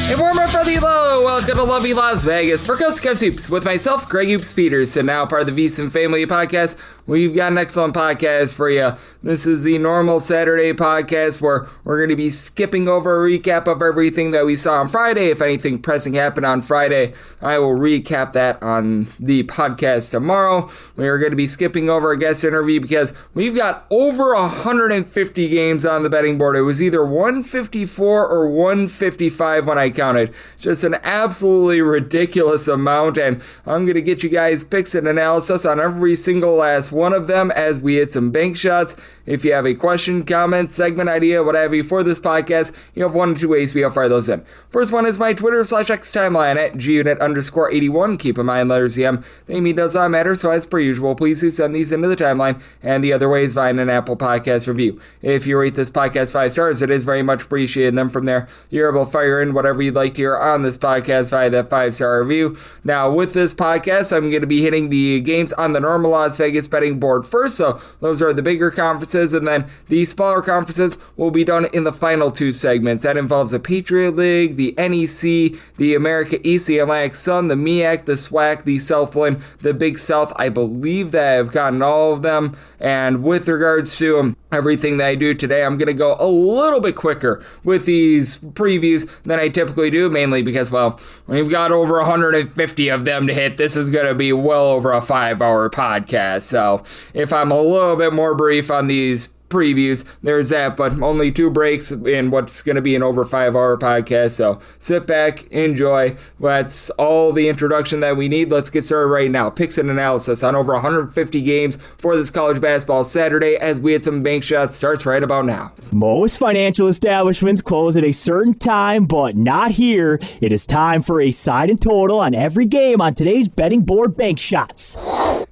A warm up from Elon. Welcome to lovely Las Vegas for Coast to Coast Hoops with myself, Greg Hoops Peterson, now part of the VSiN Family Podcast. We've got an excellent podcast for you. This is the normal Saturday podcast where we're going to be skipping over a recap of everything that we saw on Friday. If anything pressing happened on Friday, I will recap that on the podcast tomorrow. We are going to be skipping over a guest interview because we've got over 150 games on the betting board. It was either 154 or 155 when I counted. Just an absolutely ridiculous amount, and I'm going to get you guys picks and analysis on every single last one of them as we hit some bank shots. If you have a question, comment, segment idea, what have you for this podcast, you have one of two ways we'll fire those in. First one is my Twitter/X timeline at gunit_81. Keep in mind letters EM. The name does not matter, so as per usual, please do send these into the timeline. And the other way is via an Apple Podcast review. If you rate this podcast 5 stars, it is very much appreciated. And then from there, you're able to fire in whatever you'd like to hear on this podcast via that 5-star review. Now, with this podcast, I'm going to be hitting the games on the normal Las Vegas betting board first. So those are the bigger conferences, and then the smaller conferences will be done in the final two segments. That involves the Patriot League, the NEC, the America East, the Atlantic Sun, the MEAC, the SWAC, the Southland, the Big South. I believe that I've gotten all of them. And with regards to everything that I do today, I'm going to go a little bit quicker with these previews than I typically do, mainly because, well, we've got over 150 of them to hit. This is going to be well over a 5-hour podcast. So if I'm a little bit more brief on these previews, there's that, but only 2 breaks in what's going to be an over 5-hour podcast. So sit back, enjoy. That's all the introduction that we need. Let's get started right now. Picks and analysis on over 150 games for this college basketball Saturday as we hit some bank shots. Starts right about now. Most financial establishments close at a certain time, but not here. It is time for a side and total on every game on today's betting board bank shots.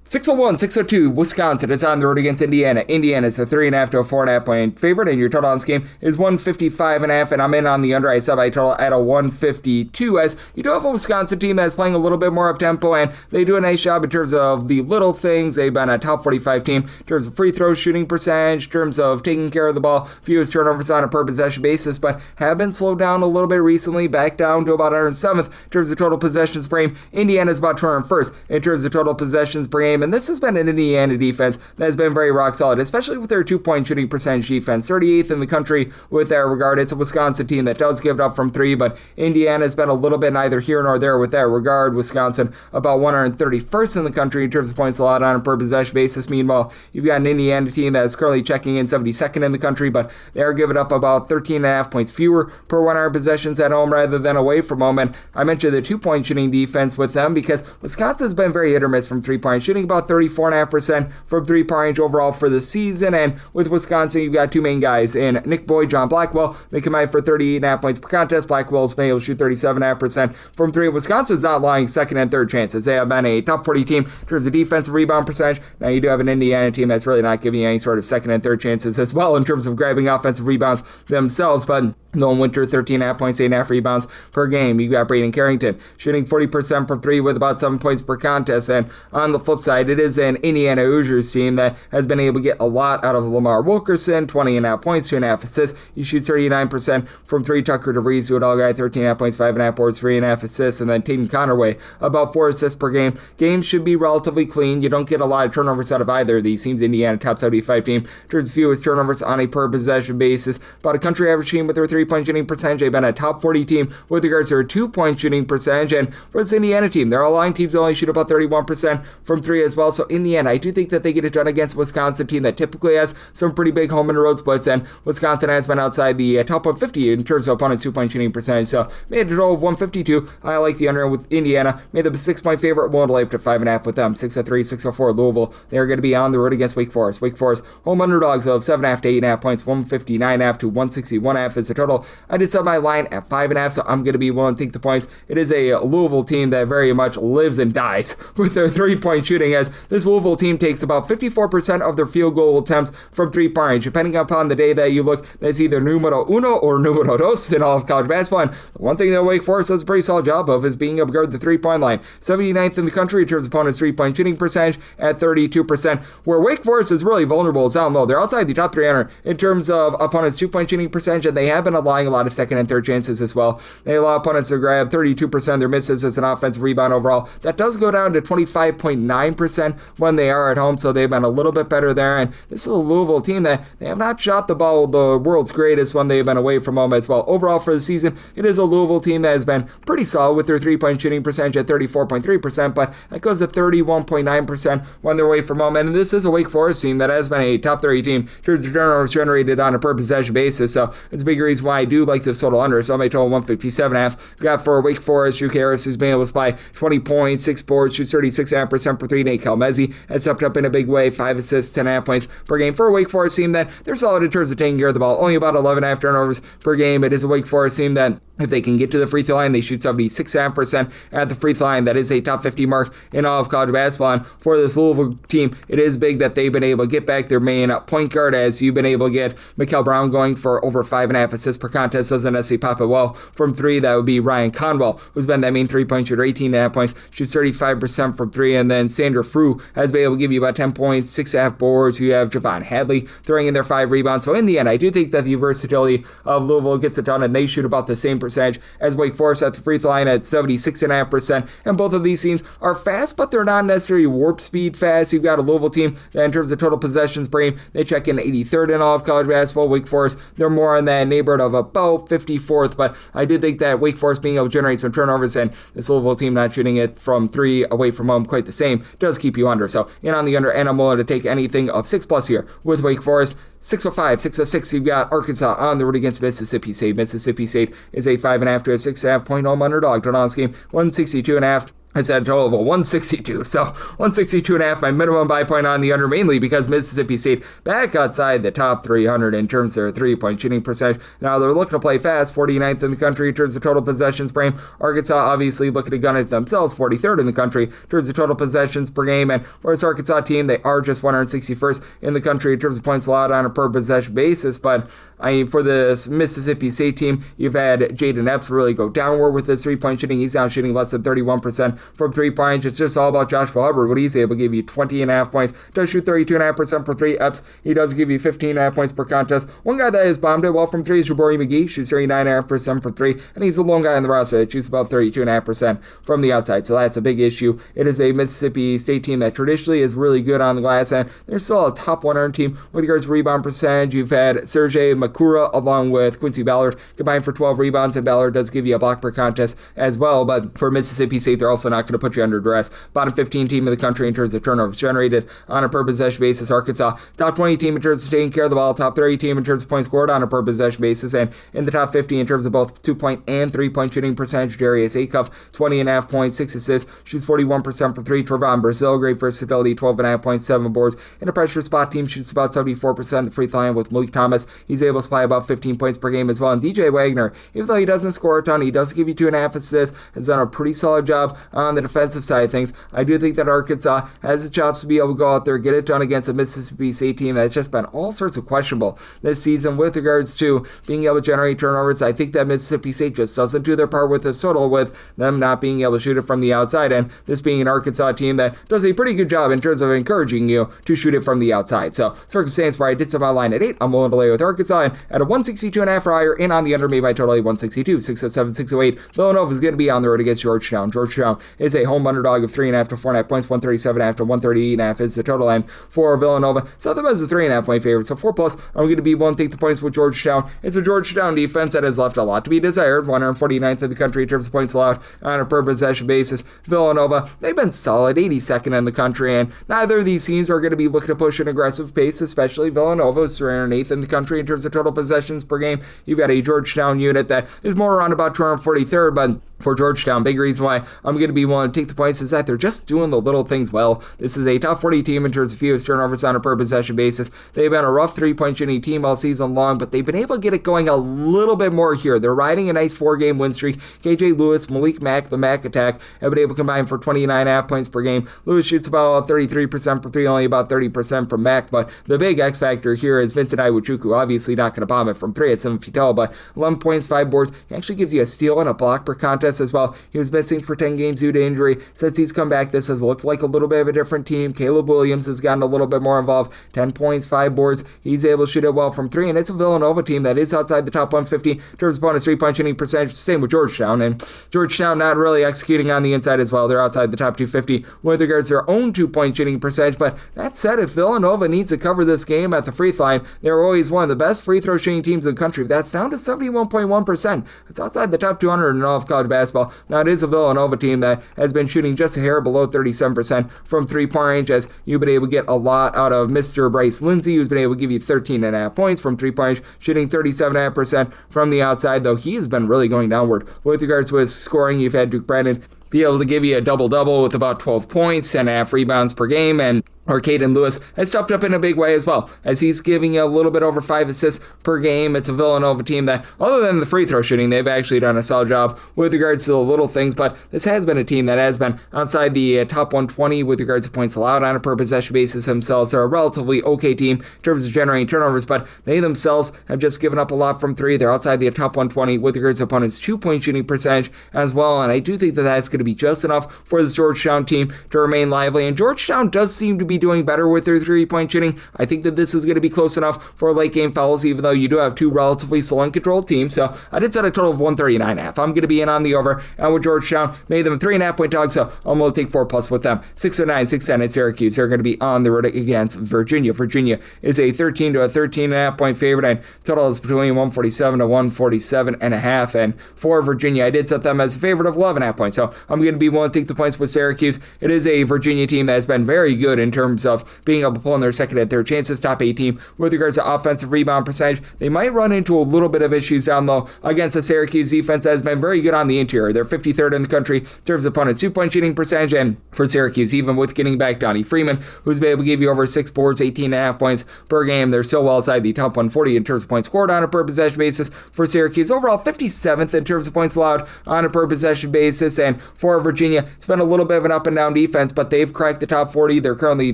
601, 602, Wisconsin is on the road against Indiana. Indiana is a 3.5 to a 4.5 point favorite, and your total on this game is 155.5, and I'm in on the under. I set my total at a 152, as you do have a Wisconsin team that's playing a little bit more up-tempo, and they do a nice job in terms of the little things. They've been a top 45 team in terms of free throw shooting percentage, in terms of taking care of the ball, fewest turnovers on a per possession basis, but have been slowed down a little bit recently, back down to about 107th in terms of total possessions per game. Indiana's about 201st in terms of total possessions per game. And this has been an Indiana defense that has been very rock solid, especially with their 2-point shooting percentage defense. 38th in the country with that regard. It's a Wisconsin team that does give it up from 3, but Indiana has been a little bit neither here nor there with that regard. Wisconsin about 131st in the country in terms of points allowed on a per possession basis. Meanwhile, you've got an Indiana team that is currently checking in 72nd in the country, but they are giving up about 13.5 points fewer per 100 possessions at home rather than away from home. And I mentioned the 2-point shooting defense with them because Wisconsin's been very hit or miss from 3-point shooting, about 34.5% from 3-point range overall for the season. And with Wisconsin, you've got 2 main guys in Nick Boyd, John Blackwell. They combine for 38.5 points per contest. Blackwell's been able to shoot 37.5% from 3. Wisconsin's not lying second and third chances. They have been a top 40 team in terms of defensive rebound percentage. Now you do have an Indiana team that's really not giving you any sort of second and third chances as well in terms of grabbing offensive rebounds themselves, but Nolan Winter, 13.5 points, 8.5 rebounds per game. You've got Braden Carrington shooting 40% from 3 with about 7 points per contest. And on the flip side, it is an Indiana Hoosiers team that has been able to get a lot out of Lamar Wilkerson, 20.5 points, 2.5 assists. He shoots 39% from 3. Tucker DeVries, Udall guy, 13.5 points, 5.5 boards, 3.5 assists. And then Tatum Connerway, about 4 assists per game. Games should be relatively clean. You don't get a lot of turnovers out of either of these teams. Indiana, top 75 team, turns fewest turnovers on a per possession basis. About a country average team with their 3-point shooting percentage. They've been a top 40 team with regards to their 2-point shooting percentage. And for this Indiana team, their all-line teams only shoot about 31% from 3 as well. So in the end, I do think that they get it done against a Wisconsin team that typically has some pretty big home and road splits. And Wisconsin has been outside the top 150 in terms of opponents' 2-point shooting percentage. So made a total of 152. I like the under with Indiana. Made them a 6-point favorite. Willing to lay up to 5.5 with them. 6-3, 6-4 Louisville. They're going to be on the road against Wake Forest. Wake Forest home underdogs of 7.5 to 8.5 points. 159.5 to 161.5 is the total. I did set my line at 5.5, so I'm going to be willing to take the points. It is a Louisville team that very much lives and dies with their 3-point shooting as this Louisville team takes about 54% of their field goal attempts from three-point range. Depending upon the day that you look, that's either numero uno or numero dos in all of college basketball. And one thing that Wake Forest does a pretty solid job of is being able to guard the three-point line. 79th in the country in terms of opponents' three-point shooting percentage at 32%. Where Wake Forest is really vulnerable is down low. They're outside the top 300 in terms of opponents' two-point shooting percentage, and they have been allowing a lot of second and third chances as well. They allow opponents to grab 32% of their misses as an offensive rebound overall. That does go down to 25.9% when they are at home, so they've been a little bit better there. And this is a Louisville team that they have not shot the ball the world's greatest when they've been away from home as well. Overall for the season, it is a Louisville team that has been pretty solid with their three-point shooting percentage at 34.3%, but that goes to 31.9% when they're away from home. And this is a Wake Forest team that has been a top 30 team in terms of turnovers generated on a per possession basis, so it's a big reason why I do like this total under. So I may total 157.5. Got for Wake Forest, Drew Harris, who's been able to supply 20 points, 6 boards, shoots 36.5% for three. Nate Calmezi has stepped up in a big way, 5 assists, 10.5 points per game for a Wake Forest team that they're solid in terms of taking care of the ball. Only about 11.5 turnovers per game. It is a Wake Forest team that if they can get to the free throw line, they shoot 76.5% at the free throw line. That is a top 50 mark in all of college basketball. And for this Louisville team, it is big that they've been able to get back their main point guard, as you've been able to get Mikael Brown going for over 5.5 assists per contest. Doesn't necessarily pop it well from three. That would be Ryan Conwell, who's been that main three-point shooter, 18.5 points, shoots 35% from three. And then Sandra Frew has been able to give you about 10 points, 6.5 boards. You have Javon Hadley throwing in their 5 rebounds. So in the end, I do think that the versatility of Louisville gets it done, and they shoot about the same percentage as Wake Forest at the free throw line at 76.5%. And both of these teams are fast, but they're not necessarily warp speed fast. You've got a Louisville team that in terms of total possessions per game, they check in 83rd in all of college basketball. Wake Forest, they're more in that neighborhood of about 54th, but I do think that Wake Forest being able to generate some turnovers and this Louisville team not shooting it from three away from home quite the same does keep you under. So in on the under, and I'm willing to take anything of 6+ here with Wake Forest. 605, 606, you've got Arkansas on the road against Mississippi State. Mississippi State is a 5.5 to a 6.5 point home underdog. Total on this game, 162.5. It's at a total of a 162. So 162.5, my minimum buy point on the under, mainly because Mississippi State back outside the top 300 in terms of their three-point shooting percentage. Now they're looking to play fast, 49th in the country in terms of total possessions per game. Arkansas obviously looking to gun it themselves, 43rd in the country in terms of total possessions per game. And whereas Arkansas team, they are just 161st in the country in terms of points allowed on a per possession basis. But I mean, for this Mississippi State team, you've had Jaden Epps really go downward with his three-point shooting. He's now shooting less than 31% from three-point. It's just all about Joshua Hubbard. What he's able to give you 20.5 points. Does shoot 32.5% for three. Epps, he does give you 15.5 points per contest. One guy that has bombed it well from three is Jabari McGee. Shoots 39.5% for three. And he's the lone guy on the roster that shoots about 32.5% from the outside. So that's a big issue. It is a Mississippi State team that traditionally is really good on the glass, and they're still a top 100 team with regards to rebound percentage. You've had Serge Makura along with Quincy Ballard combined for 12 rebounds, and Ballard does give you a block per contest as well. But for Mississippi State, they're also not going to put you under duress. Bottom 15 team in the country in terms of turnovers generated on a per possession basis. Arkansas, top 20 team in terms of taking care of the ball, top 30 team in terms of points scored on a per possession basis, and in the top 50 in terms of both 2-point and 3-point shooting percentage. Darius Acuff, 20.5 points, 6 assists, shoots 41% for three. Trevon Brazil, great versatility, 12.5 points, 7 boards. In a pressure spot team, shoots about 74% the free throw line with Malik Thomas. He's able to supply about 15 points per game as well. And DJ Wagner, even though he doesn't score a ton, he does give you 2.5 assists, has done a pretty solid job on the defensive side of things. I do think that Arkansas has the chops to be able to go out there, get it done against a Mississippi State team that's just been all sorts of questionable this season with regards to being able to generate turnovers. I think that Mississippi State just doesn't do their part with this total, with them not being able to shoot it from the outside, and this being an Arkansas team that does a pretty good job in terms of encouraging you to shoot it from the outside. So circumstance where I did some line at 8, I'm willing to lay with Arkansas, and at a 162.5 or higher, in on the under, made by totally 162, 607, 608. Villanova is going to be on the road against Georgetown. Georgetown is a home underdog of 3.5 to 4.5 points, 137.5 to 138.5 is the total, and for Villanova, Southern Bend is a 3.5 point favorite, so 4+. I'm going to be willing to take the points with Georgetown. It's a Georgetown defense that has left a lot to be desired, 149th in the country in terms of points allowed on a per possession basis. Villanova, they've been solid, 82nd in the country, and neither of these teams are going to be looking to push an aggressive pace, especially Villanova is 308th in the country in terms of total possessions per game. You've got a Georgetown unit that is more around about 243rd, but for Georgetown, big reason why I'm going to be willing to take the points is that they're just doing the little things well. This is a top 40 team in terms of fewest turnovers on a per possession basis. They've been a rough 3-point shooting team all season long, but they've been able to get it going a little bit more here. They're riding a nice 4-game win streak. KJ Lewis, Malik Mack, the Mack attack, have been able to combine for 29.5 points per game. Lewis shoots about 33% for 3, only about 30% from Mack, but the big X factor here is Vincent Iwuchukwu. Obviously not going to bomb it from 3 at 7 feet tall, but 11 points, 5 boards. He actually gives you a steal and a block per contest as well. He was missing for 10 games due to injury. Since he's come back, this has looked like a little bit of a different team. Caleb Williams has gotten a little bit more involved. 10 points, 5 boards. He's able to shoot it well from 3, and it's a Villanova team that is outside the top 150 in terms of opponent's 3-point shooting percentage. Same with Georgetown, and Georgetown not really executing on the inside as well. They're outside the top 250 with regards to their own 2-point shooting percentage. But that said, if Villanova needs to cover this game at the free throw line, they're always one of the best free throw shooting teams in the country. That's down to 71.1%. It's outside the top 200 in all of college basketball. Now, it is a Villanova team that has been shooting just a hair below 37% from 3-point range, as you've been able to get a lot out of Mr. Bryce Lindsey, who's been able to give you 13.5 points from 3-point range, shooting 37.5% from the outside, though he has been really going downward. With regards to his scoring, you've had Duke Brandon be able to give you a double-double with about 12 points, 10.5 rebounds per game, and Caden Lewis has stepped up in a big way as well, as he's giving you a little bit over 5 assists per game. It's a Villanova team that, other than the free throw shooting, they've actually done a solid job with regards to the little things, but this has been a team that has been outside the top 120 with regards to points allowed on a per possession basis themselves. They're a relatively okay team in terms of generating turnovers, but they themselves have just given up a lot from 3. They're outside the top 120 with regards to opponents' 2-point shooting percentage as well, and I do think that that's going to be just enough for this Georgetown team to remain lively, and Georgetown does seem to be doing better with their 3-point shooting. I think that this is going to be close enough for late game fouls, even though you do have 2 relatively slow and controlled teams. So I did set a total of 139.5. I'm going to be in on the over, and with Georgetown, made them a 3.5-point dog, so I'm going to take 4+ with them. 609, 610 at Syracuse. They're going to be on the road against Virginia. Virginia is a 13 to a 13.5-point favorite, and total is between 147 to 147.5. And for Virginia, I did set them as a favorite of 11.5 points, so I'm going to be willing to take the points with Syracuse. It is a Virginia team that has been very good in terms of being able to pull in their second and third chances, top 8 team with regards to offensive rebound percentage. They might run into a little bit of issues down low against the Syracuse defense that has been very good on the interior. They're 53rd in the country in terms of opponent's 2-point shooting percentage, and for Syracuse, even with getting back Donnie Freeman, who's been able to give you over 6 boards, 18.5 points per game, they're still well outside the top 140 in terms of points scored on a per possession basis. For Syracuse, overall 57th in terms of points allowed on a per possession basis, and for Virginia, it's been a little bit of an up and down defense, but they've cracked the top 40. They're currently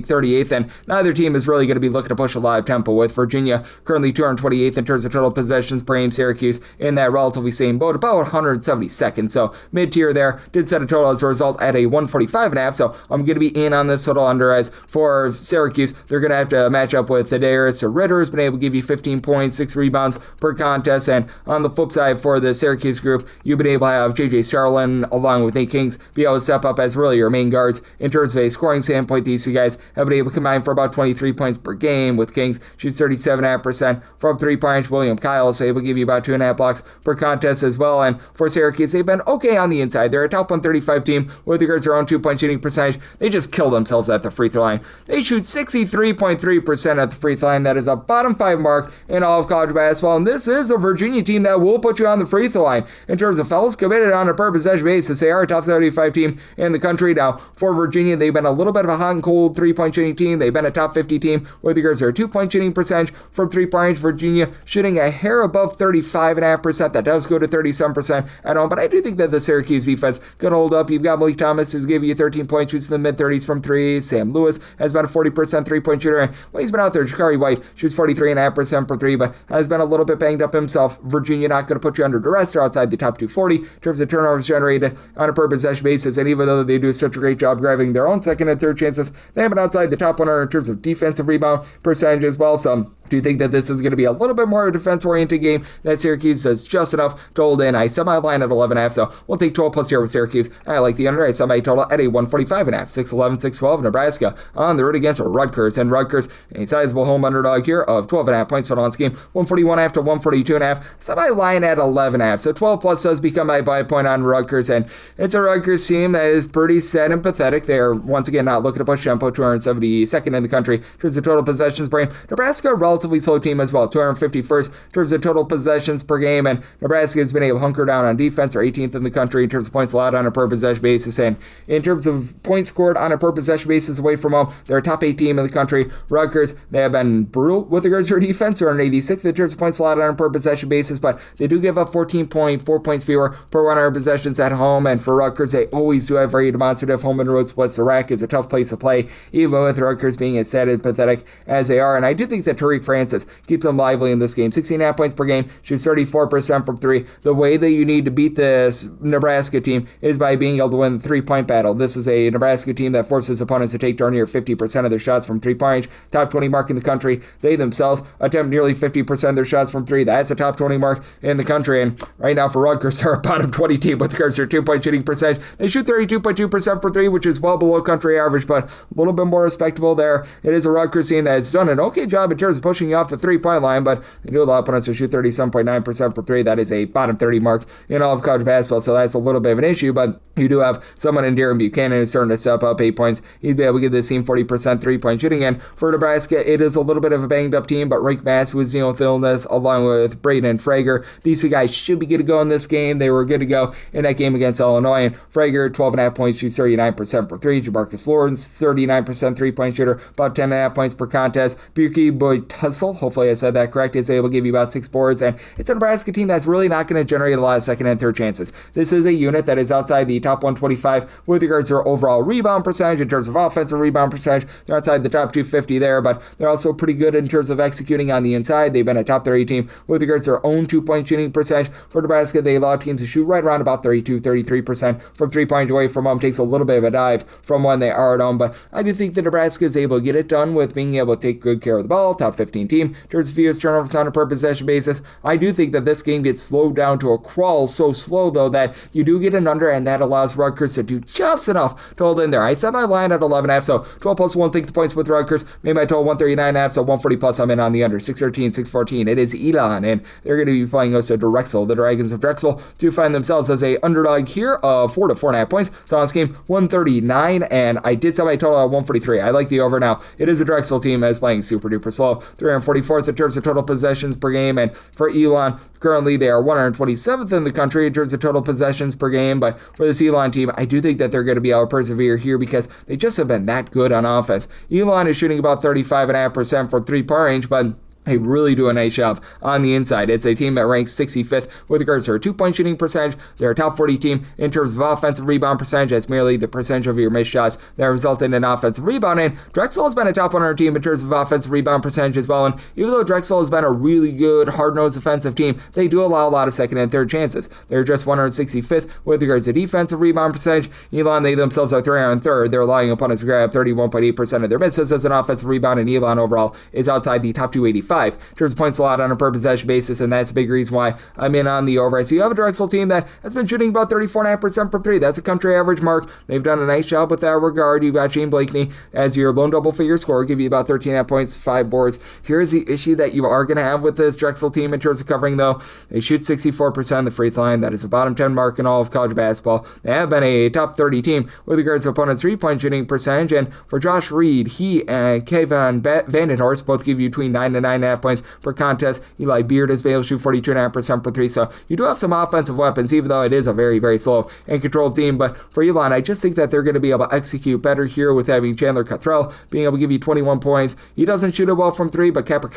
38th, and neither team is really going to be looking to push a live tempo, with Virginia currently 228th in terms of total possessions per game. Syracuse in that relatively same boat, about 172nd, so mid-tier there. Did set a total as a result at a 145.5, so I'm going to be in on this total under, as for Syracuse, they're going to have to match up with Darius Ritter, who's been able to give you 15 points, 6 rebounds per contest, and on the flip side for the Syracuse group, you've been able to have J.J. Starlin along with Nate Kings be able to step up as really your main guards in terms of a scoring standpoint. These two guys have been able to combine for about 23 points per game, with Kings shoots 37.5% from 3-point. William Kyle is able to give you about 2.5 blocks per contest as well, and for Syracuse, they've been okay on the inside. They're a top 135 team with regards to their own 2-point shooting percentage. They just kill themselves at the free throw line. They shoot 63.3% at the free throw line. That is a bottom 5 mark in all of college basketball, and this is a Virginia team that will put you on the free throw line. In terms of fouls committed on a per possession basis, they are a top 75 team in the country. Now, for Virginia, they've been a little bit of a hot and cold 3-point shooting team. They've been a top 50 team with regards to their 2-point shooting percentage from 3-point range. Virginia shooting a hair above 35.5%. That does go to 37% at home, but I do think that the Syracuse defense could hold up. You've got Malik Thomas, who's giving you 13 points, shoots in the mid-30s from 3. Sam Lewis has been a 40% 3-point shooter, and when he's been out there, Ja'Kari White shoots 43.5% per 3, but has been a little bit banged up himself. Virginia not going to put you under duress. They're outside the top 240 in terms of turnovers generated on a per possession basis, and even though they do such a great job grabbing their own second and third chances, they have been outside the top 100 in terms of defensive rebound percentage as well. So do you think that this is going to be a little bit more defense-oriented game that Syracuse does just enough to hold in? I set my line at 11.5, so we'll take 12+ here with Syracuse. I like the under. I set my total at a 145.5. 6-11, 6-12, Nebraska on the road against Rutgers, and Rutgers, a sizable home underdog here of 12.5 points total on this game, 141.5 to 142.5. Set my line at 11.5, so 12+ does become my buy point on Rutgers, and it's a Rutgers team that is pretty sad and pathetic. They are once again not looking to push tempo, 272nd in the country in terms of total possessions per game. Nebraska, a relatively slow team as well, 251st in terms of total possessions per game, and Nebraska has been able to hunker down on defense, or 18th in the country in terms of points allowed on a per possession basis, and in terms of points scored on a per possession basis away from home, they're a top 8 team in the country. Rutgers, they have been brutal with regards to their defense. They're on 86th in terms of points allowed on a per possession basis, but they do give up 14.4 points fewer per 100 possessions at home, and for Rutgers, they always do have very demonstrative home and road splits. The RAC is a tough place to play, even with Rutgers being as sad and pathetic as they are, and I do think that Tariq Francis keeps them lively in this game. 16.5 points per game, shoots 34% from 3. The way that you need to beat this Nebraska team is by being able to win the 3-point battle. This is a Nebraska team that forces opponents to take darn near 50% of their shots from 3-point range. Top 20 mark in the country. They themselves attempt nearly 50% of their shots from 3. That's a top 20 mark in the country, and right now for Rutgers, they're a bottom 20 team with regards to their 2-point shooting percentage. They shoot 32.2% for 3, which is well below country average, but a little bit more respectable there. It is a Rutgers team that has done an okay job in terms of pushing you off the 3-point line, but they do allow opponents to shoot 37.9% for 3. That is a bottom 30 mark in all of college basketball, so that's a little bit of an issue, but you do have someone in Darren Buchanan who's starting to step up 8 points. He's been able to give this team 40% 3-point shooting, and for Nebraska, it is a little bit of a banged up team, but Rick Mass was dealing with illness along with Braden Frager. These two guys should be good to go in this game. They were good to go in that game against Illinois, and Frager, 12.5 points, shoots 39% for 3. Jamarcus Lawrence, 39% 3-point shooter, about 10.5 points per contest. Birky Boy-Tussle, hopefully I said that correct, is able to give you about 6 boards, and it's a Nebraska team that's really not going to generate a lot of second and third chances. This is a unit that is outside the top 125 with regards to their overall rebound percentage. In terms of offensive rebound percentage, they're outside the top 250 there, but they're also pretty good in terms of executing on the inside. They've been a top 30 team with regards to their own 2-point shooting percentage. For Nebraska, they allow teams to shoot right around about 32-33% from 3 points away from home. Takes a little bit of a dive from when they are at home, but I do think that Nebraska is able to get it done with being able to take good care of the ball. Top 15 team in terms of fewest turnovers on a per possession basis. I do think that this game gets slowed down to a crawl, so slow though that you do get an under, and that allows Rutgers to do just enough to hold in there. I set my line at 11.5, so 12 plus 1 think the points with Rutgers. Made my total 139.5, so 140 plus I'm in on the under. 613, 614. It is Elon, and they're going to be playing us to Drexel. The Dragons of Drexel do find themselves as a underdog here of 4 to 4.5 points. So on this game, 139, and I did set my total at 143. I like the over now. It is a Drexel team that is playing super duper slow. 344th in terms of total possessions per game, and for Elon, currently they are 127th in the country in terms of total possessions per game, but for this Elon team, I do think that they're going to be able to persevere here because they just have been that good on offense. Elon is shooting about 35.5% from 3-point range, but they really do a nice job on the inside. It's a team that ranks 65th with regards to their 2-point shooting percentage. They're a top 40 team in terms of offensive rebound percentage. That's merely the percentage of your missed shots that result in an offensive rebound. And Drexel has been a top 100 team in terms of offensive rebound percentage as well. And even though Drexel has been a really good, hard-nosed offensive team, they do allow a lot of second and third chances. They're just 165th with regards to defensive rebound percentage. Elon, they themselves are 303rd. They're allowing opponents to grab 31.8% of their misses as an offensive rebound, and Elon overall is outside the top 285 in terms of points allowed on a per possession basis, and that's a big reason why I'm in on the over. So you have a Drexel team that has been shooting about 34.5% from 3. That's a country average mark. They've done a nice job with that regard. You've got Shane Blakeney as your lone double figure scorer, give you about 13.5 points, 5 boards. Here's the issue that you are going to have with this Drexel team in terms of covering, though. They shoot 64% on the free throw line. That is a bottom 10 mark in all of college basketball. They have been a top 30 team with regards to opponents' 3-point shooting percentage, and for Josh Reed, he and Kevin Vandenhorst both give you between 9 to 9.5 points per contest. Eli Beard has been able to shoot 42.5% per 3, so you do have some offensive weapons, even though it is a very, very slow and controlled team. But for Elon, I just think that they're going to be able to execute better here with having Chandler Cottrell being able to give you 21 points. He doesn't shoot it well from 3, but Kapra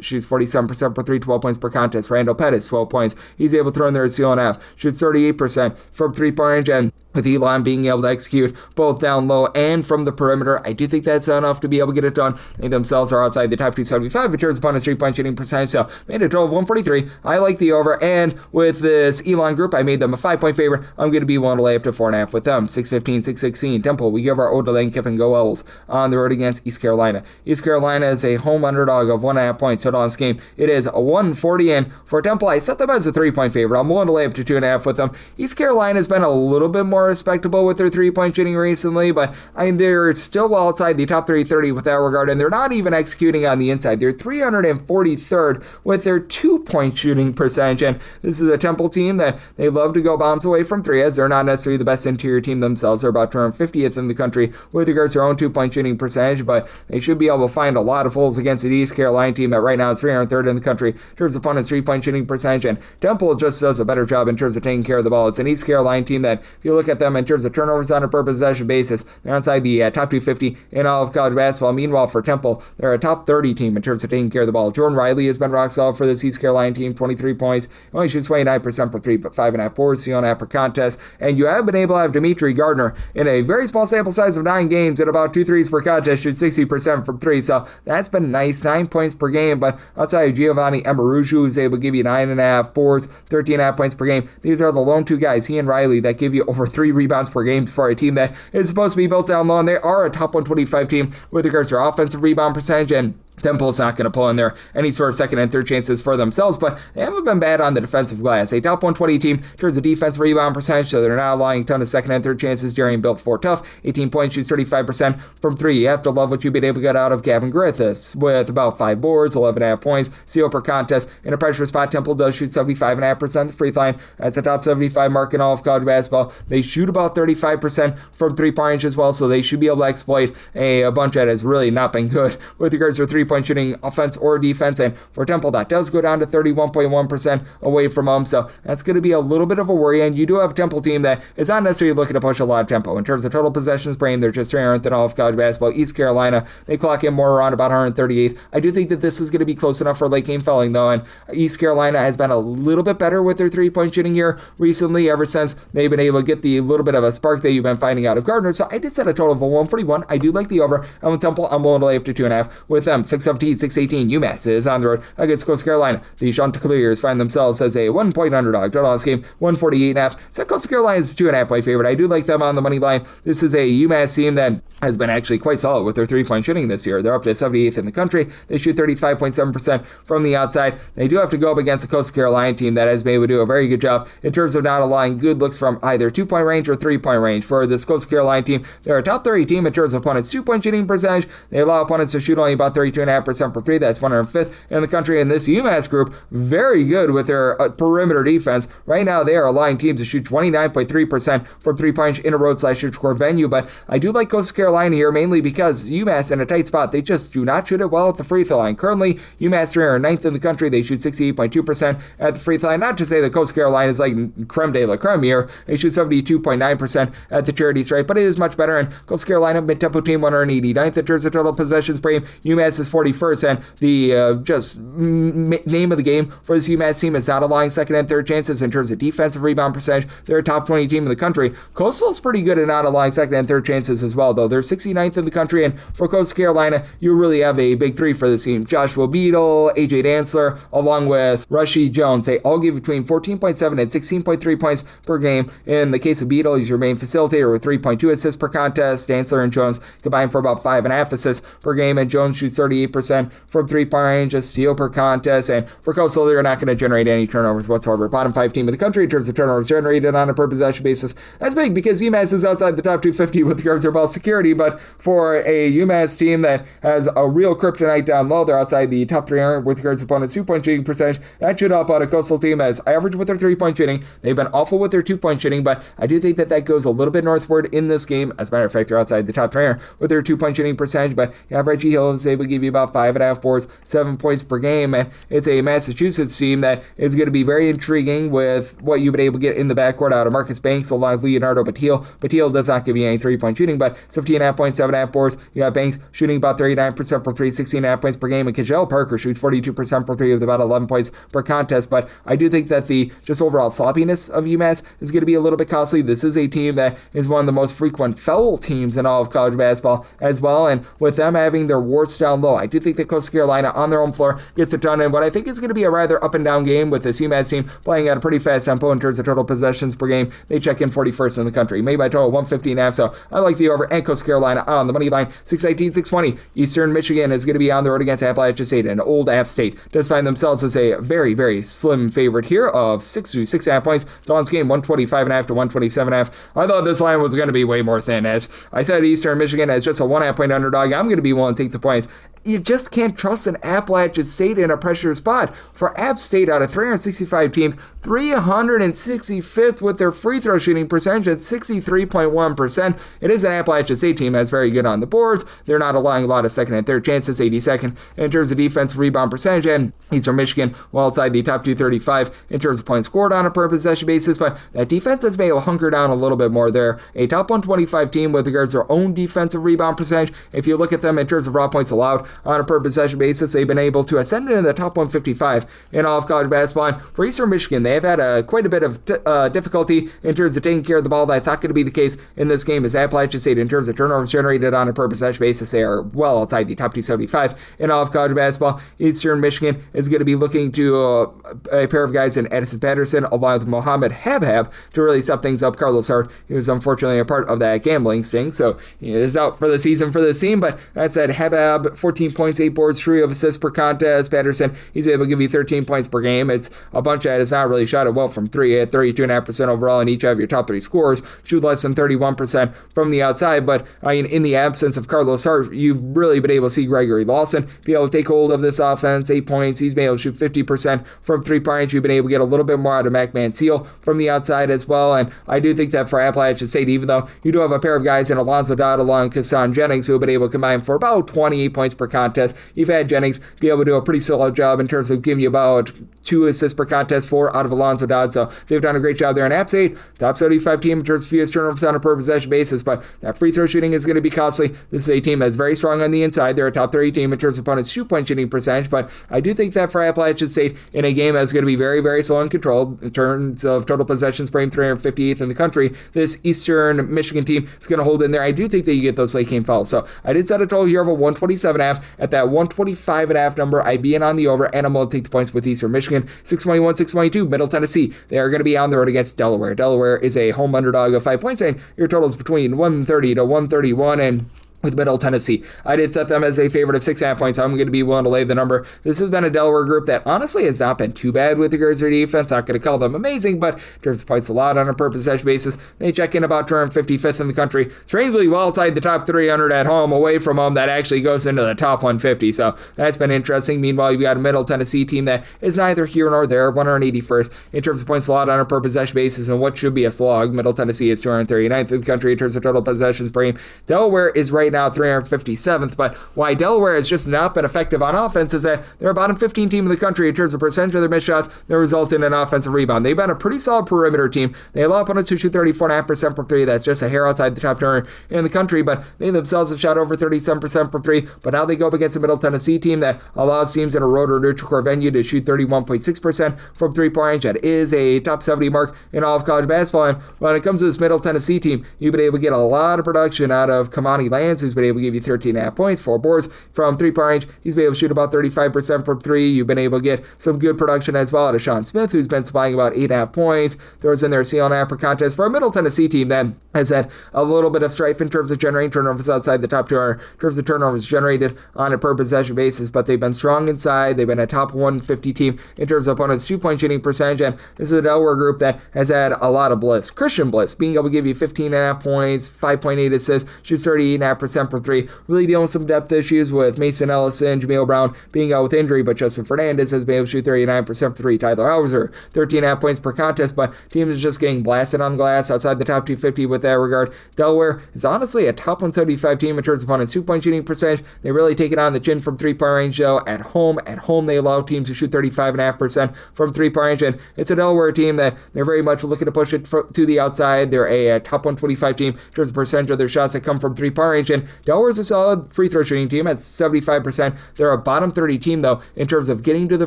shoots 47% per 3, 12 points per contest. Randall Pettis, 12 points. He's able to throw in there at seal and half. Shoots 38% from 3-point range, and with Elon being able to execute both down low and from the perimeter, I do think that's enough to be able to get it done. They themselves are outside the top 275 in terms of opponents' 3-point shooting percentage, so made a total of 143. I like the over, and with this Elon group, I made them a 5-point favorite. I'm going to be willing to lay up to 4.5 with them. 615, 616. Temple, we give our Oda Lane Kiffin go L's on the road against East Carolina. East Carolina is a home underdog of 1.5 points. Total on this game, it is a 140, and for Temple, I set them as a 3-point favorite. I'm willing to lay up to 2.5 with them. East Carolina has been a little bit more more respectable with their three-point shooting recently, but they're still well outside the top 330 with that regard, and they're not even executing on the inside. They're 343rd with their two-point shooting percentage, and this is a Temple team that they love to go bombs away from three, as they're not necessarily the best interior team themselves. They're about 250th in the country with regards to their own two-point shooting percentage, but they should be able to find a lot of holes against the East Carolina team that right now is 303rd in the country in terms of opponents' three-point shooting percentage, and Temple just does a better job in terms of taking care of the ball. It's an East Carolina team that, if you look at them in terms of turnovers on a per possession basis, they're outside the top 250 in all of college basketball. Meanwhile, for Temple, they're a top 30 team in terms of taking care of the ball. Jordan Riley has been rock solid for this East Carolina team, 23 points. He only shoots 29% for three, but 5.5 boards, C1 per contest. And you have been able to have Dimitri Gardner in a very small sample size of 9 games at about 2 threes per contest, shoots 60% from three. So that's been nice, 9 points per game. But outside of Giovanni Amaruju, who's able to give you 9.5 boards, 13.5 points per game, these are the lone two guys, he and Riley, that give you over 3 rebounds per game for a team that is supposed to be built down low. And they are a top 125 team with regards to their offensive rebound percentage, and Temple's not going to pull in there any sort of second and third chances for themselves, but they haven't been bad on the defensive glass. A top 120 team in terms of defensive rebound percentage, so they're not allowing a ton of second and third chances. Jerry built for tough. 18 points, shoots 35% from three. You have to love what you've been able to get out of Gavin Griffiths with about 5 boards, 11.5 points, CO per contest. In a pressure spot, Temple does shoot 75.5% the free throw line. That's a top 75 mark in all of college basketball. They shoot about 35% from three-point range as well, so they should be able to exploit a bunch that has really not been good with regards to their three-point shooting, offense or defense. And for Temple, that does go down to 31.1% away from home, so that's going to be a little bit of a worry. And you do have a Temple team that is not necessarily looking to push a lot of tempo. In terms of total possessions per game, they're just 300th in all of college basketball. East Carolina, they clock in more around about 138th. I do think that this is going to be close enough for late game felling, though, and East Carolina has been a little bit better with their three-point shooting here recently, ever since they've been able to get the little bit of a spark that you've been finding out of Gardner. So I did set a total of 141. I do like the over. And with Temple, I'm willing to lay up to 2.5. With them, 617, 618, UMass is on the road against Coastal Carolina. The Chanticleers find themselves as a 1-point underdog. Total on this game, 148.5. So Coastal Carolina is a 2.5-point favorite. I do like them on the money line. This is a UMass team that has been actually quite solid with their three-point shooting this year. They're up to 78th in the country. They shoot 35.7% from the outside. They do have to go up against a Coastal Carolina team that has been able to do a very good job in terms of not allowing good looks from either two-point range or three-point range. For this Coastal Carolina team, they're a top 30 team in terms of opponents' two-point shooting percentage. They allow opponents to shoot only about 32.5% for three. That's 105th in the country. And this UMass group, very good with their perimeter defense. Right now, they are allowing teams to shoot 29.3% from three-point in a road/shoot score venue. But I do like Coastal Carolina here, mainly because UMass in a tight spot, they just do not shoot it well at the free throw line. Currently, UMass are 9th in the country. They shoot 68.2% at the free throw line. Not to say that Coastal Carolina is like creme de la creme here. They shoot 72.9% at the charity stripe, but it is much better. And Coastal Carolina, mid-tempo team, 189th in terms of total possessions per game. UMass is 41st, and the name of the game for this UMass team is not allowing second and third chances in terms of defensive rebound percentage. They're a top 20 team in the country. Coastal's pretty good at not allowing second and third chances as well, though. They're 69th in the country, and for Coastal Carolina, you really have a big three for this team. Joshua Beadle, AJ Dantzler, along with Rushy Jones. They all give between 14.7 and 16.3 points per game. In the case of Beadle, he's your main facilitator with 3.2 assists per contest. Dantzler and Jones combine for about 5.5 assists per game, and Jones shoots 38% from three-point range, a steal per contest. And for Coastal, they're not going to generate any turnovers whatsoever. Bottom 5 team in the country in terms of turnovers generated on a per possession basis. That's big because UMass is outside the top 250 with regards to their ball security, but for a UMass team that has a real kryptonite down low, they're outside the top 300 with regards to opponents' two-point shooting percentage. That should help out a Coastal team as average with their three-point shooting. They've been awful with their two-point shooting, but I do think that that goes a little bit northward in this game. As a matter of fact, they're outside the top 300 with their two-point shooting percentage, but you have Reggie Hill is able to give you about 5.5 boards, 7 points per game, and it's a Massachusetts team that is going to be very intriguing with what you've been able to get in the backcourt out of Marcus Banks along with Leonardo Batil. Batil does not give you any three-point shooting, but 15.5 points, 7.5 boards. You got Banks shooting about 39% for three, 16.5 points per game, and Kajal Parker shoots 42% for three with about 11 points per contest. But I do think that the just overall sloppiness of UMass is going to be a little bit costly. This is a team that is one of the most frequent foul teams in all of college basketball as well, and with them having their warts down low, well. I do think that Coastal Carolina on their own floor gets it done in what I think is going to be a rather up and down game with this UMass team playing at a pretty fast tempo in terms of total possessions per game. They check in 41st in the country, made by total 150.5. So I like the over, and Coastal Carolina on the money line 619, 620. Eastern Michigan is going to be on the road against Appalachian State, and old App State does find themselves as a very, very slim favorite here of 6 to 6.5 points. It's on this game 125.5 to 127.5. I thought this line was going to be way more thin. As I said, Eastern Michigan as just a 1.5 point underdog. I'm going to be willing to take the points. You just can't trust an Appalachian State in a pressure spot. For App State, out of 365 teams, 365th with their free throw shooting percentage at 63.1%. It is an Appalachian State team that's very good on the boards. They're not allowing a lot of second and third chances, 82nd in terms of defensive rebound percentage, and Eastern Michigan well outside the top 235 in terms of points scored on a per possession basis, but that defense has been able to hunker down a little bit more there. A top 125 team with regards to their own defensive rebound percentage. If you look at them in terms of raw points allowed on a per possession basis, they've been able to ascend into the top 155 in all of college basketball. And for Eastern Michigan, they have had quite a bit of difficulty in terms of taking care of the ball. That's not going to be the case in this game as Appalachian State in terms of turnovers generated on a per possession basis. They are well outside the top 275 in all of college basketball. Eastern Michigan is going to be looking to a pair of guys in Edison Patterson along with Mohamed Habhab to really step things up. Carlos Hart, he was unfortunately a part of that gambling sting, so he is out for the season for this team. But that said, Habhab, 14 points, 8 boards, 3 of assists per contest. Patterson, he's able to give you 13 points per game. It's a bunch that is not really shot it well from 3 at 32.5% overall in each of your top 3 scorers. Shoot less than 31% from the outside, but I mean, in the absence of Carlos Hart, you've really been able to see Gregory Lawson be able to take hold of this offense. 8 points. He's been able to shoot 50% from 3-point. You've been able to get a little bit more out of Mac Mansell from the outside as well. And I do think that for Appalachian State, even though you do have a pair of guys in Alonzo Dodd along Kassan Jennings who have been able to combine for about 28 points per contest, you've had Jennings be able to do a pretty solid job in terms of giving you about 2 assists per contest, 4 out of Alonzo Dodd. So they've done a great job there in App State. Top 75 team in terms of fewest turnovers on a per possession basis, but that free throw shooting is going to be costly. This is a team that's very strong on the inside. They're a top 30 team in terms of opponents' 2-point shooting percentage, but I do think that for Appalachian State in a game that's going to be very, very slow and controlled in terms of total possessions per game, 358th in the country, this Eastern Michigan team is going to hold in there. I do think that you get those late game fouls. So I did set a total here of a 127.5. At that 125.5 number, I'd be in on the over, and I'm going to take the points with Eastern Michigan. 621, 622, Middle Tennessee. They are going to be on the road against Delaware. Delaware is a home underdog of 5 points, and your total is between 130 to 131, and with Middle Tennessee, I did set them as a favorite of 6.5 points. I'm going to be willing to lay the number. This has been a Delaware group that honestly has not been too bad with regards to their defense. Not going to call them amazing, but in terms of points allowed on a per possession basis, they check in about 255th in the country. Strangely well outside the top 300 at home, away from home, that actually goes into the top 150. So that's been interesting. Meanwhile, you've got a Middle Tennessee team that is neither here nor there, 181st in terms of points allowed on a per possession basis, and what should be a slog. Middle Tennessee is 239th in the country in terms of total possessions per game. Delaware is right now 357th, but why Delaware has just not been effective on offense is that they're a bottom 15 team in the country in terms of percentage of their missed shots that result in an offensive rebound. They've been a pretty solid perimeter team. They allow opponents to shoot 34.5% from 3. That's just a hair outside the top 200 in the country, but they themselves have shot over 37% from 3. But now they go up against a Middle Tennessee team that allows teams in a road or neutral court venue to shoot 31.6% from 3-point range. That is a top 70 mark in all of college basketball. And when it comes to this Middle Tennessee team, you've been able to get a lot of production out of Kamani Lands, who's been able to give you 13.5 points, 4 boards from 3-point range. He's been able to shoot about 35% from 3. You've been able to get some good production as well out of Sean Smith, who's been supplying about 8.5 points. Throws in their seal-and-a-half per contest for a Middle Tennessee team that has had a little bit of strife in terms of generating turnovers outside the top 200, in terms of turnovers generated on a per possession basis, but they've been strong inside. They've been a top 150 team in terms of opponents' 2-point shooting percentage, and this is a Delaware group that has had a lot of bliss. Christian Bliss being able to give you 15.5 points, 5.8 assists, shoots 38.5% from 3, really dealing with some depth issues with Mason Ellison, Jameel Brown being out with injury, but Justin Fernandez has been able to shoot 39% from 3. Tyler Hauser, 13.5 points per contest, but team is just getting blasted on glass outside the top 250 with that regard. Delaware is honestly a top 175 team in terms of opponents' 2-point shooting percentage. They really take it on the chin from 3-point range, though. At home, they allow teams to shoot 35.5% from 3-point range, and it's a Delaware team that they're very much looking to push it to the outside. They're a top 125 team in terms of percentage of their shots that come from 3-point range, mentioned, Delaware's a solid free throw shooting team at 75%. They're a bottom 30 team, though, in terms of getting to the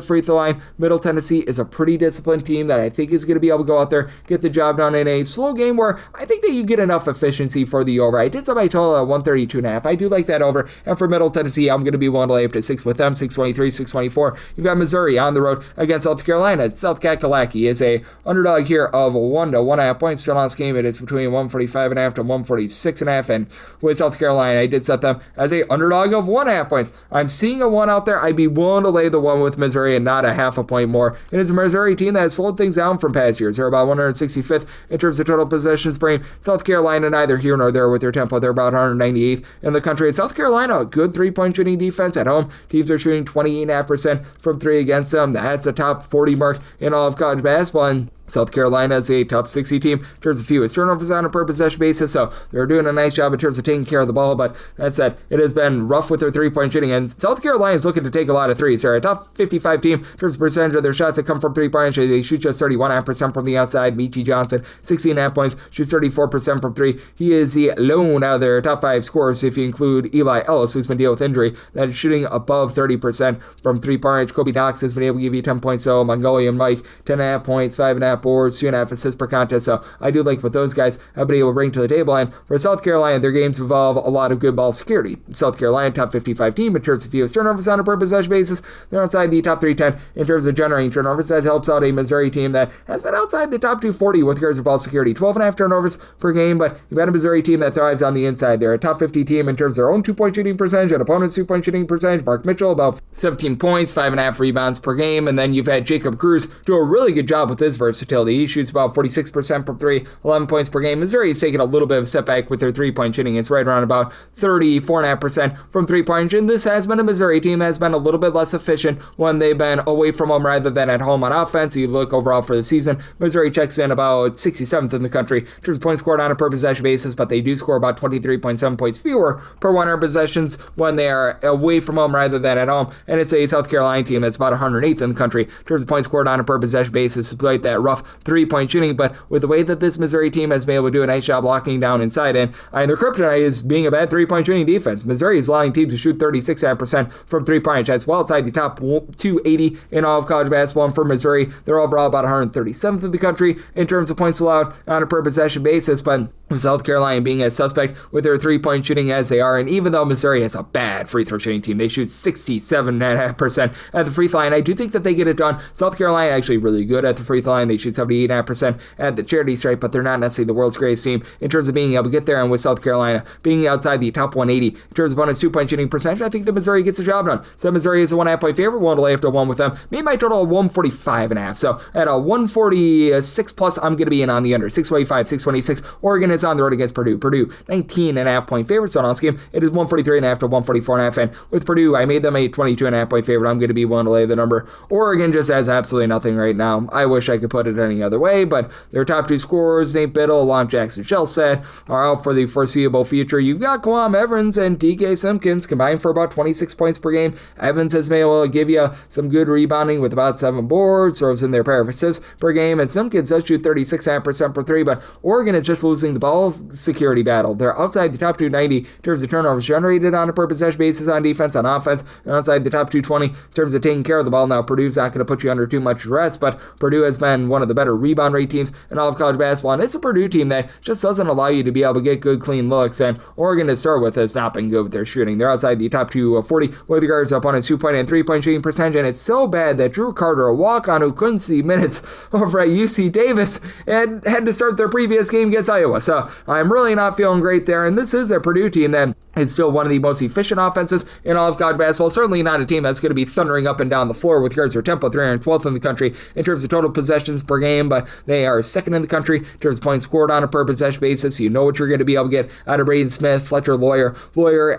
free throw line. Middle Tennessee is a pretty disciplined team that I think is going to be able to go out there, get the job done in a slow game where I think that you get enough efficiency for the over. I did set my total at 132.5. I do like that over. And for Middle Tennessee, I'm going to be willing to lay up to 6 with them, 623, 624. You've got Missouri on the road against South Carolina. South Kakalaki is a underdog here of 1 to 1.5 points. Still on this game, it is between 145.5 to 146.5. And with South Carolina, I did set them as a underdog of 1.5 points. I'm seeing a 1 out there. I'd be willing to lay the 1 with Missouri and not a half a point more. It is a Missouri team that has slowed things down from past years. They're about 165th in terms of total possessions per game. South Carolina, neither here nor there with their tempo. They're about 198th in the country. And South Carolina, a good three-point shooting defense at home. Teams are shooting 28.5% from three against them. That's a top 40 mark in all of college basketball. And South Carolina is a top 60 team in terms of fewest turnovers on a per possession basis, so they're doing a nice job in terms of taking care of the ball, but that said, it has been rough with their three-point shooting, and South Carolina is looking to take a lot of threes. They're a top 55 team in terms of percentage of their shots that come from three-point. They shoot just 31.5% from the outside. Michi Johnson, 16.5 points, shoots 34% from three. He is the lone out of their top 5 scorers, if you include Eli Ellis, who's been dealing with injury, that is shooting above 30% from three-point. Kobe Knox has been able to give you 10 points, so Mongolian Mike, 10.5 points, 5.5 boards, 2.5 assists per contest, so I do like what those guys have been able to bring to the table. And for South Carolina, their games involve a lot of good ball security. South Carolina, top 55 team in terms of fewest turnovers on a per possession basis. They're outside the top 310 in terms of generating turnovers. That helps out a Missouri team that has been outside the top 240 with regards to ball security. 12.5 turnovers per game, but you've got a Missouri team that thrives on the inside. They're a top 50 team in terms of their own two-point shooting percentage and opponents' two-point shooting percentage. Mark Mitchell, about 17 points, 5.5 rebounds per game, and then you've had Jacob Cruz do a really good job with his versatility. He shoots about 46% from three, 11 points per game. Missouri is taking a little bit of a setback with their three-point shooting. It's right around about 34.5% from three-point shooting. This has been a Missouri team that has been a little bit less efficient when they've been away from home rather than at home on offense. You look overall for the season, Missouri checks in about 67th in the country in terms of points scored on a per possession basis, but they do score about 23.7 points fewer per 100 possessions when they are away from home rather than at home. And it's a South Carolina team that's about 108th in the country in terms of points scored on a per possession basis, despite that rough three-point shooting. But with the way that this Missouri team has been able to do a nice job locking down inside, and their kryptonite is being a bad three-point shooting defense. Missouri is allowing teams to shoot 36% from three-point. That's well outside the top 280 in all of college basketball. And for Missouri, they're overall about 137th in the country in terms of points allowed on a per possession basis. But with South Carolina being a suspect with their three-point shooting as they are, and even though Missouri has a bad free throw shooting team, they shoot 67.5% at the free throw line. I do think that they get it done. South Carolina actually really good at the free throw line. They shoot 78.5% at the charity stripe, but they're not necessarily the world's greatest team in terms of being able to get there. And with South Carolina being outside the top 180 in terms of opponents' two-point shooting percentage, I think that Missouri gets the job done. So Missouri is a 1.5 point favorite. Willing to lay up to 1 with them. Made my total 145.5. So at a 146 plus, I'm going to be in on the under. 625, 626. Oregon is on the road against Purdue. Purdue, 19.5 point favorite. So on this game, it is 143.5 to 144.5. And with Purdue, I made them a 22.5 point favorite. I'm going to be willing to lay the number. Oregon just has absolutely nothing right now. I wish I could put it any other way, but their top two scorers, Nate Biddle, along Jackson Shellset, are out for the foreseeable future. You've got Kwame Evans and DK Simpkins combined for about 26 points per game. Evans has been able to give you some good rebounding with about 7 boards, throws in their pair of assists per game, and Simpkins does shoot 36% per three, but Oregon is just losing the ball security battle. They're outside the top 290 in terms of turnovers generated on a per possession basis on defense, on offense, and outside the top 220 in terms of taking care of the ball. Now, Purdue's not going to put you under too much stress, but Purdue has been one of the better rebound rate teams in all of college basketball, and it's a Purdue team that just doesn't allow you to be able to get good, clean looks, and Oregon to start with has not been good with their shooting. They're outside the top 240 with regards to opponents' two-point and three-point shooting percentage, and it's so bad that Drew Carter, a walk-on who couldn't see minutes over at UC Davis, and had to start their previous game against Iowa. So I'm really not feeling great there, and this is a Purdue team that is still one of the most efficient offenses in all of college basketball. Certainly not a team that's going to be thundering up and down the floor with regards to their tempo, 312th in the country in terms of total possessions per game, but they are second in the country in terms of points scored on a per possession basis. You know what you're going to be able to get out of Braden Smith, Fletcher Lawyer,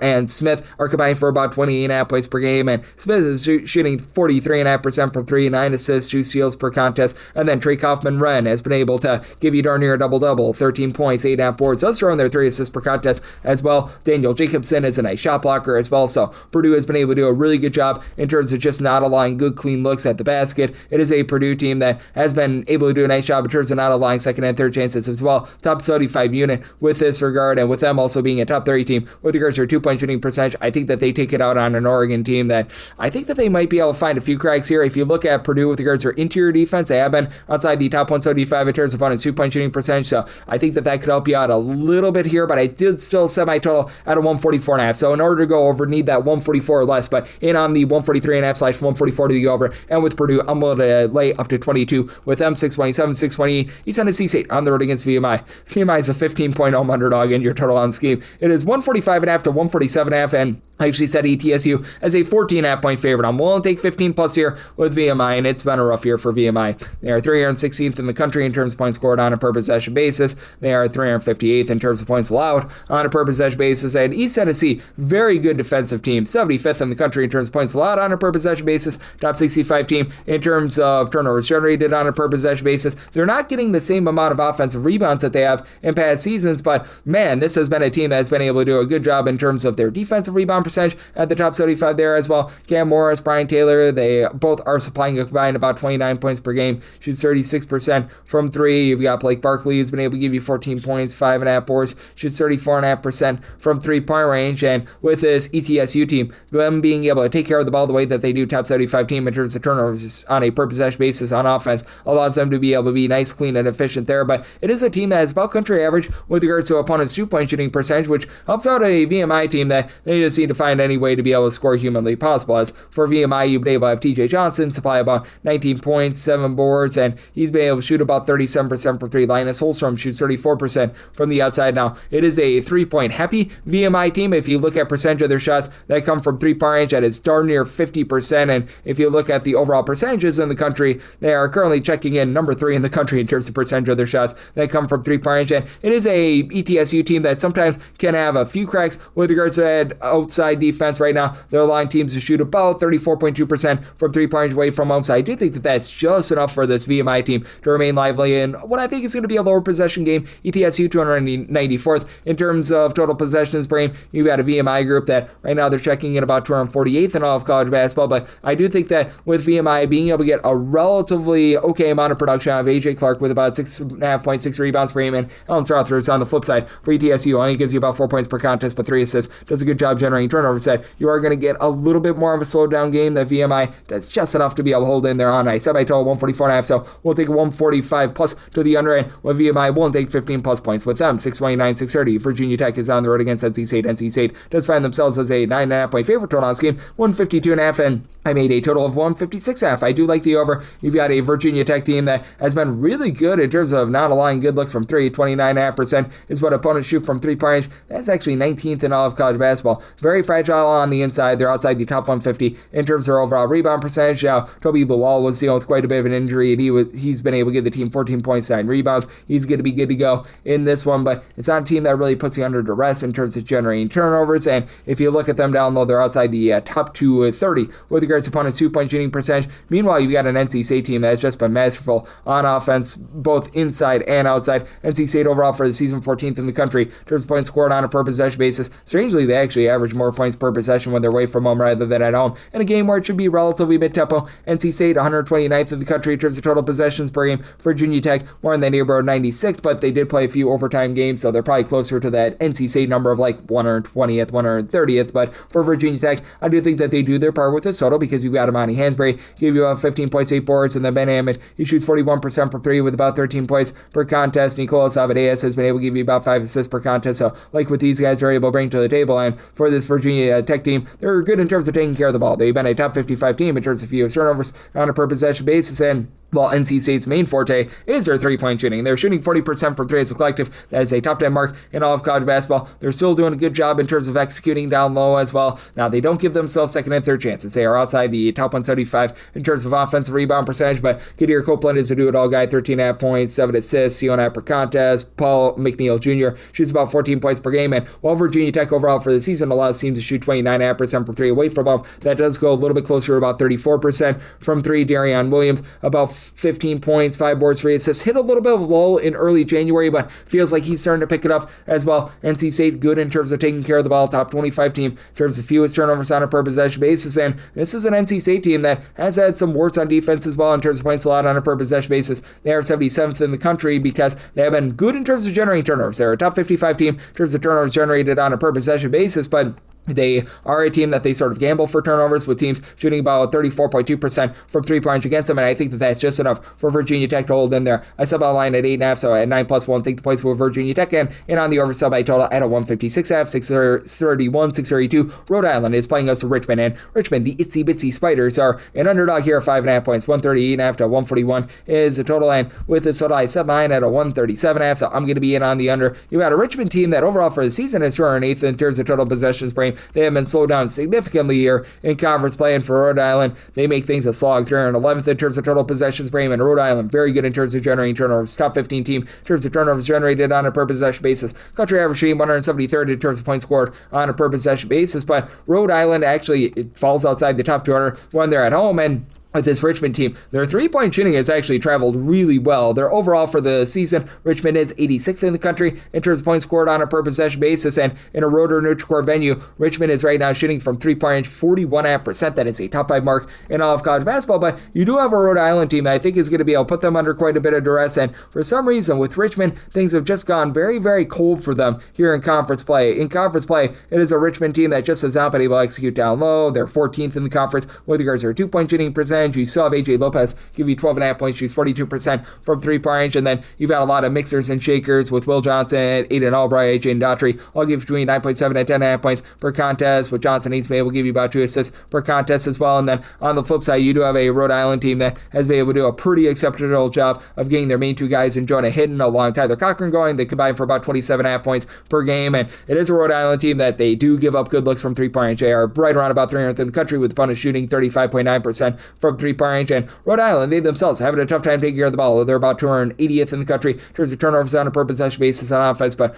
and Smith are combined for about 28.5 points per game, and Smith is shooting 43.5% from three, 9 assists, 2 steals per contest, and then Trey Kaufman-Wren has been able to give you darn near a double-double, 13 points, 8.5 boards, does throw in their 3 assists per contest as well. Daniel Jacobs Jacobson is a nice shot blocker as well. So Purdue has been able to do a really good job in terms of just not allowing good, clean looks at the basket. It is a Purdue team that has been able to do a nice job in terms of not allowing second and third chances as well. Top 75 unit with this regard, and with them also being a top 30 team with regards to their 2-point shooting percentage. I think that they take it out on an Oregon team that I think that they might be able to find a few cracks here. If you look at Purdue with regards to their interior defense, they have been outside the top 175 in terms of opponent's 2-point shooting percentage, so I think that could help you out a little bit here, but I did still set my total at a 144.5. So in order to go over, need that 144 or less, but in on the 143.5/144 to go over. And with Purdue, I'm going to lay up to 22 with them, 627, 620. East Tennessee State on the road against VMI. VMI is a 15-point home underdog in your total on this game. It is 145.5 to 147.5, and I actually set ETSU as a 14.5 point favorite. I'm willing to take 15 plus here with VMI, and it's been a rough year for VMI. They are 316th in the country in terms of points scored on a per possession basis. They are 358th in terms of points allowed on a per possession basis. And East Tennessee, very good defensive team, 75th in the country in terms of points allowed on a per possession basis. Top 65 team in terms of turnovers generated on a per possession basis. They're not getting the same amount of offensive rebounds that they have in past seasons, but man, this has been a team that has been able to do a good job in terms of their defensive rebound percentage at the top 75 there as well. Cam Morris, Brian Taylor, they both are supplying a combined about 29 points per game. Shoots 36% from three. You've got Blake Barkley, who's been able to give you 14 points, 5.5 boards. Shoots 34.5% from three-point range. And with this ETSU team, them being able to take care of the ball the way that they do, top 75 team in terms of turnovers on a per possession basis on offense, allows them to be able to be nice, clean, and efficient there. But it is a team that is about country average with regards to opponent's 2-point shooting percentage, which helps out a VMI team that they just need to find any way to be able to score humanly possible. As for VMI, you've been able to have TJ Johnson supply about 19 points, 7 boards, and he's been able to shoot about 37% from three. Linus Holstrom shoots 34% from the outside. Now, it is a 3-point happy VMI team. If you look at percentage of their shots that come from 3-point range, that is darn near 50%. And if you look at the overall percentages in the country, they are currently checking in number 3 in the country in terms of percentage of their shots that come from 3-point range. And it is a ETSU team that sometimes can have a few cracks with regards to that outside defense. Right now, they're allowing teams to shoot about 34.2% from 3-point range away from home. So I do think that that's just enough for this VMI team to remain lively in what I think is going to be a lower possession game. ETSU 294th in terms of total possessions per game. You've got a VMI group that right now they're checking in about 248th in all of college basketball, but I do think that with VMI being able to get a relatively okay amount of production out of AJ Clark with about 6.5 points, 6 rebounds per game, and Alan Strothers on the flip side for ETSU only gives you about 4 points per contest, but 3 assists, does a good job generating turnovers. That you are going to get a little bit more of a slowed down game that VMI does just enough to be able to hold in there on. I said I told 144.5, so we'll take 145 plus to the under end. With VMI, we'll take 15 plus points. With them, 629, 630. Virginia Tech is on the road against NC State. NC State does find themselves as a 9.5 point favorite total on this game, 152.5, and I made a total of 156.5. I do like the over. You've got a Virginia Tech team that has been really good in terms of not allowing good looks from three. 29.5% is what opponents shoot from 3-point range. That's actually 19th in all of college basketball. Very fragile on the inside. They're outside the top 150 in terms of their overall rebound percentage. Now, Toby Lawal was dealing with quite a bit of an injury, and he's been able to give the team 14 points, 9 rebounds. He's going to be good to go in this one, but it's not a team that really puts you under duress in terms of generating turnovers. And if you look at them down low, they're outside the top 230 with regards to opponents' 2-point shooting percentage. Meanwhile, you've got an NC State team that has just been masterful on offense, both inside and outside. NC State overall for the season 14th in the country in terms of points scored on a per possession basis. Strangely, they actually average more points per possession when they're away from home rather than at home. In a game where it should be relatively mid-tempo, NC State 129th in the country in terms of total possessions per game. Virginia Tech more in the neighborhood 96th, but they did play a few overtime games, so they're probably closer to that NC State number of like 120th, 130th. But for Virginia Tech, I do think that they do their part with this total because you've got Amani Hansberry, give you 15 points, 8 boards, and then Ben Hammond, he shoots 41% from 3 with about 13 points per contest. Nicolas Avadeas has been able to give you about 5 assists per contest, so like what these guys are able to bring to the table. And for this Virginia Tech team, they're good in terms of taking care of the ball. They've been a top 55 team in terms of fewest turnovers on a per possession basis, and while NC State's main forte is their 3-point shooting. They're shooting 40% from 3 as a collective. That is a top 10 mark in all of college basketball. They're still doing a good job in terms of executing down low as well. Now, they don't give themselves second and third chances. They are outside the top 175 in terms of offensive rebound percentage, but Kadir Copeland is a do-it-all guy, 13.5 points, 7 assists, 7.5 per contest. Paul McNeil Jr. shoots about 14 points per game, and while Virginia Tech overall for the season allows teams to shoot 29.5% from 3 away from home, that does go a little bit closer to about 34% from 3. Darion Williams, about 15 points, 5 boards, 3 assists. Hit a little bit of a lull in early January, but feels like he's starting to pick it up as well. NC State good in terms of taking care of the ball, top 25 team in terms of fewest turnovers on a per possession basis, and this is an NC State team that has had some warts on defense as well in terms of points allowed on a per possession basis. They are 77th in the country because they have been good in terms of generating turnovers. They're a top 55 team in terms of turnovers generated on a per possession basis, but they are a team that they sort of gamble for turnovers, with teams shooting about 34.2% from three-point against them, and I think that that's just enough for Virginia Tech to hold in there. I sub out line at 8.5, so at 9+1, think the points with Virginia Tech and on the over sub I total at a 156.5, 631, 632. Rhode Island is playing us to Richmond, and Richmond, the itsy bitsy Spiders, are an underdog here at 5.5 points. 138.5 to 141 is the total, and with this total I sub mine at a 137.5, so I'm going to be in on the under. You got a Richmond team that overall for the season is 208th in terms of total possessions per game. They have been slowed down significantly here in conference play, and for Rhode Island, they make things a slog. 311th in terms of total possessions per game, and Rhode Island very good in terms of generating turnovers. Top 15 team in terms of turnovers generated on a per possession basis. Country average team 173rd in terms of points scored on a per possession basis, but Rhode Island actually it falls outside the top 200 when they're at home, and with this Richmond team, their three-point shooting has actually traveled really well. Their overall for the season, Richmond is 86th in the country in terms of points scored on a per possession basis, and in a road or neutral court venue, Richmond is right now shooting from three-point range 41.5%. That is a top 5 mark in all of college basketball, but you do have a Rhode Island team that I think is going to be able to put them under quite a bit of duress, and for some reason with Richmond, things have just gone very, very cold for them here in conference play. In conference play, it is a Richmond team that just has not been able to execute down low. They're 14th in the conference with regards to their two-point shooting percentage. You still have AJ Lopez give you 12.5 points, shoots 42% from three-point range, and then you've got a lot of mixers and shakers with Will Johnson, Aiden Albright, Jaden Daughtry. I'll give between 9.7 and 10.5 points per contest, with Johnson needs to be able to give you about 2 assists per contest as well. And then on the flip side, you do have a Rhode Island team that has been able to do a pretty acceptable job of getting their main two guys in Jonah Hinton along Tyler Cochran going. They combine for about 27.5 points per game, and it is a Rhode Island team that they do give up good looks from three-point range. They are right around about 300th in the country, with opponents shooting 35.9% from three-point range, and Rhode Island, they themselves having a tough time taking care of the ball. They're about 280th in the country in terms of turnovers on a per possession basis on offense, but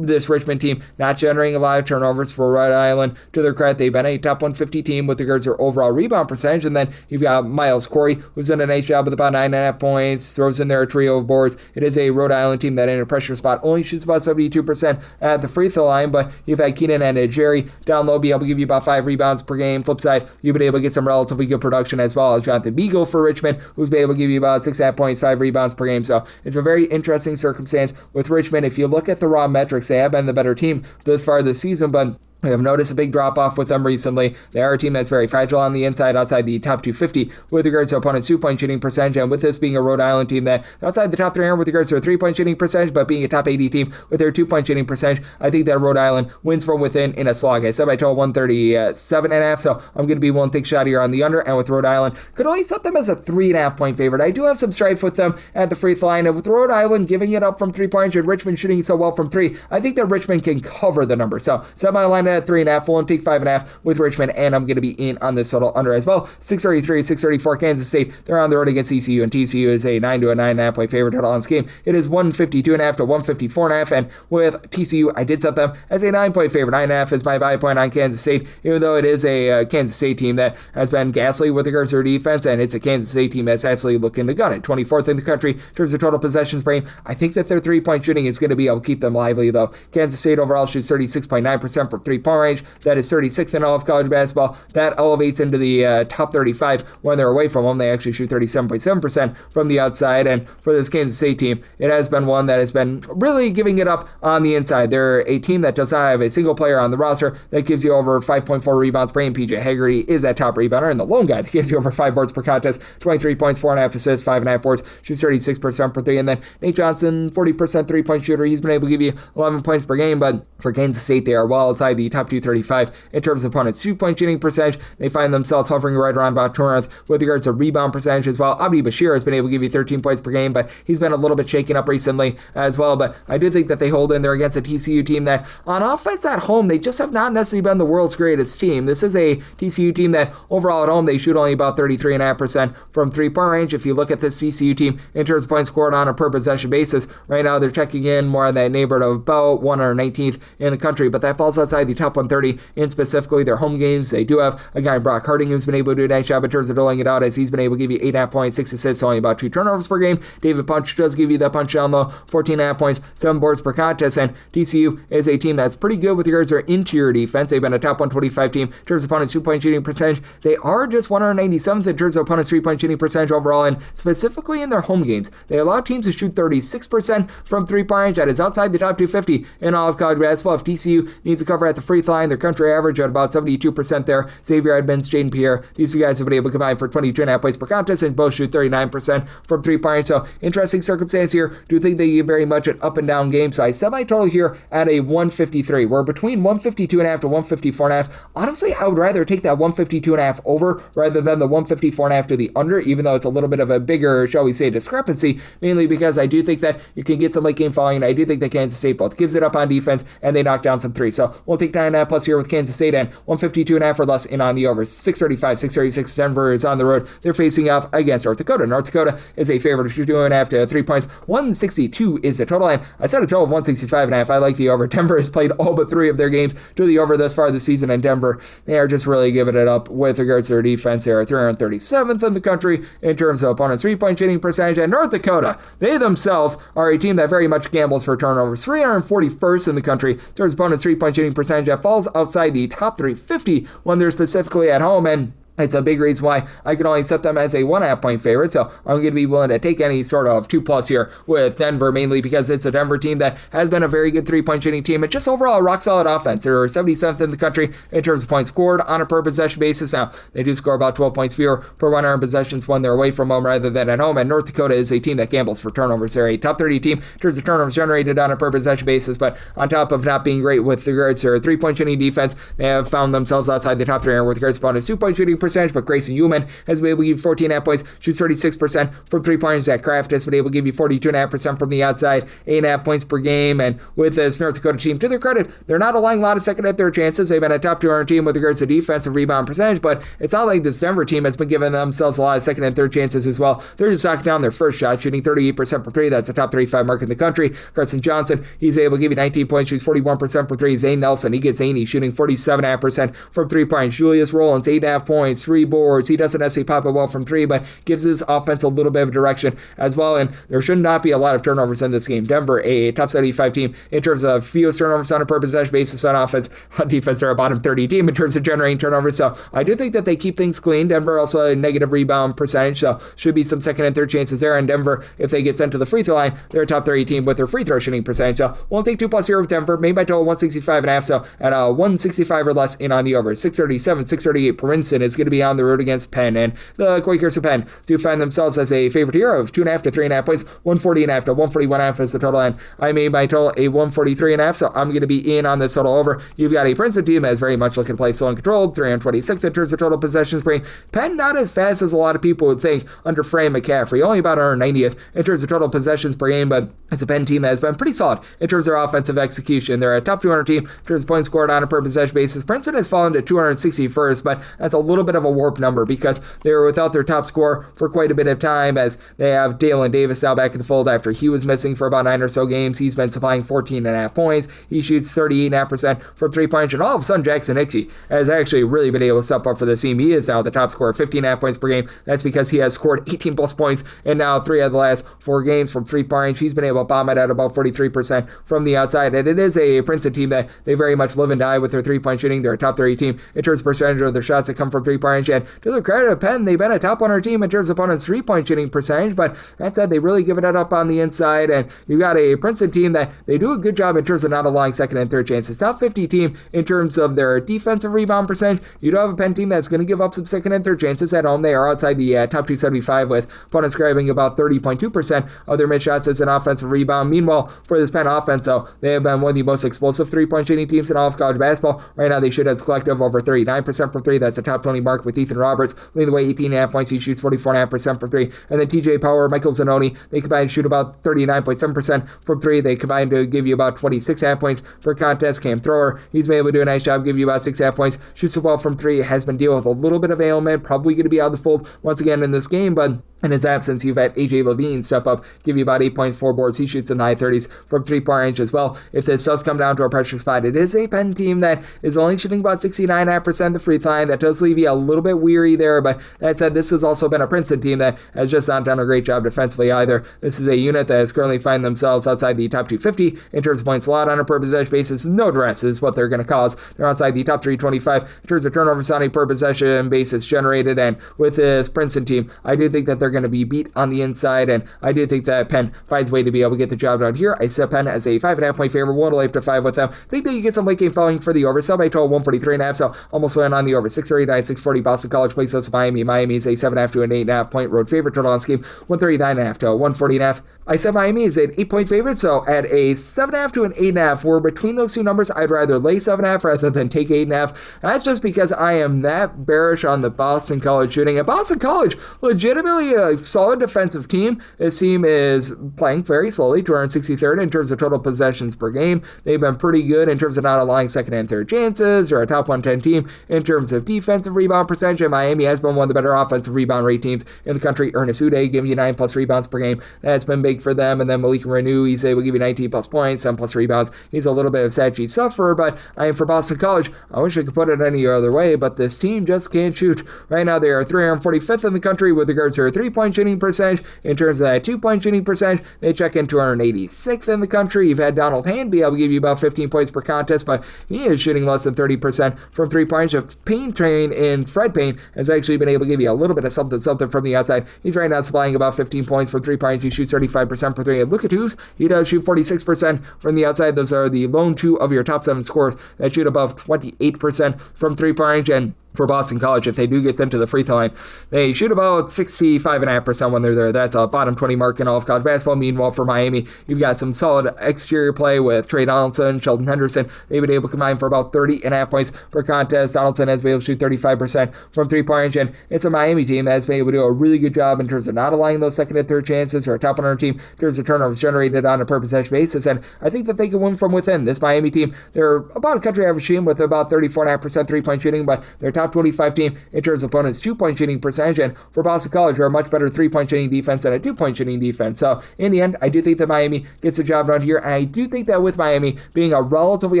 this Richmond team not generating a lot of turnovers. For Rhode Island, to their credit, they've been a top 150 team with regards to their overall rebound percentage, and then you've got Miles Corey, who's done a nice job with about 9.5 points, throws in there a trio of boards. It is a Rhode Island team that in a pressure spot only shoots about 72% at the free throw line, but you've had Keenan and Jerry down low be able to give you about 5 rebounds per game. Flip side, you've been able to get some relatively good production as well as Jonathan Beagle for Richmond, who's been able to give you about 6.5 points, 5 rebounds per game. So it's a very interesting circumstance with Richmond. If you look at the raw metrics, they have been the better team this far this season, but we have noticed a big drop-off with them recently. They are a team that's very fragile on the inside, outside the top 250 with regards to opponents' two-point shooting percentage, and with this being a Rhode Island team that outside the top 300 with regards to their three-point shooting percentage, but being a top 80 team with their two-point shooting percentage, I think that Rhode Island wins from within in a slog. I said by total 137.5, so I'm going to be one thick shot here on the under, and with Rhode Island, could only set them as a 3.5 point favorite. I do have some strife with them at the free throw line, and with Rhode Island giving it up from 3-point and Richmond shooting so well from 3, I think that Richmond can cover the number. So set my line at 3.5, full and take 5.5 with Richmond, and I'm going to be in on this total under as well. 633, 634 Kansas State. They're on the road against TCU, and TCU is a 9 to a 9.5 point favorite total on this game. It is 152.5 to 154.5, and with TCU, I did set them as a 9 point favorite. 9.5 is my buy point on Kansas State, even though it is a Kansas State team that has been ghastly with regards to their defense, and it's a Kansas State team that's absolutely looking to gun it. 24th in the country in terms of total possessions per game. I think that their 3-point shooting is going to be able to keep them lively, though. Kansas State overall shoots 36.9% from 3-point range. That is 36th in all of college basketball. That elevates into the top 35 when they're away from home. They actually shoot 37.7% from the outside, and for this Kansas State team, it has been one that has been really giving it up on the inside. They're a team that does not have a single player on the roster that gives you over 5.4 rebounds per game. PJ Haggerty is that top rebounder, and the lone guy that gives you over 5 boards per contest, 23 points, 4.5 assists, 5.5 boards, shoots 36% per 3, and then Nate Johnson, 40% 3-point shooter. He's been able to give you 11 points per game, but for Kansas State, they are well outside the top 235 in terms of opponents' 2-point shooting percentage. They find themselves hovering right around about 200th with regards to rebound percentage as well. Abdi Bashir has been able to give you 13 points per game, but he's been a little bit shaken up recently as well. But I do think that they hold in there against a TCU team that on offense at home, they just have not necessarily been the world's greatest team. This is a TCU team that overall at home, they shoot only about 33.5% from 3-point range. If you look at this TCU team in terms of points scored on a per possession basis, right now they're checking in more in that neighborhood of about 119th in the country, but that falls outside the top 130 in specifically their home games. They do have a guy, Brock Harding, who's been able to do a nice job in terms of doling it out, as he's been able to give you 8.5 points, 6 assists, only about 2 turnovers per game. David Punch does give you that punch down low, 14.5 points, 7 boards per contest, and TCU is a team that's pretty good with regards to their interior defense. They've been a top 125 team in terms of opponents' 2-point shooting percentage. They are just 197th in terms of opponents' 3-point shooting percentage overall, and specifically in their home games. They allow teams to shoot 36% from 3-point range. That is outside the top 250 in all of college basketball. If TCU needs to cover at the free throw line, their country average at about 72% there. Xavier Edmonds, Jaden Pierre, these two guys have been able to combine for 22.5 points per contest and both shoot 39% from 3-point range. So interesting circumstance here. Do think they give very much an up and down game. So I set my total here at a 153. We're between 152.5 to 154.5. Honestly, I would rather take that 152.5 over rather than the 154.5 to the under, even though it's a little bit of a bigger, shall we say, discrepancy, mainly because I do think that you can get some late game falling. I do think that Kansas State both gives it up on defense and they knock down some threes. So we'll take 9.5 plus here with Kansas State and 152.5 or less in on the over. 635, 636. Denver is on the road. They're facing off against North Dakota. North Dakota is a favorite of 2.5 to 3 points. 162 is the total, and I set a total of 165.5. I like the over. Denver has played all but 3 of their games to the over thus far this season, and Denver, they are just really giving it up with regards to their defense. They are 337th in the country in terms of opponents' 3-point shooting percentage, and North Dakota, they themselves are a team that very much gambles for turnovers. 341st in the country in terms of opponents' 3-point shooting percentage. That falls outside the top 350 when they're specifically at home, and it's a big reason why I can only set them as a 1.5 point favorite. So I'm going to be willing to take any sort of 2+ here with Denver, mainly because it's a Denver team that has been a very good 3-point shooting team and just overall a rock solid offense. They're 77th in the country in terms of points scored on a per possession basis. Now, they do score about 12 points fewer per 100 possessions when they're away from home rather than at home. And North Dakota is a team that gambles for turnovers. They're a top 30 team in terms of turnovers generated on a per possession basis. But on top of not being great with regards to their 3-point shooting defense, they have found themselves outside the top 300 with regards to opponents' 2-point shooting percentage. But Grayson Human has been able to give you 14.5 points, shoots 36% from 3-point range. Zach Kraft has been able to give you 42.5% from the outside, 8.5 points per game. And with this North Dakota team, to their credit, they're not allowing a lot of second and third chances. They've been a top 200 team with regards to defensive rebound percentage, but it's not like this Denver team has been giving themselves a lot of second and third chances as well. They're just knocking down their first shot, shooting 38% for 3. That's a top 35 mark in the country. Carson Johnson, he's able to give you 19 points, shoots 41% for 3. Zane Nelson, he gets zany, shooting 47.5% from 3-point. Julius Rollins, 8.5 points, 3 boards. He doesn't necessarily pop it well from 3, but gives his offense a little bit of direction as well, and there should not be a lot of turnovers in this game. Denver, a top 75 team in terms of fewest turnovers on a per possession basis on offense. On defense, they're a bottom 30 team in terms of generating turnovers, so I do think that they keep things clean. Denver also a negative rebound percentage, so should be some second and third chances there. And Denver, if they get sent to the free throw line, they're a top 30 team with their free throw shooting percentage, so we'll take 2+ here with Denver. Made by total 165.5, so at 165 or less in on the over. 637, 638. Princeton is going to be on the road against Penn, and the Quakers of Penn do find themselves as a favorite here of 2.5 to 3.5 points. 140.5 to 141.5 is the total, and I made my total a 143.5, so I'm going to be in on this total over. You've got a Princeton team that's very much looking to play slow and controlled, 326th in terms of total possessions per game. Penn not as fast as a lot of people would think under Fran McCaffrey, only about 190th in terms of total possessions per game, but it's a Penn team that has been pretty solid in terms of their offensive execution. They're a top 200 team in terms of points scored on a per possession basis. Princeton has fallen to 261st, but that's a little bit of a warped number because they were without their top scorer for quite a bit of time, as they have Dalen Davis now back in the fold after he was missing for about 9 or so games. He's been supplying 14.5 points. He shoots 38.5% from 3-point, and all of a sudden Jackson Nixie has actually really been able to step up for the team. He is now the top scorer, 15.5 points per game. That's because he has scored 18 plus points in now 3 of the last 4 games from 3-point. He's been able to bomb it at about 43% from the outside, and it is a Princeton team that they very much live and die with their 3-point shooting. They're a top 30 team in terms of percentage of their shots that come from 3-point, and to the credit of Penn, they've been a top 100 team in terms of opponents' 3-point shooting percentage, but that said, they really give it up on the inside, and you've got a Princeton team that they do a good job in terms of not allowing second and third chances. Top 50 team in terms of their defensive rebound percentage. You do have a Penn team that's going to give up some second and third chances at home. They are outside the top 275 with opponents grabbing about 30.2% of their missed shots as an offensive rebound. Meanwhile, for this Penn offense, though, they have been one of the most explosive 3-point shooting teams in all of college basketball. Right now, they shoot as a collective over 39% from 3. That's a top 20 mark with Ethan Roberts leading the way, 18.5 points. He shoots 44.5% from 3. And then TJ Power, Michael Zanoni, they combine to shoot about 39.7% from 3. They combine to give you about 26.5 points per contest. Cam Thrower, he's been able to do a nice job, give you about 6.5 points. Shoots the ball from 3, has been dealing with a little bit of ailment, probably going to be out of the fold once again in this game, but In his absence, you've had A.J. Levine step up, give you about 8 points, 4 boards. He shoots in the high 30s from three-point range as well. If this does come down to a pressure spot, it is a Penn team that is only shooting about 69.5% the free throw line. That does leave you a little bit weary there, but that said, this has also been a Princeton team that has just not done a great job defensively either. This is a unit that is currently finding themselves outside the top 250 in terms of points allowed on a per possession basis. No dress is what they're going to cause. They're outside the top 325 in terms of turnovers on a per possession basis generated, and with this Princeton team, I do think that they're going to be beat on the inside, and I do think that Penn finds a way to be able to get the job done here. I set Penn as a 5.5 point favorite, 1 to 5 with them. I think that you get some late game following for the over. Sub I total 143.5, so almost went on the over. 639, 640. Boston College plays us Miami. Miami is a 7.5 to an 8.5 point road favorite. Total on this game 139.5 to 140.5. I said Miami is an 8 point favorite, so at a 7.5 to an 8.5, we're between those two numbers. I'd rather lay 7.5 rather than take 8.5. That's just because I am that bearish on the Boston College shooting. And Boston College, legitimately a solid defensive team. This team is playing very slowly, 263rd in terms of total possessions per game. They've been pretty good in terms of not allowing second and third chances, or a top 110 team in terms of defensive rebound percentage. And Miami has been one of the better offensive rebound rate teams in the country. Ernest Uday giving you 9 plus rebounds per game. That's been big for them. And then Malik Renew, he's able to give you 19 plus points, 7 plus rebounds. He's a little bit of stat sheet sufferer, but I am for Boston College. I wish I could put it any other way, but this team just can't shoot. Right now, they are 345th in the country with regards to their 3-point shooting percentage. In terms of that 2-point shooting percentage, they check in 286th in the country. You've had Donald Hand be able to give you about 15 points per contest, but he is shooting less than 30% from 3 points. Of Payne Train in Fred Payne has actually been able to give you a little bit of something from the outside. He's right now supplying about 15 points from 3 points. He shoots 35% per 3. And look at who's, he does shoot 46% from the outside. Those are the lone 2 of your top 7 scorers that shoot above 28% from 3-point range. And for Boston College, if they do get sent to the free throw line, they shoot about 65.5% when they're there. That's a bottom 20 mark in all of college basketball. Meanwhile, for Miami, you've got some solid exterior play with Trey Donaldson, Sheldon Henderson. They've been able to combine for about 30.5 points per contest. Donaldson has been able to shoot 35% from 3-point range, and it's a Miami team that has been able to do a really good job in terms of not allowing those second and third chances, or a top 100 team in terms of turnovers generated on a per possession basis, and I think that they can win from within. This Miami team, they're about a country average team with about 34.5% 3-point shooting, but they're top 25 team in terms of opponents' 2-point shooting percentage, and for Boston College, they're a much better 3-point shooting defense than a 2-point shooting defense. So in the end, I do think that Miami gets the job done here, and I do think that with Miami being a relatively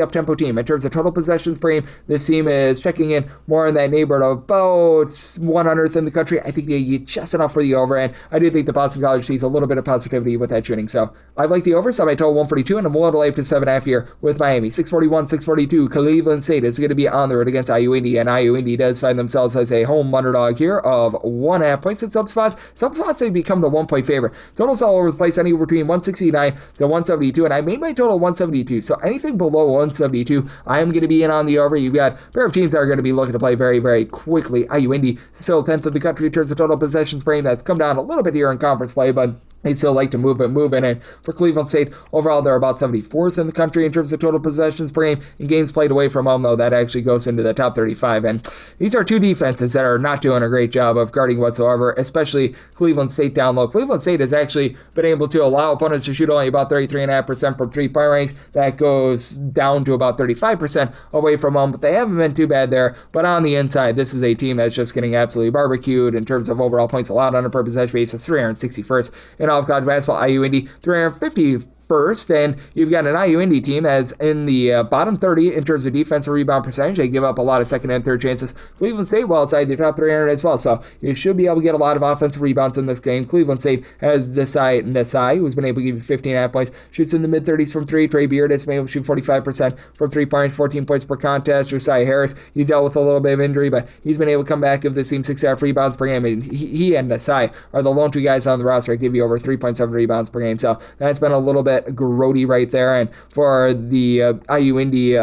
up-tempo team in terms of total possessions per game, this team is checking in more in that neighborhood of about 100th in the country. I think they get just enough for the over, and I do think the Boston College sees a little bit of positivity with that shooting. So I like the over, so I total 142, and I'm willing to lay up to 7.5 here with Miami. 641, 642. Cleveland State is going to be on the road against IU Indy, and IU Indy does find themselves as a home underdog here of 1.5 points in some spots. Some spots they become the 1-point favorite. Totals all over the place, anywhere between 169 to 172, and I made my total 172. So anything below 172, I am going to be in on the over. You've got a pair of teams that are going to be looking to play very, very quickly. IU Indy still 10th in the country in terms of total possessions per game. That's come down a little bit here in conference play, but they still like to move in. And for Cleveland State, overall, they're about 74th in the country in terms of total possessions per game. In games played away from home, though, that actually goes into the top 35. And these are two defenses that are not doing a great job of guarding whatsoever, especially Cleveland State down low. Cleveland State has actually been able to allow opponents to shoot only about 33.5% from 3-point range. That goes down to about 35% away from home, but they haven't been too bad there. But on the inside, this is a team that's just getting absolutely barbecued in terms of overall points allowed on a per possession basis, 361st in all of college basketball. IU Indy 350 first, and you've got an IU Indy team as in the bottom 30 in terms of defensive rebound percentage. They give up a lot of second and third chances. Cleveland State well outside the top 300 as well, so you should be able to get a lot of offensive rebounds in this game. Cleveland State has Desai, who's been able to give you 15.5 points, shoots in the mid-30s from 3. Trey Beard has been able to shoot 45% from 3 points, 14 points per contest. Josiah Harris, he dealt with a little bit of injury, but he's been able to come back, give this team 6.5 rebounds per game, and he and Desai are the lone two guys on the roster that give you over 3.7 rebounds per game, so that's been a little bit grody right there. And for the IU Indy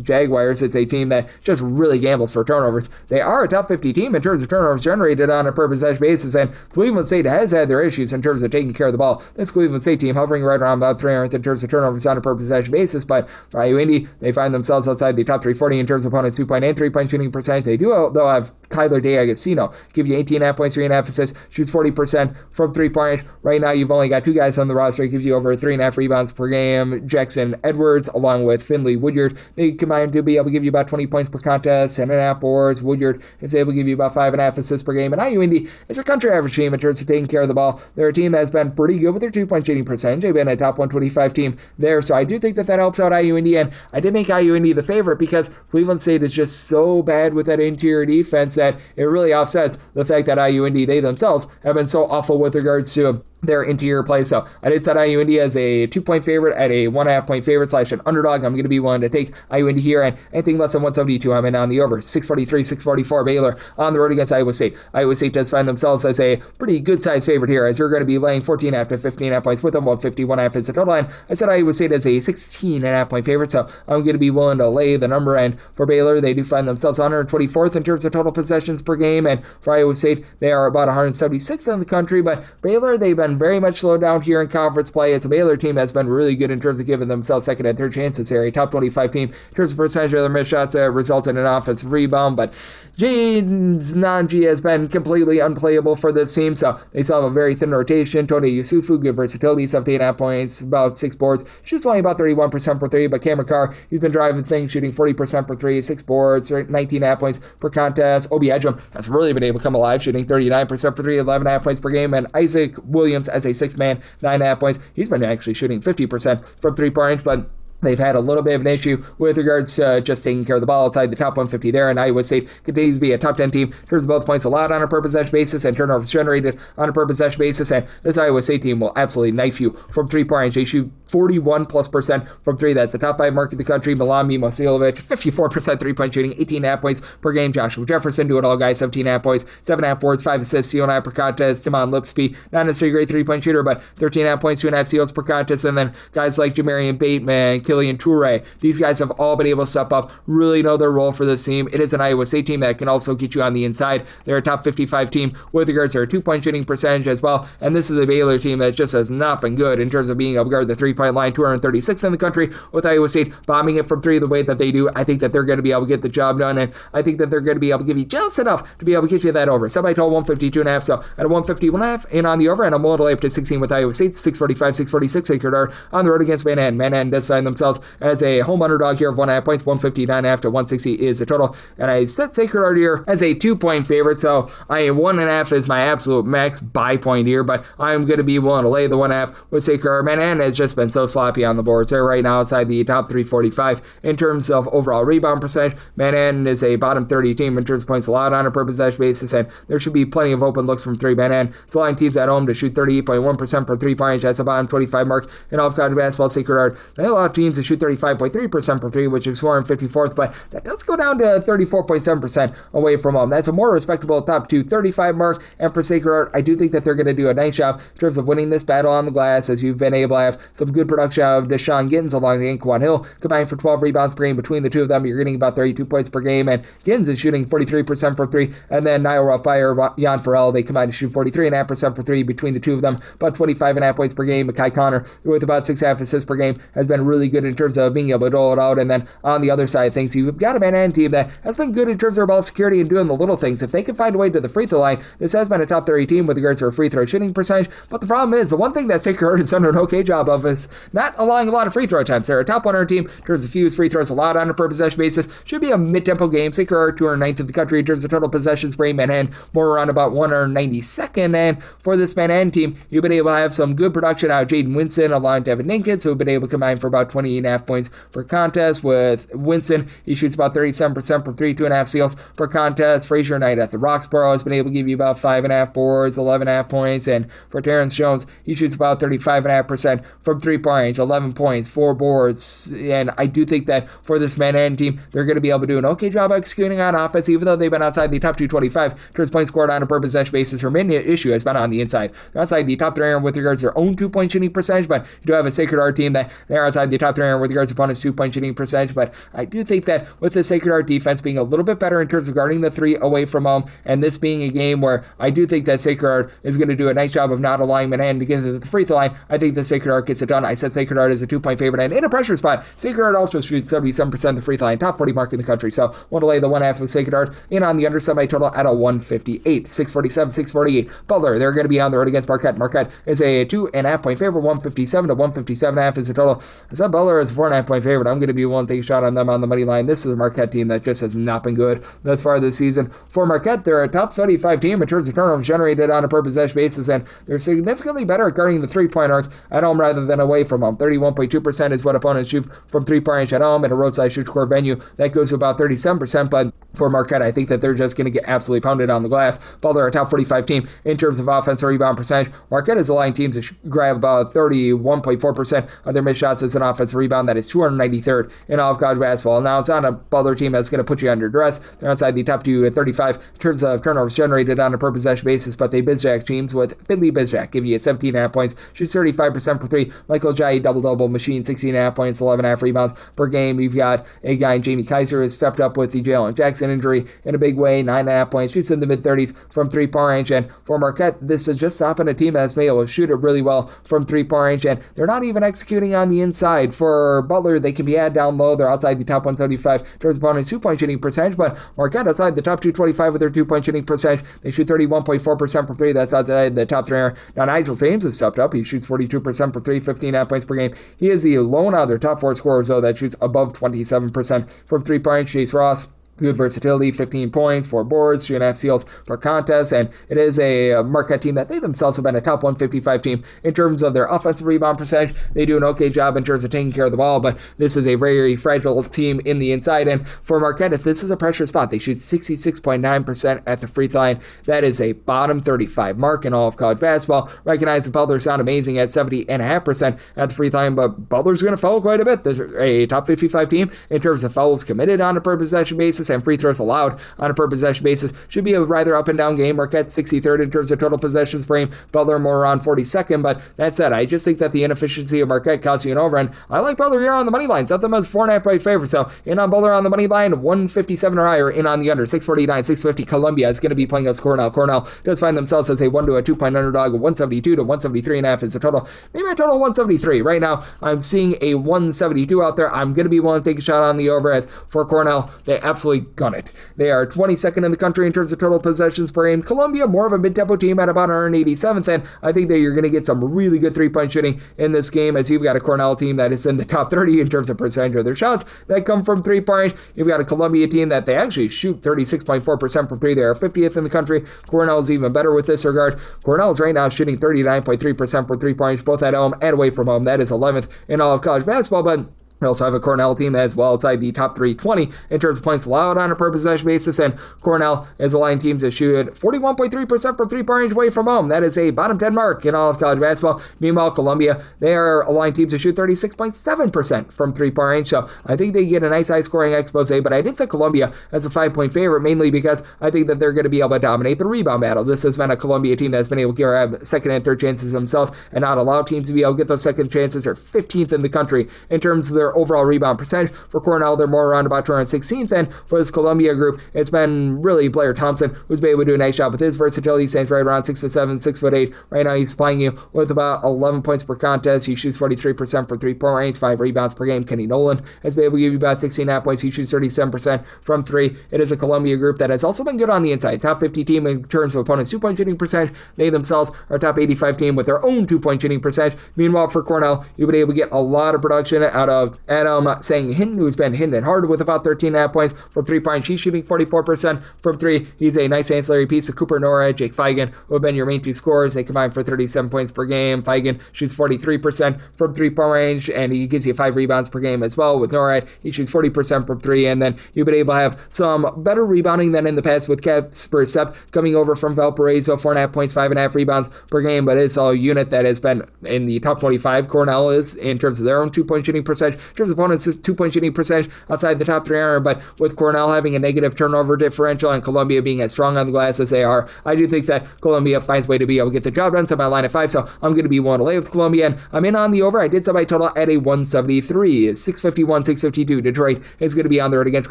Jaguars, it's a team that just really gambles for turnovers. They are a top 50 team in terms of turnovers generated on a per possession basis, and Cleveland State has had their issues in terms of taking care of the ball. This Cleveland State team hovering right around about 300th in terms of turnovers on a per possession basis, but for IU Indy, they find themselves outside the top 340 in terms of opponents' 2-point and 3-point shooting percentage. They do, though, have Kyler Day-Agostino, give you 18.5 points, 3.5 assists, shoots 40% from 3-point range. Right now, you've only got two guys on the roster. It gives you over 3.5 rebounds per game. Jackson Edwards, along with Finley Woodyard. They combined to be able to give you about 20 points per contest, 10.5 boards. Woodyard is able to give you about 5.5 assists per game. And IU Indy is a country average team in terms of taking care of the ball. They're a team that has been pretty good with their 2-point shooting percentage. They've been a top 125 team there. So I do think that helps out IU Indy. And I did make IU Indy the favorite because Cleveland State is just so bad with that interior defense that it really offsets the fact that IU Indy, they themselves, have been so awful with regards to their interior play. So I did set IU Indy as a 2-point favorite at a 1.5 point favorite / an underdog. I'm going to be willing to take IU Indy here, and anything less than 172, I'm in on the over. 643, 644 Baylor on the road against Iowa State. Iowa State does find themselves as a pretty good sized favorite here, as you're going to be laying 14.5 to 15.5 points with them. 151.5 is the total line. I said Iowa State as a 16.5 point favorite, so I'm going to be willing to lay the number. And for Baylor, they do find themselves 124th in terms of total possessions per game, and for Iowa State, they are about 176th in the country. But Baylor, they've been very much slowed down here in conference play. It's a Baylor team that's been really good in terms of giving themselves second and third chances here. A top 25 team in terms of percentage of their missed shots that resulted in an offensive rebound. But James Nanji has been completely unplayable for this team, so they still have a very thin rotation. Tony Yusufu, good versatility, 17.5 points, about 6 boards. Shoots only about 31% per 3, but Cameron Carr, he's been driving things, shooting 40% per 3, 6 boards, 19.5 points per contest. Obi Edgem has really been able to come alive, shooting 39% per 3, 11.5 points per game. And Isaac Williams as a 6th man, 9.5 points. He's been actually shooting 50% from 3-point, but they've had a little bit of an issue with regards to just taking care of the ball outside the top 150 there, and Iowa State continues to be a top 10 team in terms of both points allowed on a per possession basis and turnovers generated on a per possession basis, and this Iowa State team will absolutely knife you from 3-point range. They shoot 41+% from 3. That's the top 5 mark in the country. Milan Mimosilovic, 54% 3-point shooting, 18.5 points per game. Joshua Jefferson, do it all guy, 17.5 points, 7.5 boards, 5 assists, steal 9 per contest. Timon Lipsky, not necessarily a great 3-point shooter, but 13.5 points, 2.5 steals per contest. And then guys like Jamarian Bateman, Killian Toure, these guys have all been able to step up, really know their role for this team. It is an Iowa State team that can also get you on the inside. They're a top 55 team with regards to their 2-point shooting percentage as well. And this is a Baylor team that just has not been good in terms of being able to guard the 3-point line, 236th in the country, with Iowa State bombing it from 3 the way that they do. I think that they're going to be able to get the job done, and I think that they're going to be able to give you just enough to be able to get you that over. Somebody told 152.5, so at a 151.5 in on the over, and I'm willing to lay up to 16 with Iowa State. 645, 646 Sacred Heart on the road against Manhattan. Manhattan does find themselves as a home underdog here of 1.5 points. 159.5 to 160 is the total, and I set Sacred Heart here as a 2-point favorite, so 1.5 is my absolute max buy point here, but I'm going to be willing to lay the 1.5 with Sacred Heart. Manhattan has just been so sloppy on the boards. They're right now outside the top 345 in terms of overall rebound percentage. Manhattan is a bottom 30 team in terms of points allowed on a per possession basis, and there should be plenty of open looks from 3. Manhattan is allowing teams at home to shoot 38.1% per 3-point. That's a bottom 25 mark in all of college basketball. Sacred Heart, they allow teams to shoot 35.3% per 3, which is 454th, but that does go down to 34.7% away from home. That's a more respectable top 235 mark, and for Sacred Heart, I do think that they're going to do a nice job in terms of winning this battle on the glass, as you've been able to have some good production out of Deshaun Gittins along the Anquan Hill, combined for 12 rebounds per game between the two of them. You're getting about 32 points per game, and Gittins is shooting 43% for 3, and then Niall Rothbyer, Jan Farrell, they combine to shoot 43.5% for 3 between the two of them, about 25.5 points per game. Makai Connor, with about 6.5 assists per game, has been really good in terms of being able to dole it out. And then on the other side of things, you've got a Manhattan team that has been good in terms of their ball security and doing the little things. If they can find a way to the free throw line, this has been a top 30 team with regards to their free throw shooting percentage. But the problem is, the one thing that Sacred Heart has done an okay job of is not allowing a lot of free throw attempts. They're a top 100 team in terms of fewest free throws allowed on a per possession basis. Should be a mid-tempo game. Sacred Heart 209th in the country in terms of total possessions per game. Manhattan more around about 192nd. And for this Manhattan team, you've been able to have some good production out of Jaden Winston along Devin Ninkins, who have been able to combine for about 28.5 points per contest. With Winston, he shoots about 37% from 3, 2.5 steals per contest. Frazier Knight at the Roxborough has been able to give you about 5.5 boards, 11.5 points. And for Terrence Jones, he shoots about 35.5% from 3-point range, 11 points, 4 boards. And I do think that for this Manhattan team, they're going to be able to do an okay job executing on offense, even though they've been outside the top 225 towards points scored on a per possession basis. Her main issue has been on the inside. They're outside the top 300 with regards to their own 2-point shooting percentage, but you do have a Sacred Heart team that they're outside the top 300 with regards to opponents' 2-point shooting percentage. But I do think that with the Sacred Heart defense being a little bit better in terms of guarding the 3 away from home, and this being a game where I do think that Sacred Heart is going to do a nice job of not allowing Manhattan to get to the free throw line, I think the Sacred Heart gets it done. I said Sacred Heart is a 2-point favorite, and in a pressure spot, Sacred Heart also shoots 77% of the free throw line, top 40 mark in the country. So want to lay the 1.5 of Sacred Heart in on the under semi total at a 158. 647, 648. Butler, they're going to be on the road against Marquette. Marquette is a 2.5 point favorite. 157 to 157.5 is the total. I said Butler as a 4.5-point favorite, I'm going to be willing to take a shot on them on the money line. This is a Marquette team that just has not been good thus far this season. For Marquette, they're a top 75 team in terms of turnovers generated on a per possession basis, and they're significantly better at guarding the three-point arc at home rather than away from home. 31.2% is what opponents shoot from three-point range at home at a roadside shoot score venue. That goes to about 37%, but for Marquette, I think that they're just going to get absolutely pounded on the glass. Butler, a top 45 team in terms of offensive rebound percentage. Marquette is allowing teams to grab about 31.4% of their missed shots as an offensive rebound. That is 293rd in all of college basketball. Now, it's not a Butler team that's going to put you under duress. They're outside the top 2 at 35 in terms of turnovers generated on a per possession basis, but they bizjack teams with Finley Bizjack, giving you 17.5 points, shoots 35% per three. Michael Jai, double-double machine, 16.5 points, 11.5 rebounds per game. You've got a guy in Jamie Kaiser who has stepped up with the Jalen Jackson injury in a big way, 9.5 points, shoots in the mid-30s from three-point range. And for Marquette, this is just stopping a team that's been able to shoot it really well from three-point range, and they're not even executing on the inside. For Butler, they can be had down low. They're outside the top 175 in terms of opponent's two-point shooting percentage, but Marquette outside the top 225 with their two-point shooting percentage. They shoot 31.4% per three. That's outside the top three. Now, Nigel James has stepped up. He shoots 42% per three, 15.5 points per game. He is the lone out of their top 4 scorers, though, that shoots above 27% from three-point. Chase Ross, good versatility, 15 points, 4 boards, 2.5 steals per contest, and it is a Marquette team that they themselves have been a top 155 team in terms of their offensive rebound percentage. They do an okay job in terms of taking care of the ball, but this is a very fragile team in the inside, and for Marquette, if this is a pressure spot, they shoot 66.9% at the free throw line. That is a bottom 35 mark in all of college basketball. Recognize that Butler sound amazing at 70.5% at the free throw line, but Butler's going to foul quite a bit. There's a top 55 team in terms of fouls committed on a per possession basis, and free throws allowed on a per possession basis. Should be a rather up and down game. Marquette 63rd in terms of total possessions per game. Butler more around 42nd, but that said, I just think that the inefficiency of Marquette costs you an over, and I like Butler here on the money line. Set them as 4.5-point favorite, so in on Butler on the money line, 157 or higher, in on the under, 649, 650. Columbia is going to be playing against Cornell. Cornell does find themselves as a 1 to a 2-point underdog, 172 to 173.5 is the total. Maybe a total 173. Right now, I'm seeing a 172 out there. I'm going to be willing to take a shot on the over, as for Cornell, they absolutely gun it. They are 22nd in the country in terms of total possessions per game. Columbia, more of a mid-tempo team at about 187th, and I think that you're going to get some really good three-point shooting in this game, as you've got a Cornell team that is in the top 30 in terms of percentage of their shots that come from three-point range. You've got a Columbia team that they actually shoot 36.4% from three. They are 50th in the country. Cornell is even better with this regard. Cornell is right now shooting 39.3% for three-point range, both at home and away from home. That is 11th in all of college basketball, but we also have a Cornell team as well outside the top 320 in terms of points allowed on a per possession basis, and Cornell is allowing teams to shoot 41.3% from three-point range away from home. That is a bottom 10 mark in all of college basketball. Meanwhile, Columbia, they are allowing teams to shoot 36.7% from three-point range, so I think they get a nice high-scoring expose, but I did set Columbia as a 5-point favorite, mainly because I think that they're going to be able to dominate the rebound battle. This has been a Columbia team that's been able to grab second and third chances themselves and not allow teams to be able to get those second chances. They're 15th in the country in terms of their overall rebound percentage. For Cornell, they're more around about 216th, and for this Columbia group, it's been really Blair Thompson who's been able to do a nice job with his versatility. He stands right around 6'7", 6'8". Right now, he's supplying you with about 11 points per contest. He shoots 43% for three-point range, 5 rebounds per game. Kenny Nolan has been able to give you about 16.5 points. He shoots 37% from three. It is a Columbia group that has also been good on the inside. Top 50 team in terms of opponents' two-point shooting percentage. They themselves are top 85 team with their own two-point shooting percentage. Meanwhile, for Cornell, you've been able to get a lot of production out of Adam Sang-Hin, who's been hitting it hard with about 13.5 points from three-point. He's shooting 44% from three. He's a nice ancillary piece of Cooper Norad, Jake Feigen, who have been your main two scorers. They combine for 37 points per game. Feigen shoots 43% from three-point range, and he gives you 5 rebounds per game as well. With Norad, he shoots 40% from three, and then you've been able to have some better rebounding than in the past with Casper Sepp coming over from Valparaiso, 4.5 points, 5.5 rebounds per game, but it's a unit that has been in the top 25. Cornell is in terms of their own two-point shooting percentage. In terms of opponents' two-point shooting percentage outside the top 300, but with Cornell having a negative turnover differential and Columbia being as strong on the glass as they are, I do think that Columbia finds a way to be able to get the job done. So my line at 5, so I'm going to be willing to lay with Columbia, and I'm in on the over. I did set my total at a 173. 651, 652. Detroit is going to be on the road against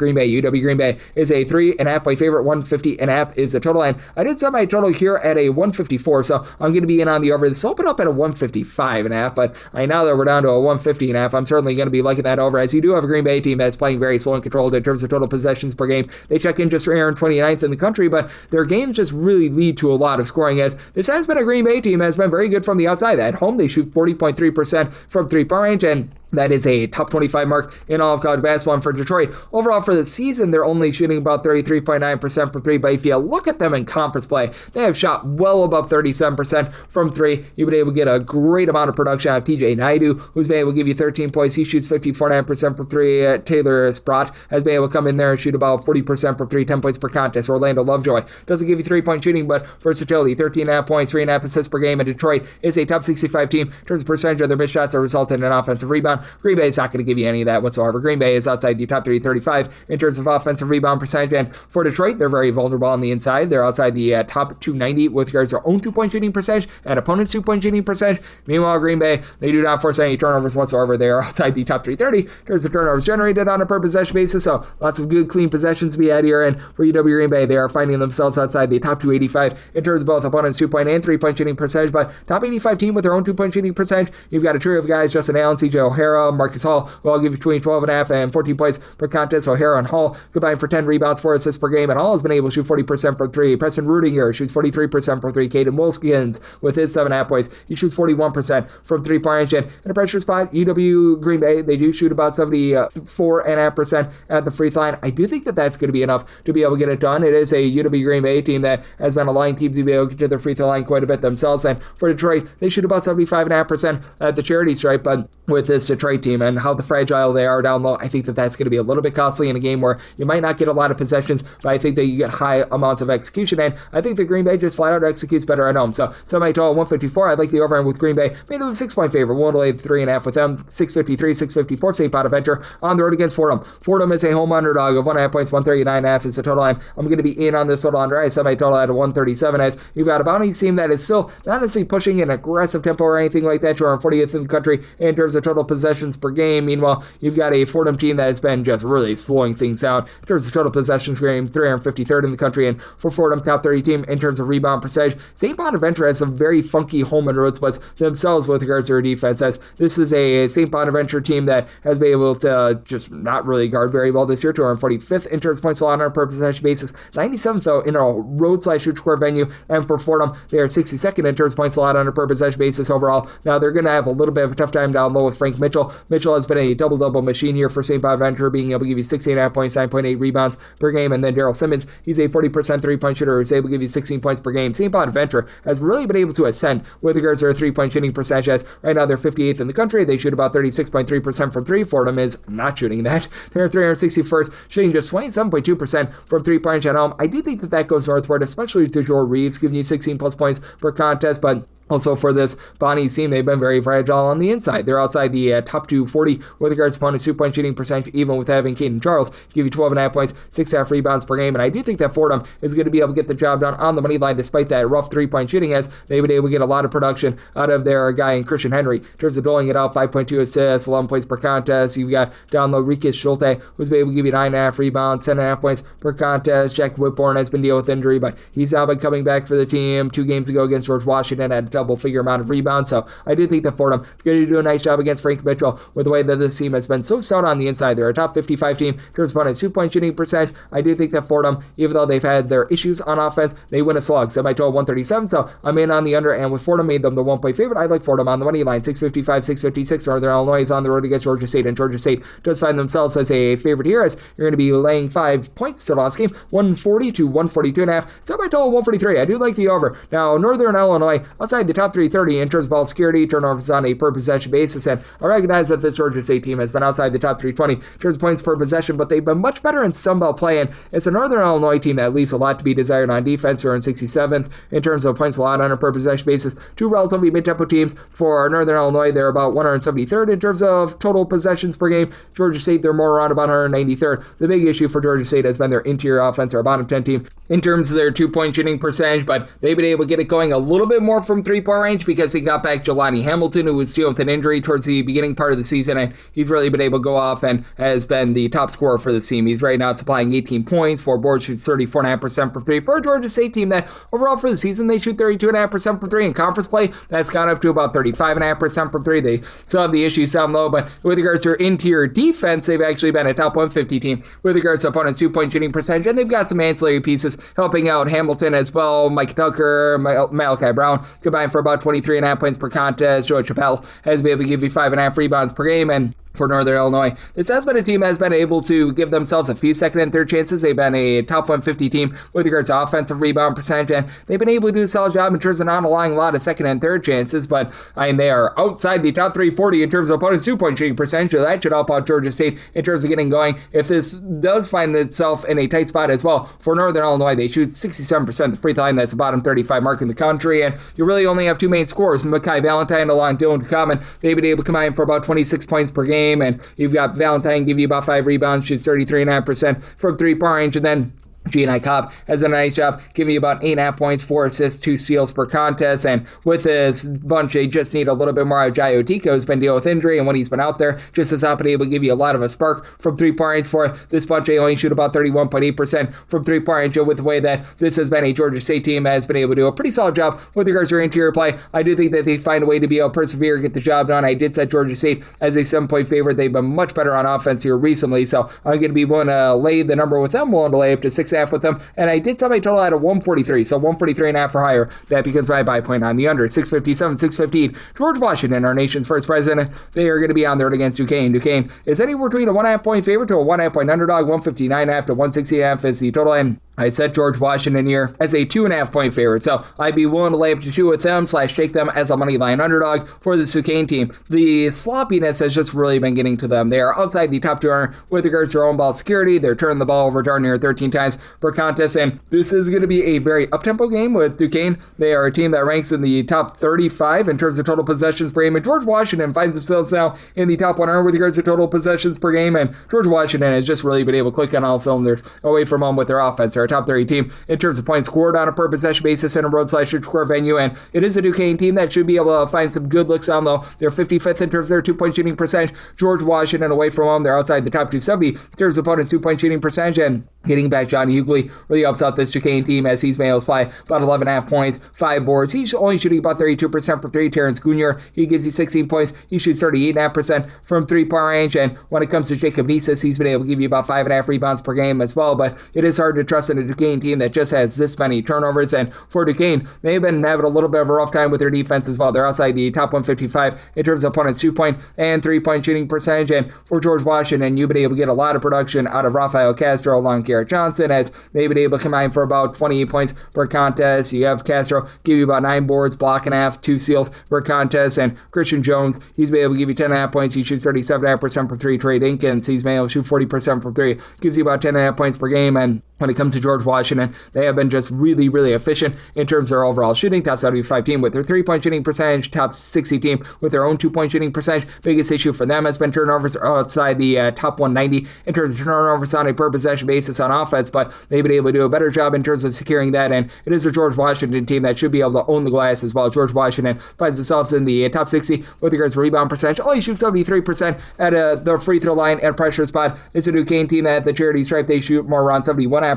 Green Bay. UW Green Bay is a 3.5-point favorite. 150.5 is the total, and I did set my total here at a 154, so I'm going to be in on the over. This opened up at a 155.5, but now that we're down to a 150.5, I'm certainly going to be liking that over, as you do have a Green Bay team that's playing very slow and controlled in terms of total possessions per game. They check in just 329th in the country, but their games just really lead to a lot of scoring, as this has been a Green Bay team that has been very good from the outside. At home, they shoot 40.3% from three-point range, and That is a top 25 mark in all of college basketball. And for Detroit, overall for the season, they're only shooting about 33.9% from three. But if you look at them in conference play, they have shot well above 37% from three. You've been able to get a great amount of production out of TJ Naidu, who's been able to give you 13 points. He shoots 54.9% from three. Taylor Sprott has been able to come in there and shoot about 40% from three, 10 points per contest. Orlando Lovejoy doesn't give you 3-point shooting, but versatility, 13.5 points, 3.5 assists per game. And Detroit is a top 65 team in terms of percentage of their missed shots that result in an offensive rebound. Green Bay is not going to give you any of that whatsoever. Green Bay is outside the top 335 in terms of offensive rebound percentage. And for Detroit, they're very vulnerable on the inside. They're outside the top 290 with regards to their own 2-point shooting percentage and opponents' 2-point shooting percentage. Meanwhile, Green Bay, they do not force any turnovers whatsoever. They are outside the top 330 in terms of turnovers generated on a per possession basis. So lots of good, clean possessions to be had here. And for UW Green Bay, they are finding themselves outside the top 285 in terms of both opponents' 2-point and 3-point shooting percentage. But top 85 team with their own 2-point shooting percentage. You've got a trio of guys: Justin Allen, CJ O'Hara, Marcus Hall, who all give between 12.5 and 14 points per contest. O'Hara and Hall combined for 10 rebounds, 4 assists per game, and Hall has been able to shoot 40% from three. Preston Rudinger shoots 43% from three. Caden Wilskins with his 7.5 points, he shoots 41% from three-point range. And in a pressure spot, UW Green Bay, they do shoot about 74.5% at the free throw line. I do think that that's going to be enough to be able to get it done. It is a UW Green Bay team that has been allowing teams to be able to get to the free throw line quite a bit themselves. And for Detroit, they shoot about 75.5% at the charity stripe. But with this Detroit team and how the fragile they are down low, I think that that's going to be a little bit costly in a game where you might not get a lot of possessions, but I think that you get high amounts of execution. And I think that Green Bay just flat out executes better at home. So semi-total 154. I'd like the over with Green Bay. Made them a 6-point favorite. Won't lay 3.5 with them. 653, 654. St. Bonaventure on the road against Fordham. Fordham is a home underdog of 1.5 points. 139.5 is the total line. I'm going to be in on this total under. I semi-total at a 137 as you've got a Bounty team that is still not necessarily pushing an aggressive tempo or anything like that. You're on 40th in the country in terms of total possessions per game. Meanwhile, you've got a Fordham team that has been just really slowing things down in terms of total possessions per game, 353rd in the country, and for Fordham, top 30 team in terms of rebound percentage. St. Bonaventure has some very funky home and road splits themselves with regards to their defense, as this is a St. Bonaventure team that has been able to just not really guard very well this year. 245th in terms of points allowed on a per possession basis, 97th though in a road/neutral square venue, and for Fordham, they are 62nd in terms of points allowed on a per possession basis overall. Now they're going to have a little bit of a tough time down low with Frank Mitchell. Mitchell has been a double-double machine here for St. Bonaventure, being able to give you 16.5 points, 9.8 rebounds per game, and then Daryl Simmons, he's a 40% three-point shooter who's able to give you 16 points per game. St. Bonaventure has really been able to ascend with regards to their three-point shooting percentage, as right now they're 58th in the country. They shoot about 36.3% from three. Fordham is not shooting that. They're 361st, shooting just 27.2% from three-point at home. I do think that that goes northward, especially to Joel Reeves, giving you 16 plus points per contest, but also for this Bonnie's team, they've been very fragile on the inside. They're outside the top 240 with regards to opponents' 2-point shooting percentage, even with having Caden Charles give you 12.5 points, 6.5 rebounds per game. And I do think that Fordham is going to be able to get the job done on the money line despite that rough 3-point shooting, as they've been able to get a lot of production out of their guy in Christian Henry. In terms of doling it out, 5.2 assists, 11 points per contest. You've got down low Rikus Schulte, who's been able to give you 9.5 rebounds, 10.5 points per contest. Jack Whitbourne has been dealing with injury, but he's now been coming back for the team. 2 games ago against George Washington at a double-figure amount of rebounds. So I do think that Fordham is going to do a nice job against Frank Mitchell with the way that this team has been so stout on the inside. They're a top 55 team in terms of opponents' 2-point shooting percentage. I do think that Fordham, even though they've had their issues on offense, they win a slug. Semi-total 137, so I'm in on the under, and with Fordham made them the 1-point favorite, I like Fordham on the money line. 655, 656. Northern Illinois is on the road against Georgia State, and Georgia State does find themselves as a favorite here, as you're going to be laying 5 points to last game, 140 to 142.5. Semi-total 143. I do like the over. Now, Northern Illinois, outside the top 330 in terms of ball security, turnovers on a per possession basis, and I recognize that this Georgia State team has been outside the top 320 in terms of points per possession, but they've been much better in Sunbelt play, and it's a Northern Illinois team that leaves a lot to be desired on defense. They're in 67th in terms of points allowed on a per possession basis. 2 relatively mid-tempo teams for Northern Illinois. They're about 173rd in terms of total possessions per game. Georgia State, they're more around about 193rd. The big issue for Georgia State has been their interior offense. They're a bottom 10 team in terms of their 2-point shooting percentage, but they've been able to get it going a little bit more from 3-point range because they got back Jelani Hamilton, who was dealing with an injury towards the beginning part of the season, and he's really been able to go off and has been the top scorer for the team. He's right now supplying 18 points, 4 boards, shoots 34.5% from 3. For a Georgia State team that overall for the season, they shoot 32.5% from 3. In conference play, that's gone up to about 35.5% from 3. They still have the issues down low, but with regards to their interior defense, they've actually been a top 150 team with regards to opponents' 2-point shooting percentage, and they've got some ancillary pieces helping out Hamilton as well. Mike Tucker, Malachi Brown combined for about 23.5 points per contest. Joey Chappelle has been able to give you 5.5 rebounds per game. And for Northern Illinois, this has been a team that has been able to give themselves a few second and third chances. They've been a top 150 team with regards to offensive rebound percentage, and they've been able to do a solid job in terms of not allowing a lot of second and third chances, but they are outside the top 340 in terms of opponent's two-point shooting percentage, so that should help out Georgia State in terms of getting going. If this does find itself in a tight spot as well, for Northern Illinois, they shoot 67% at the free throw line. That's the bottom 35 mark in the country, and you really only have two main scorers, Mekhi Valentine along Dylan Common. They've been able to combine for about 26 points per game, and you've got Valentine give you about 5 rebounds, shoots 33.5% from three-point range, and then G&I Cobb has done a nice job giving you about 8.5 points, 4 assists, 2 steals per contest. And with this bunch, they just need a little bit more out of Jai Otiko, who's been dealing with injury, and when he's been out there, just has not been able to give you a lot of a spark from three-point range. For this bunch, they only shoot about 31.8% from three-point range. With the way that this has been a Georgia State team that has been able to do a pretty solid job with regards to their interior play, I do think that they find a way to be able to persevere, get the job done. I did set Georgia State as a 7-point favorite. They've been much better on offense here recently, so I'm going to be willing to lay the number with them, willing to lay up to 6.5 with them, and I did set my total at a 143, so 143.5 or higher. That becomes my buy point on the under. 657, 615. George Washington, our nation's first president, they are going to be on there against Duquesne. Duquesne is anywhere between a 1.5 point favorite to a 1.5 point underdog. 159.5 to 160.5 is the total, and I set George Washington here as a 2.5 point favorite, so I'd be willing to lay up to 2 with them, take them as a money line underdog for the Duquesne team. The sloppiness has just really been getting to them. They are outside the top 200 with regards to their own ball security. They're turning the ball over darn near 13 times per contest, and this is going to be a very up-tempo game with Duquesne. They are a team that ranks in the top 35 in terms of total possessions per game, and George Washington finds themselves now in the top 100 with regards to total possessions per game, and George Washington has just really been able to click on all cylinders away from home with their offense. They're a top 30 team in terms of points scored on a per possession basis in a road/score venue, and it is a Duquesne team that should be able to find some good looks on, though. They're 55th in terms of their two-point shooting percentage. George Washington away from home, they're outside the top 270 in terms of opponent's two-point shooting percentage, and getting back Johnny Hughley really helps out this Duquesne team as he's been able to play about 11.5 points, 5 boards. He's only shooting about 32% from 3. Terrence Gounier, he gives you 16 points. He shoots 38.5% from 3-point range, and when it comes to Jacob Nises, he's been able to give you about 5.5 rebounds per game as well, but it is hard to trust in a Duquesne team that just has this many turnovers, and for Duquesne, they've been having a little bit of a rough time with their defense as well. They're outside the top 155 in terms of opponent's 2-point and 3-point shooting percentage, and for George Washington, you've been able to get a lot of production out of Rafael Castro along Garrett Johnson, as they've been able to combine for about 28 points per contest. You have Castro give you about 9 boards, block and a half, 2 steals per contest, and Christian Jones, he's been able to give you 10.5 points. He shoots 37.5% from 3. Trey Dinkins, he's been able to shoot 40% from 3, gives you about 10.5 points per game, and when it comes to George Washington, they have been just really, really efficient in terms of their overall shooting. Top 75 team with their 3-point shooting percentage, top 60 team with their own 2-point shooting percentage. Biggest issue for them has been turnovers outside the top 190 in terms of turnovers on a per possession basis on offense, but they've been able to do a better job in terms of securing that, and it is a George Washington team that should be able to own the glass as well. George Washington finds themselves in the top 60 with regards to rebound percentage. Only shoots 73% at the free throw line at pressure spot. It's a Duquesne team that at the charity stripe, they shoot more around 71%.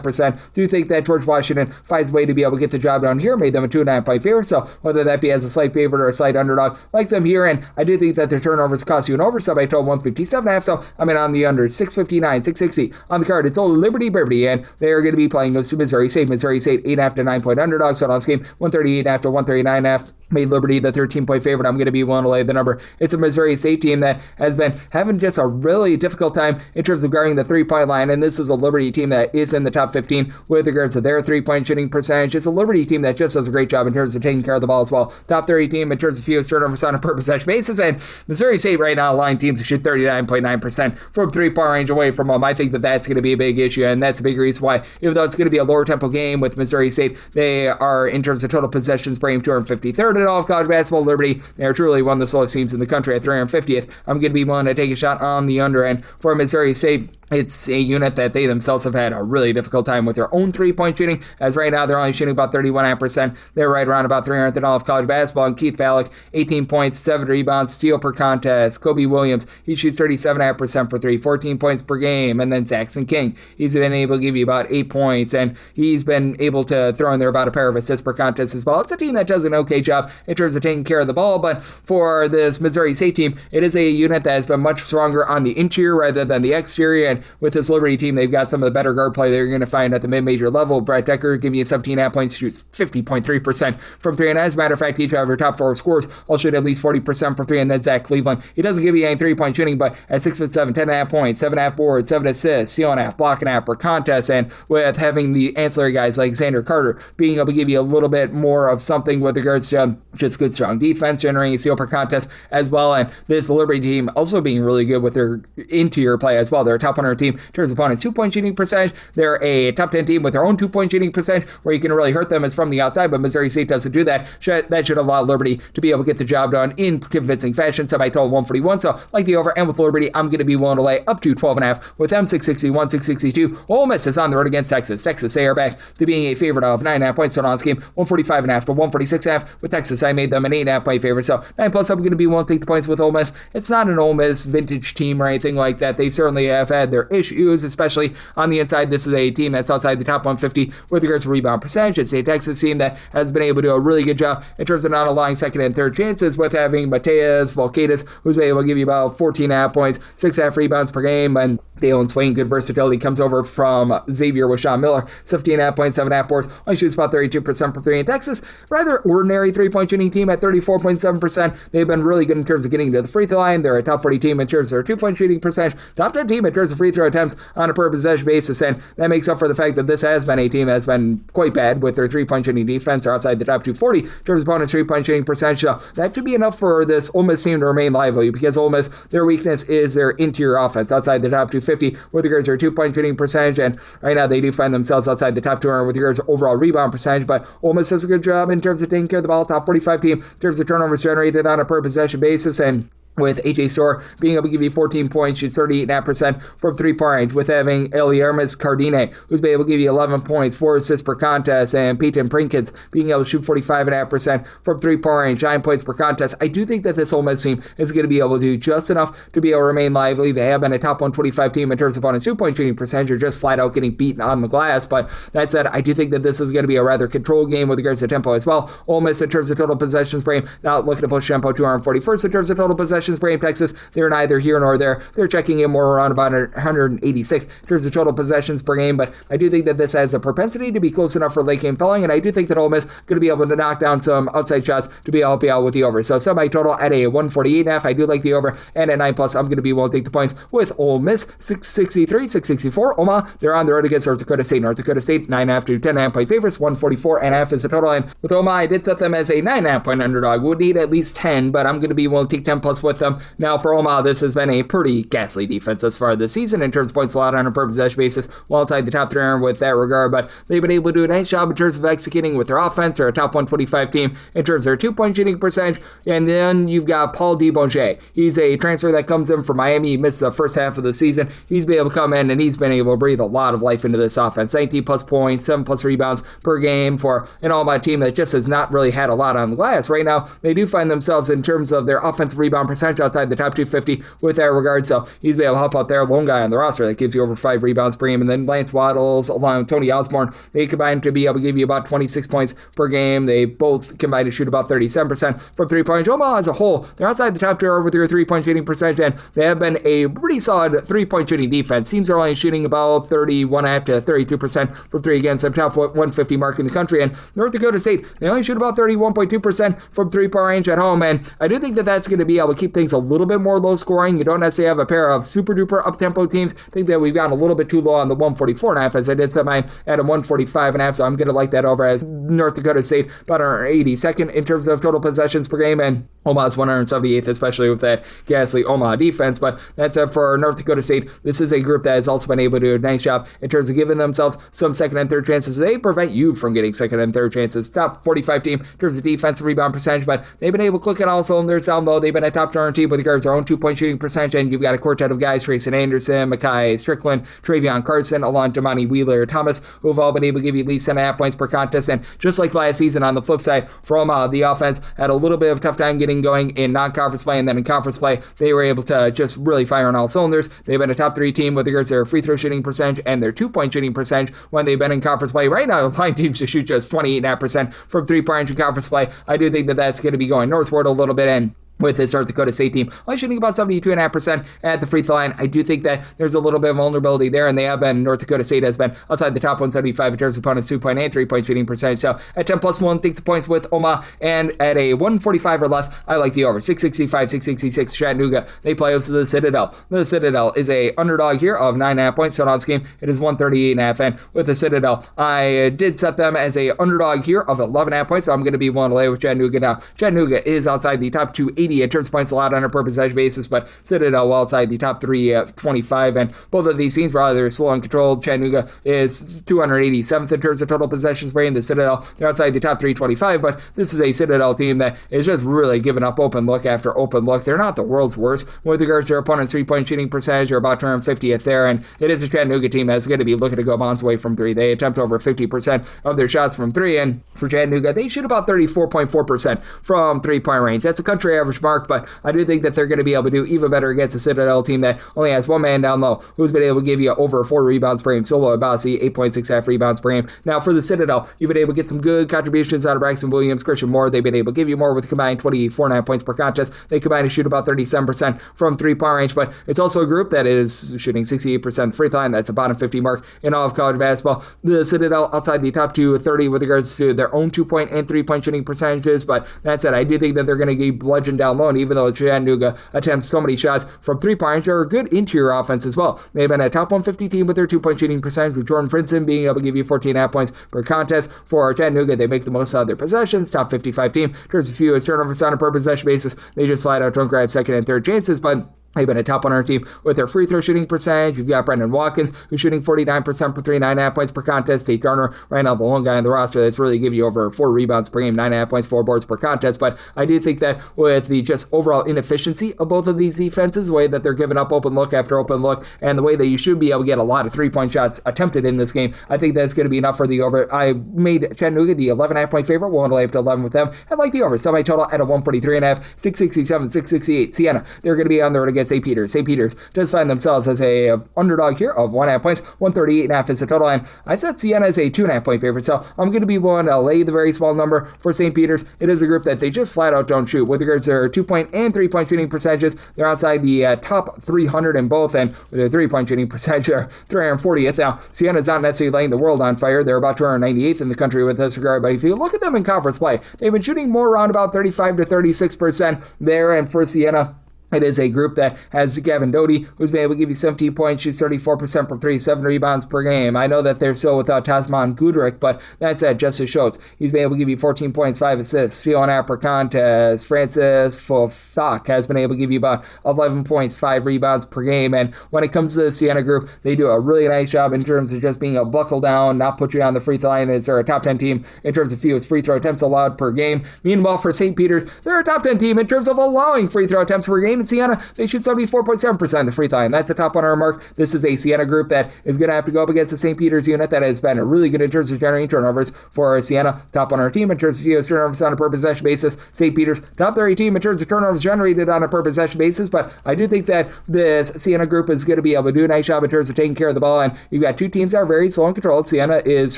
Do you think that George Washington finds a way to be able to get the job done here? Made them a 2.5 point favorite, so whether that be as a slight favorite or a slight underdog, like them here, and I do think that their turnovers cost you an over, so I told 157.5, so I'm in on the under. 659, 660 on the card. It's old Liberty, and they are going to be playing against Missouri State. Missouri State 8.5 to 9 point underdog, so on this game 138.5 to 139.5. Made Liberty the 13-point favorite. I'm going to be willing to lay the number. It's a Missouri State team that has been having just a really difficult time in terms of guarding the 3-point line, and this is a Liberty team that is in the top 15 with regards to their 3-point shooting percentage. It's a Liberty team that just does a great job in terms of taking care of the ball as well. Top 30 team in terms of fewest turnovers on a per possession basis, and Missouri State right now line teams that shoot 39.9% from 3-point range away from them. I think that that's going to be a big issue, and that's a big reason why, even though it's going to be a lower tempo game with Missouri State, they are in terms of total possessions per game 253rd in all of college basketball. Liberty, they are truly one of the slowest teams in the country at 350th. I'm going to be willing to take a shot on the under, and for Missouri State, it's a unit that they themselves have had a really difficult time with their own 3-point shooting, as right now they're only shooting about 31.5%. They're right around about 300th in all of college basketball. And Keith Ballack, 18 points, 7 rebounds, steal per contest. Kobe Williams, he shoots 37.5% for 3, 14 points per game. And then Saxon King, he's been able to give you about 8 points, and he's been able to throw in there about a pair of assists per contest as well. It's a team that does an okay job in terms of taking care of the ball, but for this Missouri State team, it is a unit that has been much stronger on the interior rather than the exterior, and And with this Liberty team, they've got some of the better guard play they're going to find at the mid-major level. Brett Decker giving you 17.5 points, shoots 50.3% from three. And as a matter of fact, each of our top four scorers all shoot at least 40% from three. And then Zach Cleveland, he doesn't give you any three-point shooting, but at 6'7", 10.5 points, 7.5 boards, 7 assists, stealing half, blocking half per contest, and with having the ancillary guys like Xander Carter being able to give you a little bit more of something with regards to just good, strong defense, generating a steal per contest as well. And this Liberty team also being really good with their interior play as well. They're a top 100 team in terms of opponents' 2-point shooting percentage. They're a top 10 team with their own 2-point shooting percentage. Where you can really hurt them is from the outside, but Missouri State doesn't do that. That should allow Liberty to be able to get the job done in convincing fashion. Semi-total 141. So like the over, and with Liberty, I'm going to be willing to lay up to 12.5 with them 661, 662. Ole Miss is on the road against Texas. Texas, they are back to being a favorite of 9.5 points total on this game, 145.5 to 146.5. With Texas, I made them an 8.5 point favorite. So 9+, I'm going to be willing to take the points with Ole Miss. It's not an Ole Miss vintage team or anything like that. They certainly have had their issues, especially on the inside. This is a team that's outside the top 150 with regards to rebound percentage. It's a Texas team that has been able to do a really good job in terms of not allowing second and third chances, with having Mateus Volkaitis, who's been able to give you about 14.5 points, 6.5 rebounds per game, and Dalen Swain, good versatility, comes over from Xavier with Sean Miller, 15.5 points, 7.5 boards, only shoots about 32% from three. In Texas, rather ordinary three-point shooting team at 34.7%. They've been really good in terms of getting to the free throw line. They're a top 40 team in terms of their 2-point shooting percentage, top 10 team in terms of free throw attempts on a per possession basis, and that makes up for the fact that this has been a team that's been quite bad with their 3-point shooting defense. They're outside the top 240 in terms of opponents' 3-point shooting percentage. So that should be enough for this Ole Miss team to remain lively, because Ole Miss, their weakness is their interior offense outside the top 250 with regards to their 2-point shooting percentage, and right now they do find themselves outside the top 200 with regards to overall rebound percentage, but Ole Miss does a good job in terms of taking care of the ball, top 45 team in terms of turnovers generated on a per possession basis, and with A.J. Storr being able to give you 14 points, shoots 38.5% from three-point range, with having Eliarmis Cardine, who's been able to give you 11 points, 4 assists per contest, and Peyton Prinkins being able to shoot 45.5% from three-point range, 9 points per contest. I do think that this Ole Miss team is going to be able to do just enough to be able to remain lively. They have been a top 125 team in terms of opponents' 2-point shooting percentage, or just flat out getting beaten on the glass, but that said, I do think that this is going to be a rather controlled game with regards to tempo as well. Ole Miss, in terms of total possessions per game, not looking to push tempo 241st in terms of total possessions per game. Texas, they're neither here nor there. They're checking in more around about 186 in terms of total possessions per game, but I do think that this has a propensity to be close enough for late game filling, and I do think that Ole Miss is going to be able to knock down some outside shots to be able to help you out with the over. So semi-total at a 148.5, I do like the over, and at 9+, I'm going to be willing to take the points with Ole Miss, 663, 664. Omaha, they're on the road against North Dakota State. North Dakota State, 9.5 to 10.5 point favorites, 144.5 is the total, and with Omaha, I did set them as a 9.5 point underdog. Would need at least 10, but I'm going to be willing to take 10+ with them. Now, for Omaha, this has been a pretty ghastly defense thus far this season in terms of points allowed on a per possession basis, well outside the top 300 with that regard, but they've been able to do a nice job in terms of executing with their offense. They're a top 125 team in terms of their 2-point shooting percentage, and then you've got Paul DeBonge. He's a transfer that comes in from Miami. He missed the first half of the season. He's been able to come in, and he's been able to breathe a lot of life into this offense. 19+ points, 7+ rebounds per game for an Omaha team that just has not really had a lot on the glass. Right now, they do find themselves in terms of their offensive rebound percentage outside the top 250 with that regard, so he's been able to help out there. Lone guy on the roster that gives you over 5 rebounds per game, and then Lance Waddles along with Tony Osborne, they combine to be able to give you about 26 points per game. They both combine to shoot about 37% from 3-point. Omaha as a whole, they're outside the top tier with their 3-point shooting percentage, and they have been a pretty solid 3-point shooting defense. Teams are only shooting about 31.5 to 32% from 3 against the top 150 mark in the country, and North Dakota State, they only shoot about 31.2% from 3-point range at home, and I do think that that's going to be able to keep things a little bit more low scoring. You don't necessarily have a pair of super duper up-tempo teams. I think that we've gotten a little bit too low on the 144.5, as I did set mine at a 145.5, so I'm going to like that over as North Dakota State about 82nd in terms of total possessions per game, and Omaha's 178th, especially with that ghastly Omaha defense. But that's it for North Dakota State. This is a group that has also been able to do a nice job in terms of giving themselves some second and third chances. They prevent you from getting second and third chances. Top 45 team in terms of defensive rebound percentage, but they've been able to click on all cylinders down low. They've been a top 200 team with regards to their own 2-point shooting percentage, and you've got a quartet of guys, Trayson Anderson, Makai Strickland, Travion Carson, along Damani Wheeler-Thomas, who have all been able to give you at least 10.5 points per contest. And just like last season, on the flip side, for Omaha, the offense had a little bit of a tough time getting going in non-conference play, and then in conference play, they were able to just really fire on all cylinders. They've been a top 3 team with regards to their free throw shooting percentage and their 2-point shooting percentage when they've been in conference play. Right now, applying teams to shoot just 28.5% from 3-point range in conference play. I do think that that's going to be going northward a little bit, and with this North Dakota State team, only shooting about 72.5% at the free throw line. I do think that there's a little bit of vulnerability there, and North Dakota State has been outside the top 175 in terms of opponents' 2-point and 3-point shooting percentage. So at 10+1, think the points with Omaha, and at a 145 or less, I like the over. 665, 666, Chattanooga. They play host to the Citadel. The Citadel is a underdog here of 9.5 points. So on this game, it is 138.5, and with the Citadel, I did set them as a underdog here of 11.5 points, so I'm going to be willing to lay with Chattanooga now. Chattanooga is outside the top 280 in terms of points allowed on a per possession basis, but Citadel well outside the top 325, and both of these teams rather slow and controlled. Chattanooga is 287th in terms of total possessions per game. The Citadel, they're outside the top 325, but this is a Citadel team that is just really giving up open look after open look. They're not the world's worst with regards to their opponent's 3-point shooting percentage. They're about 250th there, and it is a Chattanooga team that's going to be looking to go bombs away from three. They attempt over 50% of their shots from three, and for Chattanooga, they shoot about 34.4% from 3-point range. That's a country average mark, but I do think that they're going to be able to do even better against a Citadel team that only has one man down low who's been able to give you over 4 rebounds per game. Solo Abasi, 8.6 rebounds per game. Now for the Citadel, you've been able to get some good contributions out of Braxton Williams, Christian Moore. They've been able to give you more with combined 24.9 points per contest. They combine to shoot about 37% from 3-point range, but it's also a group that is shooting 68% free throw line. That's a bottom 50 mark in all of college basketball. The Citadel outside the top 230 with regards to their own 2-point and 3-point shooting percentages, but that said, I do think that they're going to get bludgeoned down low, and even though Chattanooga attempts so many shots from 3-point range, they're a good interior offense as well. They've been a top 150 team with their 2-point shooting percentage, with Jordan Frinson being able to give you 14.5 points per contest. For Chattanooga, they make the most out of their possessions, top 55 team. In terms of fewest turnovers on a per possession basis, they just flat out don't grab second and third chances, but they've been a top 100 team with their free throw shooting percentage. You've got Brendan Watkins, who's shooting 49% for 3, 9.5 points per contest. Tate Garner, right now the lone guy on the roster that's really give you over 4 rebounds per game, 9.5 points, 4 boards per contest. But I do think that with the just overall inefficiency of both of these defenses, the way that they're giving up open look after open look, and the way that you should be able to get a lot of 3-point shots attempted in this game, I think that's going to be enough for the over. I made Chattanooga the 11.5 point favorite. We'll lay up to 11 with them. I like the over. Semi-total at a 143.5, 667, 668. Siena, they're going to be on the road against St. Peter's. St. Peter's does find themselves as a underdog here of 1.5 points, 138.5 is the total line. I said Siena is a 2.5 point favorite, so I'm going to be willing to lay the very small number for St. Peter's. It is a group that they just flat out don't shoot. With regards to their 2-point and 3-point shooting percentages, they're outside the top 300 in both, and with their 3-point shooting percentage, they're 340th. Now, Siena's not necessarily laying the world on fire. They're about 298th in the country with this regard, but if you look at them in conference play, they've been shooting more around about 35 to 36% there, and for Siena, it is a group that has Gavin Doty, who's been able to give you 17 points, shoots 34% from 3, 7 rebounds per game. I know that they're still without Tasman Gudrick, but that's at Justice Schultz. He's been able to give you 14 points, 5 assists, 4.5 per contest. Francis Fofak has been able to give you about 11 points, 5 rebounds per game. And when it comes to the Siena group, they do a really nice job in terms of just being a buckle down, not put you on the free throw line. They're a top 10 team in terms of fewest free throw attempts allowed per game. Meanwhile, for St. Peter's, they're a top 10 team in terms of allowing free throw attempts per game. In Siena, they shoot 74.7% of the free throw line. That's a top 100 mark. This is a Siena group that is going to have to go up against the St. Peter's unit that has been really good in terms of generating turnovers. For Siena, top 100 team in terms of fewest turnovers on a per possession basis. St. Peter's, top 30 team in terms of turnovers generated on a per possession basis. But I do think that this Siena group is going to be able to do a nice job in terms of taking care of the ball. And you've got two teams that are very slow and controlled. Siena is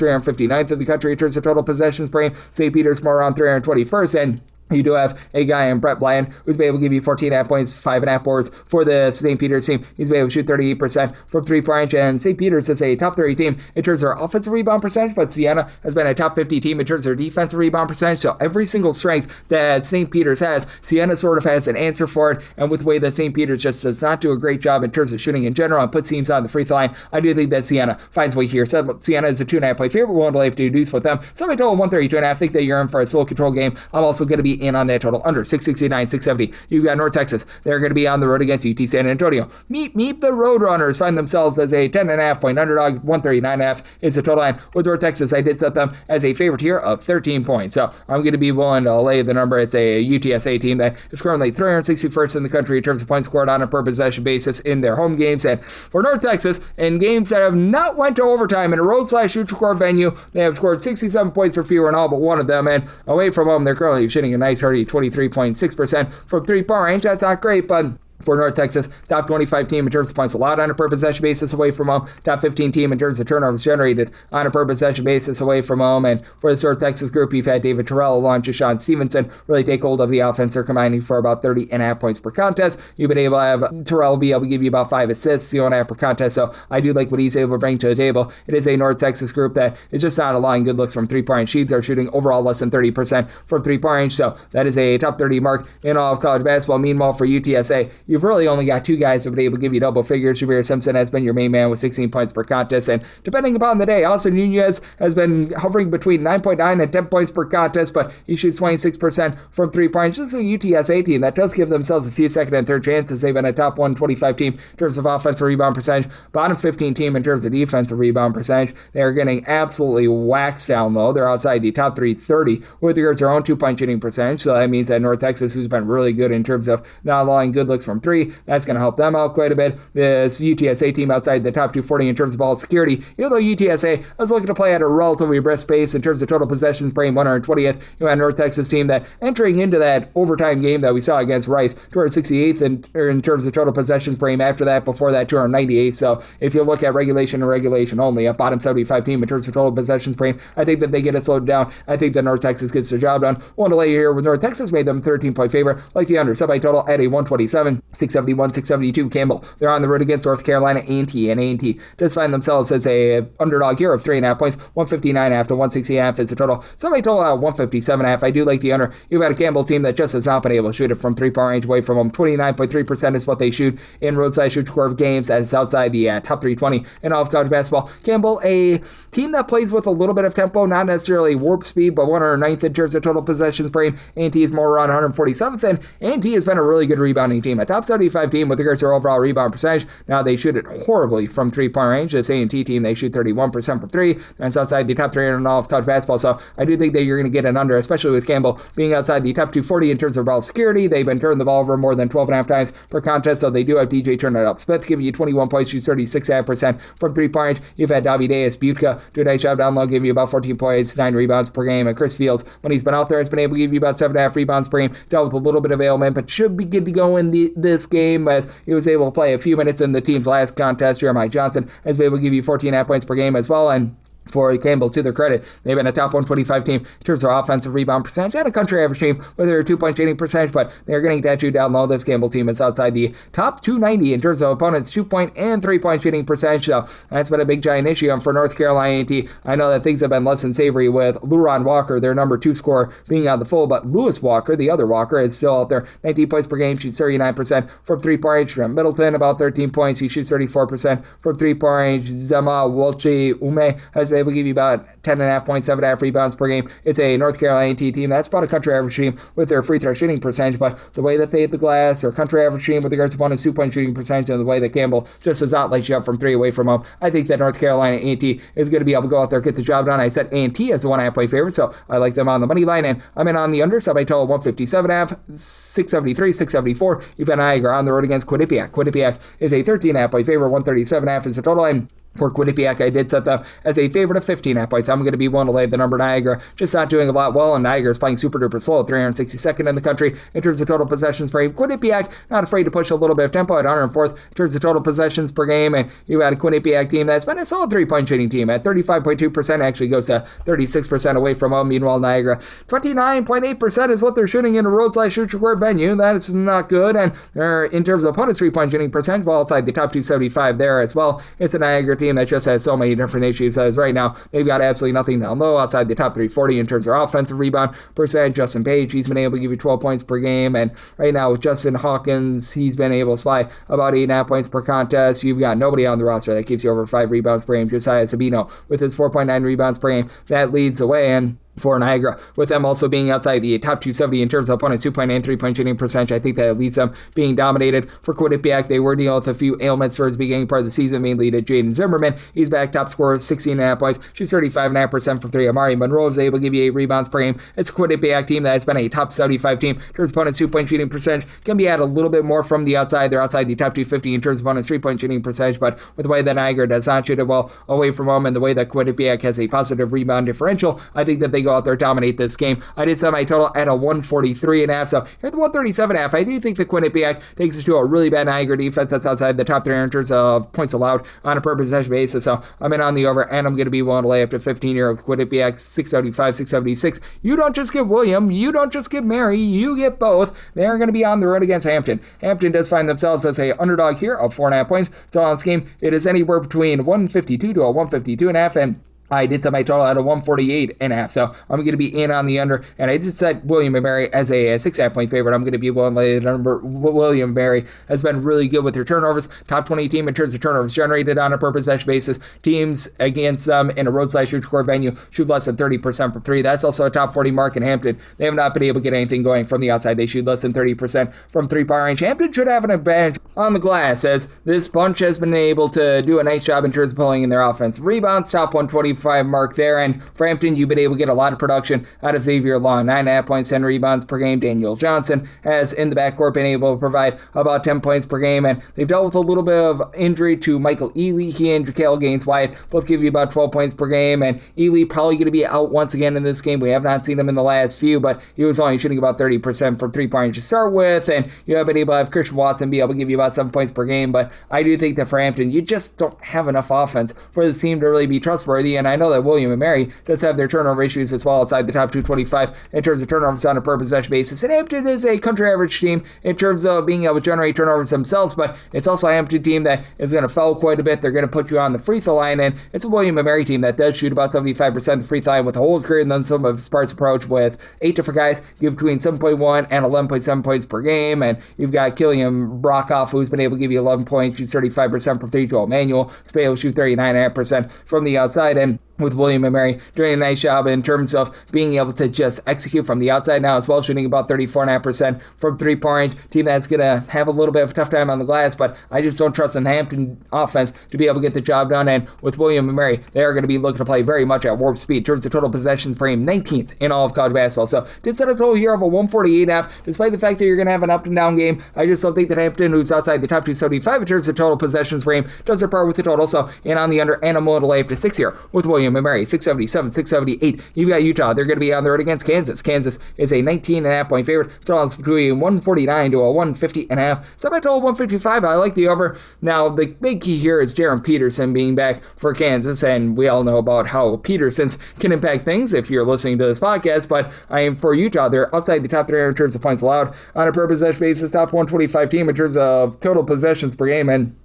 359th in the country in terms of total possessions per game. St. Peter's more around 321st. And you do have a guy in Brett Bland who's been able to give you 14.5 points, 5.5 boards for the St. Peter's team. He's been able to shoot 38% from 3-point range, and St. Peter's is a top 30 team in terms of their offensive rebound percentage, but Siena has been a top 50 team in terms of their defensive rebound percentage. So every single strength that St. Peter's has, Siena sort of has an answer for it, and with the way that St. Peter's just does not do a great job in terms of shooting in general and puts teams on the free throw line, I do think that Siena finds a way here. So Siena is a 2.5 point favorite. We'll have to deduce with them. So I total 132.5. I think that you're in for a slow control game. I'm also going to be in on that total under 669, 670. You've got North Texas. They're going to be on the road against UT San Antonio. Meet the Roadrunners find themselves as a 10.5 point underdog. 139.5 is the total line. With North Texas, I did set them as a favorite here of 13 points. So I'm going to be willing to lay the number. It's a UTSA team that is currently 361st in the country in terms of points scored on a per possession basis in their home games. And for North Texas, in games that have not went to overtime in a road/neutral court venue, they have scored 67 points or fewer in all but one of them. And away from home, they're currently shooting a nice hearty 23.6% from 3-point range. That's not great, but For North Texas, top 25 team in terms of points allowed on a per possession basis away from home, top 15 team in terms of turnovers generated on a per possession basis away from home. And for this North Texas group, you've had David Terrell along Jashawn Stevenson really take hold of the offense. They're combining for about 30.5 points per contest. You've been able to have Terrell be able to give you about 5 assists, 0.5 per contest. So I do like what he's able to bring to the table. It is a North Texas group that is just not allowing good looks from three-point range. Sheets are shooting overall less than 30% from three-point range. So that is a top 30 mark in all of college basketball. Meanwhile, for UTSA, you've really only got two guys who have been able to give you double figures. Shabir Simpson has been your main man with 16 points per contest, and depending upon the day, Austin Nunez has been hovering between 9.9 and 10 points per contest, but he shoots 26% from 3 points. This is a UTSA team that does give themselves a few second and third chances. They've been a top 125 team in terms of offensive rebound percentage, bottom 15 team in terms of defensive rebound percentage. They are getting absolutely waxed down low. They're outside the top 330 with regards to their own 2-point shooting percentage, so that means that North Texas, who's been really good in terms of not allowing good looks from three, that's going to help them out quite a bit. This UTSA team outside the top 240 in terms of ball security, even though UTSA was looking to play at a relatively brisk pace in terms of total possessions per game, 120th. You had a North Texas team that entering into that overtime game that we saw against Rice, 268th in terms of total possessions per game. After that, before that, 298th. So if you look at regulation and regulation only, a bottom 75 team in terms of total possessions per game, I think that they get it slowed down. I think that North Texas gets the job done. One to lay here with North Texas made them 13-point favorite, like the under sub total at a 127, 671, 672. Campbell, they're on the road against North Carolina A&T, and A&T does find themselves as a underdog here of 3.5 points, 159.5 to 160.5 is the total. Semi total at 157.5. I do like the under. You've got a Campbell team that just has not been able to shoot it from 3-point range away from them. 29.3% is what they shoot in roadside shoot score games. That is outside the top 320 in all of college basketball. Campbell, a team that plays with a little bit of tempo, not necessarily warp speed, but 109th in terms of total possessions per game. A&T is more around 147th, and A&T has been a really good rebounding team, a top 75 team with regards to their overall rebound percentage. Now they shoot it horribly from 3-point range. This A&T team, they shoot 31% from 3. That's outside the top 300 in all of college basketball. So I do think that you're going to get an under, especially with Campbell being outside the top 240 in terms of ball security. They've been turning the ball over more than 12.5 times per contest, so they do have DJ turn it up. Smith giving you 21 points, shoots 36.5% from 3-point range. You've had Davideus Butka do a nice job down low, giving you about 14 points, 9 rebounds per game. And Chris Fields, when he's been out there, has been able to give you about 7.5 rebounds per game. Dealt with a little bit of ailment, but should be good to go in this game as he was able to play a few minutes in the team's last contest. Jeremiah Johnson has been able to give you 14.5 points per game as well, and for Campbell, to their credit, they've been a top 125 team in terms of offensive rebound percentage and a country average team with their 2-point shooting percentage, but they're getting tattooed down low. This Campbell team is outside the top 290 in terms of opponents' 2-point and 3-point shooting percentage, so that's been a big giant issue. And for North Carolina A&T, I know that things have been less than savory with Luron Walker, their number 2 scorer, being on the full, but Lewis Walker, the other Walker, is still out there. 19 points per game, shoots 39% from 3-point range. Trent Middleton, about 13 points, he shoots 34% from 3-point range. Zema Wolche Ume has been able to give you about 10.5 points, 7.5 rebounds per game. It's a North Carolina A&T team that's about a country average team with their free throw shooting percentage, but the way that they hit the glass, their country average team with regards to opponent's 2-point shooting percentage, and the way that Campbell just does not light you up from 3 away from home, I think that North Carolina A&T is going to be able to go out there, get the job done. I said A&T as a 1.5-point favorite, so I like them on the money line, and I'm in on the under, sub total 157.5, 673, 674. You've got Niagara on the road against Quinnipiac. Quinnipiac is a 13.5-point favorite, 137.5 is the total, and for Quinnipiac, I did set them as a favorite of 15.5 points. I'm going to be one to lay the number. Niagara just not doing a lot well, and Niagara is playing super duper slow, 362nd in the country in terms of total possessions per game. Quinnipiac not afraid to push a little bit of tempo at 104th in terms of total possessions per game, and you had a Quinnipiac team that's been a solid 3-point shooting team at 35.2%, actually goes to 36% away from home. Meanwhile, Niagara 29.8% is what they're shooting in a roadside-shoot square venue. That is not good, and they're in terms of opponents' 3-point shooting percentage, well outside the top 275 there as well. It's a Niagara team that just has so many different issues as right now they've got absolutely nothing down low outside the top 340 in terms of offensive rebound percentage. Justin Page, he's been able to give you 12 points per game, and right now with Justin Hawkins, he's been able to supply about 8.5 points per contest. You've got nobody on the roster that gives you over 5 rebounds per game. Josiah Sabino with his 4.9 rebounds per game, that leads the way. And for Niagara, with them also being outside the top 270 in terms of opponents' 2-point and 3-point shooting percentage, I think that leads them being dominated. For Quinnipiac, they were dealing with a few ailments towards the beginning part of the season, mainly to Jaden Zimmerman. He's back, top scorer, 16.5 points, shoots 35.5% from 3. Amari Monroe is able to give you 8 rebounds per game. It's a Quinnipiac team that has been a top 75 team in terms of opponents' 2-point shooting percentage. Can be added a little bit more from the outside. They're outside the top 250 in terms of opponents' 3-point shooting percentage, but with the way that Niagara does not shoot it well away from home and the way that Quinnipiac has a positive rebound differential, I think that they go out there, dominate this game. I did set my total at a 143.5. So here at the 137.5, I do think the Quinnipiac takes us to a really bad Niagara defense that's outside the top 3 in terms of points allowed on a per possession basis. So I'm in on the over, and I'm going to be willing to lay up to 15 here with Quinnipiac 675, 676. You don't just get William, you don't just get Mary, you get both. They're going to be on the road against Hampton. Hampton does find themselves as a underdog here of 4.5 points. So on this game, it is anywhere between 152 to a 152.5, and I did set my total at a 148.5, so I'm going to be in on the under, and I did set William & Mary as a 6.5 point favorite. I'm going to be willing to lay the number. William & Mary has been really good with their turnovers. Top 20 team in terms of turnovers generated on a per possession basis. Teams against them in a road/neutral court venue shoot less than 30% from 3. That's also a top 40 mark in Hampton. They have not been able to get anything going from the outside. They shoot less than 30% from 3-point range. Hampton should have an advantage on the glass, as this bunch has been able to do a nice job in terms of pulling in their offense. Rebounds, top 125 mark there, and for Hampton, you've been able to get a lot of production out of Xavier Long, 9.5 points, 10 rebounds per game. Daniel Johnson has in the backcourt been able to provide about 10 points per game, and they've dealt with a little bit of injury to Michael Ely. He and Jaquel Gaines-Wyatt both give you about 12 points per game, and Ely probably going to be out once again in this game. We have not seen him in the last few, but he was only shooting about 30% from 3-point range to start with, and you have been able to have Christian Watson be able to give you about 7 points per game, but I do think that for Hampton, you just don't have enough offense for this team to really be trustworthy, and I know that William & Mary does have their turnover issues as well outside the top 225 in terms of turnovers on a per possession basis. And Hampton is a country average team in terms of being able to generate turnovers themselves, but it's also a Hampton team that is going to foul quite a bit. They're going to put you on the free throw line, and it's a William & Mary team that does shoot about 75% of the free throw line with holes greater than some of Spart's approach, with 8 different guys give between 7.1 and 11.7 points per game. And you've got Killian Brockhoff, who's been able to give you 11 points, shoots 35% from 3. Joel Manuel has been able to shoot 39.5% from the outside, and with William & Mary doing a nice job in terms of being able to just execute from the outside now as well, shooting about 34.5% from 3-point range. Team that's going to have a little bit of a tough time on the glass, but I just don't trust in the Hampton offense to be able to get the job done. And with William & Mary, they are going to be looking to play very much at warp speed in terms of total possessions per game, 19th in all of college basketball. So did set a total here of a 148.5. Despite the fact that you're going to have an up and down game, I just don't think that Hampton, who's outside the top 275 in terms of total possessions per game, does their part with the total. So in on the under, and I'm willing to lay up to 6 here with William & Mary, 677, 678. You've got Utah. They're going to be on the road against Kansas. Kansas is a 19.5 point favorite. Totals between 149 to a 150.5. So I told 155. I like the over. Now, the big key here is Jaron Peterson being back for Kansas, and we all know about how Petersons can impact things if you're listening to this podcast, but I am for Utah. They're outside the top 3 in terms of points allowed on a per possession basis, top 125 team in terms of total possessions per game, and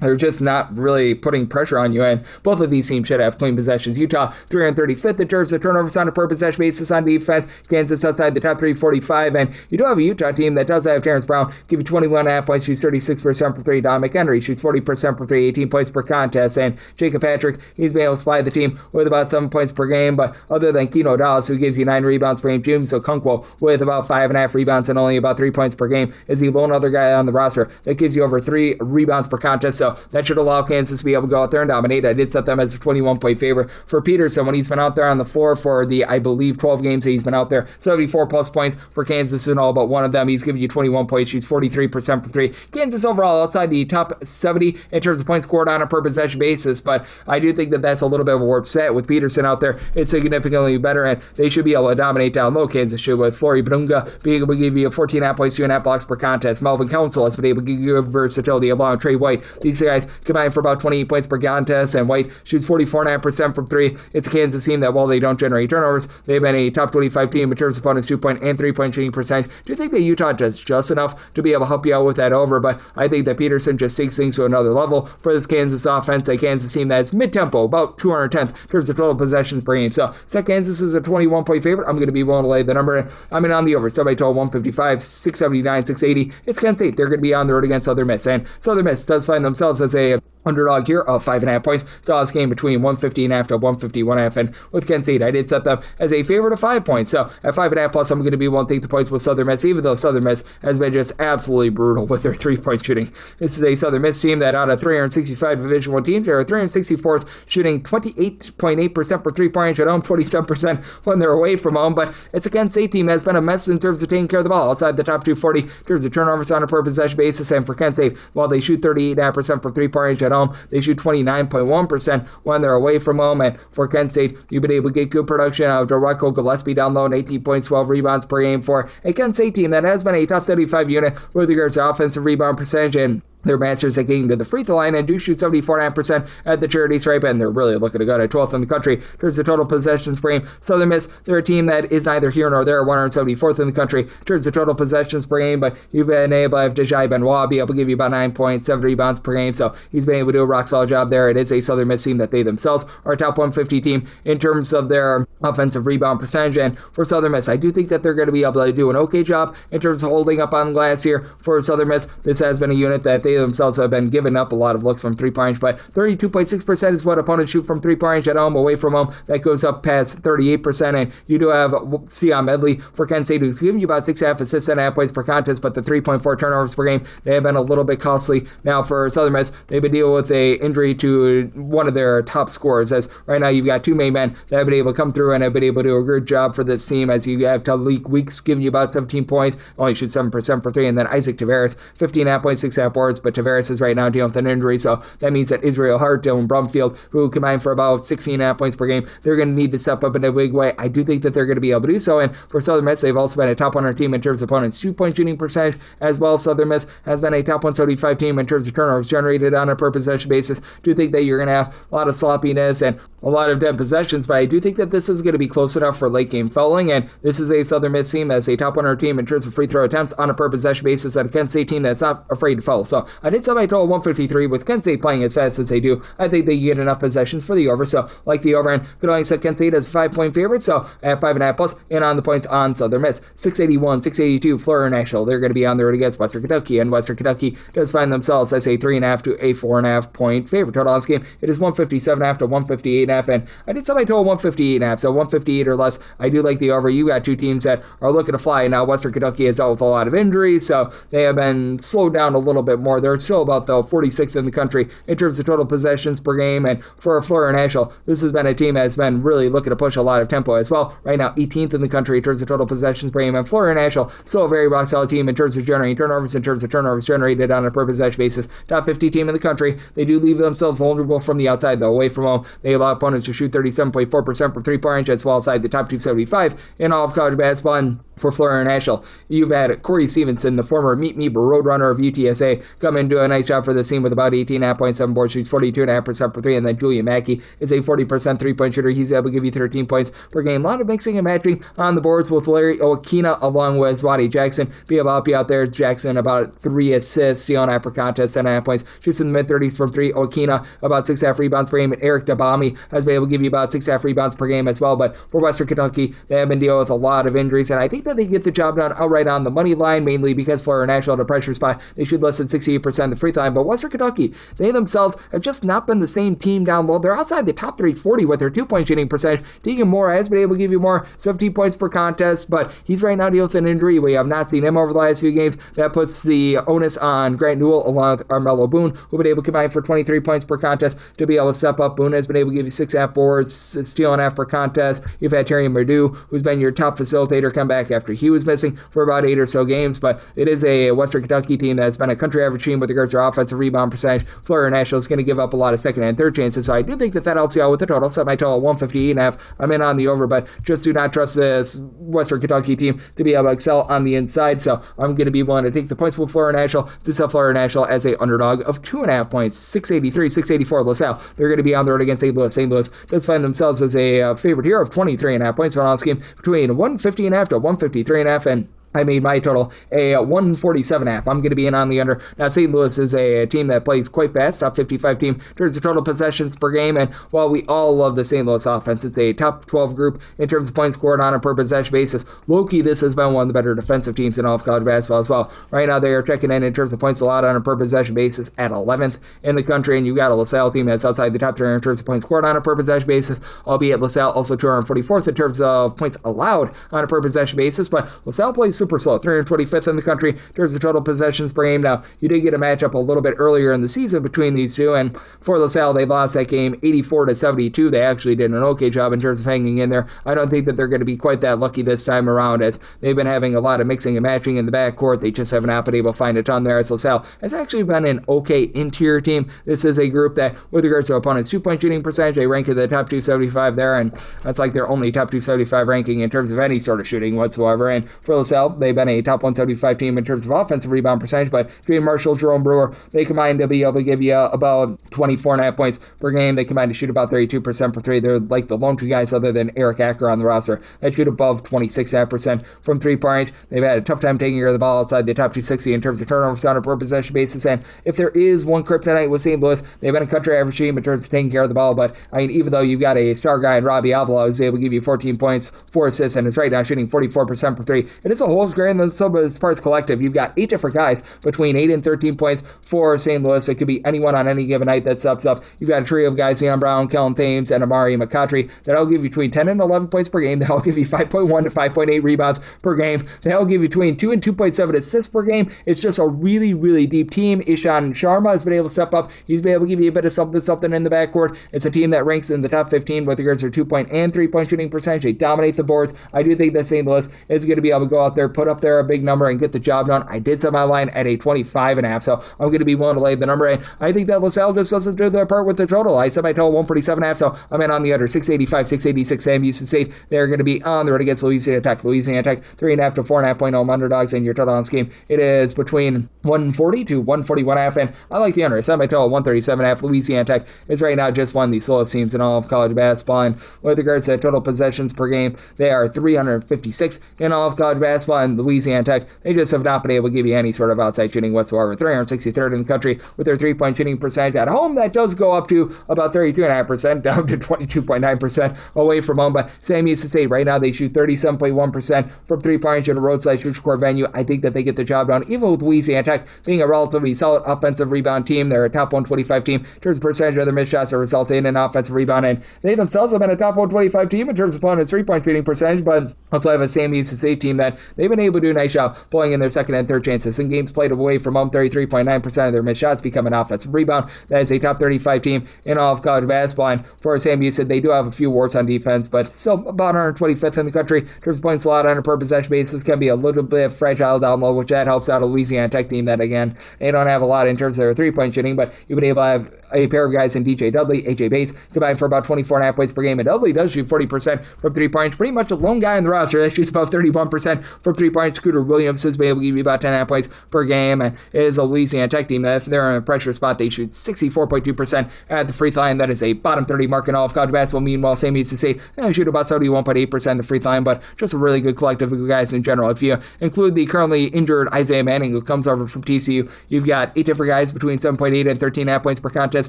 they're just not really putting pressure on you, and both of these teams should have clean possessions. Utah, 335th in terms of turnovers on a per possession basis on defense. Kansas outside the top 345, and you do have a Utah team that does have Terrence Brown, give you 21.5 points, shoots 36% from 3. Don McHenry shoots 40% from 3, 18 points per contest, and Jacob Patrick, he's been able to supply the team with about 7 points per game, but other than Keno Dallas, who gives you 9 rebounds per game, James Okonkwo with about 5.5 rebounds and only about 3 points per game is the lone other guy on the roster that gives you over 3 rebounds per contest, so that should allow Kansas to be able to go out there and dominate. I did set them as a 21-point favorite for Peterson when he's been out there on the floor for the, I believe, 12 games that he's been out there. 74-plus points for Kansas in all but one of them. He's giving you 21 points, shoots 43% for 3. Kansas overall outside the top 70 in terms of points scored on a per possession basis, but I do think that that's a little bit of a warped set. With Peterson out there, it's significantly better, and they should be able to dominate down low. Kansas should, with Flory Brunga being able to give you 14.5 points, 2.5 blocks per contest. Melvin Council has been able to give you versatility along with Trey White. These guys combined for about 28 points per contest, and White shoots 44.5% from 3. It's a Kansas team that, while they don't generate turnovers, they've been a top 25 team in terms of opponents' 2-point and 3-point shooting percentage. Do you think that Utah does just enough to be able to help you out with that over? But I think that Peterson just takes things to another level for this Kansas offense, a Kansas team that's mid-tempo, about 210th in terms of total possessions per game. So set Kansas is a 21-point favorite. I'm going to be willing to lay the number. I'm in on the over. So I told 155, 679, 680. It's Kent State. They're going to be on the road against Southern Miss, and Southern Miss does find themselves as a underdog here of 5.5 points. So this game between 150.5 to 151.5, and with Kent State, I did set them as a favorite of 5 points. So at 5.5 plus, I'm going to be willing to take the points with Southern Miss, even though Southern Miss has been just absolutely brutal with their 3-point shooting. This is a Southern Miss team that out of 365 Division I teams, they are 364th, shooting 28.8% for 3-point range at home, 27% when they're away from home. But it's a Kent State team that's been a mess in terms of taking care of the ball outside the top 240 in terms of turnovers on a per possession basis. And for Kent State, while they shoot 38.5% for 3-point range at at home. They shoot 29.1% when they're away from home. And for Kent State, you've been able to get good production out of Rutgers Gillespie down low, 18 points, 12 rebounds per game for a Kent State team that has been a top 75 unit with regards to offensive rebound percentage, and they're masters at getting to the free throw line and do shoot 74.5% at the charity stripe, and they're really looking to go to 12th in the country in terms of total possessions per game. Southern Miss, they're a team that is neither here nor there, 174th in the country in terms of total possessions per game, but you've been able to have Dejai Benoit be able to give you about 9 points, 7 rebounds per game, so he's been able to do a rock-solid job there. It is a Southern Miss team that they themselves are a top 150 team in terms of their offensive rebound percentage, and for Southern Miss, I do think that they're going to be able to do an okay job in terms of holding up on glass here. For Southern Miss, this has been a unit that they themselves have been giving up a lot of looks from three-point range, but 32.6% is what opponents shoot from three-point range at home. Away from home, that goes up past 38%, and you do have Sion Medley for Kent State, who's giving you about 6.5 assists and 1.5 points per contest, but the 3.4 turnovers per game, they have been a little bit costly. Now for Southern Miss, they've been dealing with a injury to one of their top scorers, as right now you've got two main men that have been able to come through and have been able to do a good job for this team, as you have Talik Weeks giving you about 17 points, only shoots 7% for three, and then Isaac Tavares, 15.5 points, 6.5 boards, but Tavares is right now dealing with an injury, so that means that Israel Hart, Dylan Brumfield, who combined for about 16.5 points per game, they're going to need to step up in a big way. I do think that they're going to be able to do so, and for Southern Miss, they've also been a top 100 team in terms of opponents' 2-point shooting percentage as well. Southern Miss has been a top 175 team in terms of turnovers generated on a per possession basis. Do think that you're going to have a lot of sloppiness and a lot of dead possessions, but I do think that this is going to be close enough for late game fouling, and this is a Southern Miss team that's a top 100 team in terms of free throw attempts on a per possession basis, at a Kent State team that's not afraid to foul. So I did set my total 153 with Kent State playing as fast as they do. I think they get enough possessions for the over, so like the over, and could only set Kent State as a 5-point favorite, so at 5.5 plus, and on the points on Southern Miss. 681, 682, Florida National. They're going to be on the road against Western Kentucky, and Western Kentucky does find themselves as a 3.5 to a 4.5 point favorite. Total on this game, it is 157.5 to 158.5, and I did set my total 158.5, so 158 or less. I do like the over. You got two teams that are looking to fly. Now, Western Kentucky has dealt with a lot of injuries, so they have been slowed down a little bit more. They're still about, though, 46th in the country in terms of total possessions per game, and for Florida National, this has been a team that has been really looking to push a lot of tempo as well. Right now, 18th in the country in terms of total possessions per game, and Florida National, still a very rock-solid team in terms of generating turnovers, in terms of turnovers generated on a per possession basis. Top 50 team in the country. They do leave themselves vulnerable from the outside, though. Away from home, they allow opponents to shoot 37.4% for three-point range. That's well outside the top 275 in all of college basketball. And for Florida National, you've had Corey Stevenson, the former Meet Me Roadrunner of UTSA, come in and do a nice job for the team with about 18.5 points, 7 boards, shoots 42.5% for three, and then Julian Mackey is a 40% three-point shooter. He's able to give you 13 points per game. A lot of mixing and matching on the boards with Larry Okina along with Zwadi Jackson. Be able to help you out there. Jackson about 3 assists, stealing half per contest, 10.5 points, shoots in the mid-30s from three. Okina about 6.5 rebounds per game, and Eric Dabami has been able to give you about 6.5 rebounds per game as well. But for Western Kentucky, they have been dealing with a lot of injuries, and I think that they get the job done outright on the money line, mainly because Florida National at a pressure spot, they should less than 68% of the free throw line. But Western Kentucky, they themselves have just not been the same team down low. They're outside the top 340 with their 2-point shooting percentage. Deegan Moore has been able to give you more, 17 points per contest, but he's right now dealing with an injury. We have not seen him over the last few games. That puts the onus on Grant Newell along with Armello Boone, who've been able to combine for 23 points per contest to be able to step up. Boone has been able to give you 6.5 boards, stealing half per contest. You've had Terry Purdue, who's been your top facilitator, come back after he was missing for about 8 or so games, but it is a Western Kentucky team that's been a country average team with regards to their offensive rebound percentage. Florida National is going to give up a lot of second and third chances, so I do think that helps you out with the total. Set my total at 158.5. I'm in on the over, but just do not trust this Western Kentucky team to be able to excel on the inside, so I'm going to be willing to take the points with Florida National to set Florida National as a underdog of 2.5 points. 683, 684 LaSalle. They're going to be on the road against St. Louis. St. Louis does find themselves as a favorite here of 23.5 points on this game, between 150.5 to 153.5, and I made my total a 147.5. I'm going to be in on the under. Now, St. Louis is a team that plays quite fast, top 55 team in terms of total possessions per game, and while we all love the St. Louis offense, it's a top 12 group in terms of points scored on a per possession basis. Low-key, this has been one of the better defensive teams in all of college basketball as well. Right now, they are checking in terms of points allowed on a per possession basis at 11th in the country, and you got a LaSalle team that's outside the top 3 in terms of points scored on a per possession basis, albeit LaSalle also 244th in terms of points allowed on a per possession basis, but LaSalle plays super slow, 325th in the country in terms of total possessions per game. Now, you did get a matchup a little bit earlier in the season between these two, and for LaSalle, they lost that game 84-72. They actually did an okay job in terms of hanging in there. I don't think that they're going to be quite that lucky this time around, as they've been having a lot of mixing and matching in the backcourt. They just have not been able to find a ton there, as LaSalle has actually been an okay interior team. This is a group that, with regards to opponents' two-point shooting percentage, they rank in the top 275 there, and that's like their only top 275 ranking in terms of any sort of shooting whatsoever. And for LaSalle, they've been a top 175 team in terms of offensive rebound percentage, but Dream Marshall, Jerome Brewer, they combine to be able to give you about 24.5 points per game. They combine to shoot about 32% per three. They're like the lone two guys other than Eric Acker on the roster that shoot above 26.5% from three-point. They've had a tough time taking care of the ball outside the top 260 in terms of turnovers on a per possession basis, and if there is one kryptonite with St. Louis, they've been a country average team in terms of taking care of the ball, but I mean, even though you've got a star guy in Robbie Avila who's able to give you 14 points, 4 assists, and is right now shooting 44% per three, it is a whole grand sum of its parts collective. You've got 8 different guys between 8 and 13 points for St. Louis. It could be anyone on any given night that steps up. You've got a trio of guys, Ian Brown, Kellen Thames, and Amari McCautry, that'll give you between 10 and 11 points per game. That'll give you 5.1 to 5.8 rebounds per game. That'll give you between 2 and 2.7 assists per game. It's just a really, really deep team. Ishan Sharma has been able to step up. He's been able to give you a bit of something in the backcourt. It's a team that ranks in the top 15 with regards to their 2-point and 3-point shooting percentage. They dominate the boards. I do think that St. Louis is going to be able to go out there, put up there a big number, and get the job done. I did set my line at a 25.5, so I'm going to be willing to lay the number in. I think that LaSalle just doesn't do their part with the total. I set my total 147.5, so I'm in on the under. 685, 686, Sam Houston State. They're going to be on the road against Louisiana Tech. Louisiana Tech, 3.5 to 4.5 point home underdogs, and your total on this game, it is between 140 to 141.5, and I like the under. I set my total 137.5. Louisiana Tech is right now just one of the slowest teams in all of college basketball, and with regards to total possessions per game, they are 356th in all of college basketball, and Louisiana Tech, they just have not been able to give you any sort of outside shooting whatsoever. 363rd in the country with their 3-point shooting percentage at home. That does go up to about 32.5%, down to 22.9% away from home, but Sam Houston State, right now, they shoot 37.1% from 3-point in a roadside neutral court venue. I think that they get the job done, even with Louisiana Tech being a relatively solid offensive rebound team. They're a top 125 team in terms of percentage of their missed shots that result in an offensive rebound, and they themselves have been a top 125 team in terms of opponents' 3-point shooting percentage, but also have a Sam Houston State team that they've been able to do a nice job pulling in their second and third chances. In games played away from home, 33.9% of their missed shots become an offensive rebound. That is a top 35 team in all of college basketball, and for Sam Houston, they do have a few warts on defense, but still about 125th in the country in terms of points allowed on a per possession basis. Can be a little bit fragile down low, which that helps out a Louisiana Tech team that, again, they don't have a lot in terms of their 3-point shooting, but you've been able to have a pair of guys in DJ Dudley, AJ Bates, combined for about 24.5 points per game, and Dudley does shoot 40% from 3 points. Pretty much a lone guy in the roster that shoots about 31% from 3 points. Scooter Williams has been able to give you about 10.5 points per game, and it is a Louisiana Tech team that if they're in a pressure spot, they shoot 64.2% at the free throw line. That is a bottom 30 mark in all of college basketball. Meanwhile, Sam Houston State, they shoot about 71.8% at the free throw line, but just a really good collective of guys in general. If you include the currently injured Isaiah Manning, who comes over from TCU, you've got 8 different guys between 7.8 and 13.5 points per contest.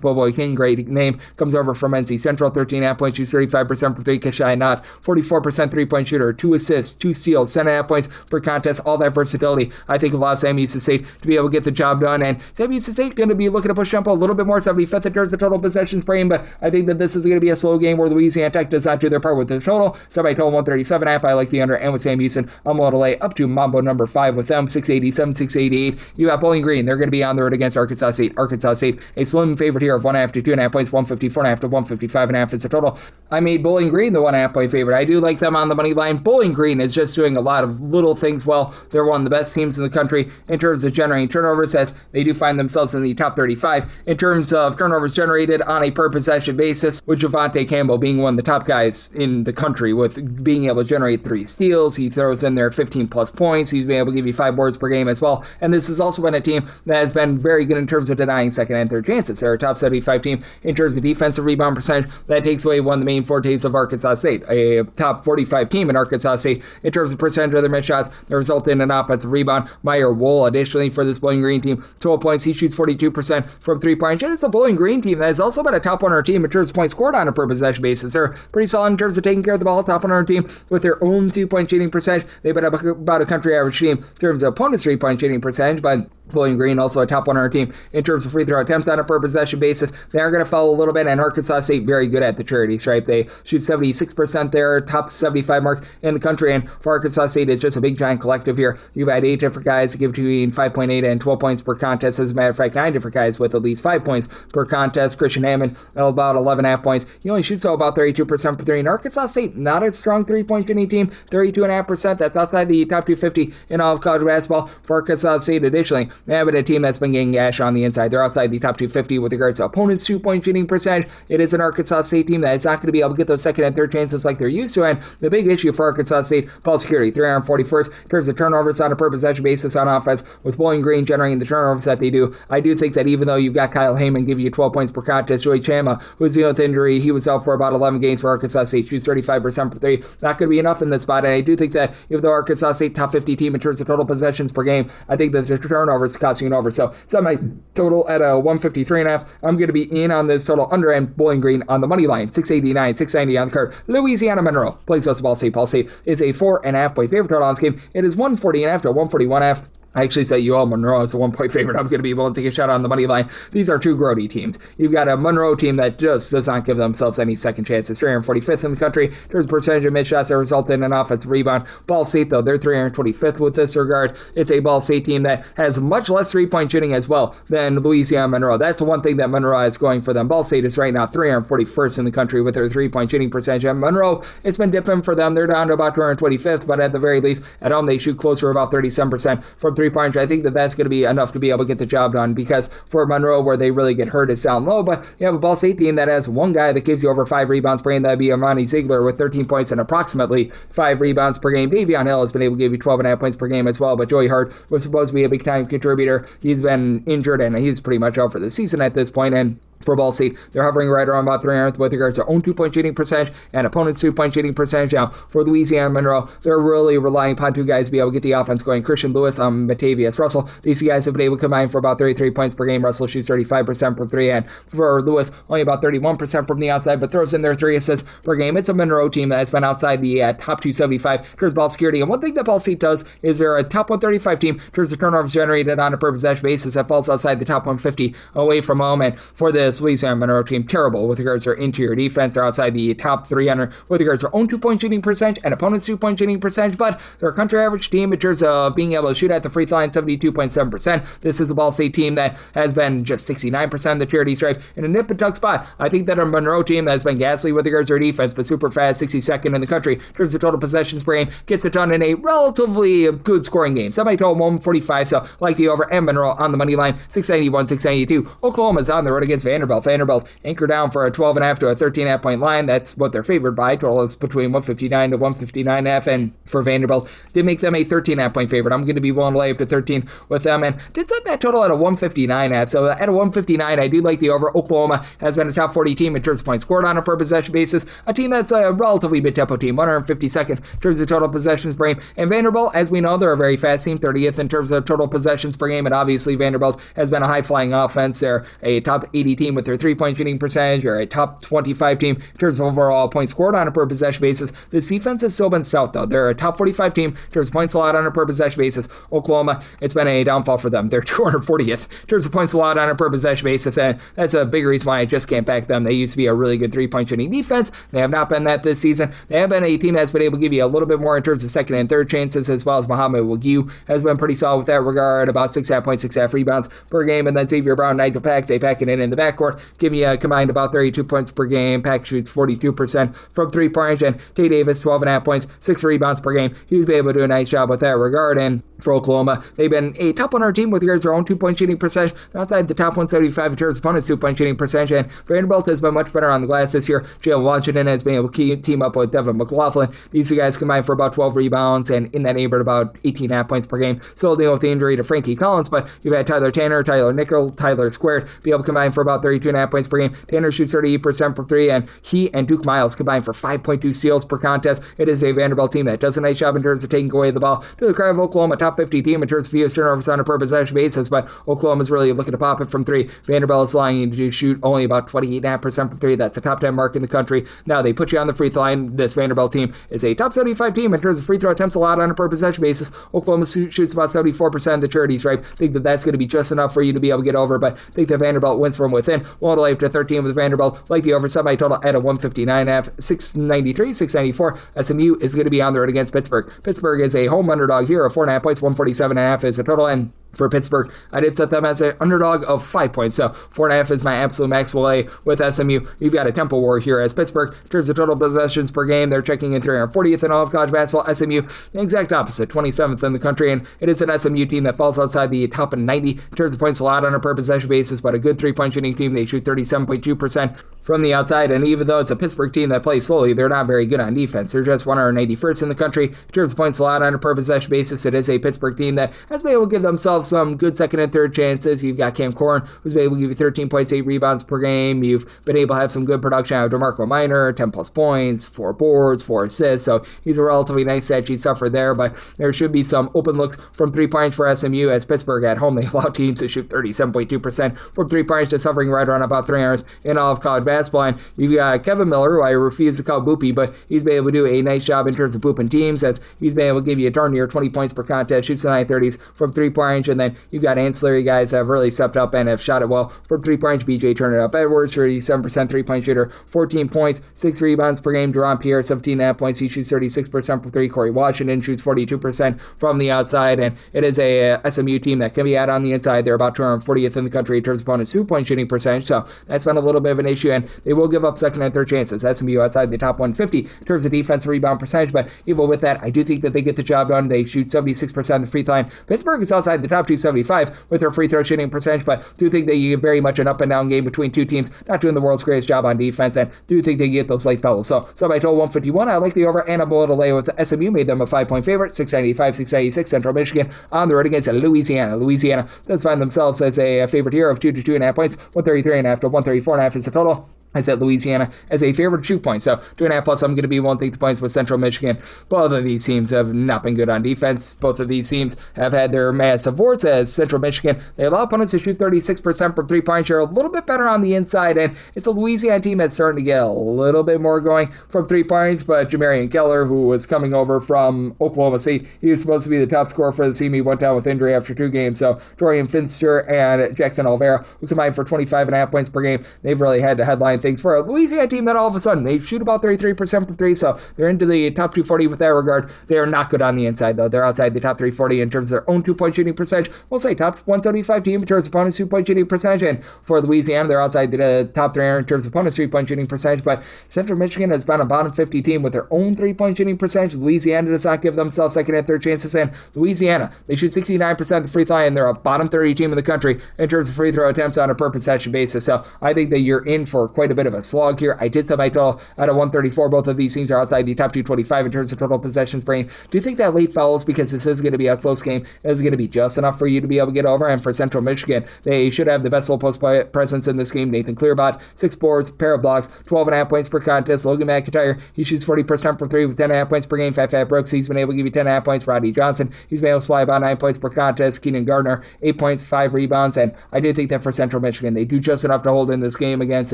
Bobo King, great name, comes over from NC Central, 13.5 points, shoots 35% per three. Kashai Knott, 44% 3-point shooter, 2 assists, 2 steals, 7.5 points per contest. All that versatility, I think, allows Sam Houston State to be able to get the job done, and Sam Houston State going to be looking to push tempo a little bit more, 75th in terms of total possessions per game, but I think that this is going to be a slow game where Louisiana Tech does not do their part with the total. So by total 137.5, I like the under, and with Sam Houston, I'm going to lay up to Mambo number 5 with them, 687, 688. You got Bowling Green, they're going to be on the road against Arkansas State. Arkansas State, a slim favorite here of 1.5 to 2.5 points, 154.5 to 155.5 is the total. I made Bowling Green the 1.5 point favorite. I do like them on the money line. Bowling Green is just doing a lot of little things well. They're one of the best teams in the country in terms of generating turnovers, as they do find themselves in the top 35 in terms of turnovers generated on a per possession basis, with Javante Campbell being one of the top guys in the country with being able to generate 3 steals. He throws in there 15 plus points. He's been able to give you 5 boards per game as well. And this has also been a team that has been very good in terms of denying second and third chances. They're a top 75 team in terms of defensive rebound percentage. That takes away one of the main fortes of Arkansas State. A top 45 team in Arkansas State in terms of percentage of their missed shots that result in an offensive rebound. Meyer Wool, additionally, for this Bowling Green team, 12 points. He shoots 42% from 3 points. And it's a Bowling Green team that has also been a top 100 team in terms of points scored on a per possession basis. They're pretty solid in terms of taking care of the ball. Top 100 team with their own 2-point shooting percentage. They've been about a country average team in terms of opponent's 3-point shooting percentage, but Bowling Green also a top 100 team in terms of free throw attempts on a per possession possession basis. They are going to fall a little bit, and Arkansas State very good at the charity stripe. They shoot 76% there, top 75 mark in the country, and for Arkansas State, it's just a big giant collective here. You've had 8 different guys that give between 5.8 and 12 points per contest. As a matter of fact, 9 different guys with at least 5 points per contest. Christian Hammond at about 11.5 points. He only shoots about 32% for 3. And Arkansas State, not a strong 3-point shooting team, 32.5%. That's outside the top 250 in all of college basketball for Arkansas State. Additionally, they have a team that's been getting gash on the inside. They're outside the top 250 with regards to opponents' 2-point shooting percentage. It is an Arkansas State team that is not going to be able to get those second and third chances like they're used to. And the big issue for Arkansas State, ball security, 341st in terms of turnovers on a per possession basis on offense, with Bowling Green generating the turnovers that they do. I do think that even though you've got Kyle Heyman give you 12 points per contest, Joey Chama, who's dealing with injury, he was out for about 11 games for Arkansas State, shoots 35% for 3. Not going to be enough in this spot. And I do think that even though Arkansas State top 50 team in terms of total possessions per game, I think that the turnovers cost you an over. So set my total at a 153.5. I'm going to be in on this total under, and Bowling Green on the money line, 689, 690 on the card. Louisiana Monroe plays us Ball State. Ball State is a 4.5 point favorite total on this game. It is 140.5 to 141.5. I actually say UL Monroe is a 1-point favorite. I'm going to be able to take a shot on the money line. These are two grody teams. You've got a Monroe team that just does not give themselves any second chances. 345th in the country. There's a percentage of missed shots that result in an offensive rebound. Ball State, though, they're 325th with this regard. It's a Ball State team that has much less 3-point shooting as well than Louisiana Monroe. That's the one thing that Monroe is going for them. Ball State is right now 341st in the country with their 3-point shooting percentage. And Monroe, it's been dipping for them. They're down to about 225th, but at the very least, at home, they shoot closer to about 37% from 3-point. I think that's going to be enough to be able to get the job done, because for Monroe, where they really get hurt is down low, but you have a Ball State team that has one guy that gives you over 5 rebounds per game. That'd be Amani Ziegler with 13 points and approximately 5 rebounds per game. Davion Hill has been able to give you 12.5 points per game as well, but Joey Hart was supposed to be a big-time contributor. He's been injured, and he's pretty much out for the season at this point, and for Ball State, they're hovering right around about 300th with regards to own 2-point shooting percentage and opponent's 2-point shooting percentage. Now, for Louisiana Monroe, they're really relying upon 2 guys to be able to get the offense going. Christian Lewis, Matavius Russell. These guys have been able to combine for about 33 points per game. Russell shoots 35% from 3, and for Lewis, only about 31% from the outside, but throws in their 3 assists per game. It's a Monroe team that's been outside the top 275 towards ball security. And one thing that Ball State does is they're a top 135 team towards the turnovers generated on a per possession basis that falls outside the top 150 away from home. And for this Louisiana Monroe team, terrible with regards to their interior defense. They're outside the top 300 with regards to their own 2-point shooting percentage and opponent's 2-point shooting percentage, but they're a country average team in terms of being able to shoot at the free throw line, 72.7%. This is a Ball State team that has been just 69% of the charity stripe in a nip and tuck spot. I think that a Monroe team that's been ghastly with regards to their defense, but super fast, 62nd in the country in terms of total possessions per game, gets it done in a relatively good scoring game. Somebody told 145, so like the over, and Monroe on the money line, 691, 692. Oklahoma's on the road against Vanderbilt. Vanderbilt anchor down for a 12.5 to a 13.5 point line. That's what they're favored by. Total is between 159 to 159.5, and for Vanderbilt, did make them a 13.5 point favorite. I'm going to be willing to lay up to 13 with them, and did set that total at a 159.5. So at a 159, I do like the over. Oklahoma has been a top 40 team in terms of points scored on a per possession basis. A team that's a relatively mid-tempo team, 152nd in terms of total possessions per game. And Vanderbilt, as we know, they're a very fast team, 30th in terms of total possessions per game. And obviously, Vanderbilt has been a high-flying offense. They're a top 80 team with their 3-point shooting percentage, or a top 25 team in terms of overall points scored on a per possession basis. This defense has still been stout, though. They're a top 45 team in terms of points allowed on a per possession basis. Oklahoma, it's been a downfall for them. They're 240th in terms of points allowed on a per possession basis, and that's a big reason why I just can't back them. They used to be a really good 3-point shooting defense. They have not been that this season. They have been a team that's been able to give you a little bit more in terms of second and third chances, as well as Muhammad Wagyu has been pretty solid with that regard, about 6.5 points, 6.5 rebounds per game. And then Xavier Brown, Nigel Pack, they pack it in the backcourt, give you a combined about 32 points per game. Pack shoots 42% from 3-point range, and Tay Davis, 12.5 points, 6 rebounds per game. He's been able to do a nice job with that regard. And for Oklahoma, they've been a top 100 team with regards to their own 2-point shooting percentage, outside the top 175 in terms of opponents' 2-point shooting percentage. And Vanderbilt has been much better on the glass this year. Jalen Washington has been able to team up with Devin McLaughlin. These two guys combined for about 12 rebounds, and in that neighborhood about 18.5 points per game. Still dealing with the injury to Frankie Collins, but you've had Tyler Tanner, Tyler Nickel, Tyler Squared be able to combine for about 32.5 points per game. Tanner shoots 38% from 3, and he and Duke Miles combined for 5.2 steals per contest. It is a Vanderbilt team that does a nice job in terms of taking away the ball. To the cry of Oklahoma, top 50 team in terms of fewest turnovers on a per possession basis, but Oklahoma's really looking to pop it from 3. Vanderbilt is allowing you to shoot only about 28.5% from 3. That's the top 10 mark in the country. Now they put you on the free throw line. This Vanderbilt team is a top 75 team in terms of free throw attempts allowed on a per possession basis. Oklahoma shoots about 74% of the charity stripe. I think that that's going to be just enough for you to be able to get over, but I think that Vanderbilt wins from within. Tarleton will only up to 13 with Vanderbilt. Like the over semi-total at a 159.5, 693, 694. SMU is going to be on the road against Pittsburgh. Pittsburgh is a home underdog here of 4.5 points, 147.5 is the total, and for Pittsburgh, I did set them as an underdog of 5 points, so 4.5 is my absolute max lay with SMU. You've got a tempo war here as Pittsburgh, in terms of total possessions per game, they're checking in 340th in all of college basketball. SMU, the exact opposite, 27th in the country, and it is an SMU team that falls outside the top 90 in terms of points allowed on a per possession basis, but a good three-point shooting team. They shoot 37.2% from the outside, and even though it's a Pittsburgh team that plays slowly, they're not very good on defense. They're just 191st in the country in terms of points allowed on a per possession basis. It is a Pittsburgh team that has been able to give themselves some good second and third chances. You've got Cam Corn, who's been able to give you 13 points, 8 rebounds per game. You've been able to have some good production out of DeMarco Minor, 10 plus points, 4 boards, 4 assists, so he's a relatively nice stat sheet stuffer there, but there should be some open looks from 3 points for SMU as Pittsburgh at home, they allow teams to shoot 37.2% from 3 points, just hovering right around about 300th in all of college basketball. And you've got Kevin Miller, who I refuse to call Boopy, but he's been able to do a nice job in terms of booping teams, as he's been able to give you a darn near 20 points per contest, shoots the 930s from 3-point range, and then you've got ancillary guys that have really stepped up and have shot it well from 3-point range. BJ Turner Up Edwards, 37% 3-point shooter, 14 points, 6 rebounds per game. Deron Pierre, 17.5 points, he shoots 36% from 3. Corey Washington shoots 42% from the outside, and it is a SMU team that can be out on the inside. They're about 240th in the country in terms of opponents' 2-point shooting percentage, so that's been a little bit of an issue, and they will give up second and third chances. SMU outside the top 150 in terms of defensive rebound percentage, but even with that, I do think that they get the job done. They shoot 76% of the free throw line. Pittsburgh is outside the top 275 with their free throw shooting percentage, but do think that you get very much an up and down game between two teams, not doing the world's greatest job on defense, and do think they get those late fouls. So I told 151, I like the over, and I'm below to lay with SMU, made them a 5-point favorite, 695, 696, Central Michigan on the road against Louisiana. Louisiana does find themselves as a favorite here of 2 to 2.5 points, 133.5 to 134.5 is the total. I set Louisiana as a favorite 2 points, so 2.5 plus I'm going to be won't take the points with Central Michigan. Both of these teams have not been good on defense. Both of these teams have had their massive warts, as Central Michigan, they allow opponents to shoot 36% from 3-point share, a little bit better on the inside, and it's a Louisiana team that's starting to get a little bit more going from 3 points, but Jamarian Keller, who was coming over from Oklahoma State, he was supposed to be the top scorer for the team. He went down with injury after 2 games, so Dorian Finster and Jackson Olvera, who combined for 25.5 points per game, they've really had to headline things for a Louisiana team that all of a sudden they shoot about 33% from 3, so they're into the top 240 with that regard. They are not good on the inside, though. They're outside the top 340 in terms of their own 2-point shooting percentage. We'll say top 175 team in terms of opponents' 2-point shooting percentage, and for Louisiana, they're outside the top 300 in terms of opponents' 3-point shooting percentage, but Central Michigan has been a bottom 50 team with their own 3-point shooting percentage. Louisiana does not give themselves second and third chances, and Louisiana, they shoot 69% of the free throw line, and they're a bottom 30 team in the country in terms of free throw attempts on a per possession basis, so I think that you're in for quite a bit of a slog here. I did set my total at a 134. Both of these teams are outside the top 225 in terms of total possessions per game. Do you think that late fouls, because this is going to be a close game, is going to be just enough for you to be able to get over? And for Central Michigan, they should have the best low post presence in this game. Nathan Clearbot, 6 boards, pair of blocks, 12.5 points per contest. Logan McIntyre, he shoots 40% from 3 with 10.5 points per game. Fat Brooks, he's been able to give you 10.5 points. Rodney Johnson, he's been able to supply about 9 points per contest. Keenan Gardner, 8 points, 5 rebounds, and I do think that for Central Michigan, they do just enough to hold in this game against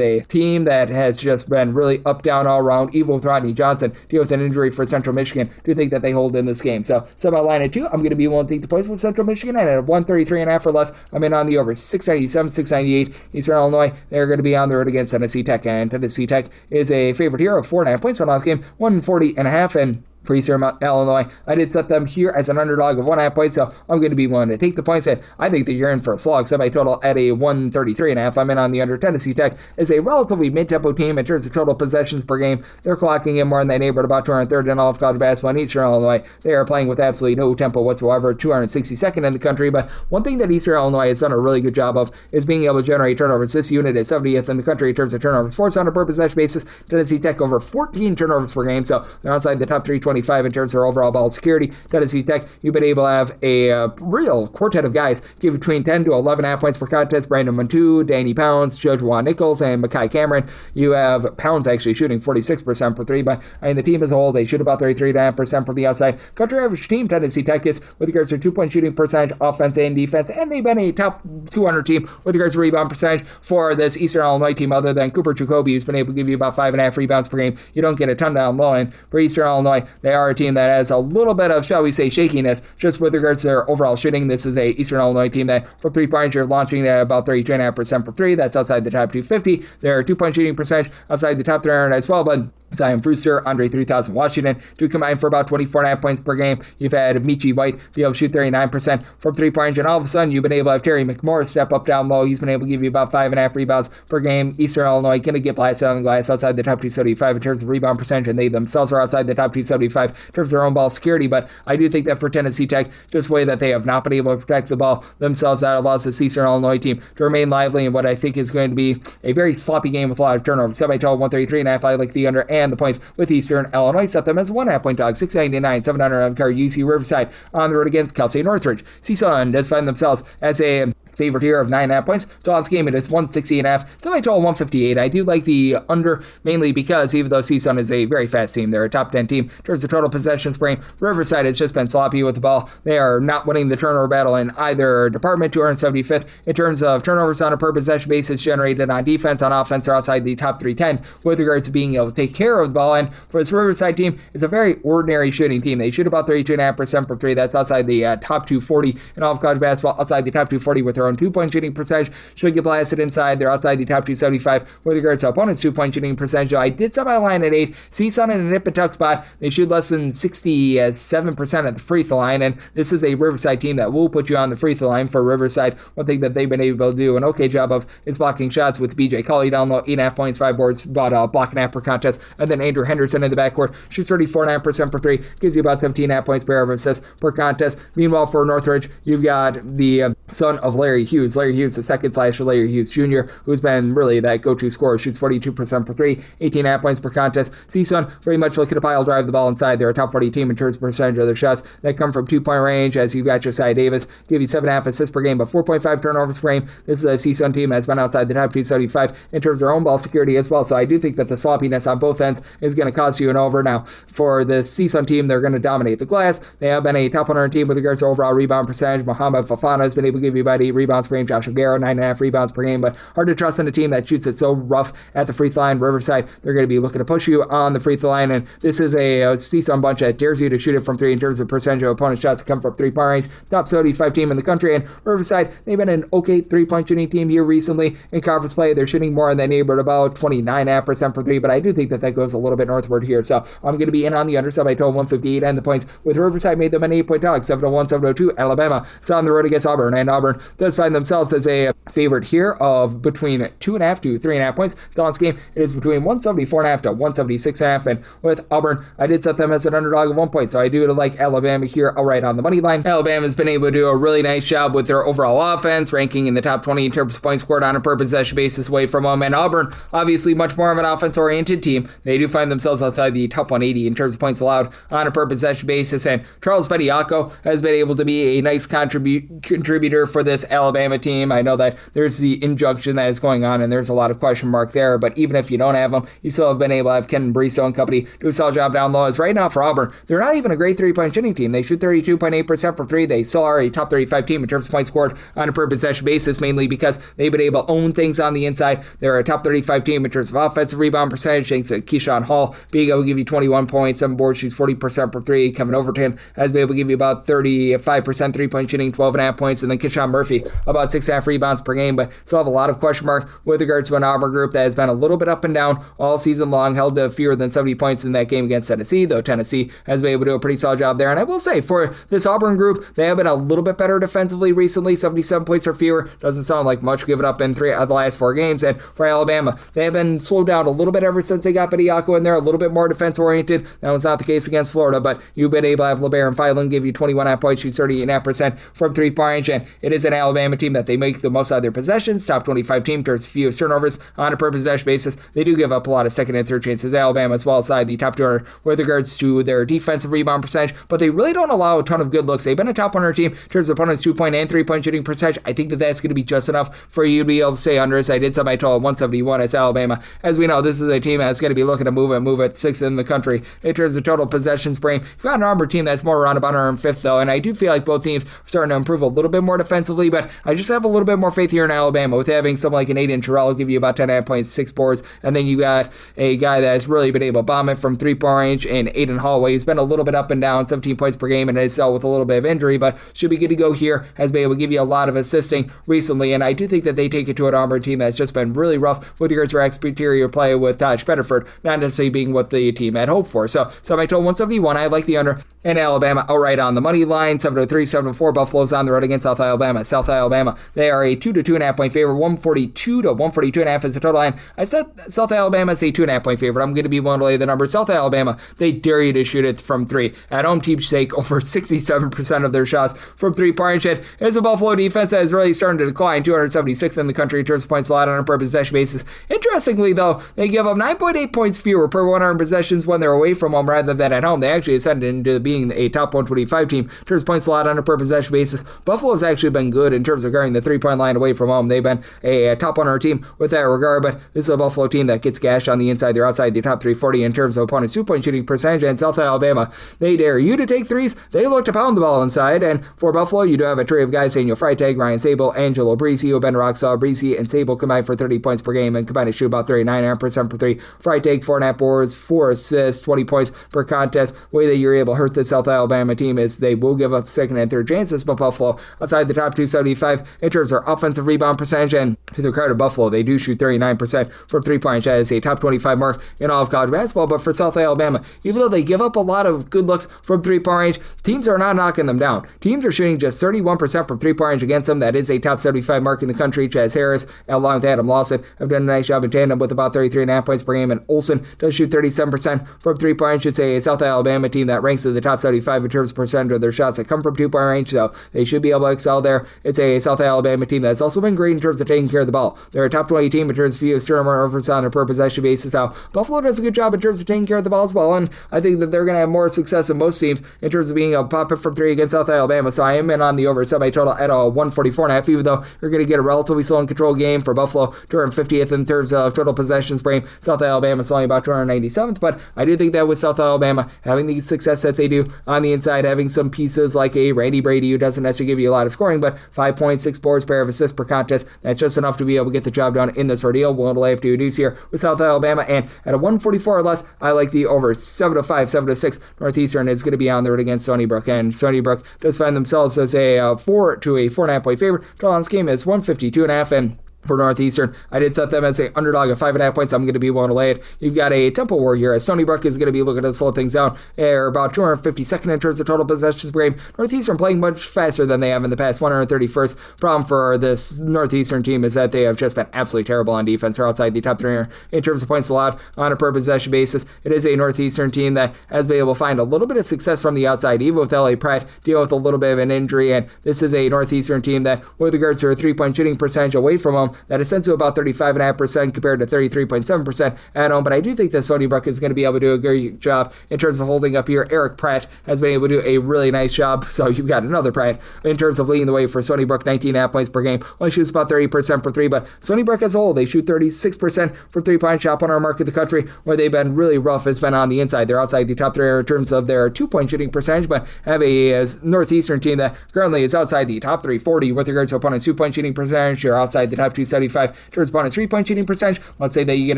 a team that has just been really up, down, all around. Even with Rodney Johnson, deal with an injury for Central Michigan, do think that they hold in this game. So set my line at 2. I'm going to be willing to take the points with Central Michigan, and at 133.5 or less, I'm in on the over. 697, 698, Eastern Illinois, they're going to be on the road against Tennessee Tech, and Tennessee Tech is a favorite here of 4.5 points on last game, 140.5, and for Eastern Illinois, I did set them here as an underdog of 1.5 points, so I'm going to be willing to take the points, and I think that you're in for a slog. Semi-total at a 133.5. I'm in on the under. Tennessee Tech is a relatively mid-tempo team in terms of total possessions per game. They're clocking in more in that neighborhood, about 203rd in all of college basketball. In Eastern Illinois, they are playing with absolutely no tempo whatsoever, 262nd in the country, but one thing that Eastern Illinois has done a really good job of is being able to generate turnovers. This unit is 70th in the country in terms of turnovers forced on a per possession basis. Tennessee Tech over 14 turnovers per game, so they're outside the top 325 in terms of their overall ball security. Tennessee Tech, you've been able to have a real quartet of guys give between 10 to 11.5 points per contest. Brandon Montu, Danny Pounds, Judge Juan Nichols, and Makai Cameron. You have Pounds actually shooting 46% for 3, but I mean, the team as a whole, they shoot about 33.5% from the outside. Country average team, Tennessee Tech is, with regards to 2-point shooting percentage, offense and defense, and they've been a top 200 team with regards to rebound percentage for this Eastern Illinois team, other than Cooper Jacoby, who's been able to give you about 5.5 rebounds per game. You don't get a ton down low, and for Eastern Illinois, they are a team that has a little bit of, shall we say, shakiness just with regards to their overall shooting. This is a Eastern Illinois team that for 3-point you're launching at about 32.5% for 3. That's outside the top 250. Their 2-point shooting percentage outside the top 300 as well, but Zion Brewster, Andre 3000 Washington do combine for about 24.5 points per game. You've had Michi White be able to shoot 39% from 3-point range, and all of a sudden you've been able to have Terry McMorris step up down low. He's been able to give you about 5.5 rebounds per game. Eastern Illinois going to get blasted on the glass outside the top 275 in terms of rebound percentage, and they themselves are outside the top 275 in terms of their own ball security. But I do think that for Tennessee Tech, just the way that they have not been able to protect the ball themselves, that allows this Eastern Illinois team to remain lively in what I think is going to be a very sloppy game with a lot of turnovers. Semi-total 133.5. I like the under and the points with Eastern Illinois. Set them as a 1.5 point dog. 699, 700 on card. UC Riverside on the road against Cal State Northridge. CSUN does find themselves as a favorite here of 9.5 points. So on this game, it is 160.5. Semi-total 158. I do like the under mainly because even though CSUN is a very fast team, they're a top 10 team in terms of total possessions per game. Riverside has just been sloppy with the ball. They are not winning the turnover battle in either department. 275th in terms of turnovers on a per possession basis generated on defense. On offense, they're outside the top 310 with regards to being able to take care of the ball. And for this Riverside team, it's a very ordinary shooting team. They shoot about 32.5% for 3. That's outside the top 240 in all of college basketball. Outside the top 240 with their own 2-point shooting percentage. Should get blasted inside. They're outside the top 275 with regards to opponents' 2-point shooting percentage. I did set my line at 8. CSUN in a nip and tuck spot. They shoot less than 67% at the free throw line, and this is a Riverside team that will put you on the free throw line. For Riverside, one thing that they've been able to do an okay job of is blocking shots with BJ Culley down low, 8.5 points, 5 boards, about a block and a half per contest, and then Andrew Henderson in the backcourt shoots 34.5% for 3, gives you about 17.5 points per average assists per contest. Meanwhile, for Northridge, you've got the son of Larry Hughes. Larry Hughes, the second slasher, Larry Hughes Jr., who's been really that go-to scorer, shoots 42% for 3, 18.5 points per contest. CSUN very much looking to pile drive the ball inside. They're a top 40 team in terms of percentage of their shots that come from 2-point range, as you've got Josiah Davis, give you 7.5 assists per game, but 4.5 turnovers per game. This is a CSUN team that's been outside the top 275 in terms of their own ball security as well. So I do think that the sloppiness on both ends is going to cost you an over. Now, for the CSUN team, they're going to dominate the glass. They have been a top 100 team with regards to overall rebound percentage. Muhammad Fafana has been able to give you about 8 rebounds per game. Josh O'Gara, 9.5 rebounds per game, but hard to trust in a team that shoots it so rough at the free throw line. Riverside, they're going to be looking to push you on the free throw line, and this is a CSUN bunch that dares you to shoot it from 3 in terms of percentage of opponent shots that come from 3-point range. Top 75 team in the country, and Riverside, they've been an okay 3-point shooting team here recently in conference play. They're shooting more in that neighborhood, about 29.5% for 3, but I do think that goes a little bit northward here. So I'm going to be in on the under sub. I told 158 and the points with Riverside made them an 8-point dog, 701, 702. Alabama is on the road against Auburn, and Auburn does find themselves as a favorite here of between 2.5 to 3.5 points. This game, it is between 174.5 to 176.5, and with Auburn, I did set them as an underdog of 1 point, so I do like Alabama here, all right on the money line. Alabama's been able to do a really nice job with their overall offense, ranking in the top 20 in terms of points scored on a per possession basis away from them, and Auburn, obviously much more of an offense-oriented team. They do find themselves outside the top 180 in terms of points allowed on a per possession basis, and Charles Bediako has been able to be a nice contributor for this Alabama team. I know that there's the injunction that is going on, and there's a lot of question mark there, but even if you don't have them, you still have been able to have Ken Bristow and company do a solid job down low. As right now for Auburn, they're not even a great 3-point shooting team. They shoot 32.8% for 3. They still are a top 35 team in terms of points scored on a per possession basis, mainly because they've been able to own things on the inside. They're a top 35 team in terms of offensive rebound percentage, thanks to Keyshawn Hall being able to give you 21 points, 7 boards, shoots 40% for 3. Kevin Overton has been able to give you about 35% 3-point shooting, 12.5 points, and then Keyshawn Murphy about 6.5 rebounds per game, but still have a lot of question mark with regards to an Auburn group that has been a little bit up and down all season long, held to fewer than 70 points in that game against Tennessee, though Tennessee has been able to do a pretty solid job there. And I will say, for this Auburn group, they have been a little bit better defensively recently, 77 points or fewer. Doesn't sound like much, given up in 3 of the last 4 games. And for Alabama, they have been slowed down a little bit ever since they got Bediako in there, a little bit more defense-oriented. That was not the case against Florida, but you've been able to have LeBaron Filan give you 21.5 points, shoots 38.5% from 3-point range, and it is an Alabama team that they make the most out of their possessions, top 25 team, there's few turnovers on a per possession basis. They do give up a lot of second and third chances. Alabama as well outside the top 200 with regards to their defensive rebound percentage, but they really don't allow a ton of good looks. They've been a top 100 team in terms of opponents' 2-point and 3-point shooting percentage. I think that's going to be just enough for you to be able to stay under. As I did set my total 171 as Alabama. As we know, this is a team that's going to be looking to move it 6th in the country in terms of total possessions bring. You've got an Auburn team that's more around about 105th though, and I do feel like both teams are starting to improve a little bit more defensively, but I just have a little bit more faith faith here in Alabama with having someone like an Aiden Terrell give you about 10.5 points, 6 boards, and then you got a guy that has really been able to bomb it from 3-point range in Aiden Holloway. He's been a little bit up and down, 17 points per game, and has dealt with a little bit of injury, but should be good to go here, has been able to give you a lot of assisting recently, and I do think that they take it to an Auburn team that's just been really rough with regards to exterior play with Taj Pettiford, not necessarily being what the team had hoped for. So my total 171, I like the under, and Alabama outright on the money line, 7-3, 7-4. Buffalo's on the road against South Alabama. South Alabama, they are a 2 to 2.5 point favorite, 142 to 142.5 is the total line. I said South Alabama is a 2.5 point favorite. I'm going to be willing to lay the number. South Alabama, they dare you to shoot it from 3. At home, teams take over 67% of their shots from 3-point range. It's a Buffalo defense that is really starting to decline, 276th in the country in terms of points allowed on a per possession basis. Interestingly, though, they give up 9.8 points fewer per 100 possessions when they're away from home rather than at home. They actually ascended into being a top 125 team in terms of points allowed on a per possession basis. Buffalo's actually been good in terms of guarding the 3-point line away from home. They've been a top 100 team with that regard, but this is a Buffalo team that gets gashed on the inside. They're outside the top 340 in terms of opponents' 2-point shooting percentage, and South Alabama, they dare you to take threes. They look to pound the ball inside, and for Buffalo, you do have a trio of guys, Daniel Freitag, Ryan Sable, Angelo Breezy, Ben Roxall, Breezy, and Sable combined for 30 points per game and combined to shoot about 39% for 3. Freitag, 4.5 boards, 4 assists, 20 points per contest. The way that you're able to hurt the South Alabama team is they will give up second and third chances, but Buffalo outside the top 275 in terms of their offensive rebound percentage, and to the credit of Buffalo, they do shoot 39% from 3-point. That is a top 25 mark in all of college basketball. But for South Alabama, even though they give up a lot of good looks from 3-point range, teams are not knocking them down. Teams are shooting just 31% from 3-point range against them. That is a top 75 mark in the country. Chaz Harris, along with Adam Lawson, have done a nice job in tandem with about 33.5 points per game, and Olsen does shoot 37% from 3-point range. It's a South Alabama team that ranks in the top 75 in terms of percentage of their shots that come from 2-point range, so they should be able to excel there. It's a South Alabama team that's also been great in terms of taking care of the ball. They're a top 20 team in terms of fewest turnovers on a per possession basis. Now, Buffalo does a good job in terms of taking care of the ball as well, and I think that they're going to have more success than most teams in terms of being able to pop it from 3 against South Alabama, so I am in on the over semi-total at a 144.5, even though you're going to get a relatively slow and controlled game for Buffalo, 250th in terms of total possessions per game. South Alabama is only about 297th, but I do think that with South Alabama having the success that they do on the inside, having some pieces like a Randy Brady who doesn't necessarily give you a lot of scoring, but 5.6 boards, pair of assists per contest, that's just enough to be able to get the job done in this ordeal. We'll lay up to a deuce here with South Alabama, and at a 144 or less, I like the over 7-5, 7-6. Northeastern is going to be on the road against Stony Brook, and Stony Brook does find themselves as a 4 to a 4.5 point favorite. Total on this game is 152.5, and for Northeastern, I did set them as an underdog of 5.5 points. I'm going to be willing to lay it. You've got a tempo war here, as Stony Brook is going to be looking to slow things down. They're about 252nd in terms of total possessions per game. Northeastern playing much faster than they have in the past, 131st. Problem for this Northeastern team is that they have just been absolutely terrible on defense. They're outside the top 3 in terms of points allowed on a per possession basis. It is a Northeastern team that has been able to find a little bit of success from the outside, even with L.A. Pratt dealing with a little bit of an injury, and this is a Northeastern team that, with regards to their 3-point shooting percentage away from home, that ascends to about 35.5% compared to 33.7% at home. But I do think that Stony Brook is going to be able to do a great job in terms of holding up here. Eric Pratt has been able to do a really nice job. So you've got another Pratt in terms of leading the way for Stony Brook, 19.5 points per game. Only shoots about 30% for 3, but Stony Brook as a whole, they shoot 36% from 3-point shot on our mark in the country. Where they've been really rough has been on the inside. They're outside the top 3 in terms of their 2-point shooting percentage, but have a Northeastern team that currently is outside the top 340 with regards to opponents' 2-point shooting percentage. You're outside the top 275 towards opponents' 3-point shooting percentage. Let's say that you get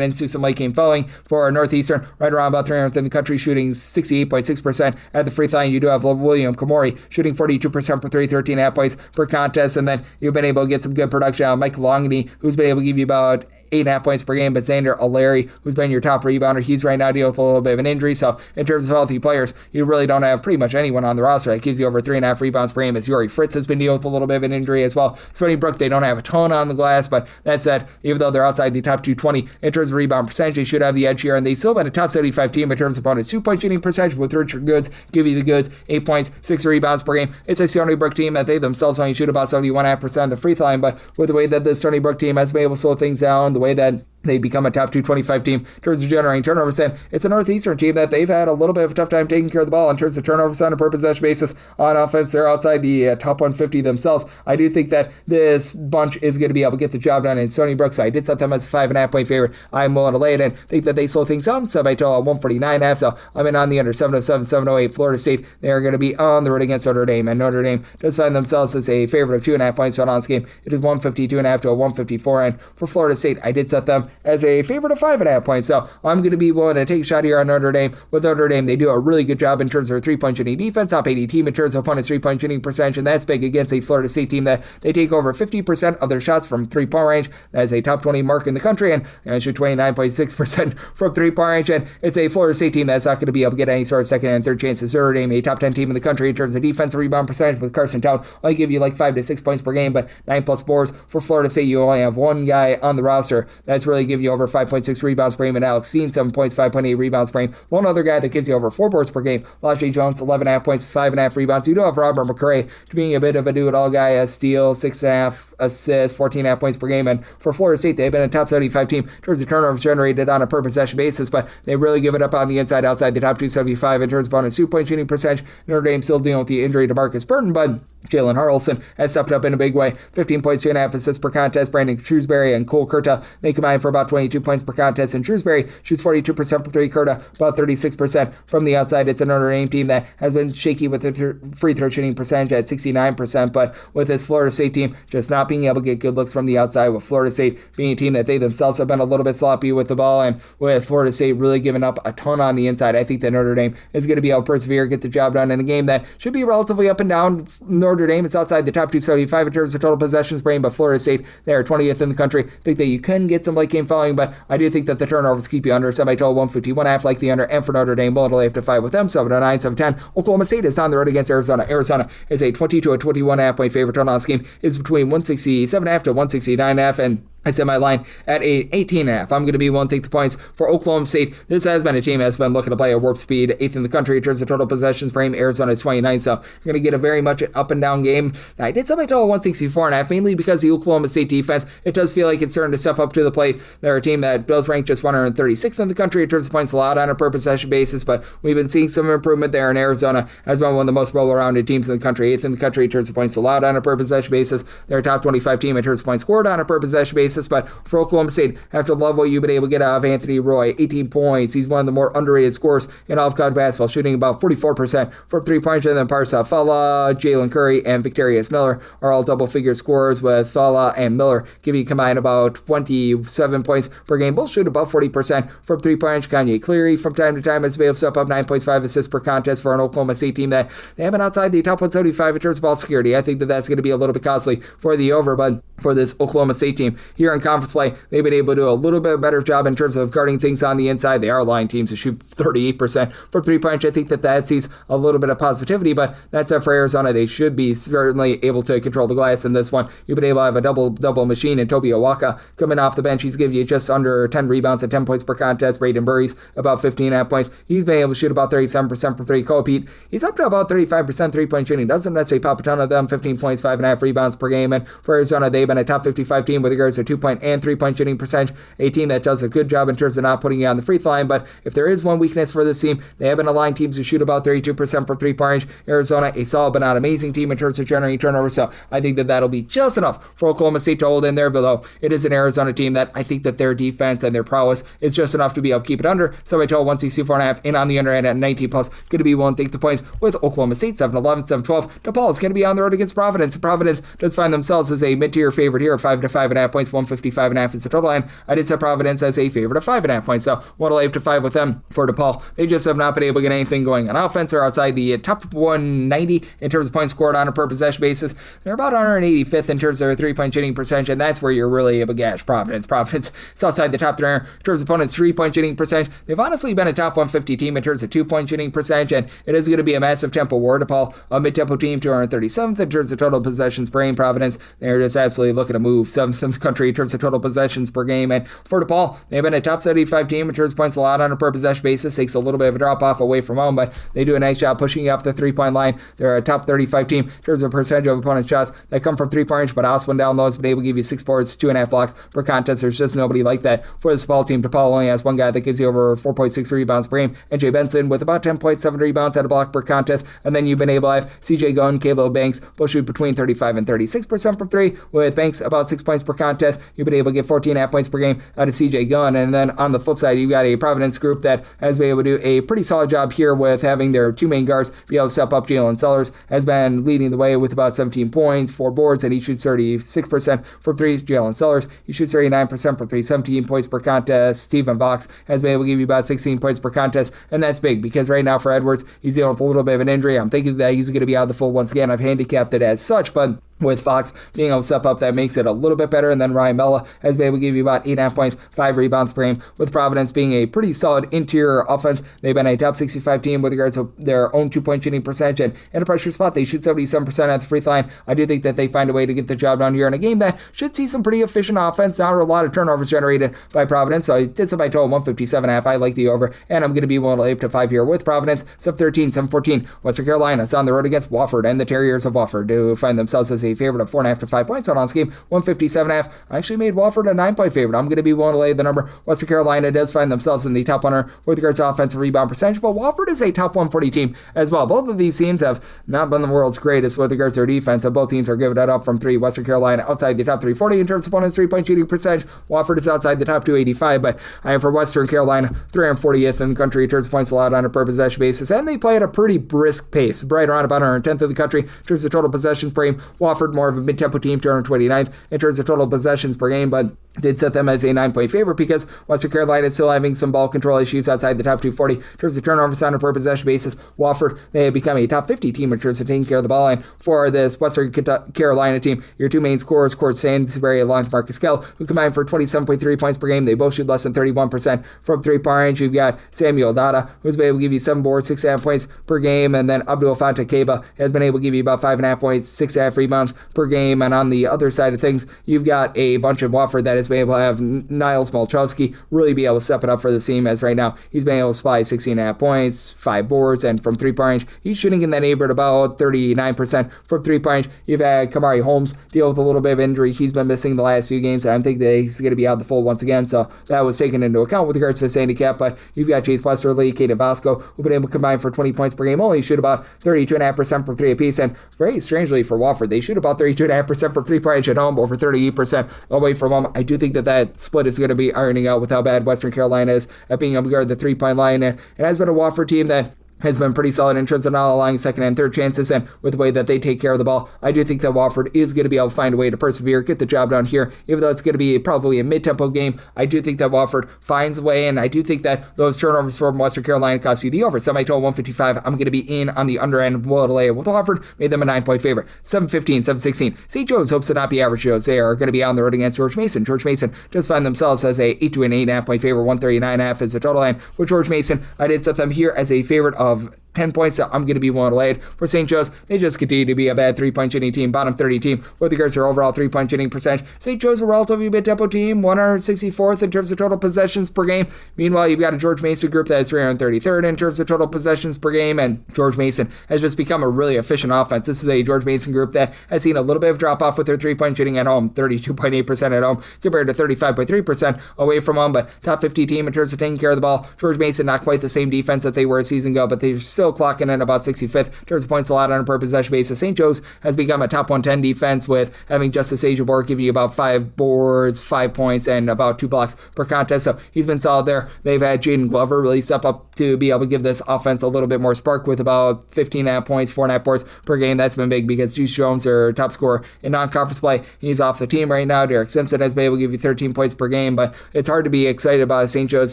into some late game fouling for Northeastern, right around about 300th in the country, shooting 68.6% at the free throw line. You do have William Kamori shooting 42% for 3, 13.5 points per contest, and then you've been able to get some good production out of Mike Longany, who's been able to give you about 8.5 points per game, but Xander O'Leary, who's been your top rebounder, he's right now dealing with a little bit of an injury, so in terms of healthy players, you really don't have pretty much anyone on the roster that gives you over 3.5 rebounds per game, as Yuri Fritz has been dealing with a little bit of an injury as well. Stony Brook, they don't have a ton on the glass, but that said, even though they're outside the top 220 in terms of rebound percentage, they should have the edge here, and they still been a top 75 team in terms of opponents' 2-point shooting percentage with Richard Goods, give you the goods, 8 points, 6 rebounds per game. It's a Stony Brook team that they themselves only shoot about 71.5% of the free throw line, but with the way that the Stony Brook team has been able to slow things down, the way that they become a top 225 team in terms of generating turnovers. And it's a Northeastern team that they've had a little bit of a tough time taking care of the ball in terms of turnovers on a per possession basis. On offense, they're outside the top 150 themselves. I do think that this bunch is going to be able to get the job done in Stony Brook. So I did set them as a 5.5 point favorite. I'm willing to lay it in. Think that they slow things down. So I told 149.5. So I'm in on the under 707, 708. Florida State, they're going to be on the road against Notre Dame. And Notre Dame does find themselves as a favorite of 2.5 points on this game. It is 152.5 to a 154. And for Florida State, I did set them as a favorite of 5.5 points. So I'm going to be willing to take a shot here on Notre Dame. With Notre Dame, they do a really good job in terms of their 3-point shooting defense, top 80 team in terms of opponents' 3-point shooting percentage, and that's big against a Florida State team that they take over 50% of their shots from 3-point range. That is a top 20 mark in the country, and shoot 29.6% from 3-point range. And it's a Florida State team that's not going to be able to get any sort of second and third chances. Notre Dame, a top 10 team in the country in terms of defensive rebound percentage, with Carson Towns only give you like 5 to 6 points per game, but 9+ boards. For Florida State, you only have one guy on the roster that's really give you over 5.6 rebounds per game, and Alex Steen 7 points, 5.8 rebounds per game. One other guy that gives you over 4 boards per game, Lajee Jones, 11.5 points, 5.5 rebounds. You do have Robert McCray being a bit of a do-it-all guy, a steal, 6.5 assists, 14.5 points per game. And for Florida State, they've been a top 75 team in terms of turnovers generated on a per possession basis, but they really give it up on the inside, outside the top 275 in terms of bonus 2-point shooting percentage. Notre Dame still dealing with the injury to Marcus Burton, but Jalen Harrelson has stepped up in a big way. 15 points, 2.5 assists per contest. Brandon Shrewsbury and Cole Kurta, they combine for about 22 points per contest, and Shrewsbury shoots 42% from 3, Kurta about 36% from the outside. It's a Notre Dame team that has been shaky with the free throw shooting percentage at 69%, but with this Florida State team just not being able to get good looks from the outside, with Florida State being a team that they themselves have been a little bit sloppy with the ball, and with Florida State really giving up a ton on the inside, I think that Notre Dame is going to be able to persevere, get the job done in a game that should be relatively up and down. Notre Dame is outside the top 275 in terms of total possessions per game, but Florida State, they are 20th in the country. I think that you can get some late game following, but I do think that the turnovers keep you under. Semi-total 151.5 like the under, and for Notre Dame, we'll up to 5 with them, 709, 710. Oklahoma State is on the road against Arizona. Arizona is a 20 to a 21.5 point favorite. Total on this game is between 167.5 to 169.5, and I set my line at a 18.5. I'm going to be willing to take the points for Oklahoma State. This has been a team that's been looking to play at warp speed, 8th in the country in terms of total possessions per game. Arizona is 29, so you're going to get a very much an up and down game. I did set my total 164.5, mainly because the Oklahoma State defense, it does feel like it's starting to step up to the plate. They're a team that does rank just 136th in the country in terms of points allowed on a per possession basis, but we've been seeing some improvement there, and Arizona has been one of the most well-rounded teams in the country, 8th in the country in terms of points allowed on a per possession basis. They're a top 25 team in terms of points scored on a per possession basis, but for Oklahoma State, have to love what you've been able to get out of Anthony Roy. 18 points. He's one of the more underrated scorers in all of college basketball, shooting about 44% from 3-point. And then Parsa Fala, Jalen Curry, and Victorious Miller are all double-figure scorers, with Fala and Miller giving you combined about 27 points per game. Both shoot about 40% from 3-point. Kanye Cleary from time to time has been able to step up 9.5 assists per contest for an Oklahoma State team that they have been outside the top 175 in terms of ball security. I think that that's going to be a little bit costly for the over, but for this Oklahoma State team here in conference play, they've been able to do a little bit better job in terms of guarding things on the inside. They are allowing teams to shoot 38% from 3-point. I think that sees a little bit of positivity, but that's it for Arizona. They should be certainly able to control the glass in this one. You've been able to have a double machine in Toby Awaka coming off the bench. He's giving you just under 10 rebounds and 10 points per contest. Braden Burry's about 15.5 points. He's been able to shoot about 37% from 3. Cole Pete, he's up to about 35% 3-point shooting. Doesn't necessarily pop a ton of them. 15 points, 5.5 rebounds per game. And for Arizona, they've been a top 55 team with regards to 2-point and 3-point shooting percentage. A team that does a good job in terms of not putting you on the free throw line, but if there is one weakness for this team, they have been allowing teams to shoot about 32% from 3-point range. Arizona, a solid but not amazing team in terms of generating turnovers, so I think that that'll be just enough for Oklahoma State to hold in there, below. It is an Arizona team that I think that their defense and their prowess is just enough to be able to keep it under, so I told 164.5 and on the under end at 19+, going to be willing to take the points with Oklahoma State, 7-11, 7-12. DePaul is going to be on the road against Providence. Providence does find themselves as a mid-tier favorite here, 5 to 5.5 points, 155.5 is the total line. I did set Providence as a favorite of 5.5 points, so 1 to 5 with them for DePaul. They just have not been able to get anything going on offense. They're outside the top 190 in terms of points scored on a per possession basis. They're about 185th in terms of their 3-point shooting percentage, and that's where you're really able to gash Providence. Providence is outside the top 3 in terms of opponents' 3-point shooting percentage. They've honestly been a top 150 team in terms of 2-point shooting percentage, and it is going to be a massive tempo war. DePaul, a mid-tempo team, 237th in terms of total possessions per game. Providence, they're just absolutely looking to move 7th in the country in terms of total possessions per game. And for DePaul, they've been a top 75 team in terms of points allowed on a per possession basis. Takes a little bit of a drop off away from home, but they do a nice job pushing you off the 3-point line. They're a top 35 team in terms of percentage of opponent shots that come from 3-point range, but also when down low has been able to give you 6 boards, 2.5 blocks per contest. There's just nobody like that for this ball team. DePaul only has one guy that gives you over 4.6 rebounds per game, and Jay Benson with about 10.7 rebounds at a block per contest. And then you've been able to have CJ Gunn, Caleb Banks both shoot between 35 and 36% from 3, with Banks about 6 points per contest. You've been able to get 14.5 points per game out of CJ Gunn. And then on the flip side, you've got a Providence group that has been able to do a pretty solid job here with having their two main guards be able to step up. Jalen Sellers has been leading the way with about 17 points, 4 boards, and he shoots 36% from 3. Jalen Sellers, he shoots 39% from 3, 17 points per contest. Stephen Vox has been able to give you about 16 points per contest, and that's big because right now for Edwards, he's dealing with a little bit of an injury. I'm thinking that he's going to be out of the full once again. I've handicapped it as such, but with Fox being able to step up, that makes it a little bit better. And then Ryan Mella has been able to give you about 8.5 points, 5 rebounds per game, with Providence being a pretty solid interior offense. They've been a top 65 team with regards to their own 2-point shooting percentage, and in a pressure spot, they shoot 77% at the free throw line. I do think that they find a way to get the job done here in a game that should see some pretty efficient offense. Not a lot of turnovers generated by Providence, so I did some by total 157.5. I like the over, and I'm going to be willing to lay up to 5 here with Providence. 7-13, 7-14. Western Carolina is on the road against Wofford, and the Terriers of Wofford do find themselves as a favorite of 4.5 to 5 points on this game. 157.5. I actually made Wofford a 9-point favorite. I'm going to be willing to lay the number. Western Carolina does find themselves in the top 100 with regards to offensive rebound percentage, but Wofford is a top 140 team as well. Both of these teams have not been the world's greatest with regards to their defense, and both teams are giving it up from 3. Western Carolina outside the top 340 in terms of opponents' 3-point shooting percentage. Wofford is outside the top 285, but I am for Western Carolina 340th in the country in terms of points allowed on a per possession basis, and they play at a pretty brisk pace, right around about 110th of the country in terms of total possessions per game. Wofford more of a mid-tempo team, 229th in terms of total possessions per game, but did set them as a 9-point favorite because Western Carolina is still having some ball control issues outside the top 240 in terms of turnovers on a per possession basis. Wofford, they have become a top 50 team in terms of taking care of the ball, and for this Western Carolina team, your two main scorers, Court Sainsbury along with Marcus Kell, who combined for 27.3 points per game. They both shoot less than 31% from 3-point range. You've got Samuel Dada, who's been able to give you 7 boards, 6.5 points per game, and then Abdul Fanta Keba has been able to give you about 5.5 points, 6.5 rebounds per game. And on the other side of things, you've got a bunch of Wofford that has been able to have Niles Malchowski really be able to step it up for the team, as right now he's been able to supply 16.5 points, 5 boards, and from 3-point range, he's shooting in that neighborhood about 39% from 3-point range. You've had Kamari Holmes deal with a little bit of injury. He's been missing the last few games, and I think that he's going to be out the full once again, so that was taken into account with regards to his handicap. But you've got Chase Westerly, Caden Vasco, who've been able to combine for 20 points per game, only shoot about 32.5% from 3 apiece, and very strangely for Wofford, they shoot about 32.5% from 3-point range at home, over 38% away from home. I do think that split is going to be ironing out with how bad Western Carolina is at being able to guard the 3-point line, and it has been a Wofford team that has been pretty solid in terms of not allowing second and third chances, and with the way that they take care of the ball, I do think that Wofford is going to be able to find a way to persevere, get the job done here, even though it's going to be probably a mid-tempo game. I do think that Wofford finds a way, and I do think that those turnovers from Western Carolina cost you the over. Semi-total 155. I'm going to be in on the under end. Will lay with Wofford, made them a 9-point favorite. 7-15, 7-16. St. Joe's hopes to not be average Joe's. They are going to be on the road against George Mason. George Mason does find themselves as a 8 to an 8.5-point favorite. 139.5 is the total line. With George Mason, I did set them here as a favorite of 10 points, so I'm going to be willing to lay it. For St. Joe's, they just continue to be a bad 3-point shooting team, bottom 30 team with regards to their overall 3-point shooting percentage. St. Joe's a relatively mid-tempo team, 164th in terms of total possessions per game. Meanwhile, you've got a George Mason group that is 333rd in terms of total possessions per game, and George Mason has just become a really efficient offense. This is a George Mason group that has seen a little bit of drop-off with their 3-point shooting at home, 32.8% at home compared to 35.3% away from home, but top 50 team in terms of taking care of the ball. George Mason, not quite the same defense that they were a season ago, but they're still clocking in about 65th in terms of points allowed on a per possession basis. St. Joe's has become a top 110 defense with having Justice Ajabor giving you about 5 boards, 5 points, and about 2 blocks per contest, so he's been solid there. They've had Jaden Glover really step up to be able to give this offense a little bit more spark with about 15.5 points, 4.5 boards per game. That's been big because Juice Jones, their top scorer in non-conference play, he's off the team right now. Derek Simpson has been able to give you 13 points per game, but it's hard to be excited about a St. Joe's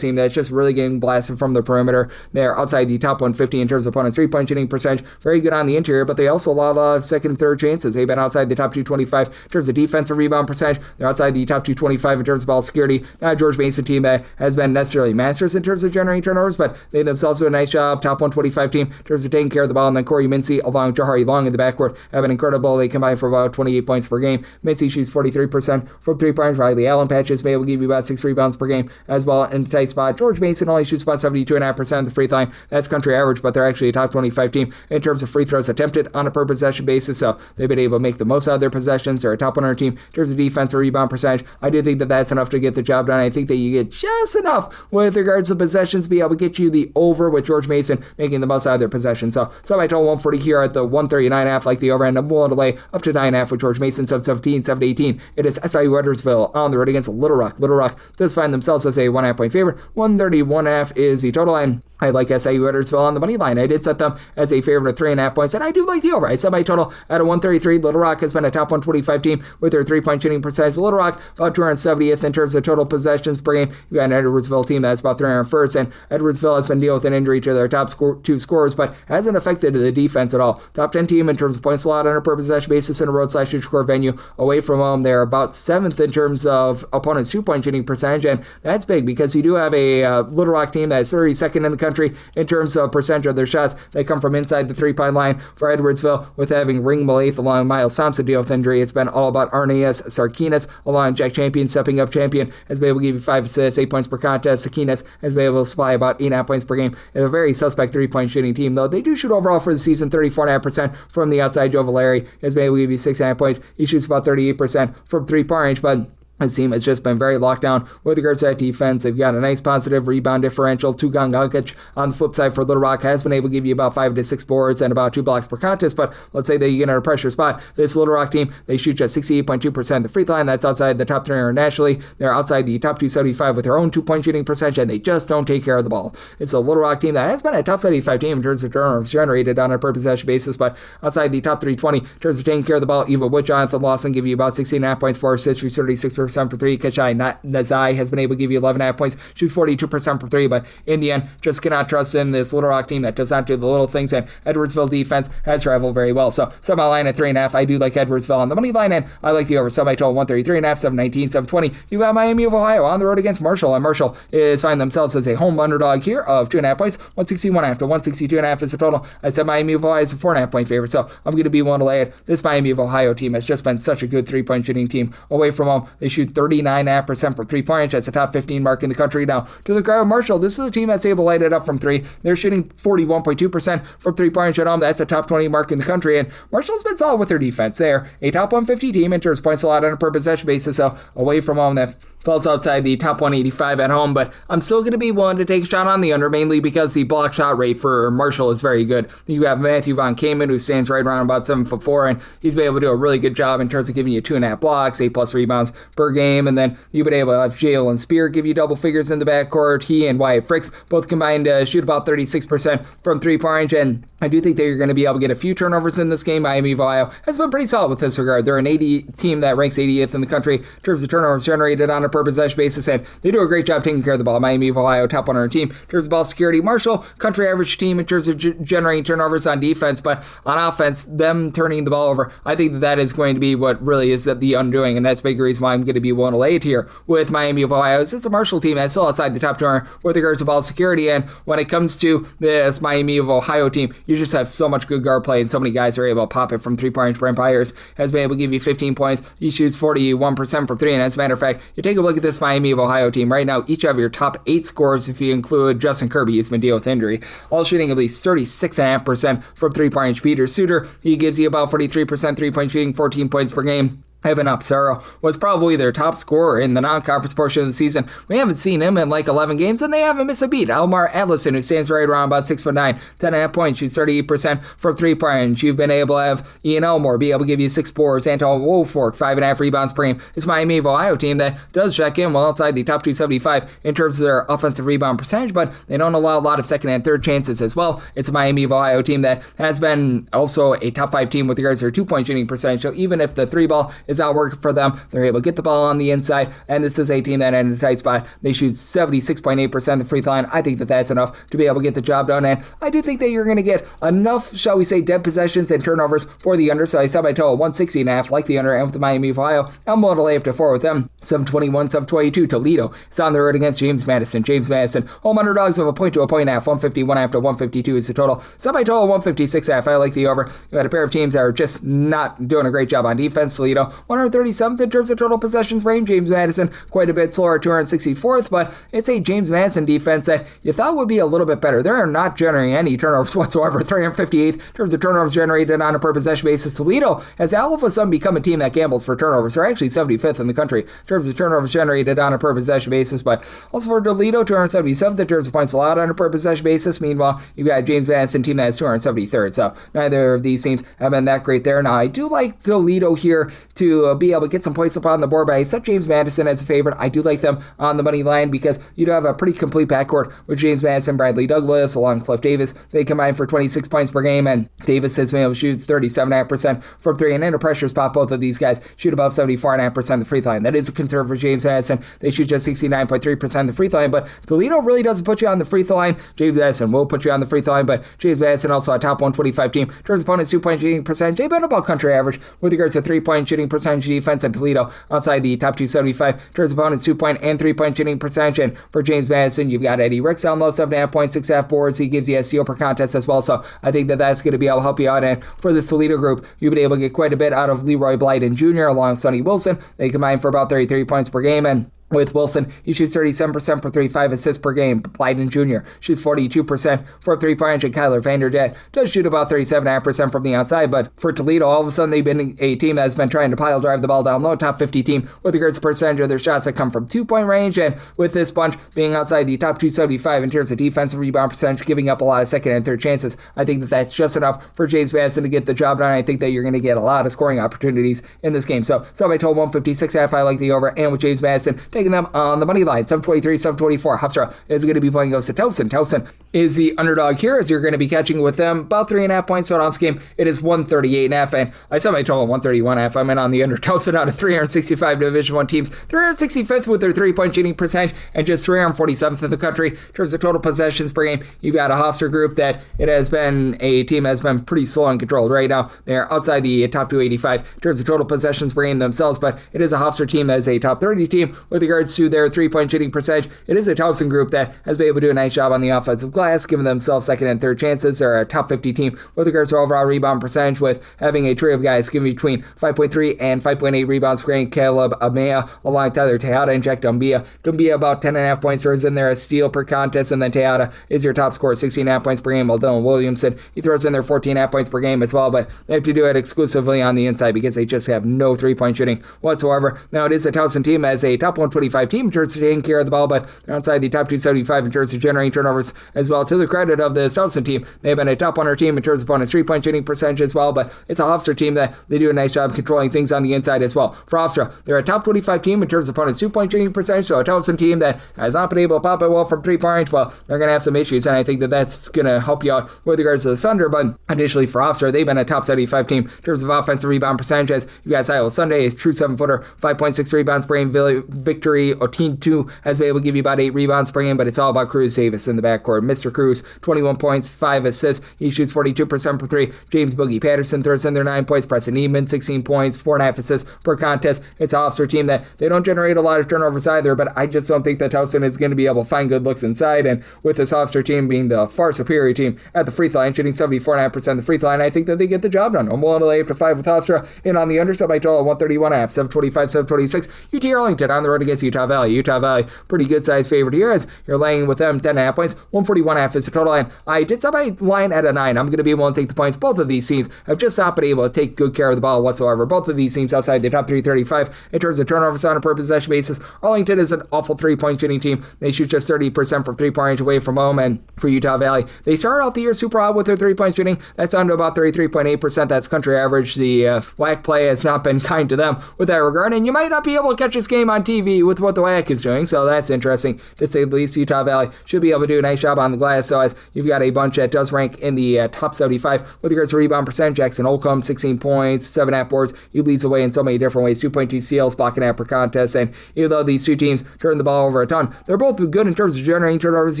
team that's just really getting blasted from the perimeter. They're outside the top 150 in terms terms of opponents' three-point shooting percentage. Very good on the interior, but they also allow a lot of second and third chances. They've been outside the top 225 in terms of defensive rebound percentage. They're outside the top 225 in terms of ball security. Not a George Mason team that has been necessarily masters in terms of generating turnovers, but they themselves do a nice job. Top 125 team in terms of taking care of the ball. And then Corey Mincy along with Jahari Long in the backcourt have been incredible. They combine for about 28 points per game. Mincy shoots 43% from three-pointers. Riley Allen patches may able to give you about 6 rebounds per game as well in a tight spot. George Mason only shoots about 72.5% of the free throw line. That's country average, but they're actually a top 25 team in terms of free throws attempted on a per possession basis, so they've been able to make the most out of their possessions. They're a top 100 team in terms of defensive rebound percentage. I do think that that's enough to get the job done. I think that you get just enough with regards to possessions to be able to get you the over with George Mason making the most out of their possession. So I told 140 here at the 139.5, like the over end. I'm willing to lay up to 9.5 with George Mason. 7-17, 7-18. It is SIU Edwardsville on the road against Little Rock. Little Rock does find themselves as a 1.5 point favorite. 131.5 is the total line. I like SIU Edwardsville on the money line. I did set them as a favorite of 3.5 points, and I do like the over. I set my total at a 133. Little Rock has been a top 125 team with their three-point shooting percentage. Little Rock about 270th in terms of total possessions per game. You got an Edwardsville team that's about 301st, and Edwardsville has been dealing with an injury to their top two scorers, but hasn't affected the defense at all. Top 10 team in terms of points allowed on a per possession basis in a road/neutral venue. Away from home, they're about 7th in terms of opponents' two-point shooting percentage, and that's big because you do have a Little Rock team that's 32nd in the country in terms of percentage of their shots that come from inside the three-point line. For Edwardsville, with having Ring Malaith along Miles Thompson deal with injury, it's been all about Arneas Sarkinas along Jack Champion, stepping up Champion, has been able to give you 5 assists, 8 points per contest. Sarkinas has been able to supply about 8.5 points per game. It's a very suspect three-point shooting team, though. They do shoot overall for the season 34.5% from the outside. Joe Valeri has been able to give you 6.5 points. He shoots about 38% from three-point range, but this team has just been very locked down with regards to that defense. They've got a nice positive rebound differential. Tugan Gagic on the flip side for Little Rock has been able to give you about 5 to 6 boards and about 2 blocks per contest, but let's say that you get in a pressure spot. This Little Rock team, they shoot just 68.2% of the free throw line. That's outside the top 300 nationally. They're outside the top 275 with their own 2-point shooting percentage, and they just don't take care of the ball. It's a Little Rock team that has been a top 75 team in terms of turnovers generated on a per possession basis, but outside the top 320 in terms of taking care of the ball. Eva Wood, Jonathan Lawson give you about 16.5 points, 4 assists, 36% for 3. Kachai Nazai has been able to give you 11.5 points, shoots 42% for 3, but in the end, just cannot trust in this Little Rock team that does not do the little things, and Edwardsville defense has traveled very well. So, set my line at 3.5. I do like Edwardsville on the money line, and I like the over. Set my total 133.5, 719, 720. You got Miami of Ohio on the road against Marshall, and Marshall is finding themselves as a home underdog here of 2.5 points. 161.5 to 162.5 is the total. I said Miami of Ohio is a 4.5 point favorite, so I'm going to be one to lay it. This Miami of Ohio team has just been such a good three-point shooting team. Away from home, they shoot 39.5% for 3-point. That's a top 15 mark in the country. Now, to the crowd, Marshall, this is a team that's able to light it up from 3. They're shooting 41.2% from 3-point at home. That's a top 20 mark in the country, and Marshall's been solid with their defense. They're a top 150 team in terms of points allowed on a per possession basis, so away from home, that falls outside the top 185 at home, but I'm still going to be willing to take a shot on the under, mainly because the block shot rate for Marshall is very good. You have Matthew Von Kamen, who stands right around about 7'4", and he's been able to do a really good job in terms of giving you 2.5 blocks, 8+ rebounds per game, and then you've been able to have Jalen Spear give you double figures in the backcourt. He and Wyatt Fricks both combined to shoot about 36% from 3-point range, and I do think that you're going to be able to get a few turnovers in this game. Miami of Ohio has been pretty solid with this regard. They're an 80 team that ranks 80th in the country in terms of turnovers generated on a per possession basis, and they do a great job taking care of the ball. Miami of Ohio, top 100 team in terms of ball security. Marshall, country average team in terms of generating turnovers on defense, but on offense, them turning the ball over, I think that is going to be what really is the undoing, and that's a big reason why I'm going to be willing to lay it here with Miami of Ohio. It's a Marshall team that's still outside the top 200 with regards to ball security, and when it comes to this Miami of Ohio team, you just have so much good guard play, and so many guys are able to pop it from 3-point range. Brent Byers has been able to give you 15 points. He shoots 41% from 3, and as a matter of fact, you take a look at this Miami of Ohio team right now, each of your top 8 scorers, if you include Justin Kirby, he's been dealing with injury, all shooting at least 36.5% from 3-point range. Peter Suter, he gives you about 43% 3-point shooting, 14 points per game. Evan Apsaro was probably their top scorer in the non-conference portion of the season. We haven't seen him in like 11 games, and they haven't missed a beat. Elmar Allison, who stands right around about 6'9", 10.5 points, shoots 38% from 3-point range. You've been able to have Ian Elmore be able to give you 6 boards. Anton Woolfork, 5.5 rebounds per game. It's Miami of Ohio team that does check in well outside the top 275 in terms of their offensive rebound percentage, but they don't allow a lot of second and third chances as well. It's a Miami of Ohio team that has been also a top 5 team with regards to their 2-point shooting percentage. So even if the 3 ball is not working for them. They're able to get the ball on the inside, and this is a team that in a tight spot. They shoot 76.8% of the free throw line. I think that that's enough to be able to get the job done, and I do think that you're going to get enough, shall we say, dead possessions and turnovers for the under, so I set my total 160.5, like the under, and with the Miami of Ohio, I'm willing to lay up to 4 with them. 721, 722, Toledo. It's on the road against James Madison. James Madison, home underdogs of a point to a point and a half, 151.5 to 152 is the total. Set my total 156.5, I like the over. You had a pair of teams that are just not doing a great job on defense. Toledo, 137th in terms of total possessions range. James Madison, quite a bit slower, 264th, but it's a James Madison defense that you thought would be a little bit better. They're not generating any turnovers whatsoever. 358th in terms of turnovers generated on a per possession basis. Toledo has all of a sudden become a team that gambles for turnovers. They're actually 75th in the country in terms of turnovers generated on a per possession basis, but also for Toledo, 277th in terms of points allowed on a per possession basis. Meanwhile, you've got a James Madison team that is 273rd, so neither of these teams have been that great there. Now, I do like Toledo here to be able to get some points up on the board, but I set James Madison as a favorite. I do like them on the money line because you do have a pretty complete backcourt with James Madison, Bradley Douglas, along Cliff Davis. They combine for 26 points per game, and Davis has been able to shoot 37.5% from three, and under pressure spot, both of these guys shoot above 74.5% of the free throw line. That is a concern for James Madison. They shoot just 69.3% of the free throw line, but Toledo really doesn't put you on the free throw line. James Madison will put you on the free throw line, but James Madison also a top 125 team. Turns opponents 2-point shooting percentage. They've been about country average with regards to 3-point shooting percentage defense, and Toledo outside the top 275. Turns opponents 2-point and 3-point shooting percentage. And for James Madison, you've got Eddie Ricks down low, 7.5 points, 6.5 boards. He gives you a steal per contest as well. So I think that that's going to be able to help you out. And for this Toledo group, you've been able to get quite a bit out of Leroy Blyden Jr. along Sonny Wilson. They combine for about 33 points per game, and with Wilson, he shoots 37% for 3.5 assists per game. Blyden Jr. shoots 42% for 3-point, and Kyler Vanderjagt does shoot about 37.5% from the outside. But for Toledo, all of a sudden they've been a team that's been trying to pile drive the ball down low. Top 50 team with regards to percentage of their shots that come from 2-point range, and with this bunch being outside the top 275 in terms of defensive rebound percentage, giving up a lot of second and third chances, I think that that's just enough for James Madison to get the job done. I think that you're going to get a lot of scoring opportunities in this game. So I told 156.5, I like the over, and with James Madison taking them on the money line, 723, 724. Hofstra is going to be playing goes to Towson. Towson is the underdog here, as you're going to be catching with them about 3.5 points. So on this game, it is 138.5, and I saw my total 131.5. I'm in on the under. Towson out of 365 Division I teams, 365th with their 3-point shooting percentage, and just 347th in the country in terms of total possessions per game. You've got a Hofstra group that it has been a team that has been pretty slow and controlled right now. They're outside the top 285 in terms of total possessions per game themselves, but it is a Hofstra team that is a top 30 team with regards to their 3-point shooting percentage. It is a Towson group that has been able to do a nice job on the offensive glass, giving themselves second and third chances. They're a top 50 team with regards to overall rebound percentage, with having a trio of guys giving between 5.3 and 5.8 rebounds per game. Caleb Amaya, along Tyler Tejada and Jack Dumbia. Dumbia about 10.5 points, throws in there a steal per contest, and then Tejada is your top scorer, 16.5 points per game, while Dylan Williamson, he throws in there 14.5 points per game as well, but they have to do it exclusively on the inside because they just have no 3-point shooting whatsoever. Now, it is a Towson team as a top 125 team in terms of taking care of the ball, but they're outside the top 275 in terms of generating turnovers as well. To the credit of the Towson team, they've been a top 100 team in terms of opponents' 3-point shooting percentage as well, but it's a Hofstra team that they do a nice job controlling things on the inside as well. For Hofstra, they're a top 25 team in terms of opponents' 2-point shooting percentage, so a Towson team that has not been able to pop it well from 3-point range, well, they're going to have some issues, and I think that that's going to help you out with regards to the Thunder. But additionally for Hofstra, they've been a top 75 team in terms of offensive rebound percentages. You got Silas Sunday, a true 7-footer, 5.6 rebounds per game. Victory Otin2 has been able to give you about 8 rebounds per game, but it's all about Cruz Davis in the backcourt. Mr. Cruz, 21 points, 5 assists. He shoots 42% per 3. James Boogie Patterson throws in there 9 points. Preston Eman, 16 points, 4.5 assists per contest. It's an Hofstra team that they don't generate a lot of turnovers either, but I just don't think that Towson is going to be able to find good looks inside, and with this Hofstra team being the far superior team at the free throw line, shooting 74.5% of the free throw line, I think that they get the job done. I'm willing to lay up to 5 with Hofstra, and on the underside, by total 131.5, 725, 726. UT Arlington on the road against Utah Valley. Utah Valley, pretty good size favorite here, as you're laying with them 10.5 points. 141.5 is the total line. I did set my line at a 9. I'm going to be able to take the points. Both of these teams have just not been able to take good care of the ball whatsoever. Both of these teams outside the top 335 in terms of turnovers on a per possession basis. Arlington is an awful 3-point shooting team. They shoot just 30% from 3-point range away from home, and for Utah Valley, they started out the year super hot with their 3-point shooting. That's down to about 33.8%. That's country average. The WAC play has not been kind to them with that regard, and you might not be able to catch this game on TV happy with what the WAC is doing, so that's interesting to say the least. Utah Valley should be able to do a nice job on the glass, so as you've got a bunch that does rank in the top 75 with regards to rebound percentage. Jackson Holcomb, 16 points, 7.5 boards. He leads the way in so many different ways. 2.2 steals, blocking out per contest, and even though these two teams turn the ball over a ton, they're both good in terms of generating turnovers.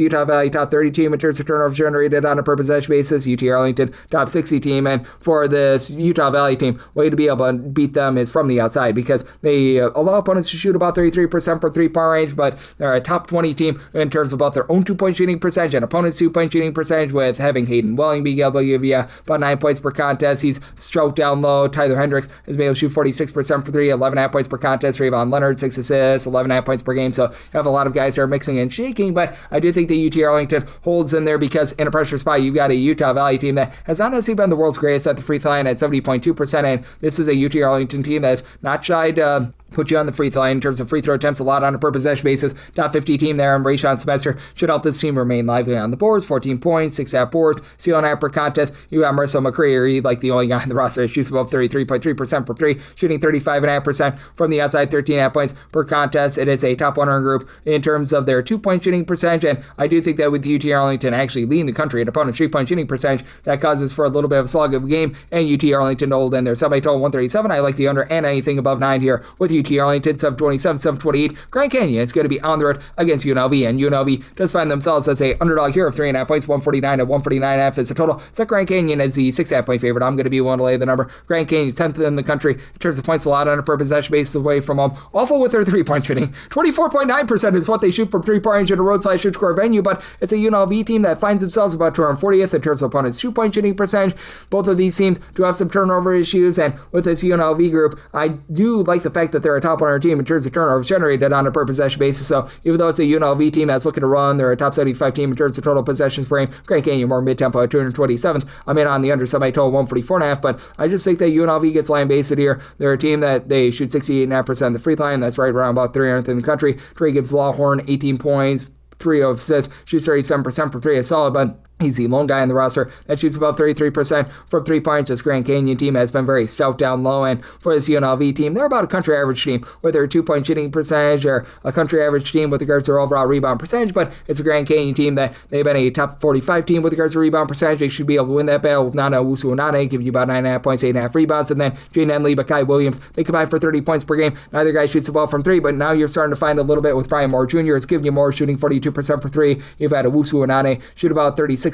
Utah Valley, top 30 team in terms of turnovers generated on a per possession basis. UT Arlington, top 60 team, and for this Utah Valley team, way to be able to beat them is from the outside, because they allow opponents to shoot about 33% from three-point range, but they're a top 20 team in terms of both their own two-point shooting percentage and opponents' two-point shooting percentage, with having Hayden Welling being able to give you about 9 points per contest. He's stroked down low. Tyler Hendricks has been able to shoot 46% for three, 11.5 points per contest. Rayvon Leonard, 6 assists, 11.5 points per game. So you have a lot of guys that are mixing and shaking, but I do think that UT Arlington holds in there, because in a pressure spot, you've got a Utah Valley team that has honestly been the world's greatest at the free throw line at 70.2%, and this is a UT Arlington team that's not shy to put you on the free throw line in terms of free throw attempts a lot on a per possession basis. Top 50 team there, and Rayshon Spencer should help this team remain lively on the boards. 14 points, 6.5 boards, steal and a half per contest. You got Marcel McCreary, like the only guy in the roster that shoots above 33.3% for three, shooting 35.5% from the outside, 13.5 points per contest. It is a top 100 group in terms of their two-point shooting percentage, and I do think that with UT Arlington actually leading the country at opponent's three-point shooting percentage, that causes for a little bit of a slug of a game, and UT Arlington to hold in there. Semi-total 137. I like the under and anything above 9 here with UT Arlington. 727, 728. Grand Canyon is going to be on the road against UNLV, and UNLV does find themselves as a underdog here of 3.5 points, 149 at 149.5 is the total. Set Grand Canyon as the 6.5 point favorite. I'm going to be willing to lay the number. Grand Canyon 10th in the country in terms of points allowed on a per possession basis away from home. Awful with their three-point shooting. 24.9% is what they shoot from three-point range in a roadside shoot score venue, but it's a UNLV team that finds themselves about 240th in terms of opponents' two-point shooting percentage. Both of these teams do have some turnover issues, and with this UNLV group, I do like the fact that they're a top 100 team in terms of turnovers generated on a per possession basis. So even though it's a UNLV team that's looking to run, they're a top 75 team in terms of total possessions per game. Grand Canyon more mid-tempo at 227th. I'm in on the under semi-total 144.5, but I just think that UNLV gets line-based here. They're a team that they shoot 68.5% of the free throw line. That's right around about 300th in the country. Trey Gibbs Lawhorn, 18 points, 3 of assists, shoots 37% for three, is solid, but he's the lone guy in the roster that shoots about 33% from 3 points. This Grand Canyon team has been very stout down low, and for this UNLV team, they're about a country average team with their 2-point shooting percentage, or a country average team with regards to their overall rebound percentage, but it's a Grand Canyon team that they've been a top 45 team with regards to rebound percentage. They should be able to win that battle with Nana Owusu-Onane, giving you about 9.5 points, 8.5 rebounds, and then Jaden Enley, Bakai Williams, they combine for 30 points per game. Neither guy shoots the ball from 3, but now you're starting to find a little bit with Brian Moore Jr. It's giving you more, shooting 42% for 3. You've had Owusu-Onane shoot about 36.5%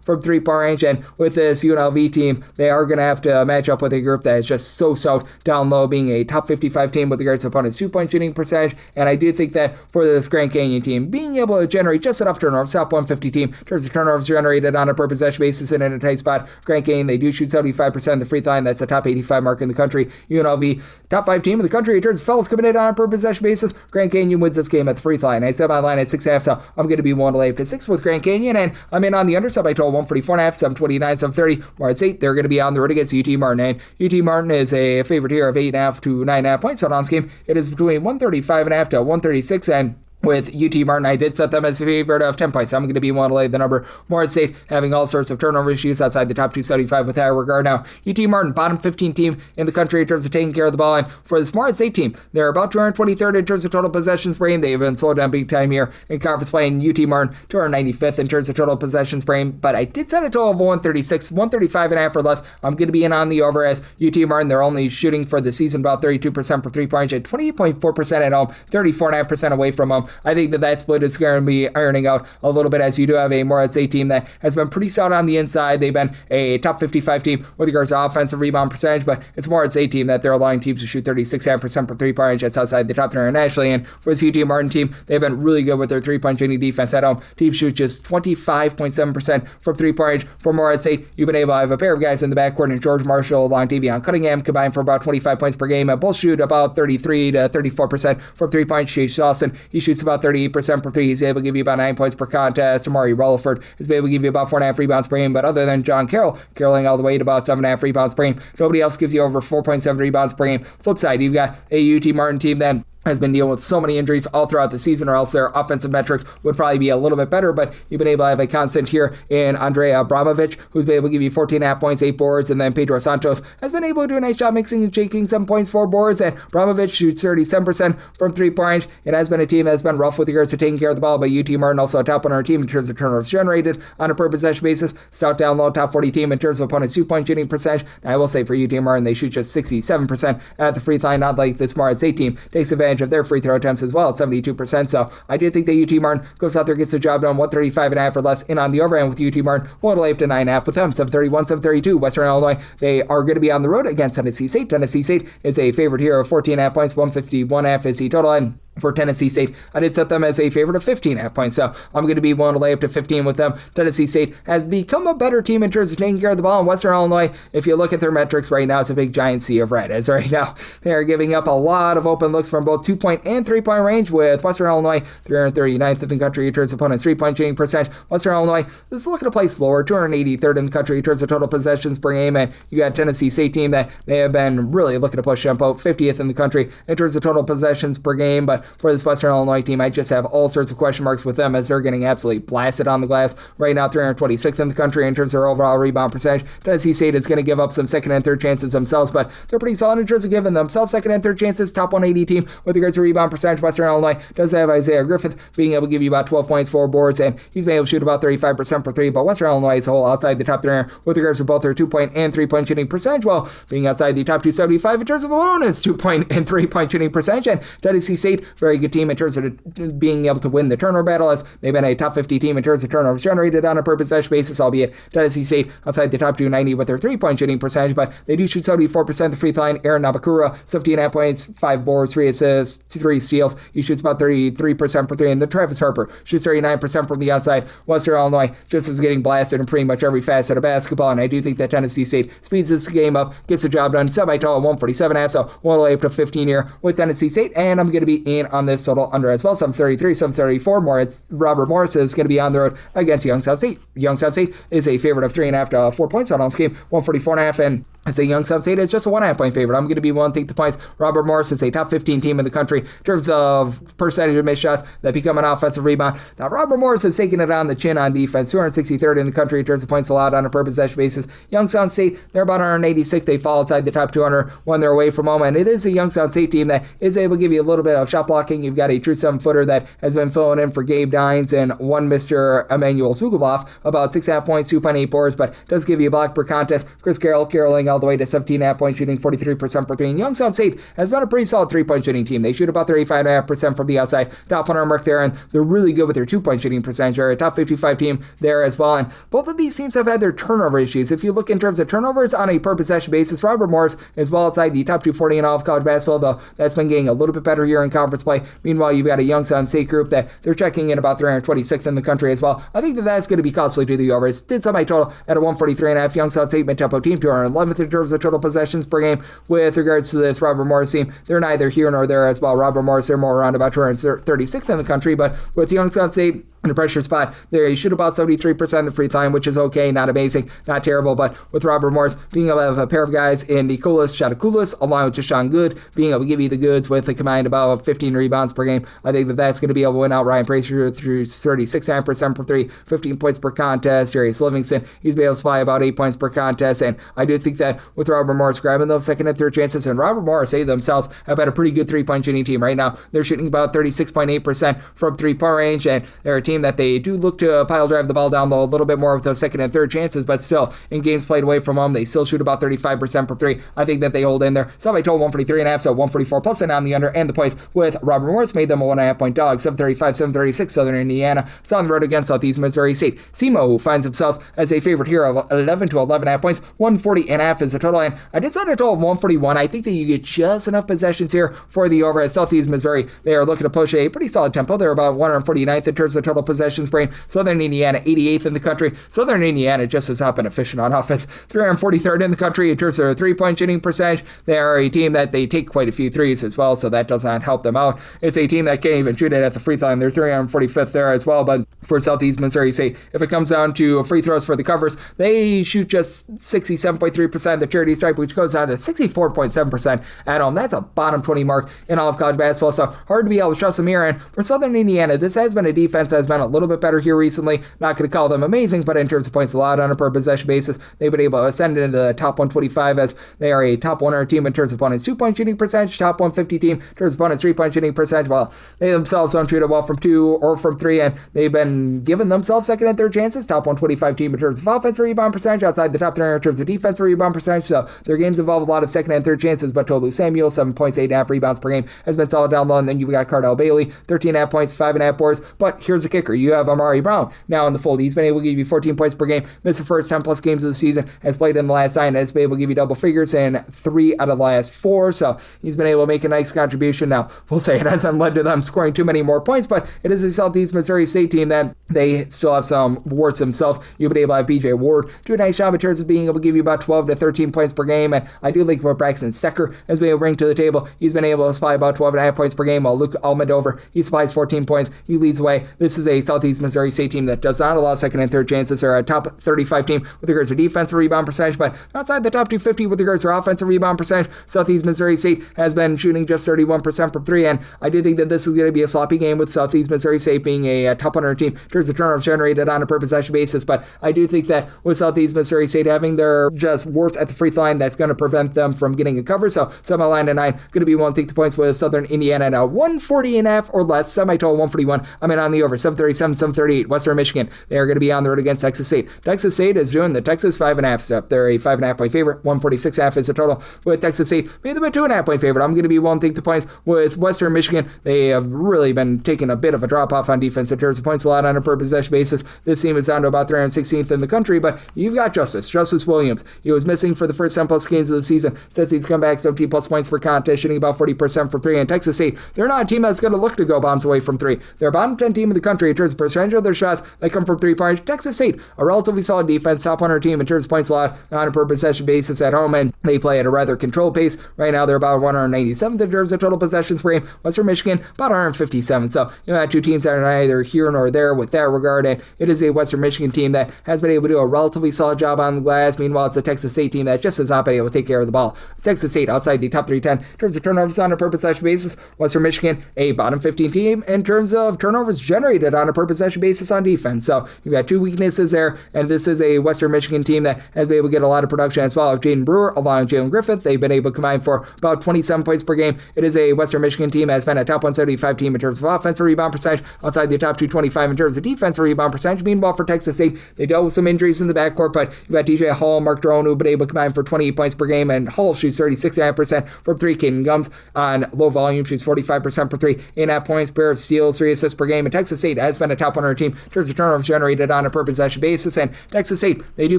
from 3-point range, and with this UNLV team, they are going to have to match up with a group that is just so stout down low, being a top 55 team with regards to opponent's 2-point shooting percentage, and I do think that for this Grand Canyon team, being able to generate just enough turnovers, top 150 team in terms of turnovers generated on a per possession basis and in a tight spot. Grand Canyon, they do shoot 75% of the free throw line. That's a top 85 mark in the country. UNLV, top 5 team in the country in terms of fouls committed on a per possession basis. Grand Canyon wins this game at the free throw line. I set my line at 6.5, so I'm going to be willing to lay up to 6 with Grand Canyon, and I'm in on the under sub. I told 144.5, 729, 730. More at 8. They're going to be on the road against UT Martin, and UT Martin is a favorite here of 8.5 to 9.5 points. So on this game, it is between 135.5 to 136, and with UT Martin, I did set them as a favorite of 10 points. I'm going to be willing to lay the number. Morehead State having all sorts of turnover issues outside the top 275 with that regard. Now, UT Martin, bottom 15 team in the country in terms of taking care of the ball. And for this Morehead State team, they're about 223rd in terms of total possessions per game. They've been slowed down big time here in conference play. And UT Martin, 295th in terms of total possessions per game. But I did set a total of 136, 135.5 or less. I'm going to be in on the over, as UT Martin, they're only shooting for the season about 32% for 3-point range, 28.4% at home, 34.5% away from home. I think that split is going to be ironing out a little bit, as you do have a Morehead State team that has been pretty stout on the inside. They've been a top 55 team with regards to offensive rebound percentage, but it's Morehead State team that they're allowing teams to shoot 36.5% for 3-point range. That's outside the top 10 internationally. And for this UT Martin team, they've been really good with their 3-point shooting defense at home. Teams shoot just 25.7% from 3-point range. For Morehead State, you've been able to have a pair of guys in the backcourt, and George Marshall along Davion Cunningham combined for about 25 points per game, and both shoot about 33 to 34% from 3-point. Chase Dawson, he shoots about 38% for 3. He's able to give you about 9 points per contest. Amari Rutherford is able to give you about 4.5 rebounds per game, but other than John Carrolling all the way to about 7.5 rebounds per game, nobody else gives you over 4.7 rebounds per game. Flip side, you've got a UT Martin team then has been dealing with so many injuries all throughout the season, or else their offensive metrics would probably be a little bit better, but you've been able to have a constant here in Andrei Abramovich, who's been able to give you 14.5 points, 8 boards, and then Pedro Santos has been able to do a nice job mixing and shaking, 7 points, 4 boards, and Abramovich shoots 37% from 3-point range. It has been a team that's been rough with regards to taking care of the ball, but UT Martin also a top 100 team in terms of turnovers generated on a per possession basis, stout down low, top 40 team in terms of opponent's 2-point shooting percentage. Now, I will say for UT Martin, they shoot just 67% at the free throw line, not like this Morehead State team takes advantage of their free throw attempts as well at 72%. So I do think that UT Martin goes out there, gets the job done, 135.5 or less in on the overhand with UT Martin, 108 to 9.5 with them, 731, 732. Western Illinois, they are going to be on the road against Tennessee State. Tennessee State is a favorite here of 14.5 points, 151.5 is the total, and for Tennessee State, I did set them as a favorite of 15.5 points, so I'm going to be willing to lay up to 15 with them. Tennessee State has become a better team in terms of taking care of the ball, and Western Illinois, if you look at their metrics right now, it's a big giant sea of red, as right now they are giving up a lot of open looks from both 2-point and 3-point range, with Western Illinois 339th in the country in terms of opponent's 3-point shooting percentage. Western Illinois is looking to play slower, 283rd in the country in terms of total possessions per game, and you got Tennessee State team that they have been really looking to push tempo, 50th in the country in terms of total possessions per game, but for this Western Illinois team, I just have all sorts of question marks with them as they're getting absolutely blasted on the glass. Right now, 326th in the country in terms of their overall rebound percentage. Tennessee State is going to give up some second and third chances themselves, but they're pretty solid in terms of giving themselves second and third chances. Top 180 team with regards to rebound percentage. Western Illinois does have Isaiah Griffith being able to give you about 12 points, 4 boards, and he's been able to shoot about 35% for 3, but Western Illinois is a whole outside the top 3 with regards to both their 2-point and 3-point shooting percentage, while being outside the top 275 in terms of opponents' 2-point and 3-point shooting percentage. And Tennessee State, very good team in terms of being able to win the turnover battle, as they've been a top 50 team in terms of turnovers generated on a per possession basis, albeit Tennessee State outside the top 290 with their 3-point shooting percentage, but they do shoot 74% at the free throw line. Aaron Nabakura, 17.5 points, 5 boards, 3 assists, 3 steals. He shoots about 33% for 3, and the Travis Harper shoots 39% from the outside. Western Illinois just is getting blasted in pretty much every facet of basketball, and I do think that Tennessee State speeds this game up, gets the job done, semi-total 147.5, so we'll lay up to 15 here with Tennessee State, and I'm going to be in on this total under as well, 733, 734 more. It's Robert Morris is going to be on the road against Young South State. Young South State is a favorite of 3.5 to 4 points on this game, 144.5, and I say Young South State is just a 1.5 point favorite. I'm going to be willing to take the points. Robert Morris is a top 15 team in the country in terms of percentage of missed shots that become an offensive rebound. Now, Robert Morris is taking it on the chin on defense, 263rd in the country in terms of points allowed on a per possession basis. Young South State, they're about 186. They fall outside the top 200 when they're away from home, and it is a Young South State team that is able to give you a little bit of shot blocking. You've got a true 7-footer that has been filling in for Gabe Dines and one Mr. Emmanuel Sugovoff, about 6.5 points, 2.8 boards, but does give you a block per contest. Chris caroling all the way to 17.5 point shooting, 43% for 3. And Young South State has been a pretty solid 3-point shooting team. They shoot about 35.5% from the outside. Top 100 mark there, and they're really good with their 2-point shooting percentage. They're a top 55 team there as well. And both of these teams have had their turnover issues. If you look in terms of turnovers on a per possession basis, Robert Morris is well outside the top 240 in all of college basketball, though that's been getting a little bit better here in conference play. Meanwhile, you've got a Young South State group that they're checking in about 326th in the country as well. I think that that's going to be costly to the overs. Did semi-total at a 143.5. Young South State mid-tempo team, 211th in terms of total possessions per game. With regards to this Robert Morris team, they're neither here nor there as well. Robert Morris, they're more around about 236th in the country, but with Young South State in a pressure spot, they shoot about 73% of the free throw line, which is okay, not amazing, not terrible, but with Robert Morris being able to have a pair of guys in Nicolas Chatakulis along with Deshaun Good being able to give you the goods with a combined about 15 rebounds per game, I think that that's going to be able to win out Ryan Frazier through 36.5% per 3, 15 points per contest. Darius Livingston, he's been able to supply about 8 points per contest, and I do think that with Robert Morris grabbing those second and third chances, and Robert Morris, they themselves have had a pretty good 3-point shooting team right now. They're shooting about 36.8% from 3-point range, and they're a team that they do look to pile drive the ball down low a little bit more with those second and third chances, but still, in games played away from home, they still shoot about 35% per 3. I think that they hold in there. So I told 143.5, so 144 plus and on the under, and the points with Robert Morris made them a 1.5 point dog, 735, 736, Southern Indiana. It's on the road against Southeast Missouri State. SEMO, who finds themselves as a favorite here of 11 to 11.5 points, 140.5 is the total, and I decided a total of 141. I think that you get just enough possessions here for the over at Southeast Missouri. They are looking to push a pretty solid tempo. They're about 149th in terms of total total possessions per game. Southern Indiana, 88th in the country. Southern Indiana just has not been efficient on offense. 343rd in the country in terms of their three-point shooting percentage. They are a team that they take quite a few threes as well, so that does not help them out. It's a team that can't even shoot it at the free throw line. They're 345th there as well, but for Southeast Missouri State, if it comes down to free throws for the covers, they shoot just 67.3% of the charity stripe, which goes down to 64.7% at home. That's a bottom 20 mark in all of college basketball, so hard to be able to trust them here. And for Southern Indiana, this has been a defense that has been a little bit better here recently. Not going to call them amazing, but in terms of points allowed on a per possession basis, they've been able to ascend into the top 125 as they are a top 100 team in terms of opponents' 2-point shooting percentage, top 150 team in terms of opponents' 3-point shooting percentage. Well, they themselves don't shoot it well from 2 or from 3, and they've been giving themselves second and third chances. Top 125 team in terms of offensive rebound percentage, outside the top 3 in terms of defensive rebound percentage. So their games involve a lot of second and third chances, but Tolu Samuel, 7 points, 8.5 rebounds per game, has been solid down low. And then you've got Cardell Bailey, 13.5 points, 5.5 boards. But here's the kicker. You have Amari Brown now in the fold. He's been able to give you 14 points per game, missed the first 10 plus games of the season, has played in the last 9, and has been able to give you double figures in 3 out of the last 4. So he's been able to make a nice contribution. Now, we'll say it hasn't led to them scoring too many more points, but it is a Southeast Missouri State team that they still have some warts themselves. You've been able to have BJ Ward do a nice job in terms of being able to give you about 12 to 13 points per game, and I do like what Braxton Stecker has been able to bring to the table. He's been able to supply about 12.5 points per game, while Luke Almadover, he supplies 14 points. He leads the way. This is a Southeast Missouri State team that does not allow second and third chances. They're a top 35 team with regards to defensive rebound percentage, but outside the top 250 with regards to offensive rebound percentage. Southeast Missouri State has been shooting just 31% from 3, and I do think that this is going to be a sloppy game with Southeast Missouri State being a top 100 team in terms of turnovers generated on a per possession basis, but I do think that with Southeast Missouri State having their just warts at the free throw line, that's going to prevent them from getting a cover. So semi-line at 9, going to be one to take the points with Southern Indiana now 140.5 or less, semi-total 141. I'm in on the over, 737, 738. Western Michigan, they are going to be on the road against Texas State. Texas State is doing the Texas 5.5 step. They're a 5.5 point favorite, 146.5 is the total with Texas State. Made them a 2.5 point favorite. I'm going to be one to take the points with Western Michigan. They have really been taking a bit of a drop off on defense in terms of points allowed on a per possession basis. This team is down to about 316th in the country, but you've got Justice Williams. He was missing for the first 10 plus games of the season. Since he's come back, 17 plus points per contest, shooting about 40% from 3. And Texas State, they're not a team that's going to look to go bombs away from 3. They're a bottom 10 team in the country in terms of percentage of their shots that come from 3-pointers. Texas State, a relatively solid defense, top 100 team in terms of points allowed on a per possession basis at home, and they play at a rather controlled pace. Right now, they're about 197th in terms of total possessions per game. Western Michigan, about 157. So you have two teams that are neither here nor there with that regard, and it is a Western Michigan team that has been able to do a relatively solid job on the glass. Meanwhile, it's a Texas State team that just has not been able to take care of the ball. Texas State outside the top 310 in terms of turnovers on a per possession basis. Western Michigan, a bottom 15 team in terms of turnovers generated on a per possession basis on defense. So you've got two weaknesses there, and this is a Western Michigan team that has been able to get a lot of production as well. Jaden Brewer along with Jalen Griffith, they've been able to combine for about 27 points per game. It is a Western Michigan team that has been a top 175 team in terms of offensive rebound percentage, outside the top 225 in terms of defensive rebound percentage. Meanwhile, for Texas State, they dealt with some injuries in the backcourt, but you've got DJ Hall, Mark Drone, who've been able to combine for 28 points per game, and Hall shoots 36.5% from 3. Caden Gums on low volume shoots 45% for 3, 8.5 points, pair of steals, 3 assists per game. And Texas State has been a top 100 team in terms of turnovers generated on a per possession basis. And Texas State, they do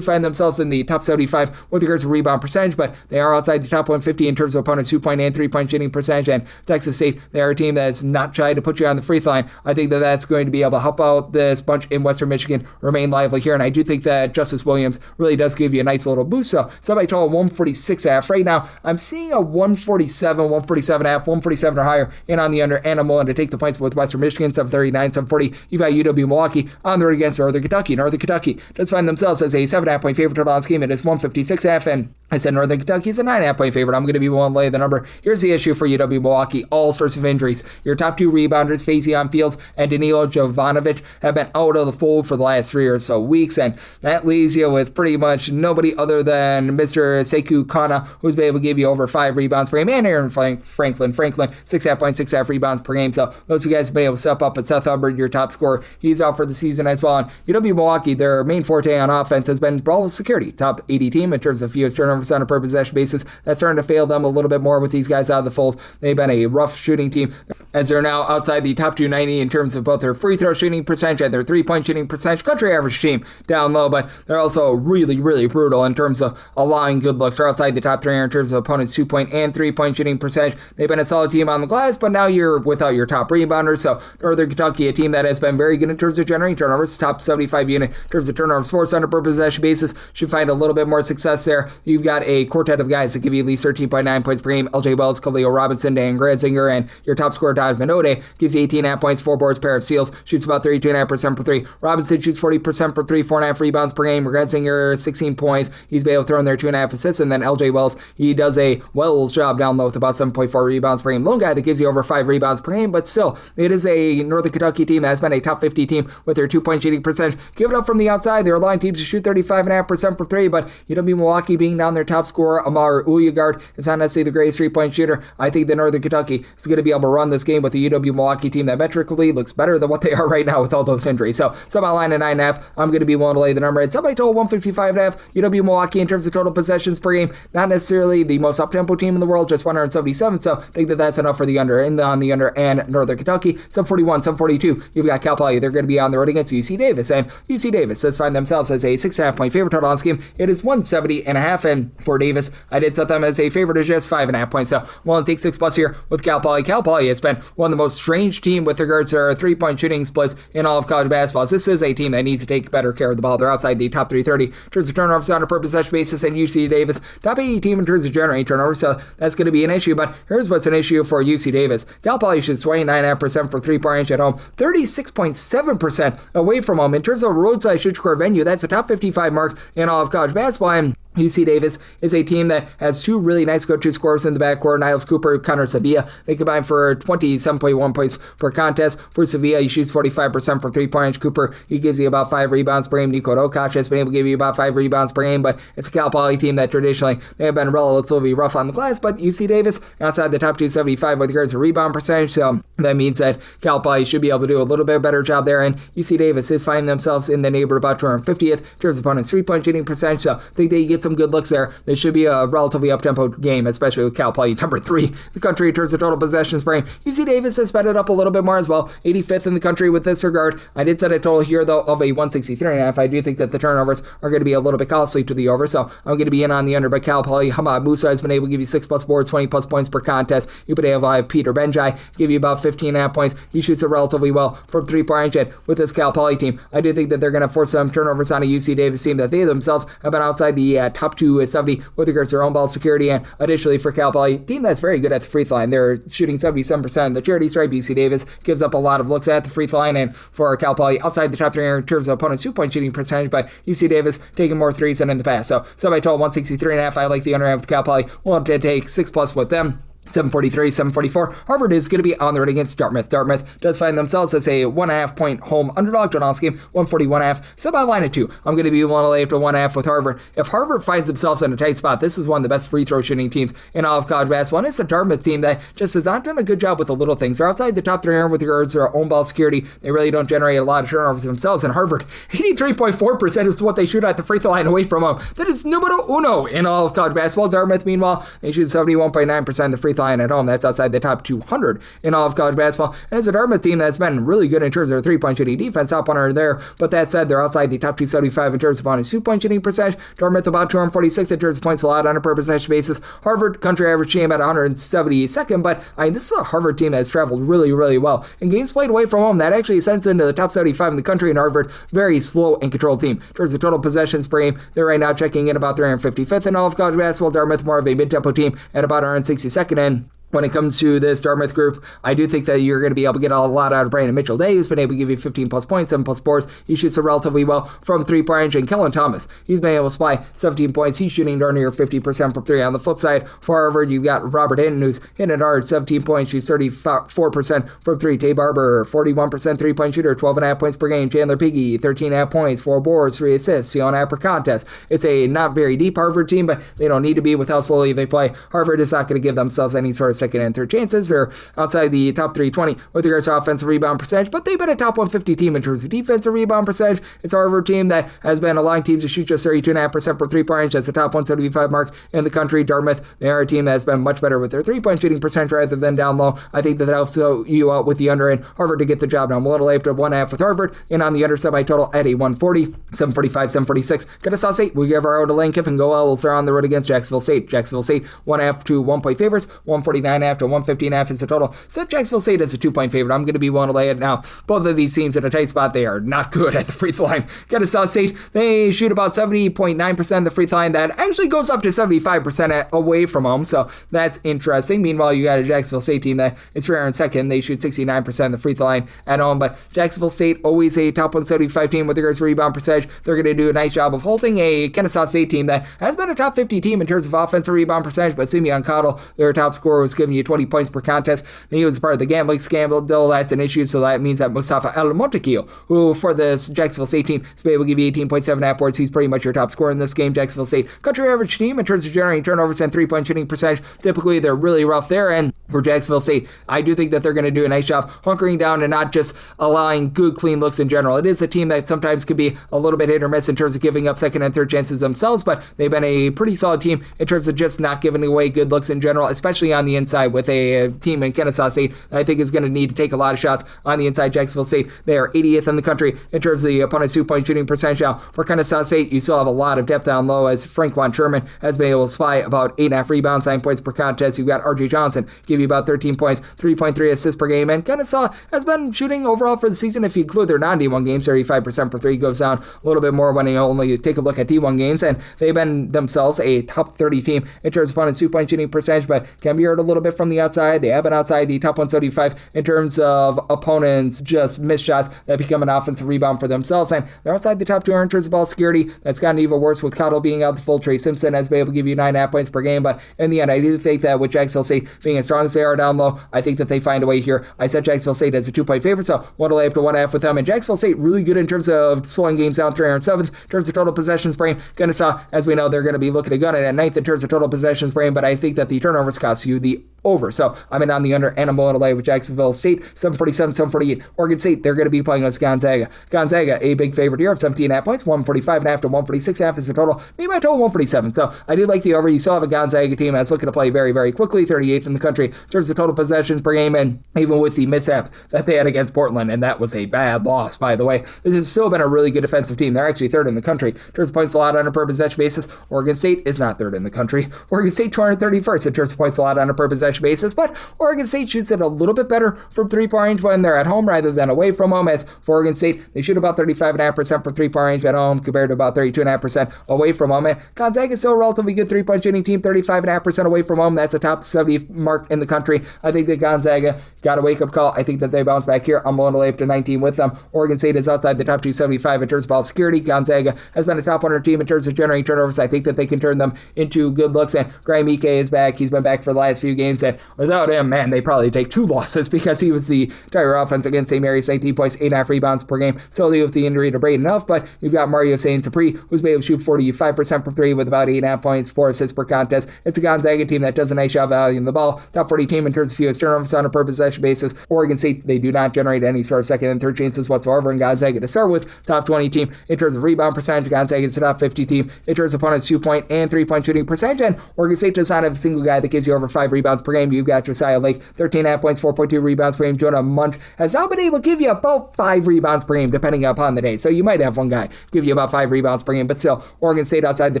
find themselves in the top 75 with regards to rebound percentage, but they are outside the top 150 in terms of opponents' 2-point and 3-point shooting percentage. And Texas State, they are a team that is not shy to put you on the free throw line. I think that that's going to be able to help out this bunch in Western Michigan remain lively here. And I do think that Justice Williams really does give you a nice little boost. So somebody told 146.5. Right now, I'm seeing a 147, 147.5, 147 or higher in on the under, and I'm willing to take the points with Western Michigan, 739, 740. You've got UW Milwaukee on the road against Northern Kentucky. Northern Kentucky does find themselves as a 7.5 point favorite total on this game. It is 156.5, and I said Northern Kentucky is a 9.5 point favorite. I'm going to be willing to lay the number. Here's the issue for UW Milwaukee. All sorts of injuries. Your top 2 rebounders, Faison Fields and Danilo Jovanovic, have been out of the fold for the last 3 or so weeks, and that leaves you with pretty much nobody other than Mr. Sekou Kana, who's been able to give you over 5 rebounds per game, and Aaron Franklin, 6.5 points, 6.5 rebounds per game. So those two guys have been able to step up, but Seth Hubbard, your top scorer, he's out for the season as well. And UW Milwaukee, their main forte on offense has been ball security, top 80 team in terms of fewest turnovers on a per possession basis. That's starting to fail them a little bit more with these guys out of the fold. They've been a rough shooting team, as they're now outside the top 290 in terms of both their free throw shooting percentage and their 3-point shooting percentage. Country average team down low, but they're also really, really brutal in terms of allowing good looks. They're outside the top 3 in terms of opponents' 2-point and 3-point shooting percentage. They've been a solid team on the glass, but now you're without your top rebounder. So Northern Kentucky, a team that has been very good in terms of generating turnovers, top 75 unit in terms of turnovers forced on a per possession basis. Should find a little bit more success there. You've got a quartet of guys that give you at least 13.9 points per game. LJ Wells, Khalil Robinson, Dan Granzinger, and your top scorer, Donovan Ode, gives you 18.5 points, 4 boards, pair of steals, shoots about 32.5% for 3. Robinson shoots 40% for 3, 4.5 rebounds per game. Granzinger, 16 points. He's been able to throw in there 2.5 assists. And then LJ Wells, he does a Wells job down low with about 7.4 rebounds per game. Lone guy that gives you over 5 rebounds per game, but still, it is a Northern Kentucky team that has been a top 50 team with their 2-point shooting percentage. Give it up from the outside. They're allowing teams to shoot 35.5% for 3, but Milwaukee being down their top scorer, Amar Uyagard, is not necessarily the greatest 3-point shooter. I think that Northern Kentucky is going to be able to run this game with the UW-Milwaukee team that metrically looks better than what they are right now with all those injuries. So, somehow line at 9.5. I'm going to be willing to lay the number at somebody total 155.5. UW-Milwaukee in terms of total possessions per game, not necessarily the most up-tempo team in the world, just 177. So, I think that that's enough for the under. And on the under and Northern Kentucky, 741, 742. You've got Cal Poly. They're going to be on the road against UC Davis, and UC Davis does find themselves as a 6.5 point favorite total on this game. It is 170.5, and for Davis, I did set them as a favorite of just 5.5 points. So, we'll take 6+ here with Cal Poly. Cal Poly has been one of the most strange team with regards to their 3-point shooting splits in all of college basketball. This is a team that needs to take better care of the ball. They're outside the top 330 in terms of turnovers on a per possession basis, and UC Davis, top 80 team in terms of generating turnovers, so that's going to be an issue. But here's what's an issue for UC Davis. Cal Poly shoots 29.5% for 3-point range at home, 36.7% away from home. In terms of roadside shoot score venue, that's a top 55 mark in all of college basketball, and UC Davis is a team that has 2 really nice go-to scorers in the backcourt, Niles Cooper, Connor Sevilla. They combine for 27.1 points per contest. For Sevilla, he shoots 45% from 3-point range. Cooper, he gives you about 5 rebounds per game. Nico Dokac has been able to give you about 5 rebounds per game, but it's a Cal Poly team that traditionally they have been relatively rough on the glass, but UC Davis outside the top 275 with regards to rebound percentage, so that means that Cal Poly should be able to do a little bit better job there, and UC Davis is finding themselves in the neighborhood about 250th in terms of opponents' 3-point shooting percentage, so I think they get some good looks there. This should be a relatively up-tempo game, especially with Cal Poly number 3 in the country in terms of total possessions per game. UC Davis has sped it up a little bit more as well, 85th in the country with this regard. I did set a total here, though, of a 163.5. I do think that the turnovers are going to be a little bit costly to the over, so I'm going to be in on the under, but Cal Poly, Hamad Musa has been able to give you 6+ boards, 20+ points per contest. You could have Peter Benjai give you about 15.5 points. He shoots it relatively well from 3-point range with this Cal Poly team. I do think that they're going to force some turnovers on a UC Davis team that they themselves have been outside the top 270 with regards to their own ball security, and additionally for Cal Poly, team that's very good at the free throw line. They're shooting 77% of the charity stripe. UC Davis gives up a lot of looks at the free throw line, and for Cal Poly, outside the top 3 in terms of opponent's 2-point shooting percentage, but UC Davis taking more threes than in the past. So by total 163.5, I like the under with Cal Poly. We'll have to take 6+ with them. 743, 744. Harvard is going to be on the road against Dartmouth. Dartmouth does find themselves as a 1.5 point home underdog to an all-game, 141.5. Set by line at 2. I'm going to be willing to lay up to 1.5 with Harvard. If Harvard finds themselves in a tight spot, this is one of the best free throw shooting teams in all of college basketball. And it's a Dartmouth team that just has not done a good job with the little things. They're outside the top 300 with regards to their own ball security. They really don't generate a lot of turnovers themselves. And Harvard, 83.4% is what they shoot at the free throw line away from home. That is numero uno in all of college basketball. Dartmouth, meanwhile, they shoot 71.9% of the free throw line at home. That's outside the top 200 in all of college basketball. And it's a Dartmouth team that's been really good in terms of their 3-point shooting defense, top 100 there. But that said, they're outside the top 275 in terms of opponent's 2-point shooting percentage. Dartmouth about 246th in terms of points allowed on a per possession basis. Harvard, country average team at 172nd. But this is a Harvard team that's traveled really, really well. In games played away from home, that actually sends into the top 75 in the country. In Harvard, very slow and controlled team. In terms of total possessions per game, they're right now checking in about 355th in all of college basketball. Dartmouth more of a mid-tempo team at about 162nd. And when it comes to this Dartmouth group, I do think that you're going to be able to get a lot out of Brandon Mitchell-Day, who's been able to give you 15+ points, 7+ boards. He shoots it relatively well from 3-point range. And Kellen Thomas, he's been able to supply 17 points. He's shooting darn near 50% from 3. On the flip side, for Harvard, you've got Robert Hinton, who's hitting it hard, 17 points. Shoots 34% from 3. Tay Barber, 41% 3-point shooter, 12.5 points per game. Chandler Piggy, 13.5 points, 4 boards, 3 assists, 2.5 per contest. It's a not very deep Harvard team, but they don't need to be with how slowly they play. Harvard is not going to give themselves any sort of second and third chances. Are outside the top 320 with regards to offensive rebound percentage, but they've been a top 150 team in terms of defensive rebound percentage. It's a Harvard team that has been allowing teams to shoot just 32.5% per 3-point range. That's the top 175 mark in the country. Dartmouth, they are a team that has been much better with their 3-point shooting percentage rather than down low. I think that helps you out with the under, and Harvard to get the job done. We'll lay up to 1.5 with Harvard, and on the under semi total at a 140, 745, 746. Kennesaw State, we give our own to Lane Kiffin. Go Owls are on the road against Jacksonville State. Jacksonville State, 1.5 to 1 point favorites, 149 149.5 to 150.5 is the total. Set Jacksonville State as a 2-point favorite. I'm going to be willing to lay it now. Both of these teams in a tight spot. They are not good at the free throw line. Kennesaw State, they shoot about 70.9% of the free throw line. That actually goes up to 75% away from home, so that's interesting. Meanwhile, you got a Jacksonville State team that is rare in second. They shoot 69% of the free throw line at home, but Jacksonville State, always a top 175 team with regards to rebound percentage. They're going to do a nice job of holding a Kennesaw State team that has been a top 50 team in terms of offensive rebound percentage, but Simeon Cottle, their top scorer, was giving you 20 points per contest. And he was part of the gambling scandal. That's an issue, so that means that Mustafa El Montequillo, who for this Jacksonville State team is able to give you 18.7 boards. He's pretty much your top scorer in this game. Jacksonville State, country average team in terms of generating turnovers and 3-point shooting percentage. Typically, they're really rough there, and for Jacksonville State, I do think that they're going to do a nice job hunkering down and not just allowing good, clean looks in general. It is a team that sometimes can be a little bit hit or miss in terms of giving up second and third chances themselves, but they've been a pretty solid team in terms of just not giving away good looks in general, especially on the inside with a team in Kennesaw State that I think is going to need to take a lot of shots on the inside. Jacksonville State, they are 80th in the country in terms of the opponent's 2-point shooting percentage. Now, for Kennesaw State, you still have a lot of depth down low as Frank Von Sherman has been able to supply about 8.5 rebounds, 9 points per contest. You've got R.J. Johnson give you about 13 points, 3.3 assists per game, and Kennesaw has been shooting overall for the season, if you include their non-D1 games, 35% per three, goes down a little bit more when you only take a look at D1 games, and they've been themselves a top 30 team in terms of opponent's 2-point shooting percentage, but can be hurt a little bit from the outside. They have been outside the top 175 in terms of opponents just missed shots that become an offensive rebound for themselves, and they're outside the top 200 in terms of ball security. That's gotten even worse with Cottle being out the full. Trey Simpson has been able to give you 9.5 points per game, but in the end, I do think that with Jacksonville State being as strong as they are down low, I think that they find a way here. I set Jacksonville State as a 2-point favorite, so one to lay up to 1.5 with them, and Jacksonville State really good in terms of slowing games down, 307th in terms of total possessions per game. Kennesaw, as we know, they're going to be looking to gun it at 9th in terms of total possessions per game, but I think that the turnovers cost you the over. So I'm in on the under, and I'm willing to lay with Jacksonville State, 747, 748. Oregon State, they're going to be playing against Gonzaga. Gonzaga, a big favorite here of 17.5 points, 145.5 to 146.5 is the total. Maybe my total 147. So I do like the over. You still have a Gonzaga team that's looking to play very, very quickly, 38th in the country in terms of total possessions per game, and even with the mishap that they had against Portland, and that was a bad loss, by the way, this has still been a really good defensive team. They're actually third in the country in terms of points allowed on a per possession basis. Oregon State is not third in the country. Oregon State 231st in terms of points allowed on a per possession basis, but Oregon State shoots it a little bit better from three-point range when they're at home rather than away from home, as for Oregon State, they shoot about 35.5% from three-point range at home compared to about 32.5% away from home. And Gonzaga is still a relatively good three-point shooting team, 35.5% away from home. That's a top 70 mark in the country. I think that Gonzaga got a wake-up call. I think that they bounce back here. I'm willing to lay up to 19 with them. Oregon State is outside the top 275 in terms of ball security. Gonzaga has been a top 100 team in terms of generating turnovers. I think that they can turn them into good looks, and Graham Ike is back. He's been back for the last few games, and without him, man, they probably take 2 losses because he was the entire offense against St. Mary's, 19 points, 8.5 rebounds per game, solely with the injury to Braden Huff, but you've got Mario Saint-Sapri, who's been able to shoot 45% from 3 with about 8.5 points, 4 assists per contest. It's a Gonzaga team that does a nice job valuing the ball. Top 40 team in terms of fewest turnovers on a per possession basis. Oregon State, they do not generate any sort of second and third chances whatsoever, and Gonzaga to start with, top 20 team in terms of rebound percentage. Gonzaga is the top 50 team in terms of opponents' 2-point and 3-point shooting percentage, and Oregon State does not have a single guy that gives you over 5 rebounds per game. You've got Josiah Lake, 13.5 points, 4.2 rebounds per game. Jonah Munch has now been able to give you about 5 rebounds per game, depending upon the day. So you might have one guy give you about 5 rebounds per game, but still, Oregon State outside the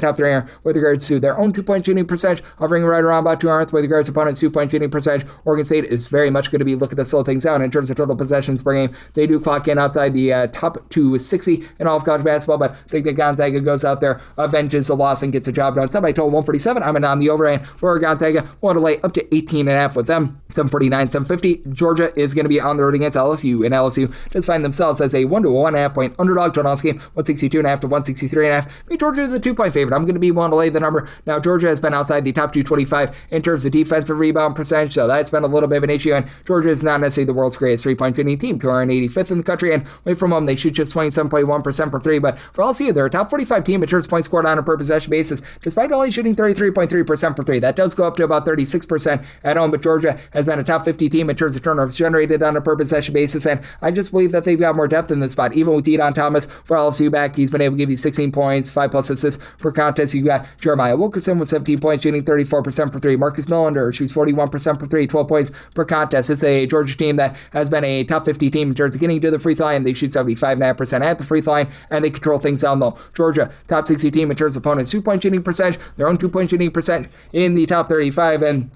top 3 with regards to their own 2-point shooting percentage, hovering right around about 200th with regards to opponents' 2-point shooting percentage. Oregon State is very much going to be looking to slow things down in terms of total possessions per game. They do clock in outside the top 260 in all of college basketball, but I think that Gonzaga goes out there, avenges the loss, and gets the job done. Somebody told 147. I'm in on the overhand for Gonzaga. Want to lay up to 18.5 with them. 749, 750. Georgia is going to be on the road against LSU, and LSU just find themselves as a 1 to 1.5 point underdog total game, 162.5 to 163.5. Georgia is the 2-point favorite. I'm going to be willing to lay the number. Now, Georgia has been outside the top 225 in terms of defensive rebound percentage, so that's been a little bit of an issue, and Georgia is not necessarily the world's greatest 3-point shooting team, 285th in the country, and away from home, they shoot just 27.1% per 3, but for LSU, they're a top 45 team in terms of points scored on a per possession basis, despite only shooting 33.3% per 3. That does go up to about 36% at home, but Georgia has been a top 50 team in terms of turnovers generated on a per possession basis, and I just believe that they've got more depth in this spot. Even with Deon Thomas for LSU back, he's been able to give you 16 points, 5+ assists per contest. You've got Jeremiah Wilkerson with 17 points, shooting 34% for 3. Marcus Millender shoots 41% for 3, 12 points per contest. It's a Georgia team that has been a top 50 team in terms of getting to the free throw line. They shoot 75.5% at the free throw line, and they control things down low. Georgia, top 60 team in terms of opponents' 2-point shooting percentage, their own 2-point shooting percentage in the top 35, and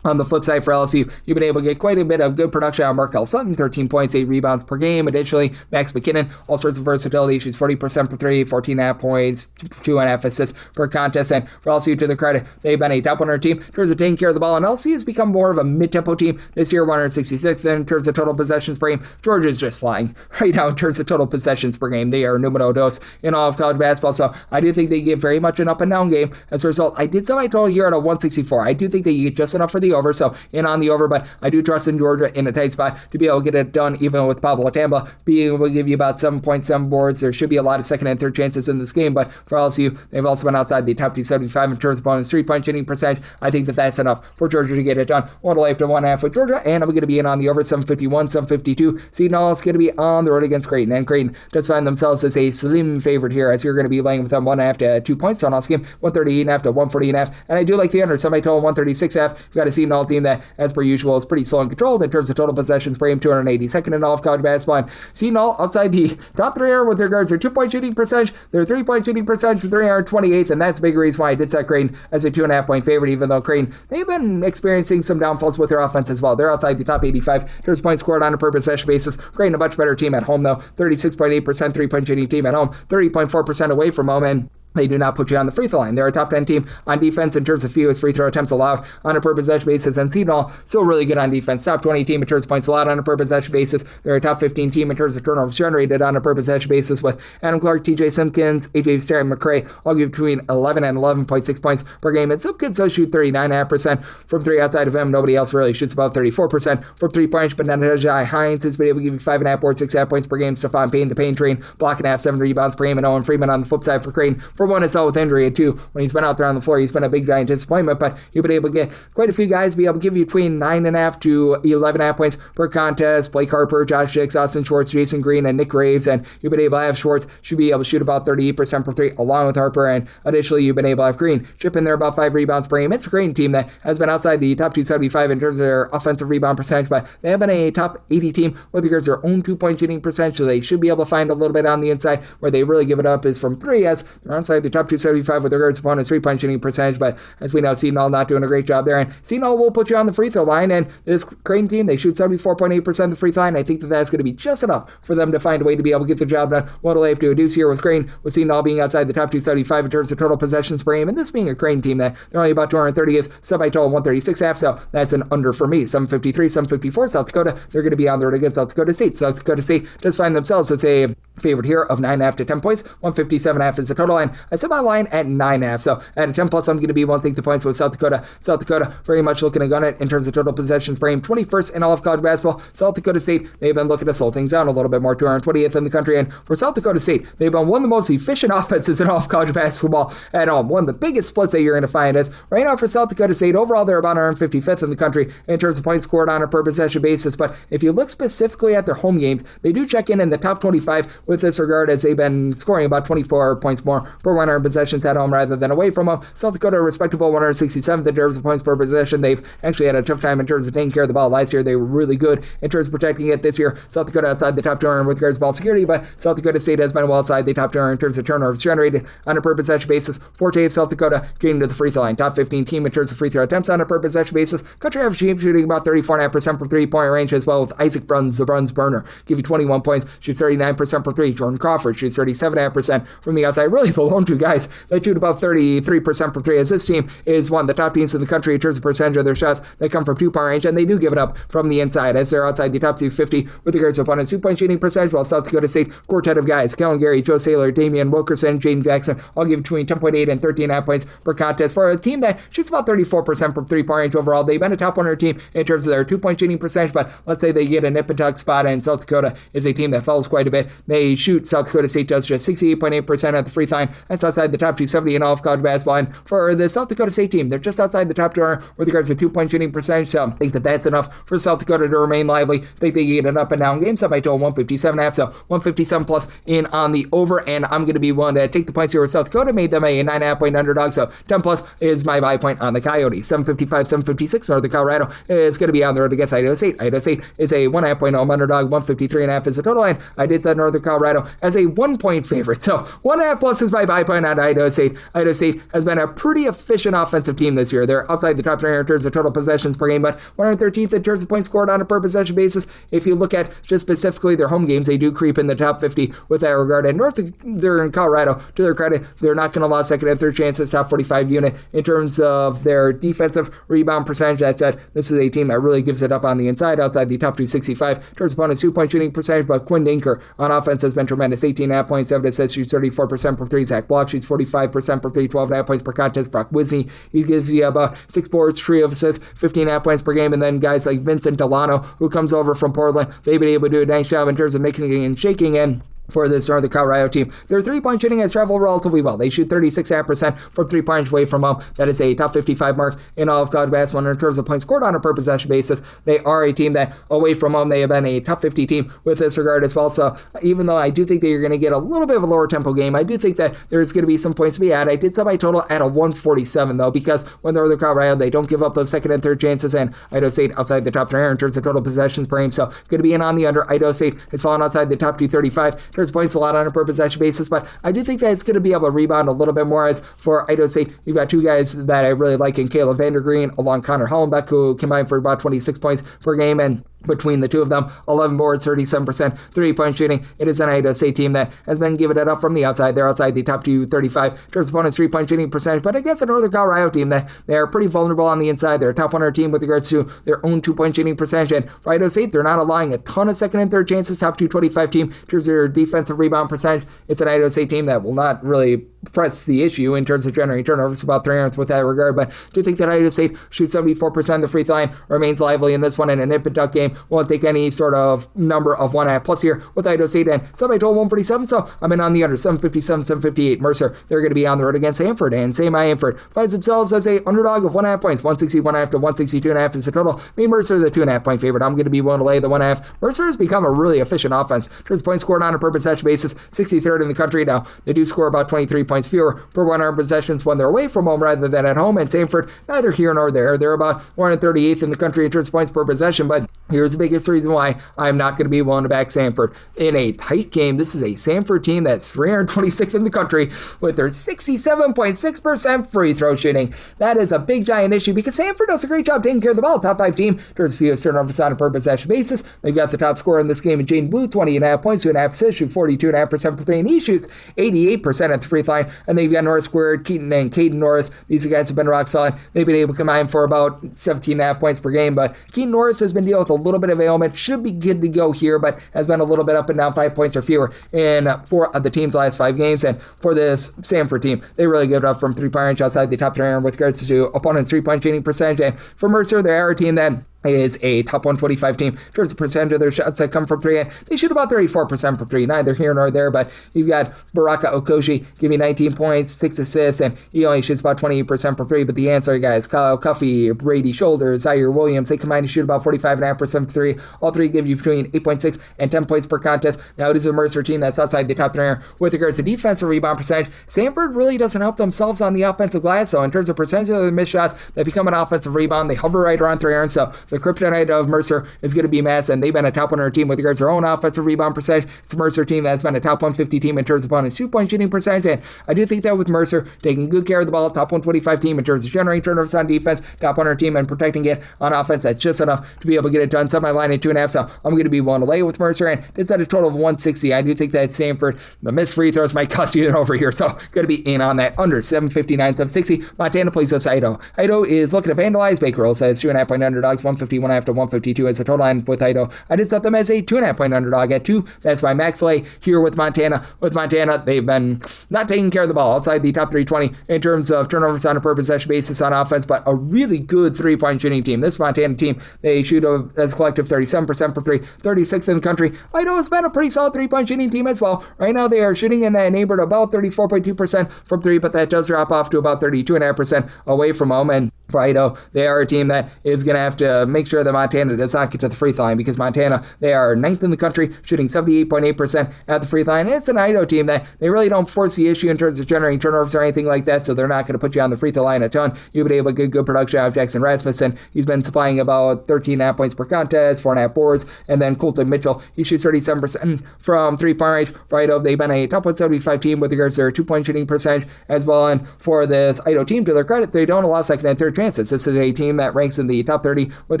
On the flip side for LSU, you've been able to get quite a bit of good production out of Markel Sutton, 13 points, 8 rebounds per game. Additionally, Max McKinnon, all sorts of versatility. Shoots 40% per three, 14.5 points, 2.5 assists per contest. And for LSU, to their credit, they've been a top 100 team in terms of taking care of the ball. And LSU has become more of a mid-tempo team this year, 166th in terms of total possessions per game. Georgia's just flying right now in terms of total possessions per game. They are numero dos in all of college basketball. So I do think they get very much an up and down game. As a result, I did semi-total here at a 164. I do think they get just enough for the over. So in on the over, but I do trust in Georgia in a tight spot to be able to get it done, even with Pablo Tamba being able to give you about 7.7 boards. There should be a lot of second and third chances in this game, but for LSU, they've also been outside the top 275 in terms of bonus three-point shooting percentage. I think that that's enough for Georgia to get it done. 1 to 1.5 with Georgia, and I'm going to be in on the over 751, 752. Seton Hall is going to be on the road against Creighton, and Creighton does find themselves as a slim favorite here, as you're going to be laying with them 1.5 to 2 points on this game, 138.5 to 140.5, and I do like the under, semi-total 136.5. You've got a Seton Hall team that, as per usual, is pretty slow and controlled in terms of total possessions per game, 282nd in all of college basketball. And Seton Hall outside the top 3 are with regards to their 2-point shooting percentage, their 3-point shooting percentage, 328th, and that's a big reason why I did set Creighton as a 2.5 point favorite, even though Creighton, they've been experiencing some downfalls with their offense as well. They're outside the top 85 in terms of points scored on a per possession basis. Creighton, a much better team at home, though, 36.8% 3-point shooting team at home, 30.4% away from home, and they do not put you on the free throw line. They're a top 10 team on defense in terms of fewest free throw attempts allowed on a per possession basis, and Seton Hall still really good on defense. Top 20 team in terms of points allowed on a per possession basis. They're a top 15 team in terms of turnovers generated on a per possession basis, with Adam Clark, TJ Simpkins, AJ Starr, and McCray all give between 11 and 11.6 points per game. And Simpkins does shoot 39.5% from 3 outside of him. Nobody else really shoots above 34% from 3-point, but Najee Hines has been able to give you 5.5 boards, 6.5 points per game. Stephon Payne, the Payne train, blocking half, 7 rebounds per game, and Owen Freeman on the flip side for Creighton for 1 as well with injury. Too, when he's been out there on the floor, he's been a big giant disappointment, but you've been able to get quite a few guys be able to give you between 9.5 to 11.5 points per contest. Blake Harper, Josh Dix, Austin Schwartz, Jason Green, and Nick Graves, and you've been able to have Schwartz should be able to shoot about 38% per 3 along with Harper, and additionally you've been able to have Green chip in there about 5 rebounds per game. It's a Green team that has been outside the top 275 in terms of their offensive rebound percentage, but they have been a top 80 team with regards to their own 2-point shooting percentage, so they should be able to find a little bit on the inside. Where they really give it up is from 3, as they're outside the top 275 with regards to opponents' 3-point shooting percentage, but as we know, Seton Hall not doing a great job there, and Seton Hall will put you on the free throw line, and this Creighton team, they shoot 74.8% of the free throw line. I think that that's going to be just enough for them to find a way to be able to get the job done. What'll they have to do here with Creighton, with Seton Hall being outside the top 275 in terms of total possessions per game, and this being a Creighton team that they're only about 230th, semi-total 136.5, so that's an under for me. 753, 754, South Dakota, they're going to be on the road against South Dakota State. South Dakota State does find themselves as a favorite here of 9.5 to 10 points, 157.5 is the total, and I set my line at 9.5, so at a 10 plus, I'm going to be one thing the points with South Dakota. South Dakota very much looking to gun it in terms of total possessions per game, 21st in all of college basketball. South Dakota State, they've been looking to slow things down a little bit more, 220th in the country, and for South Dakota State, they've been one of the most efficient offenses in all of college basketball at home. One of the biggest splits that you're going to find is right now for South Dakota State, overall they're about 155th in the country in terms of points scored on a per possession basis, but if you look specifically at their home games, they do check in the top 25 with this regard, as they've been scoring about 24 points more per 100 possessions at home rather than away from home. South Dakota, a respectable 167th in terms of points per possession. They've actually had a tough time in terms of taking care of the ball. Last year, they were really good in terms of protecting it. This year, South Dakota outside the top 200 with regards to ball security, but South Dakota State has been well outside the top 200 in terms of turnovers generated on a per possession basis. Forte of South Dakota getting to the free throw line. Top 15 team in terms of free throw attempts on a per possession basis. Country average team shooting about 34.5% from 3-point range as well, with Isaac Bruns, the Bruns burner, give you 21 points, shoots 39% from 3. Jordan Crawford shoots 37.5% from the outside. Really the lone two guys that shoot about 33% from 3, as this team is one of the top teams in the country in terms of percentage of their shots that come from 2-point range, and they do give it up from the inside, as they're outside the top 250 with regards to opponents' 2-point shooting percentage, while South Dakota State quartet of guys, Kellen Gary, Joe Saylor, Damian Wilkerson, Jaden Jackson, all give between 10.8 and 13.5 points per contest for a team that shoots about 34% from 3-point range overall. They've been a top 100 team in terms of their 2-point shooting percentage, but let's say they get a nip and tuck spot, and South Dakota is a team that falls quite a bit. They shoot, South Dakota State does just 68.8% at the free throw line. That's outside the top 270 in all of college basketball, and for the South Dakota State team, they're just outside the top 200 with regards to 2-point shooting percentage, so I think that that's enough for South Dakota to remain lively. I think they get an up and down game, so I told 157.5, so 157 plus in on the over, and I'm going to be willing to take the points here with South Dakota, made them a 9.5 point underdog, so 10 plus is my buy point on the Coyotes. 755, 756, Northern Colorado is going to be on the road against Idaho State. Idaho State is a 1.5 point home underdog, 153.5 is the total line. I did set Northern Colorado as a 1-point favorite, so 1.5 plus is my buy 5 point on Idaho State. Idaho State has been a pretty efficient offensive team this year. They're outside the top 3 in terms of total possessions per game, but 113th in terms of points scored on a per possession basis. If you look at just specifically their home games, they do creep in the top 50 with that regard. And Northern Colorado, to their credit, they're not going to allow second and third chances, top 45 unit in terms of their defensive rebound percentage. That said, this is a team that really gives it up on the inside, outside the top 265 in terms of opponent's 2-point shooting percentage, but Quinn Dinker on offense has been tremendous. 18.5 points, 7 assists, shoots 34% per 3. Zach Block shoots 45% per 3, 12.5 points per contest. Brock Wisney, he gives you about 6 boards, 3 of assists, 15.5 points per game. And then guys like Vincent Delano, who comes over from Portland, they've been able to do a nice job in terms of making and shaking in for this Northern Colorado team. Their 3-point shooting has traveled relatively well. They shoot 36% from 3 points away from home. That is a top 55 mark in all of college basketball in terms of points scored on a per possession basis. They are a team that, away from home, they have been a top 50 team with this regard as well. So even though I do think that you're going to get a little bit of a lower tempo game, I do think that there's going to be some points to be had. I did set my total at a 147 though, because when Northern Colorado, they don't give up those second and third chances, and Idaho State outside the top 3 in terms of total possessions per game. So going to be in on the under. Idaho State has fallen outside the top 235 in terms of points allowed on a per possession basis, but I do think that it's going to be able to rebound a little bit more. As for Idaho State, you've got 2 guys that I really like in Caleb Vandergreen along Connor Hollenbeck, who combined for about 26 points per game, and between the two of them, 11 boards, 37% 3-point shooting. It is an Idaho State team that has been giving it up from the outside. They're outside the top 235 in terms of opponents' 3-point shooting percentage, but against a Northern Colorado team that they are pretty vulnerable on the inside. They're a top 100 team with regards to their own 2-point shooting percentage, and for Idaho State, they're not allowing a ton of second and third chances. Top 225 team in terms of their defensive rebound percentage. It's an Idaho State team that will not really press the issue in terms of generating turnovers, about 300th with that regard, but do think that Idaho State shoots 74% of the free throw line, remains lively in this one in a nip and tuck game, won't take any sort of number of 1.5 plus here with Idaho State, and semi total 147, so I'm in on the under. 757, 758. Mercer, they're going to be on the road against Hanford, and same Hanford finds themselves as a underdog of 1.5 points. 161.5 to 162.5 is the total. Me, Mercer, the 2.5 point favorite. I'm going to be willing to lay the 1.5. Mercer has become a really efficient offense in terms of points scored on a per possession basis, 63rd in the country. Now, they do score about 23 points fewer per 100 possessions when they're away from home rather than at home, and Sanford, neither here nor there. They're about 138th in the country in terms of points per possession, but here's the biggest reason why I'm not going to be willing to back Sanford in a tight game. This is a Sanford team that's 326th in the country with their 67.6% free throw shooting. That is a big, giant issue because Sanford does a great job taking care of the ball. Top 5 team in terms of fewest turnovers on a per possession basis. They've got the top scorer in this game in Jaden Blue, 20.5 points, 2.5 assists, shoot 42.5% per 3, and he shoots 88% at the free throw line. And they've got Norris Squared, Keaton, and Caden Norris. These guys have been rock solid. They've been able to combine for about 17.5 points per game, but Keaton Norris has been dealing with a little bit of ailment. Should be good to go here, but has been a little bit up and down, 5 points or fewer in 4 of the team's last 5 games. And for this Sanford team, they really give it up from 3-point range outside the top 3 with regards to opponents' 3-point shooting percentage. And for Mercer, they are a team that is a top 125 team in terms of percentage of their shots that come from 3, and they shoot about 34% from 3. Neither here nor there, but you've got Baraka Okoshi giving 19 points, 6 assists, and he only shoots about 28% from 3, but the ancillary guys, Kyle Cuffey, Brady Shoulder, Zaire Williams, they combine to shoot about 45.5% from 3. All 3 give you between 8.6 and 10 points per contest. Now it is a Mercer team that's outside the top 3 with regards to defensive rebound percentage. Sanford really doesn't help themselves on the offensive glass, so in terms of percentage of the missed shots that become an offensive rebound, they hover right around 3, so the kryptonite of Mercer is going to be Mass, and they've been a top 100 team with regards to their own offensive rebound percentage. It's a Mercer team that's been a top 150 team in terms of opponent's 2-point shooting percentage, and I do think that with Mercer taking good care of the ball, top 125 team in terms of generating turnovers on defense, top 100 team and protecting it on offense, that's just enough to be able to get it done. Set my line at 2.5, so I'm going to be willing to lay with Mercer, and it's at a total of 160. I do think that Sanford, the missed free throws might cost you over here, so going to be in on that under. 759, 760. Montana plays us Idaho. Idaho is looking to vandalize Baker Hill, says 2.5 point underdogs, 151.5 to 152 as the total line with Idaho. I did set them as a 2.5 point underdog at 2. That's my max lay here with Montana. With Montana, they've been not taking care of the ball outside the top 320 in terms of turnovers on a per possession basis on offense, but a really good 3-point shooting team. This Montana team, they shoot as a collective 37% per 3, 36th in the country. Idaho has been a pretty solid 3-point shooting team as well. Right now, they are shooting in that neighborhood about 34.2% from 3, but that does drop off to about 32.5% away from home. And For Idaho, they are a team that is going to have to make sure that Montana does not get to the free throw line, because Montana, they are 9th in the country, shooting 78.8% at the free throw line. And it's an Idaho team that they really don't force the issue in terms of generating turnovers or anything like that, so they're not going to put you on the free throw line a ton. You'll be able to get good production out of Jackson Rasmussen. He's been supplying about 13.5 points per contest, 4.5 boards, and then Colton Mitchell, he shoots 37% from three-point range. For Idaho, they've been a top 175 team with regards to their two-point shooting percentage as well. And for this Idaho team, to their credit, they don't allow second and third chances. This is a team that ranks in the top 30 with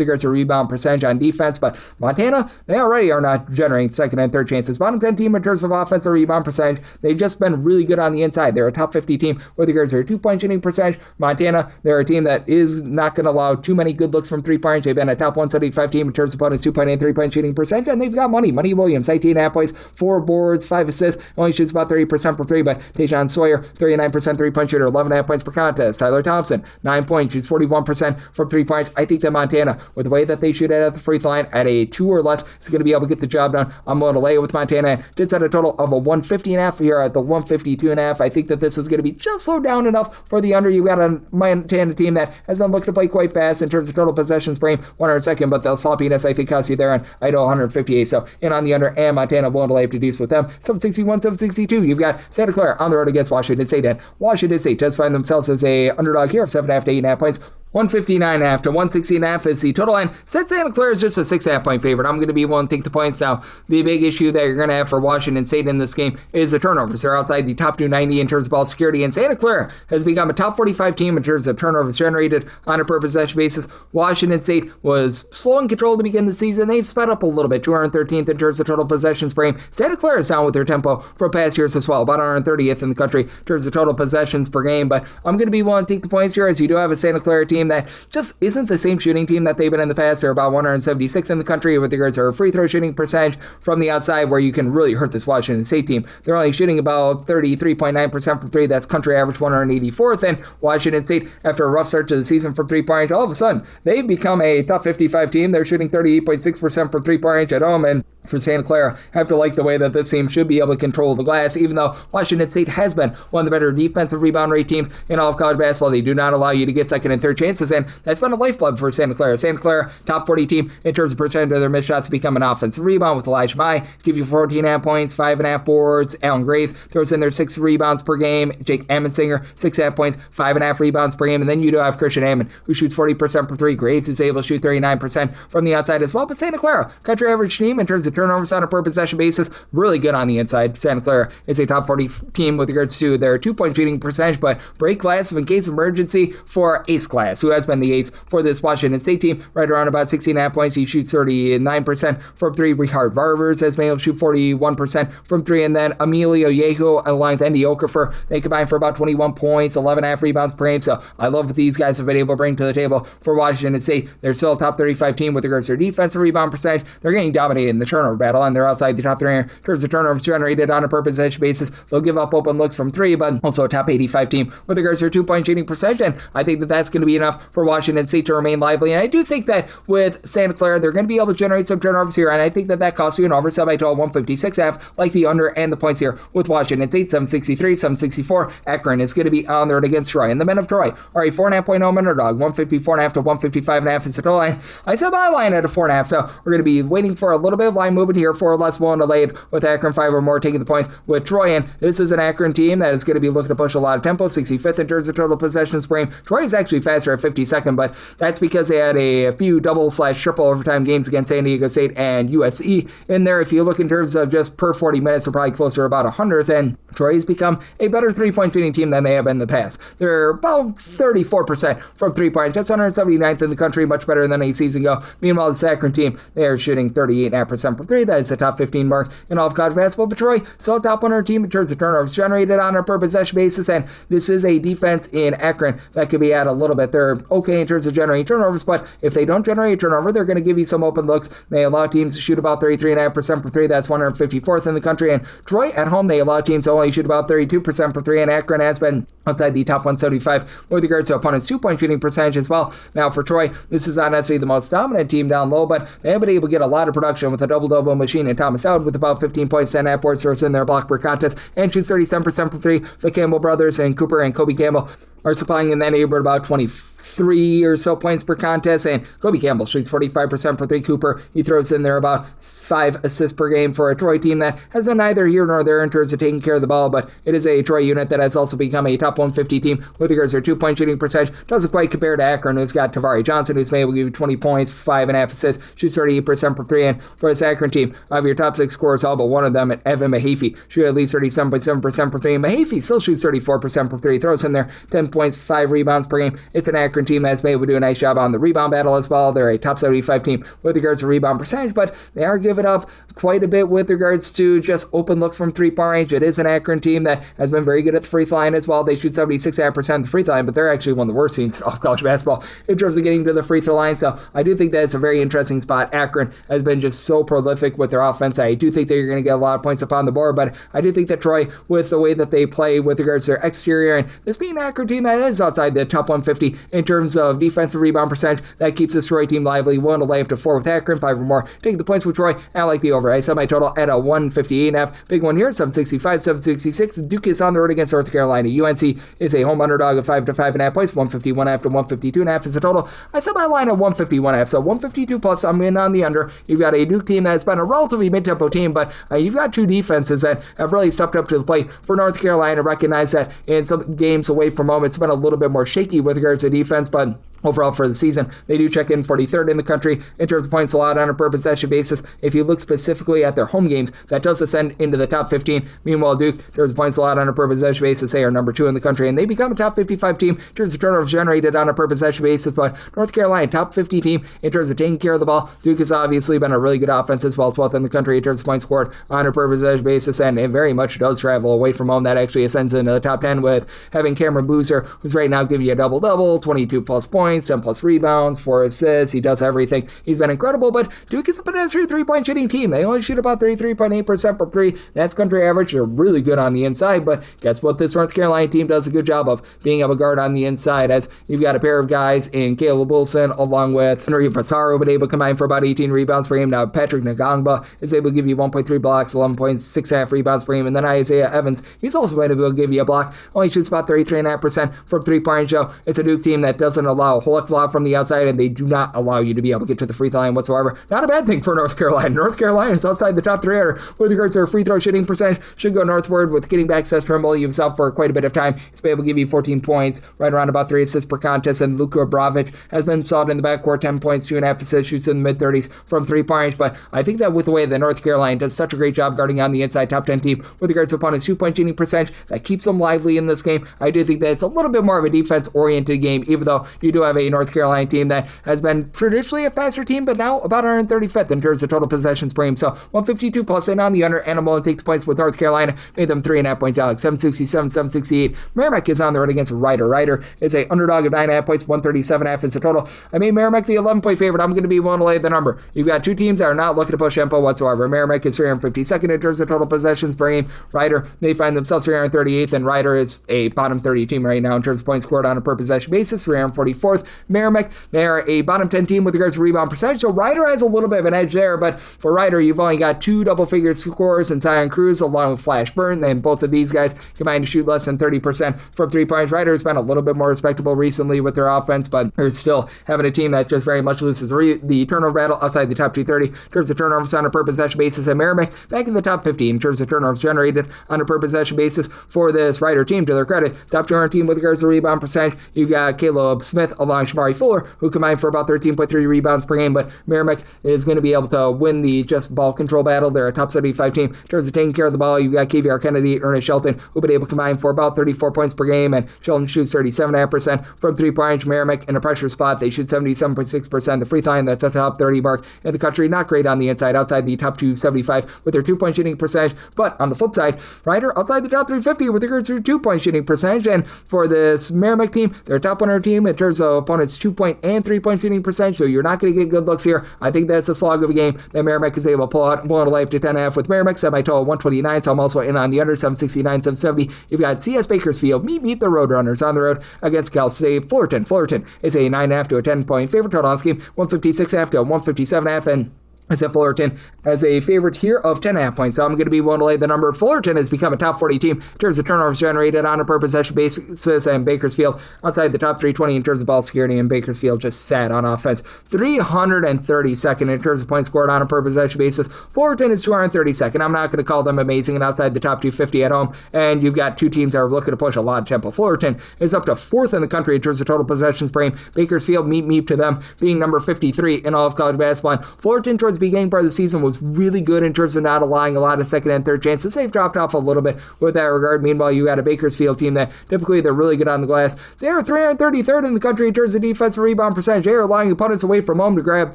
regards to rebound percentage on defense, but Montana, they already are not generating second and third chances. Bottom 10 team in terms of offensive rebound percentage. They've just been really good on the inside. They're a top 50 team with regards to their two-point shooting percentage. Montana, they're a team that is not going to allow too many good looks from three-point range. They've been a top 175 team in terms of opponents' two-point and three-point shooting percentage, and they've got money. Money Williams, 18.5 points, 4 boards, 5 assists, only shoots about 30% from three, but Tajon Sawyer, 39% three-point shooter, 11.5 points per contest. Tyler Thompson, 9 points, shoots 41% from 3 points. I think that Montana, with the way that they shoot at the free throw line at a 2 or less, is going to be able to get the job done. I'm going to lay it with Montana. Did set a total of a 150.5 here at the 152.5. I think that this is going to be just slowed down enough for the under. You got a Montana team that has been looking to play quite fast in terms of total possessions per game, 102nd, but the sloppiness I think costs you there on Idaho 158. So in on the under, and Montana willing to lay up to deuce with them. 761, 762. You've got Santa Clara on the road against Washington State, and Washington State does find themselves as a underdog here of 7.5 to 8.5 points. 159.5 to 160.5 is the total line. Said Santa Clara is just a 6.5 point favorite. I'm going to be willing to take the points. Now, the big issue that you're going to have for Washington State in this game is the turnovers. They're outside the top 290 in terms of ball security, and Santa Clara has become a top 45 team in terms of turnovers generated on a per possession basis. Washington State was slow and controlled to begin the season. They've sped up a little bit, 213th in terms of total possessions per game. Santa Clara is down with their tempo for past years as well, about 130th in the country in terms of total possessions per game. But I'm going to be willing to take the points here, as you do have a Santa Clara team that just isn't the same shooting team that they've been in the past. They're about 176th in the country with regards to their free throw shooting percentage from the outside, where you can really hurt this Washington State team. They're only shooting about 33.9% from three. That's country average 184th. And Washington State, after a rough start to the season from three-point range, all of a sudden, they've become a top 55 team. They're shooting 38.6% from three-point range at home. And for Santa Clara, I have to like the way that this team should be able to control the glass, even though Washington State has been one of the better defensive rebound rate teams in all of college basketball. They do not allow you to get second and third chances, and that's been a lifeblood for Santa Clara. Santa Clara, top 40 team in terms of percentage of their missed shots, become an offensive rebound with Elijah Mai, give you 14.5 points, 5.5 boards. Alan Graves throws in their 6 rebounds per game. Jake Amundsinger, 6.5 points, 5.5 rebounds per game. And then you do have Christian Ammon, who shoots 40% from three. Graves is able to shoot 39% from the outside as well. But Santa Clara, country average team in terms of turnovers on a per possession basis, really good on the inside. Santa Clara is a top 40 team with regards to their two-point shooting percentage, but break glass in case of emergency for Ace Glass, who has been the ace for this Washington State team, right around about 16.5 points. He shoots 39% from three. Richard Varvers has been able to shoot 41% from three, and then Emilio Yeho along with Andy Okafor, they combine for about 21 points, 11.5 rebounds per game. So I love what these guys have been able to bring to the table for Washington State. They're still a top 35 team with regards to their defensive rebound percentage. They're getting dominated in the turnover battle, and they're outside the top 3 in terms of turnovers generated on a per possession basis. They'll give up open looks from three, but also a top 85 team with regards to their two-point shooting percentage, and I think that that's going to be enough for Washington State to remain lively. And I do think that with Santa Clara, they're going to be able to generate some turnovers here, and I think that that costs you an over 7 by 12, 156.5, like the under and the points here with Washington State, 763, 764. Akron is going to be on the road against Troy, and the men of Troy are a 4.5 point home underdog, 154.5 to 155.5 is the total line. I set my line at a 4.5, so we're going to be waiting for a little bit of line movement here, 4 or less willing to lay it with Akron, 5 or more taking the points with Troy. And this is an Akron team that is going to be looking to push a lot of tempo, 65th in terms of total possessions per game. Troy is actually faster at 52nd, but that's because they had a few double/triple overtime games against San Diego State and USC in there. If you look in terms of just per 40 minutes, they're probably closer to about 100th, and Troy has become a better three-point shooting team than they have been in the past. They're about 34% from three-point. That's 179th in the country, much better than a season ago. Meanwhile, the Akron team, they are shooting 38.5% from three. That is the top 15 mark in all of college basketball. But Troy, still a top 100 team in terms of turnovers generated on a per possession basis, and this is a defense in Akron that could be at a little bit. They're okay in terms of generating turnovers, but if they don't generate a turnover, they're going to give you some open looks. They allow teams to shoot about 33.5% from three. That's 154th in the country. And Troy, at home, they allow teams to only shoot about 32% from three, and Akron has been outside the top 175 with regards to opponents' two-point shooting percentage as well. Now, for Troy, this is not necessarily the most dominant team down low, but they have been able to get a lot of production with a double-double machine in Thomas Howard with about 15 points, 10 half board throws in their block per contest, and shoots 37% from three. The Campbell brothers and Cooper and Kobe Campbell, are supplying in that neighborhood about 23 or so points per contest, and Kobe Campbell shoots 45% for 3. Cooper, he throws in there about 5 assists per game for a Troy team that has been neither here nor there in terms of taking care of the ball, but it is a Troy unit that has also become a top 150 team with regards to their 2-point shooting percentage. Doesn't quite compare to Akron, who's got Tavari Johnson, who's able to give you 20 points, 5.5 assists, shoots 38% for 3, and for this Akron team, of your top 6 scorers, all but one of them, Evan Mahaffey, shoot at least 37.7% for 3, and Mahaffey still shoots 34% for 3, throws in there 10 points, 5 rebounds per game. It's an Akron team that's been able to do a nice job on the rebound battle as well. They're a top 75 team with regards to rebound percentage, but they are giving up quite a bit with regards to just open looks from 3-point range. It is an Akron team that has been very good at the free throw line as well. They shoot 76.5% of the free throw line, but they're actually one of the worst teams in all of college basketball in terms of getting to the free throw line. So I do think that it's a very interesting spot. Akron has been just so prolific with their offense. I do think that you're going to get a lot of points upon the board, but I do think that Troy, with the way that they play with regards to their exterior, and this being an Akron team that is outside the top 150 in terms of defensive rebound percentage, that keeps this Troy team lively. Willing to lay up to 4 with Akron, 5 or more. Taking the points with Troy, I like the over. I set my total at a 158.5. Big one here, 765, 766. Duke is on the road against North Carolina. UNC is a home underdog of 5 to 5.5 points. 151.5 to 152.5 is the total. I set my line at 151.5, so 152 plus. I'm in on the under. You've got a Duke team that's been a relatively mid-tempo team, but you've got 2 defenses that have really stepped up to the plate for North Carolina. Recognize that in some games away from home, it's been a little bit more shaky with regards to defense, but overall for the season, they do check in 43rd in the country in terms of points allowed on a per possession basis. If you look specifically at their home games, that does ascend into the top 15. Meanwhile, Duke, in terms of points allowed on a per possession basis, they are number 2 in the country, and they become a top 55 team in terms of turnovers generated on a per possession basis. But North Carolina, top 50 team in terms of taking care of the ball. Duke has obviously been a really good offense as well, 12th in the country in terms of points scored on a per possession basis, and it very much does travel away from home. That actually ascends into the top 10 with having Cameron Boozer, who's right now giving you a double-double, 22 plus points, 10 plus rebounds, 4 assists. He does everything. He's been incredible, but Duke is a pedestrian 3-point shooting team. They only shoot about 33.8% from 3. That's country average. They're really good on the inside, but guess what? This North Carolina team does a good job of being able to guard on the inside, as you've got a pair of guys in Caleb Wilson along with Henry Vasaro, but able to combine for about 18 rebounds per game. Now Patrick Ngangba is able to give you 1.3 blocks, 11.6 rebounds per game, and then Isaiah Evans, he's also been able to give you a block. Only shoots about 33.5% from 3-point range. So it's a Duke team that doesn't allow a whole heck of a lot from the outside, and they do not allow you to be able to get to the free throw line whatsoever. Not a bad thing for North Carolina. North Carolina is outside the top 300 with regards to their free throw shooting percentage. Should go northward with getting back Seth Trimble himself for quite a bit of time. He's been able to give you 14 points, right around about 3 assists per contest, and Luka Bravich has been solid in the backcourt, 10 points, 2.5 assists, shoots in the mid-30s from 3-point range. But I think that with the way that North Carolina does such a great job guarding on the inside, top 10 team with regards to opponents' 2-point shooting percentage, that keeps them lively in this game. I do think that it's a little bit more of a defense-oriented game, even though you do have a North Carolina team that has been traditionally a faster team, but now about 135th in terms of total possessions per game. So 152 plus in on the under, and I'm willing to take the points with North Carolina. Made them 3.5-point dogs, 767, 768. Merrimack is on the road against Rhode. Rhode is a underdog of 9.5 points, 137.5 is the total. I made Merrimack the 11-point favorite. I'm going to be willing to lay the number. You've got 2 teams that are not looking to push tempo whatsoever. Merrimack is 352nd in terms of total possessions per game. Rhode, they find themselves 338th, and Rhode is a bottom 30 team right now in terms of points scored on a per possession basis, 344th. Merrimack, they are a bottom 10 team with regards to rebound percentage, so Rhode has a little bit of an edge there, but for Rhode, you've only got 2 double-figure scorers in Zion Cruz along with Flash Burton, and both of these guys combined to shoot less than 30% from 3 points. Rhode has been a little bit more respectable recently with their offense, but they're still having a team that just very much loses the turnover battle outside the top 230 in terms of turnovers on a per possession basis, and Merrimack back in the top 50 in terms of turnovers generated on a per possession basis for this Rhode team. To their credit, top 200 team with regards to rebound percentage, you've got Caleb Smith along Shamari Fuller, who combined for about 13.3 rebounds per game, but Merrimack is going to be able to win the just ball control battle. They're a top 75 team in terms of taking care of the ball. You've got KVR Kennedy, Ernest Shelton, who've been able to combine for about 34 points per game, and Shelton shoots 37.5% from 3-point range. Merrimack in a pressure spot, they shoot 77.6%. The free throw line, that's at the top 30 mark in the country. Not great on the inside, outside the top 275 with their 2-point shooting percentage, but on the flip side, Rhode outside the top 350 with regards to 2-point shooting percentage, and for this Merrimack team, they're a top 100 team in terms of opponents' 2-point and 3-point shooting percentage, so you're not going to get good looks here. I think that's a slog of a game that Merrimack is able to pull out. I'm willing to lay up to 10.5 with Merrimack, set my total 129, so I'm also in on the under, 769, 770. You've got CS Bakersfield, meet the Roadrunners on the road against Cal State. Fullerton is a 9.5 to a 10-point favorite. Total on this game, 156.5 to 157.5, and I said Fullerton as a favorite here of 10.5 points. So I'm going to be willing to lay the number. Fullerton has become a top 40 team in terms of turnovers generated on a per possession basis, and Bakersfield outside the top 320 in terms of ball security, and Bakersfield just sat on offense. 332nd in terms of points scored on a per possession basis. Fullerton is 232nd. I'm not going to call them amazing and outside the top 250 at home, and you've got two teams that are looking to push a lot of tempo. Fullerton is up to 4th in the country in terms of total possessions per game. Bakersfield, meep to them, being number 53 in all of college basketball. And Fullerton towards the beginning part of the season was really good in terms of not allowing a lot of second and third chances. They've dropped off a little bit with that regard. Meanwhile, you got a Bakersfield team that typically they're really good on the glass. They are 333rd in the country in terms of defensive rebound percentage. They are allowing opponents away from home to grab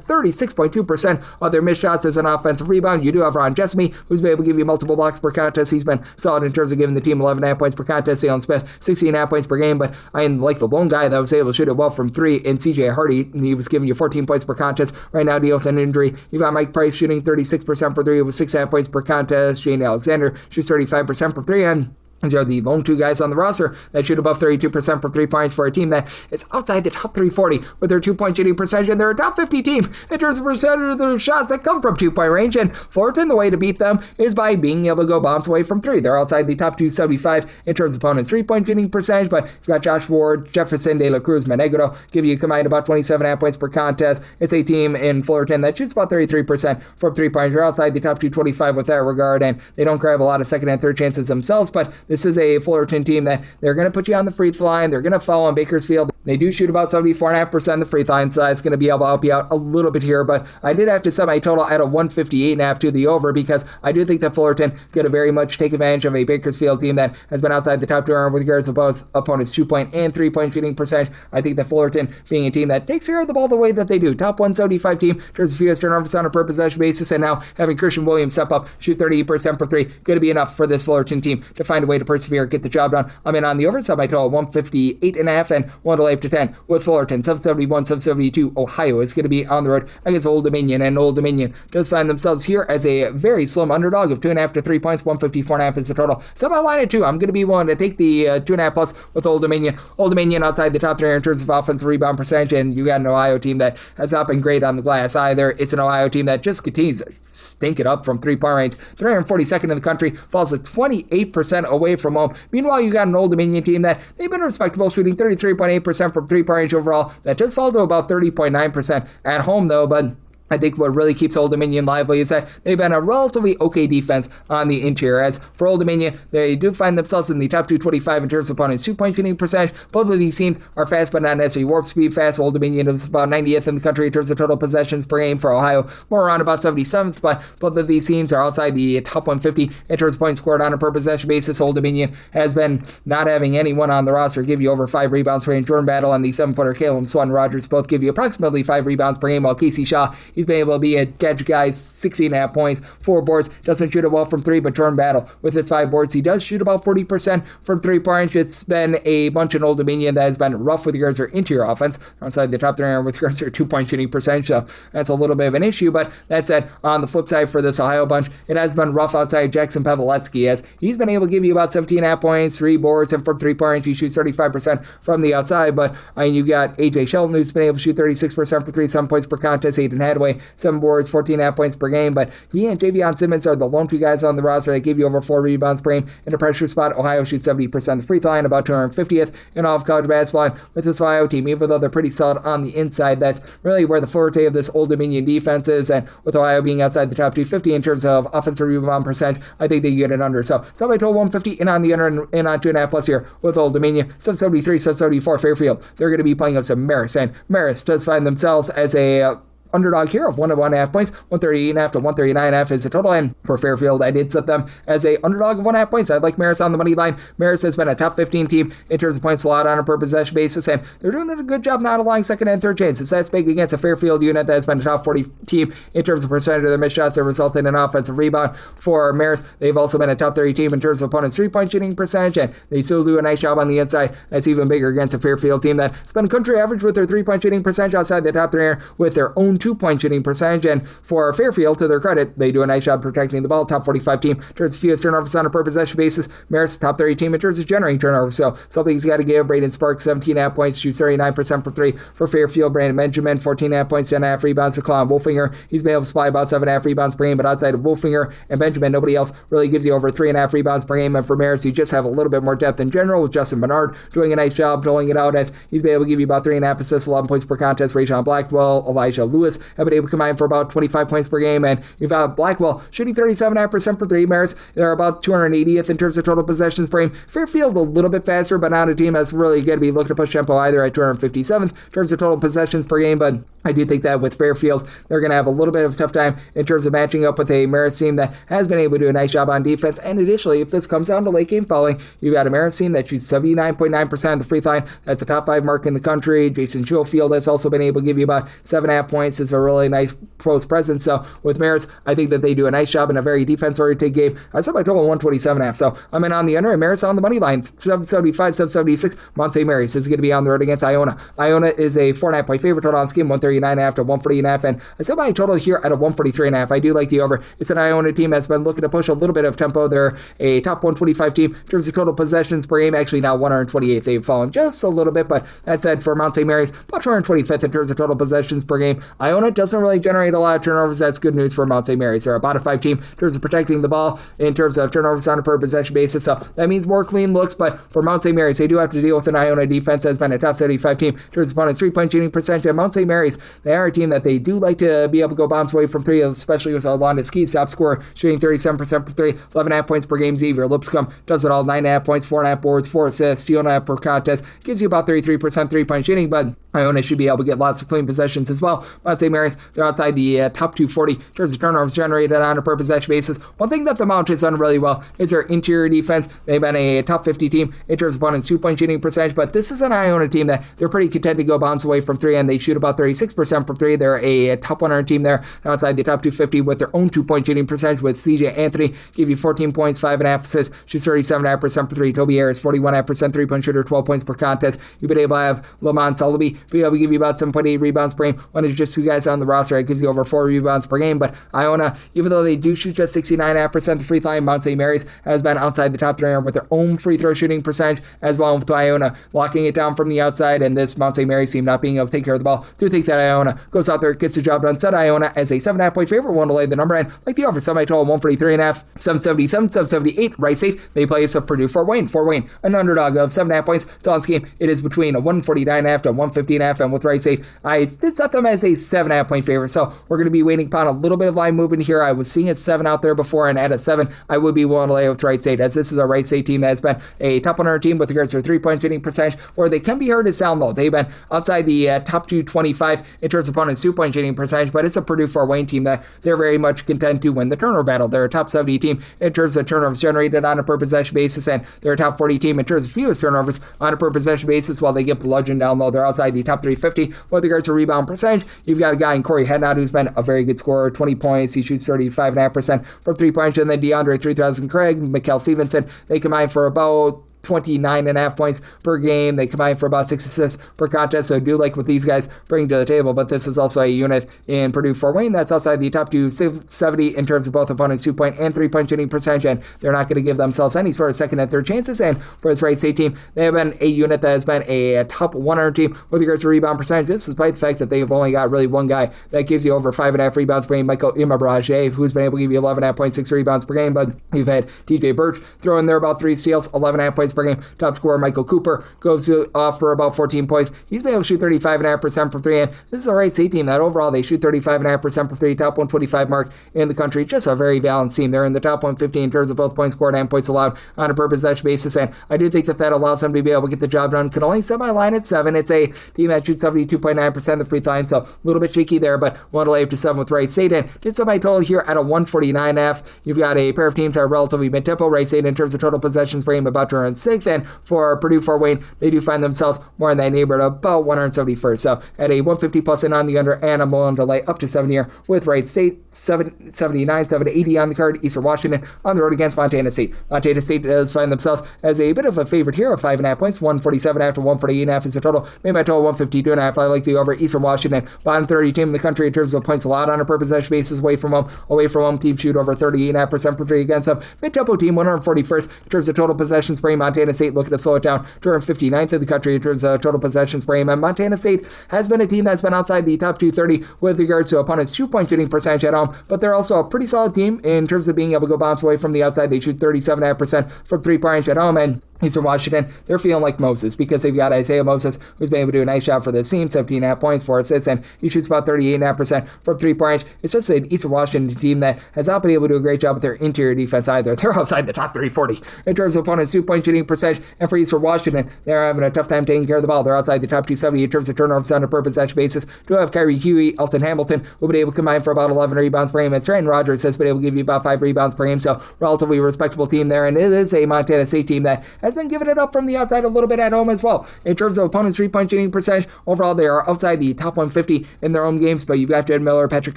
36.2% of their missed shots as an offensive rebound. You do have Ron Jessamy, who's been able to give you multiple blocks per contest. He's been solid in terms of giving the team 11.5 points per contest. Elon Smith, 16.5 points per game, but I like the lone guy that was able to shoot it well from 3 in CJ Hardy. He was giving you 14 points per contest. Right now, dealing with an injury. You've got Mike Price shooting 36% for 3 with 6.5 points per contest. Shane Alexander shoots 35% for 3, and these are the lone two guys on the roster that shoot above 32% from 3 points for a team that is outside the top 340 with their 2-point shooting percentage, and they're a top 50 team in terms of percentage of their shots that come from 2-point range. And Fullerton, the way to beat them is by being able to go bombs away from 3. They're outside the top 275 in terms of opponents' 3-point shooting percentage, but you've got Josh Ward, Jefferson, De La Cruz, Menegro give you combined about 27.5 points per contest. It's a team in Fullerton that shoots about 33% from 3 points. They're outside the top 225 with that regard, and they don't grab a lot of second and third chances themselves, but this is a Fullerton team that they're going to put you on the free throw line. They're going to foul on Bakersfield. They do shoot about 74.5% of the free throw line, so that's going to be able to help you out a little bit here, but I did have to set my total at a 158.5 to the over because I do think that Fullerton could have very much take advantage of a Bakersfield team that has been outside the top 200 with regards to both opponents' 2-point and 3-point shooting percentage. I think that Fullerton being a team that takes care of the ball the way that they do, top 175 team, turns a few turnovers on a per possession basis, and now having Christian Williams step up, shoot 38% for 3, going to be enough for this Fullerton team to find a way to persevere, get the job done. I'm in on the over, so my total 158.5 and 1 to lay up to 10 with Fullerton. 771, 772. Ohio is going to be on the road against Old Dominion, and Old Dominion does find themselves here as a very slim underdog of 2.5 to 3 points. 154.5 is the total. So my line at 2. I'm going to be willing to take the 2.5 plus with Old Dominion. Old Dominion outside the top 3 in terms of offensive rebound percentage, and you got an Ohio team that has not been great on the glass either. It's an Ohio team that just continues to stink it up from 3-point range. 342nd in the country, falls at 28% away from home. Meanwhile, you got an Old Dominion team that they've been respectable, shooting 33.8% from 3-point range overall. That does fall to about 30.9% at home, though, but I think what really keeps Old Dominion lively is that they've been a relatively okay defense on the interior. As for Old Dominion, they do find themselves in the top 225 in terms of opponents' 2-point shooting percentage. Both of these teams are fast, but not necessarily warp speed fast. Old Dominion is about 90th in the country in terms of total possessions per game. For Ohio, more around about 77th, but both of these teams are outside the top 150 in terms of points scored on a per possession basis. Old Dominion has been not having anyone on the roster give you over 5 rebounds per game. Jordan Battle and the 7-footer Caleb Swan Rogers both give you approximately 5 rebounds per game, while Casey Shaw, he's been able to be a catch guys, 16.5 points, 4 boards, doesn't shoot it well from 3, but Jordan Battle with his 5 boards, he does shoot about 40% from 3-point. It's been a bunch in Old Dominion that has been rough with regards to their interior offense, outside the top 3 with regards to their 2-point shooting percentage, so that's a little bit of an issue. But that said, on the flip side for this Ohio bunch, it has been rough outside Jackson Pavletsky, as he's been able to give you about 17.5 points, 3 boards, and from 3-point he shoots 35% from the outside. But you've got AJ Shelton, who's been able to shoot 36% for 3, 7 points per contest. Aiden Hadaway, 7 boards, 14.5 points per game, but he and Javion Simmons are the lone 2 guys on the roster that give you over 4 rebounds per game. In a pressure spot, Ohio shoots 70% of the free throw line, about 250th in all of college basketball. And with this Ohio team, even though they're pretty solid on the inside, that's really where the forte of this Old Dominion defense is, and with Ohio being outside the top 250 in terms of offensive rebound percentage, I think they get it under. So my total 150 in on the under and on 2.5 plus here with Old Dominion. 773, 774 Fairfield. They're going to be playing up some Marist, and Marist does find themselves as a underdog here of 1 to 1.5 points. 138.5 to 139.5 is the total. And for Fairfield, I did set them as a underdog of 1.5 points. I like Marist on the money line. Marist has been a top 15 team in terms of points allowed on a per possession basis, and they're doing a good job not allowing second and third chances. That's big against a Fairfield unit that has been a top 40 team in terms of percentage of their missed shots that result in an offensive rebound. For Marist, they've also been a top 30 team in terms of opponents' 3-point shooting percentage, and they still do a nice job on the inside. That's even bigger against a Fairfield team that's been country average with their 3-point shooting percentage outside the top 3 with their own own 2-point shooting percentage. And for Fairfield, to their credit, they do a nice job protecting the ball. Top 45 team in terms of fewest turnovers on a per possession basis. Marist, top 30 team in terms of generating turnovers. So something he's got to give. Braden Sparks, 17.5 points, shoots 39% for 3 for Fairfield. Brandon Benjamin, 14.5 points, 10.5 rebounds. Declan Wolfinger, he's been able to supply about 7.5 rebounds per game, but outside of Wolfinger and Benjamin, nobody else really gives you over 3.5 rebounds per game. And for Marist, you just have a little bit more depth in general, with Justin Bernard doing a nice job doling it out, as he's been able to give you about 3.5 assists, 11 points per contest. Rajon Blackwell, Elijah Lewis have been able to combine for about 25 points per game, and you've got Blackwell shooting 37.5% for 3. Marist, they're about 280th in terms of total possessions per game. Fairfield a little bit faster, but not a team that's really going to be looking to push tempo either, at 257th in terms of total possessions per game. But I do think that with Fairfield, they're going to have a little bit of a tough time in terms of matching up with a Marist team that has been able to do a nice job on defense. And additionally, if this comes down to late game fouling, you've got a Marist team that shoots 79.9% of the free throw line. That's a top 5 mark in the country. Jason Schofield has also been able to give you about 7.5 points. It's a really nice post presence. So with Marist, I think that they do a nice job in a very defense-oriented game. I set my total 127.5. So I'm in on the under, and Marist on the money line, 775, 776. Mount St. Mary's is going to be on the road against Iona. Iona is a 4.5 point favorite total on this game, 139.5 to 140.5, and I set my total here at a 143.5. I do like the over. It's an Iona team that's been looking to push a little bit of tempo. They're a top 125 team in terms of total possessions per game. Actually, now 128th. They've fallen just a little bit, but that said, for Mount St. Mary's, about 225th in terms of total possessions per game. Iona doesn't really generate a lot of turnovers. That's good news for Mount St. Mary's. They're about a 5 team in terms of protecting the ball, in terms of turnovers on a per possession basis, so that means more clean looks. But for Mount St. Mary's, they do have to deal with an Iona defense that's been a top 75 team in terms of opponents' 3-point shooting percentage. And Mount St. Mary's, they are a team that they do like to be able to go bombs away from 3, especially with Alonda Ski's top scorer shooting 37% for 3, 11.5 points per game. Xavier Lipscomb does it all, 9.5 points, 4.5 boards, 4 assists, 2.5 per contest, gives you about 33% 3-point shooting, but Iona should be able to get lots of clean possessions as well. Mount St. Mary's, they're outside the top 240 in terms of turnovers generated on a per possession basis. One thing that the Mount has done really well is their interior defense. They've been a top 50 team in terms of opponents' 2-point shooting percentage, but this is an Iona team that they're pretty content to go bounce away from 3, and they shoot about 36% from 3. They're a top 100 team there outside the top 250 with their own 2-point shooting percentage, with CJ Anthony give you 14 points, 5.5 assists, shoots 37.5% for 3. Toby Harris, 41.5% 3-point shooter, 12 points per contest. You've been able to have Lamont Sullivan be able to give you about 7.8 rebounds per game. When it's just 2 guys on the roster, it gives you over 4 rebounds per game. But Iona, even though they do shoot just 69.5% the free throw line, Mount St. Mary's has been outside the top 300 with their own free throw shooting percentage, as well with Iona locking it down from the outside, and this Mount St. Mary's team not being able to take care of the ball. Do think that Iona goes out there, gets the job done. Set Iona as a 7.5 point favorite, one to lay the number, and like the over, semi total 143.5, 777, 778. Wright State, they play us Purdue. Fort Wayne, an underdog of 7.5 points. So on this game, it is between a 149.5 to 150.5, and with Wright State, I did set them as a 7.5 point favorite. So we're going to be waiting upon a little bit of line movement here. I was seeing a 7 out there before, and at a 7, I would be willing to lay with Wright State, as this is a Wright State team that has been a top 100 team with regards to their 3-point shooting percentage, where they can be heard as sound low. They've been outside the top 225 in terms of opponents' 2-point shooting percentage, but it's a Purdue Fort Wayne team that they're very much content to win the turnover battle. They're a top 70 team in terms of turnovers generated on a per possession basis, and they're a top 40 team in terms of fewest turnovers on a per possession basis, while they get bludgeoned down low. They're outside the top 350 with regards to rebound percentage. You've got a guy in Corey Hednot who's been a very good scorer, 20 points. He shoots 35.5% from 3-point, and then DeAndre 3000 Craig, Mikkel Stevenson, they combine for about 29.5 points per game. They combine for about 6 assists per contest, so I do like what these guys bring to the table, but this is also a unit in Purdue Fort Wayne that's outside the top 270 in terms of both opponents' 2-point and 3-point shooting percentage, and they're not going to give themselves any sort of second and third chances. And for this Wright State team, they have been a unit that has been a top 100 team with regards to rebound percentage. This despite the fact that they've only got really one guy that gives you over 5.5 rebounds per game, Michael Imabrage, who's been able to give you 11.5 points, 6 rebounds per game, but you've had TJ Birch throw in there about 3 steals, 11.5 points per game. Top scorer Michael Cooper goes off for about 14 points. He's been able to shoot 35.5% from 3, and this is a Wright State team that overall they shoot 35.5% from 3, top 125 mark in the country. Just a very balanced team. They're in the top 150 in terms of both points scored and points allowed on a per possession basis, and I do think that allows them to be able to get the job done. Could only set my line at 7. It's a team that shoots 72.9% of the free throw line, so a little bit shaky there, but one to lay up to 7 with Wright State, and did set my total here at a 149.5. You've got a pair of teams that are relatively mid-tempo. Wright State in terms of total possessions per game about 206, 176th, and for Purdue Fort Wayne, they do find themselves more in that neighborhood of about 171st. So at a 150 plus and on the under, and I'm willing to lay up to 7 here with Wright State, 779, 780 on the card. Eastern Washington on the road against Montana State. Montana State does find themselves as a bit of a favorite here of 5.5 points, 147 after 148.5 is the total. Made my total 152.5. I like the over. Eastern Washington, bottom 30 team in the country in terms of points allowed on a per possession basis away from home. Away from home, team shoot over 38.5% for 3 against them. Mid-tempo team, 141st in terms of total possessions per game. Montana State looking to slow it down, 259th in the country in terms of total possessions per game. And Montana State has been a team that's been outside the top 230 with regards to opponents' 2-point shooting percentage at home, but they're also a pretty solid team in terms of being able to go bounce away from the outside. They shoot 37.5% from 3-point range at home, and Eastern Washington, they're feeling like Moses because they've got Isaiah Moses, who's been able to do a nice job for this team, 17.5 points, 4 assists, and he shoots about 38.5% from 3-point range. It's just an Eastern Washington team that has not been able to do a great job with their interior defense either. They're outside the top 340 in terms of opponents' 2-point shooting percentage, and for Eastern Washington, they're having a tough time taking care of the ball. They're outside the top 270 in terms of turnovers on a per possession basis. Do have Kyrie Huey, Elton Hamilton, who've been able to combine for about 11 rebounds per game, and Stanton Rogers has been able to give you about 5 rebounds per game, so relatively respectable team there, and it is a Montana State team that has been giving it up from the outside a little bit at home as well. In terms of opponents' 3-point shooting percentage, overall they are outside the top 150 in their home games, but you've got Jed Miller, Patrick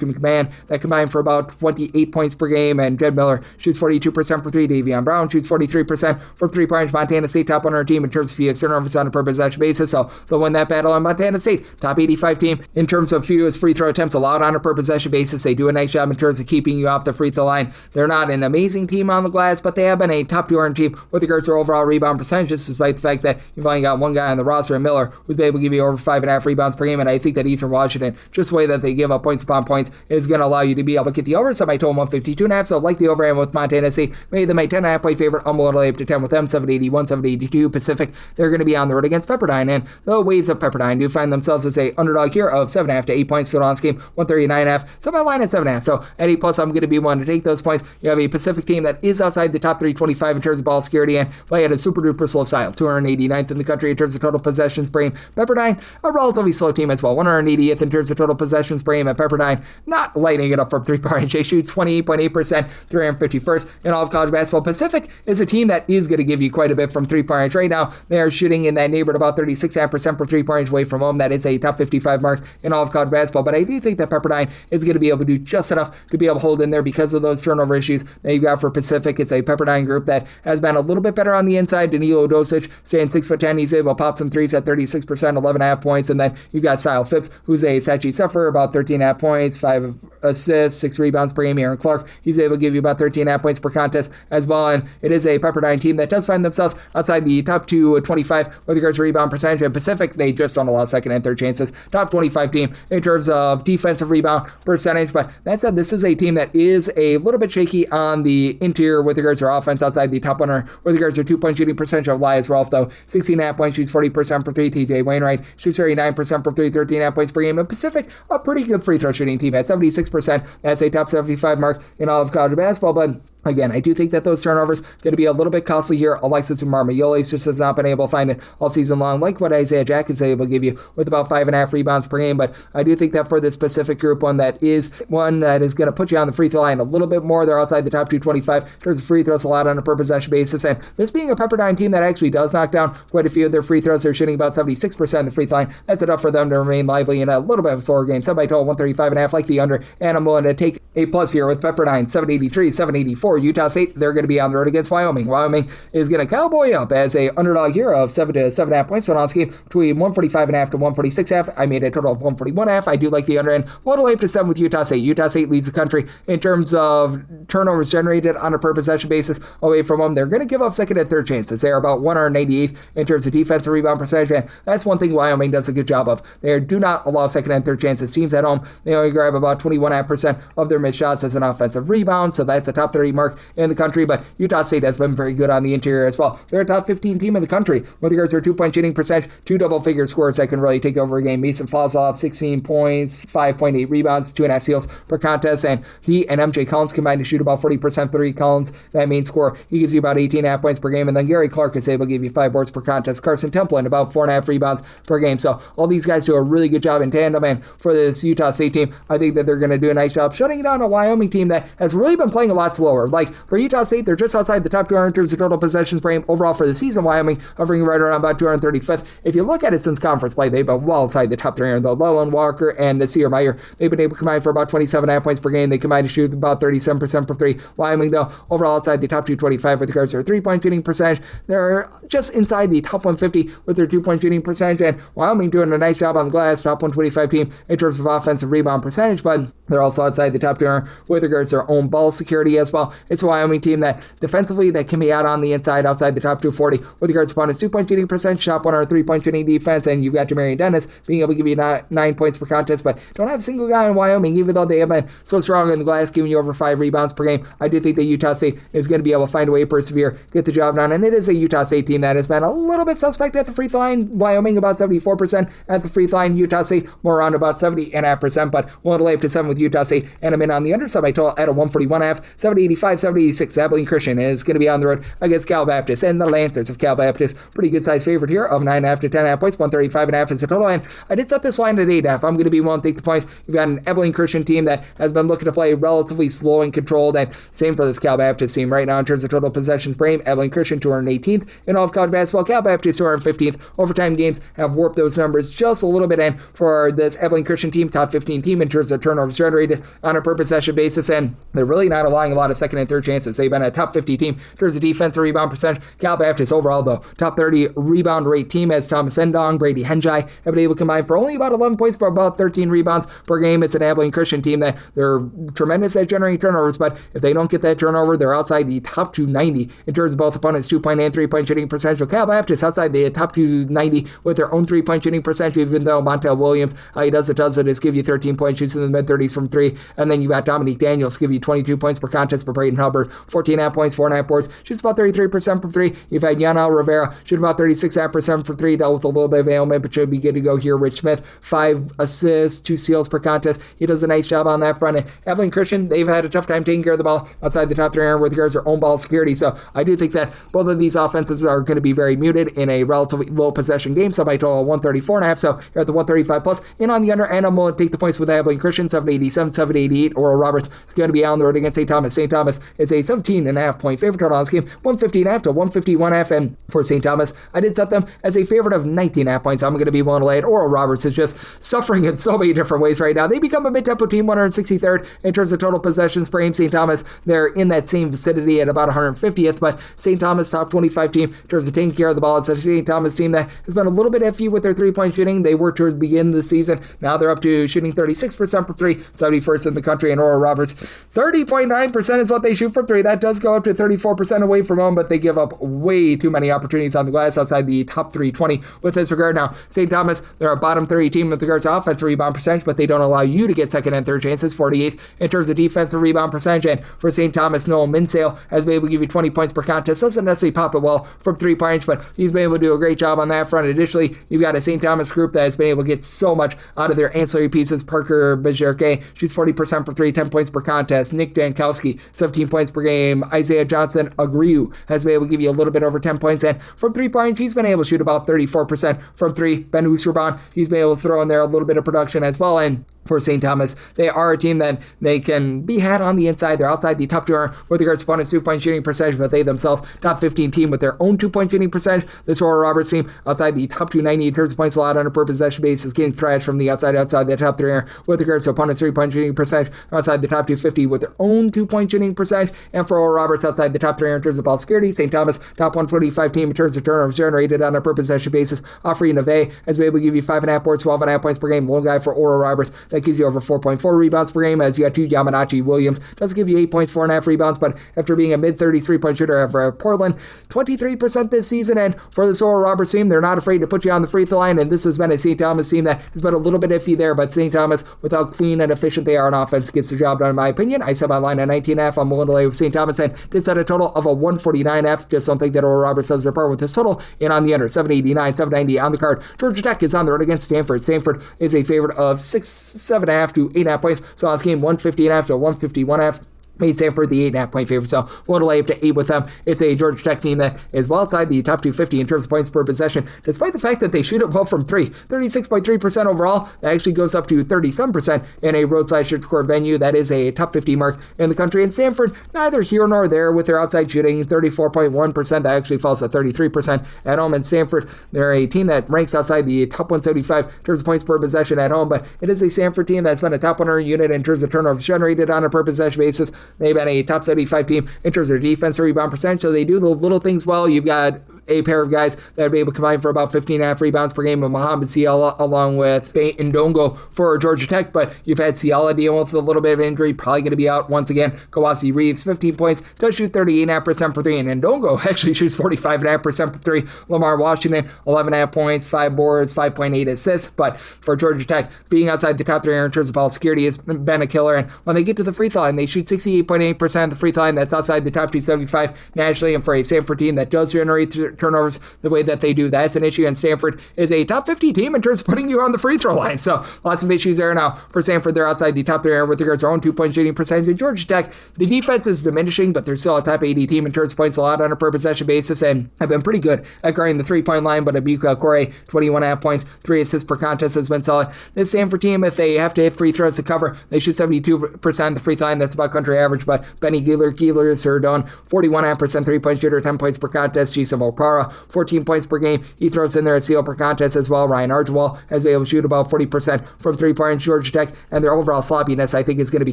McMahon that combine for about 28 points per game, and Jed Miller shoots 42% for 3. Davion Brown shoots 43% for 3-point range. Montana State top 100 team in terms of fewest turnovers on a per possession basis, so they'll win that battle. On Montana State, top 85 team in terms of fewest free throw attempts allowed on a per possession basis. They do a nice job in terms of keeping you off the free throw line. They're not an amazing team on the glass, but they have been a top 200 team with regards to their overall rebound percentages, despite the fact that you've only got one guy on the roster, Miller, who's been able to give you over 5.5 rebounds per game. And I think that Eastern Washington, just the way that they give up points upon points, is going to allow you to be able to get the over. So my total 152.5. So like the overhand with Montana State, made them a 10.5 point favorite. I'm willing to lay up to 10 with them. 781, 782 Pacific. They're going to be on the road against Pepperdine, and the Waves of Pepperdine do find themselves as a underdog here of 7.5 to 8 points. So on this game, 139.5. So my line at 7.5. So at 8 plus, I'm going to be one to take those points. You have a Pacific team that is outside the top 325 in terms of ball security and play at a super duper slow style. 289th in the country in terms of total possessions per game. Pepperdine, a relatively slow team as well. 180th in terms of total possessions per game at Pepperdine, not lighting it up from 3-point range. They shoot 28.8%, 351st in all of college basketball. Pacific is a team that is going to give you quite a bit from 3-point range. Right now, they are shooting in that neighborhood about 36.5% for 3-point range away from home. That is a top 55 mark in all of college basketball, but I do think that Pepperdine is going to be able to do just enough to be able to hold in there because of those turnover issues that you've got for Pacific. It's a Pepperdine group that has been a little bit better on the inside. Danilo Dosic, staying 6'10", he's able to pop some threes at 36%, 11.5 points, and then you've got Sile Phipps, who's a Sachi sufferer, about 13.5 points, 5 assists, 6 rebounds per game. Aaron Clark, he's able to give you about 13.5 points per contest as well, and it is a Pepperdine team that does find themselves outside the top 225 with regards to rebound percentage. And Pacific, they just don't allow second and third chances. Top 25 team in terms of defensive rebound percentage, but that said, this is a team that is a little bit shaky on the interior with regards to their offense outside the top 100 with regards to 2-point shooting percentage of Elias Rolfe, though. 16.5 points, shoots 40% for 3. TJ Wainwright shoots 39% for 3, 13.5 points per game. And Pacific, a pretty good free throw shooting team at 76%. That's a top 75 mark in all of college basketball, but again, I do think that those turnovers going to be a little bit costly here. Alexis Marmayolis just has not been able to find it all season long, like what Isaiah Jack is able to give you with about 5.5 rebounds per game. But I do think that for this Pacific group, one that is going to put you on the free throw line a little bit more. They're outside the top 225 in terms of free throws allowed on a per possession basis. And this being a Pepperdine team that actually does knock down quite a few of their free throws, they're shooting about 76% of the free throw line. That's enough for them to remain lively in a little bit of a slower game. Set by total 135.5, like the under, and I'm willing to take a plus here with Pepperdine. 783, 784. Utah State, they're going to be on the road against Wyoming. Wyoming is going to cowboy up as a underdog here of 7 to 7.5 points. So on this game, between 145.5 to 146.5. I made a total of 141.5. I do like the under, and one lay up to 7 with Utah State. Utah State leads the country in terms of turnovers generated on a per possession basis away from them. They're going to give up second and third chances. They are about 188th in terms of defensive rebound percentage, and that's one thing Wyoming does a good job of. They do not allow second and third chances. Teams at home, they only grab about 21.5% of their missed shots as an offensive rebound, so that's a top 30 mark in the country, but Utah State has been very good on the interior as well. They're a top 15 team in the country with regards to their 2-point shooting percentage, 2 double-figure scores that can really take over a game. Mason Fosloff, 16 points, 5.8 rebounds, 2.5 steals per contest, and he and MJ Collins combined to shoot about 40% 3. Collins, that main score, he gives you about 18.5 points per game, and then Gary Clark is able to give you 5 boards per contest. Carson Templin, about 4.5 rebounds per game. So all these guys do a really good job in tandem, and for this Utah State team, I think that they're going to do a nice job shutting down a Wyoming team that has really been playing a lot slower. Like for Utah State, they're just outside the top 200 in terms of total possessions per game overall for the season. Wyoming hovering right around about 235th. If you look at it since conference play, they've been well outside the top 300. Though Lelon Walker and Nasir Meyer, they've been able to combine for about 27.5 points per game. They combine to shoot about 37% from three. Wyoming, though, overall outside the top 225 with regards to their three-point shooting percentage. They're just inside the top 150 with their two-point shooting percentage. And Wyoming doing a nice job on the glass, top 125 team in terms of offensive rebound percentage, but they're also outside the top 200 with regards to their own ball security as well. It's a Wyoming team that defensively that can be out on the inside outside the top 240 with regards to opponents' two-point shooting percentage, shot one on three-point shooting defense, and you've got Jamarian Dennis being able to give you 9 points per contest, but don't have a single guy in Wyoming, even though they have been so strong in the glass, giving you over 5 rebounds per game. I do think that Utah State is going to be able to find a way to persevere, get the job done, and it is a Utah State team that has been a little bit suspect at the free throw line. Wyoming about 74% at the free throw line. Utah State more around about 70.5%, but we'll lay up to 7 with Utah State, and I'm in on the underside by total at a 141.5, 70-85, 70-86. Abilene Christian is going to be on the road against Cal Baptist, and the Lancers of Cal Baptist, pretty good size favorite here of 9.5 to 10.5 points, 135.5 is the total, and I did set this line at 8.5. I'm going to be willing to take the points. You've got an Abilene Christian team that has been looking to play relatively slow and controlled, and same for this Cal Baptist team right now in terms of total possessions per game. Abilene Christian 218th in all of college basketball. Cal Baptist 215th. Overtime games have warped those numbers just a little bit, and for this Abilene Christian team, top 15 team in terms of turnovers generated on a per possession basis, and they're really not allowing a lot of second and third chances. They've been a top 50 team in terms of defensive rebound percentage. Cal Baptist overall, though, top 30 rebound rate team as Thomas Endong, Brady Henjai have been able to combine for only about 11 points for about 13 rebounds per game. It's an Abilene Christian team that they're tremendous at generating turnovers, but if they don't get that turnover, they're outside the top 290 in terms of both opponents' 2-point and 3-point shooting percentage. Cal Baptist outside the top 290 with their own 3-point shooting percentage, even though Montel Williams, he does it is give you 13-point shoots in the mid-30s from three, and then you got Dominique Daniels give you 22 points per contest for Braden Hubbard, 14.5 points, 4.5 boards, shoots about 33% from three. You've had Yanel Rivera shoot about 36.5% from three, dealt with a little bit of ailment, but should be good to go here. Rich Smith, 5 assists, 2 steals per contest. He does a nice job on that front. And Abilene Christian, they've had a tough time taking care of the ball outside the top 300 with regards to their own ball security. So I do think that both of these offenses are going to be very muted in a relatively low possession game. So by total 134.5. So you're at the 135 plus in on the under, and I'm going to take the points with Abilene Christian, 787, 788. Oral Roberts is going to be on the road against St. Thomas. St. Thomas is a 17.5 point favorite total on this game, 150.5 to 151.5. And for St. Thomas, I did set them as a favorite of 19.5 points. I'm going to be willing to lay it. Oral Roberts is just suffering in so many different ways right now. They become a mid-tempo team, 163rd in terms of total possessions per game. St. Thomas, they're in that same vicinity at about 150th, but St. Thomas top 25 team in terms of taking care of the ball. It's a St. Thomas team that has been a little bit iffy with their three-point shooting. They were towards the beginning of the season. Now they're up to shooting 36% from three, 71st in the country, and Oral Roberts 30.9% is what they shoot from three. That does go up to 34% away from home, but they give up way too many opportunities on the glass outside the top 320 with this regard. Now, St. Thomas, they're a bottom 30 team with regards to offensive rebound percentage, but they don't allow you to get second and third chances, 48th in terms of defensive rebound percentage. And for St. Thomas, Noel Minsale has been able to give you 20 points per contest. Doesn't necessarily pop it well from 3-point range, but he's been able to do a great job on that front. Additionally, you've got a St. Thomas group that has been able to get so much out of their ancillary pieces. Parker Bejerke shoots 40% from three, 10 points per contest. Nick Dankowski, 17 points per game. Isaiah Johnson Agriu has been able to give you a little bit over 10 points. And from 3-point range, he's been able to shoot about 34% from three. Ben Oosterban, he's been able to throw in there a little bit of production as well. And for St. Thomas, they are a team that they can be had on the inside. They're outside the top 200 with regards to opponents' 2-point shooting percentage, but they themselves top 15 team with their own 2-point shooting percentage. This Oral Roberts team outside the top 290 in terms of points allowed on a per possession basis, getting thrashed from the outside the top 300 with regards to opponents' 3-point shooting percentage, outside the top 250 with their own 2-point shooting percentage. And for Oral Roberts, outside the top 300 in terms of ball security. St. Thomas, top 125 team in terms of turnovers generated on a per possession basis. Offering Neve has been able to give you 5.5 boards, 12.5 points per game. Lone guy for Oral Roberts that gives you over 4.4 rebounds per game, as you got two Yamanachi Williams. Does give you 8 points, 4.5 rebounds, but after being a mid-30s 3-point shooter for Portland, 23% this season. And for this Oral Roberts team, they're not afraid to put you on the free throw line, and this has been a St. Thomas team that has been a little bit iffy there, but St. Thomas, with how clean and efficient they are on offense, gets the job done in my opinion. I set my line at 19.5. I'm willing to lay with St. Thomas and did set a total of a 149.5. Just don't think that Oral Roberts does their part with this total. And on the under, 789, 790 on the card. Georgia Tech is on the road against Stanford. Stanford is a favorite of 7.5 to 8.5 points. So on this game, 150.5 to 151.5. made Stanford the 8.5-point favorite, so we'll lay up to 8 with them. It's a Georgia Tech team that is well outside the top 250 in terms of points per possession, despite the fact that they shoot it well from three. 36.3% overall. That actually goes up to 37% in a roadside court venue. That is a top 50 mark in the country. And Stanford, neither here nor there with their outside shooting, 34.1%. That actually falls to 33% at home. And Stanford, they're a team that ranks outside the top 175 in terms of points per possession at home, but it is a Stanford team that's been a top 100 unit in terms of turnovers generated on a per possession basis. They've been a top 75 team in terms of their defense and rebound percentage, so they do the little things well. You've got a pair of guys that would be able to combine for about 15.5 rebounds per game with Mohamed Ciala along with Bate and Ndongo for Georgia Tech, but you've had Ciala dealing with a little bit of injury, probably going to be out once again. Kawasi Reeves, 15 points, does shoot 38.5% for three, and Ndongo actually shoots 45.5% for three. Lamar Washington, 11.5 points, 5 boards, 5.8 assists, but for Georgia Tech, being outside the top three in terms of ball security has been a killer, and when they get to the free throw line, they shoot 68.8% of the free throw line. That's outside the top 275 nationally, and for a Stanford team that does generate turnovers the way that they do, that's an issue. And Stanford is a top 50 team in terms of putting you on the free throw line. So lots of issues there. Now for Stanford, they're outside the top 3 with regards to their own 2-point shooting percentage. In Georgia Tech, the defense is diminishing, but they're still a top 80 team in terms of points allowed on a per possession basis, and have been pretty good at guarding the 3-point line. But Abuka Corey, 21.5 points, 3 assists per contest, has been solid. This Stanford team, if they have to hit free throws to cover, they shoot 72% of the free throw line. That's about country average. But Benny Geeler is done 41.5% 3-point shooter, 10 points per contest. Jason Opara, 14 points per game. He throws in there a steal per contest as well. Ryan Archibald has been able to shoot about 40% from 3-point. Georgia Tech, and their overall sloppiness, I think, is going to be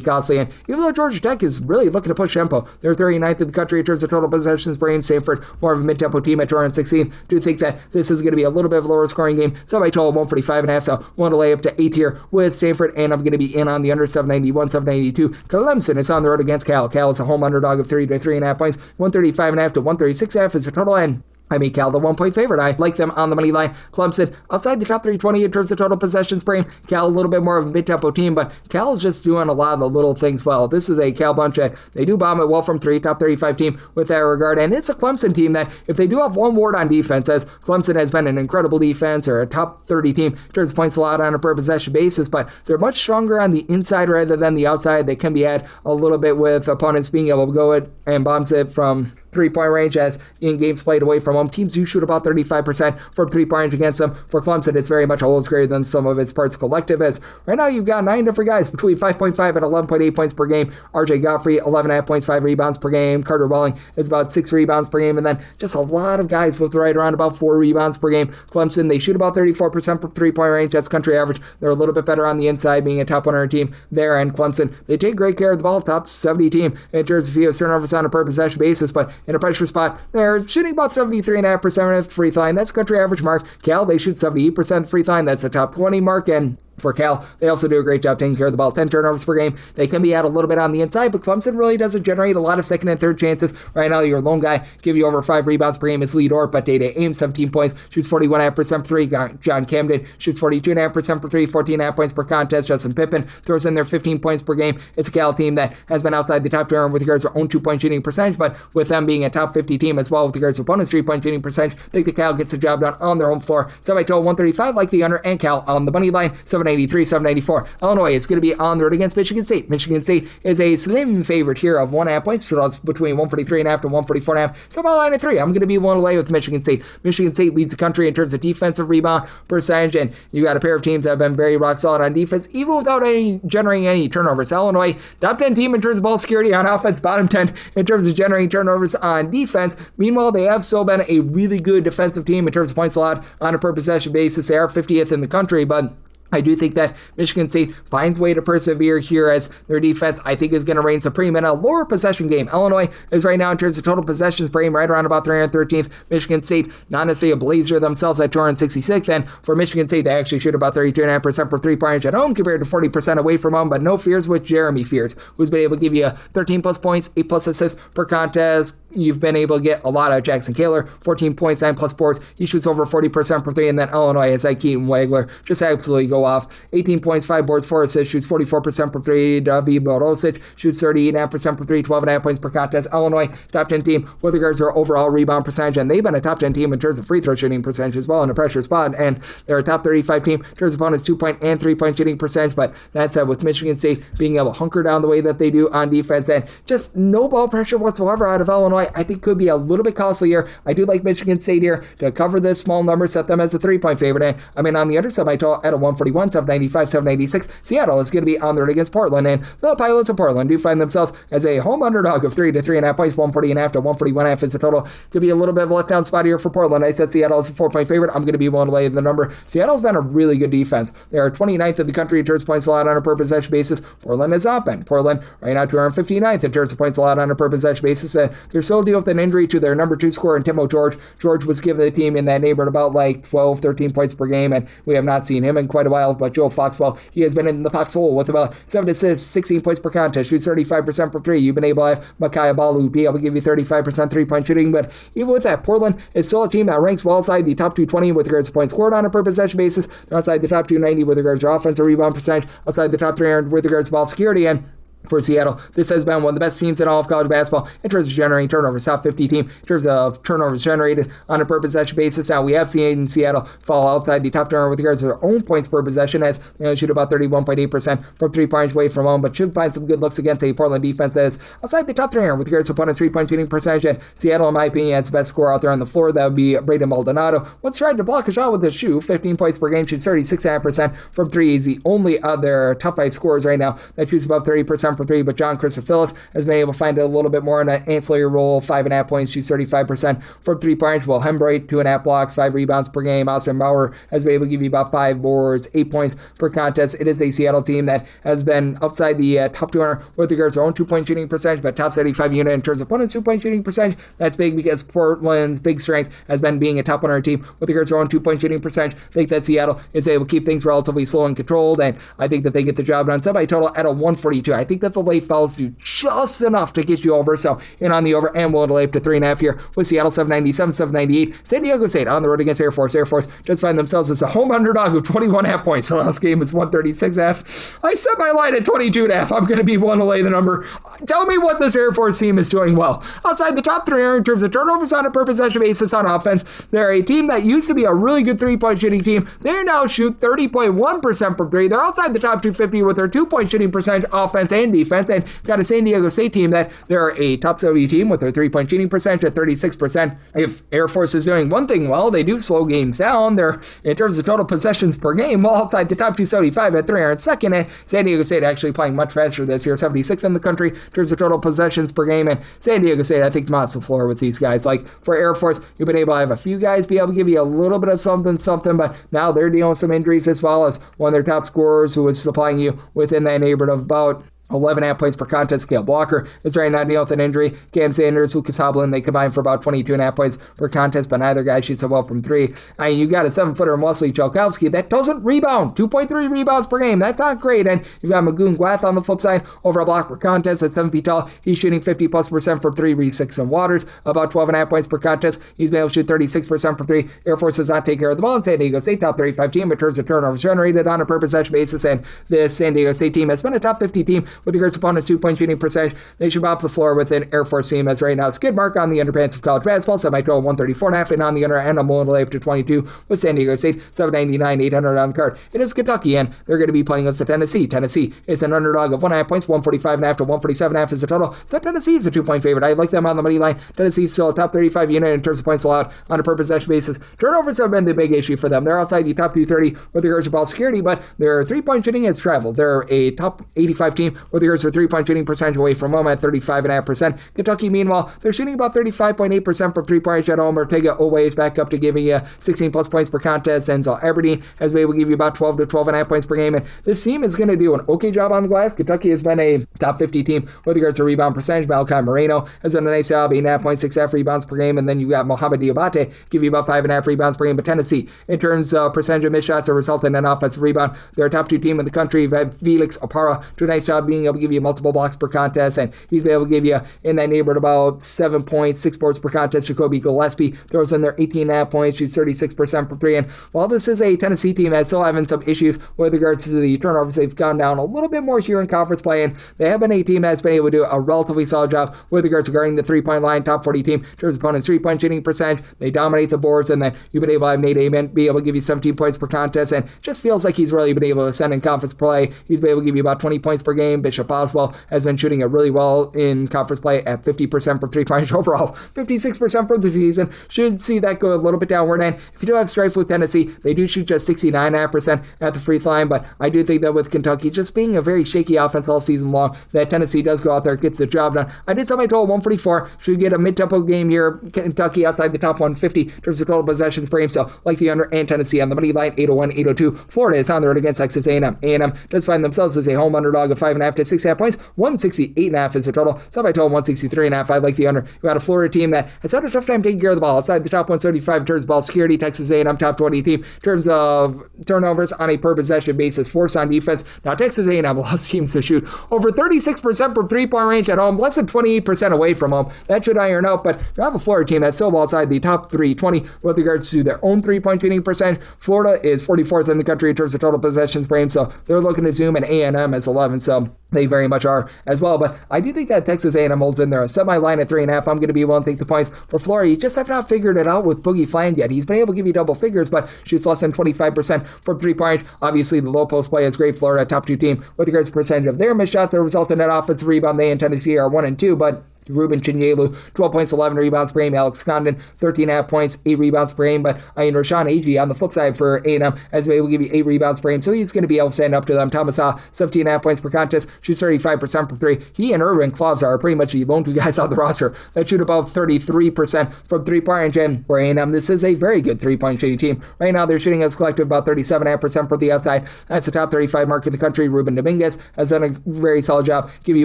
costly. And even though Georgia Tech is really looking to push tempo, they're 39th in the country in terms of total possessions per game. Stanford, more of a mid-tempo team at 216. Do think that this is going to be a little bit of a lower scoring game. So by total 145.5. So want to lay up to 8 here with Stanford, and I'm going to be in on the under 791, 792. Clemson is on the road against Cal. Cal is a home underdog of 30 to 3.5 points. 135.5 to 136.5 is the total end. I mean, Cal, the 1-point favorite. I like them on the money line. Clemson, outside the top 320 in terms of total possessions per game. Cal, a little bit more of a mid-tempo team, but Cal is just doing a lot of the little things well. This is a Cal bunch that they do bomb it well from 3, top 35 team with that regard. And it's a Clemson team that, if they do have one ward on defense, as Clemson has been an incredible defense or a top 30 team in terms of points allowed on a per possession basis, but they're much stronger on the inside rather than the outside. They can be had a little bit with opponents being able to go it and bombs it from 3-point range, as in games played away from home, teams do shoot about 35% from 3-point range against them. For Clemson, it's very much a whole greater than some of its parts collective, as right now you've got 9 different guys between 5.5 and 11.8 points per game. RJ Godfrey, 11.5 points, 5 rebounds per game. Carter Welling is about 6 rebounds per game, and then just a lot of guys with right around about 4 rebounds per game. Clemson, they shoot about 34% from 3-point range. That's country average. They're a little bit better on the inside, being a top 100 team there. And Clemson, they take great care of the ball, top 70 team in terms of turnovers on a per possession basis, but in a pressure spot, they're shooting about 73.5% of the free throw line. That's country average mark. Cal, they shoot 78% of the free throw line. That's a top 20 mark. And for Cal, they also do a great job taking care of the ball. 10 turnovers per game. They can be at a little bit on the inside, but Clemson really doesn't generate a lot of second and third chances. Right now, your lone guy give you over 5 rebounds per game. It's Lee Dort, but day-to-day Ames, 17 points, shoots 41.5% for 3. John Camden shoots 42.5% for 3, 14.5 points per contest. Justin Pippen throws in there 15 points per game. It's a Cal team that has been outside the top 200 with regards to their own 2-point shooting percentage, but with them being a top 50 team as well with regards to opponents' 3-point shooting percentage, I think the Cal gets the job done on their home floor. So by total 135, like the under, and Cal on the money line, 783, 794. Illinois is going to be on the road against Michigan State. Michigan State is a slim favorite here of 1.5 points. Totals between 143.5 to 144.5. So about line of 3. I'm going to be one away with Michigan State. Michigan State leads the country in terms of defensive rebound percentage, and you got a pair of teams that have been very rock solid on defense, even without generating any turnovers. Illinois, top 10 team in terms of ball security on offense, bottom 10 in terms of generating turnovers on defense. Meanwhile, they have still been a really good defensive team in terms of points allowed on a per possession basis. They are 50th in the country, but I do think that Michigan State finds a way to persevere here, as their defense, I think, is going to reign supreme in a lower possession game. Illinois is right now in terms of total possessions per game right around about 313th. Michigan State, not necessarily a blazer themselves at 266th, and for Michigan State, they actually shoot about 32.5% for 3-point range at home compared to 40% away from home, but no fears with Jeremy Fears, who's been able to give you 13 plus points, 8 plus assists per contest. You've been able to get a lot out of Jackson Kaler, 14 points, 9 plus boards. He shoots over 40% for 3, and then Illinois has Keaton Wagler just absolutely go go off. 18 points, 5 boards, 4 assists, shoots 44% from 3. David Borosic shoots 38.5% from 3, 12.5 points per contest. Illinois, top 10 team with regards to their overall rebound percentage, and they've been a top 10 team in terms of free throw shooting percentage as well in a pressure spot, and they're a top 35 team in terms of opponents' 2-point and 3-point shooting percentage. But that said, with Michigan State being able to hunker down the way that they do on defense and just no ball pressure whatsoever out of Illinois, I think could be a little bit costly here. I do like Michigan State here to cover this small number, set them as a 3-point favorite. And I mean, on the other side, I told at a 141, 795, 796. Seattle is going to be on the road against Portland, and the Pilots of Portland do find themselves as a home underdog of 3 to 3.5 points. 140.5 to 141.5 is the total. Could be a little bit of a letdown spot here for Portland. I said Seattle is a 4-point favorite. I'm going to be willing to lay the number. Seattle's been a really good defense. They are 29th in the country in terms of points allowed on a per possession basis. Portland is up, and Portland right now 259th in terms of points allowed on a per possession basis. They're still dealing with an injury to their number 2 scorer in Timo George. George was giving the team in that neighborhood about like 12, 13 points per game, and we have not seen him in quite a while. But Joe Foxwell, he has been in the foxhole with about 7 assists, 16 points per contest, shoots 35% from 3. You've been able to have Makai Balu be able to give you 35% 3-point shooting, but even with that, Portland is still a team that ranks well outside the top 220 with regards to points scored on a per possession basis. They're outside the top 290 with regards to offensive rebound percentage, outside the top 300 with regards to ball security, and for Seattle, this has been one of the best teams in all of college basketball in terms of generating turnovers. Top 50 team in terms of turnovers generated on a per possession basis. Now, we have seen Seattle fall outside the top 200 with regards to their own points per possession, as they shoot about 31.8% from 3-point away from home, but should find some good looks against a Portland defense that is outside the top 300 with regards to opponents' 3-point shooting percentage. And Seattle, in my opinion, has the best scorer out there on the floor. That would be Braden Maldonado. Once tried to block a shot with his shoe, 15 points per game, shoots 36.5% from 3. He's the only other top 5 scorers right now that shoots above 30% from 3, but John Chris Phillips has been able to find a little bit more in an ancillary role. 5.5 points, shoots 35% from 3-point. Will Hembright, 2.5 blocks, 5 rebounds per game. Austin Bauer has been able to give you about 5 boards, 8 points per contest. It is a Seattle team that has been outside the top 200 with regards to their own 2-point shooting percentage, but top 75 unit in terms of opponent's 2-point shooting percentage. That's big because Portland's big strength has been being a top 100 team with regards to their own 2-point shooting percentage. I think that Seattle is able to keep things relatively slow and controlled, and I think that they get the job done. Semi-total at a 142. I think that the late falls to just enough to get you over, so in on the over and willing to lay up to 3.5 here with Seattle 797, 798. San Diego State on the road against Air Force. Air Force just find themselves as a home underdog of 21.5 points. So last game was 136.5. I set my line at 22.5. I'm going to be willing to lay the number. Tell me what this Air Force team is doing well. Outside the top 300 in terms of turnovers on a per possession basis on offense, they're a team that used to be a really good 3-point shooting team. They now shoot 30.1% from 3. They're outside the top 250 with their 2-point shooting percentage, offense and defense, and got a San Diego State team that they're a top 70 team with their 3-point shooting percentage at 36%. If Air Force is doing one thing well, they do slow games down. They're, in terms of total possessions per game, well outside the top 275 at 302nd, and San Diego State actually playing much faster this year, 76th in the country in terms of total possessions per game, and San Diego State, I think, mops the floor with these guys. Like, for Air Force, you've been able to have a few guys be able to give you a little bit of something, but now they're dealing with some injuries as well, as one of their top scorers who was supplying you within that neighborhood of about 11.5 points per contest. Cale Blocker is right now dealing with an injury. Cam Sanders, Lucas Hoblin, they combine for about 22.5 points per contest, but neither guy shoots so well from 3. I mean, you got a 7-footer in Wesley Chalkowski that doesn't rebound. 2.3 rebounds per game. That's not great. And you've got Magoon Gwath on the flip side, over a block per contest at 7 feet tall. He's shooting 50+% from 3. Reese 6 and Waters, about 12.5 points per contest. He's been able to shoot 36% from 3. Air Force does not take care of the ball in San Diego State, top 35 team in terms of turnovers generated on a per possession basis, and this San Diego State team has been a top 50 team with regards to opponents' 2-point shooting percentage. They should mop the floor with an Air Force team as right now skid mark on the underpants of college basketball. Semi-total 134.5, and on the under, and I'm willing to lay up to 22 with San Diego State, 799, 800 on the card. It is Kentucky, and they're going to be playing against Tennessee. Tennessee is an underdog of 1.5 points, 145.5 to 147.5 is the total. So Tennessee is a 2-point favorite. I like them on the money line. Tennessee is still a top 35 unit in terms of points allowed on a per possession basis. Turnovers have been the big issue for them. They're outside the top 230 with regards to ball security, but their 3-point shooting has traveled. They're a top 85 team with regards to 3-point shooting percentage away from home at 35.5%. Kentucky, meanwhile, they're shooting about 35.8% from 3-point at home. Ortega always back up to giving you 16+ points per contest. Enzel Aberdeen has been able to give you about 12 to 12.5 points per game. And this team is going to do an okay job on the glass. Kentucky has been a top 50 team with regards to rebound percentage. Malachi Moreno has done a nice job, 8.5 rebounds per game. And then you got Mohamed Diabate give you about 5.5 rebounds per game. But Tennessee, in terms of percentage of missed shots that result in an offensive rebound, they're a top 2 team in the country. Felix Opara do a nice job being being able to give you multiple blocks per contest, and he's been able to give you in that neighborhood about 7 points, 6 boards per contest. Jacoby Gillespie throws in there 18.5 points, shoots 36% from 3. And while this is a Tennessee team that's still having some issues with regards to the turnovers, they've gone down a little bit more here in conference play, and they have been a team that's been able to do a relatively solid job with regards to guarding the 3-point line, top 40 team in terms of opponents' 3-point shooting percentage. They dominate the boards, and then you've been able to have Nate Amon be able to give you 17 points per contest, and just feels like he's really been able to ascend in conference play. He's been able to give you about 20 points per game. Bishop Oswald has been shooting it really well in conference play at 50% from 3-point overall, 56% for the season. Should see that go a little bit downward, and if you do have strife with Tennessee, they do shoot just 69.5% at the free throw line, but I do think that with Kentucky just being a very shaky offense all season long, that Tennessee does go out there and get the job done. I did set my total 144. Should get a mid-tempo game here. Kentucky outside the top 150 in terms of total possessions per game, so like the under, and Tennessee on the money line, 801, 802. Florida is on the road against Texas A&M. A&M does find themselves as a home underdog of 5.5 to 6.5 points. 168.5 is the total. Set my total 163.5. I like the under. You got a Florida team that has had a tough time taking care of the ball outside the top 135 in terms of ball security. Texas A&M top 20 team in terms of turnovers on a per possession basis, force on defense. Now Texas A&M lost teams to shoot over 36% from 3-point range at home, less than 28% away from home. That should iron out, but you have a Florida team that's still outside the top 320 with regards to their own 3-point shooting percentage. Florida is 44th in the country in terms of total possessions per game, so they're looking to zoom, and A&M is 11, so they very much are as well. But I do think that Texas A&M holds in there. A semi-line at 3.5. I'm going to be willing to take the points for Florida. You just have not figured it out with Boogie Fland yet. He's been able to give you double figures, but shoots less than 25% from 3-point. Obviously, the low post play is great. Florida, top 2 team with regards to percentage of their missed shots that result in an offensive rebound. They and Tennessee are 1 and 2, but Ruben Chinyelu, 12 points, 11 rebounds per game. Alex Condon, 13.5 points, 8 rebounds per game. But Rashawn Agee on the flip side for A&M has been able to give you 8 rebounds per game, so he's going to be able to stand up to them. Thomas Ha, 17.5 points per contest, shoots 35% from 3. He and Irvin Claus are pretty much the lone 2 guys on the roster that shoot above 33% from 3-point range. And for A&M, this is a very good 3-point shooting team. Right now, they're shooting as collective about 37.5% from the outside. That's the top 35 mark in the country. Ruben Dominguez has done a very solid job, giving you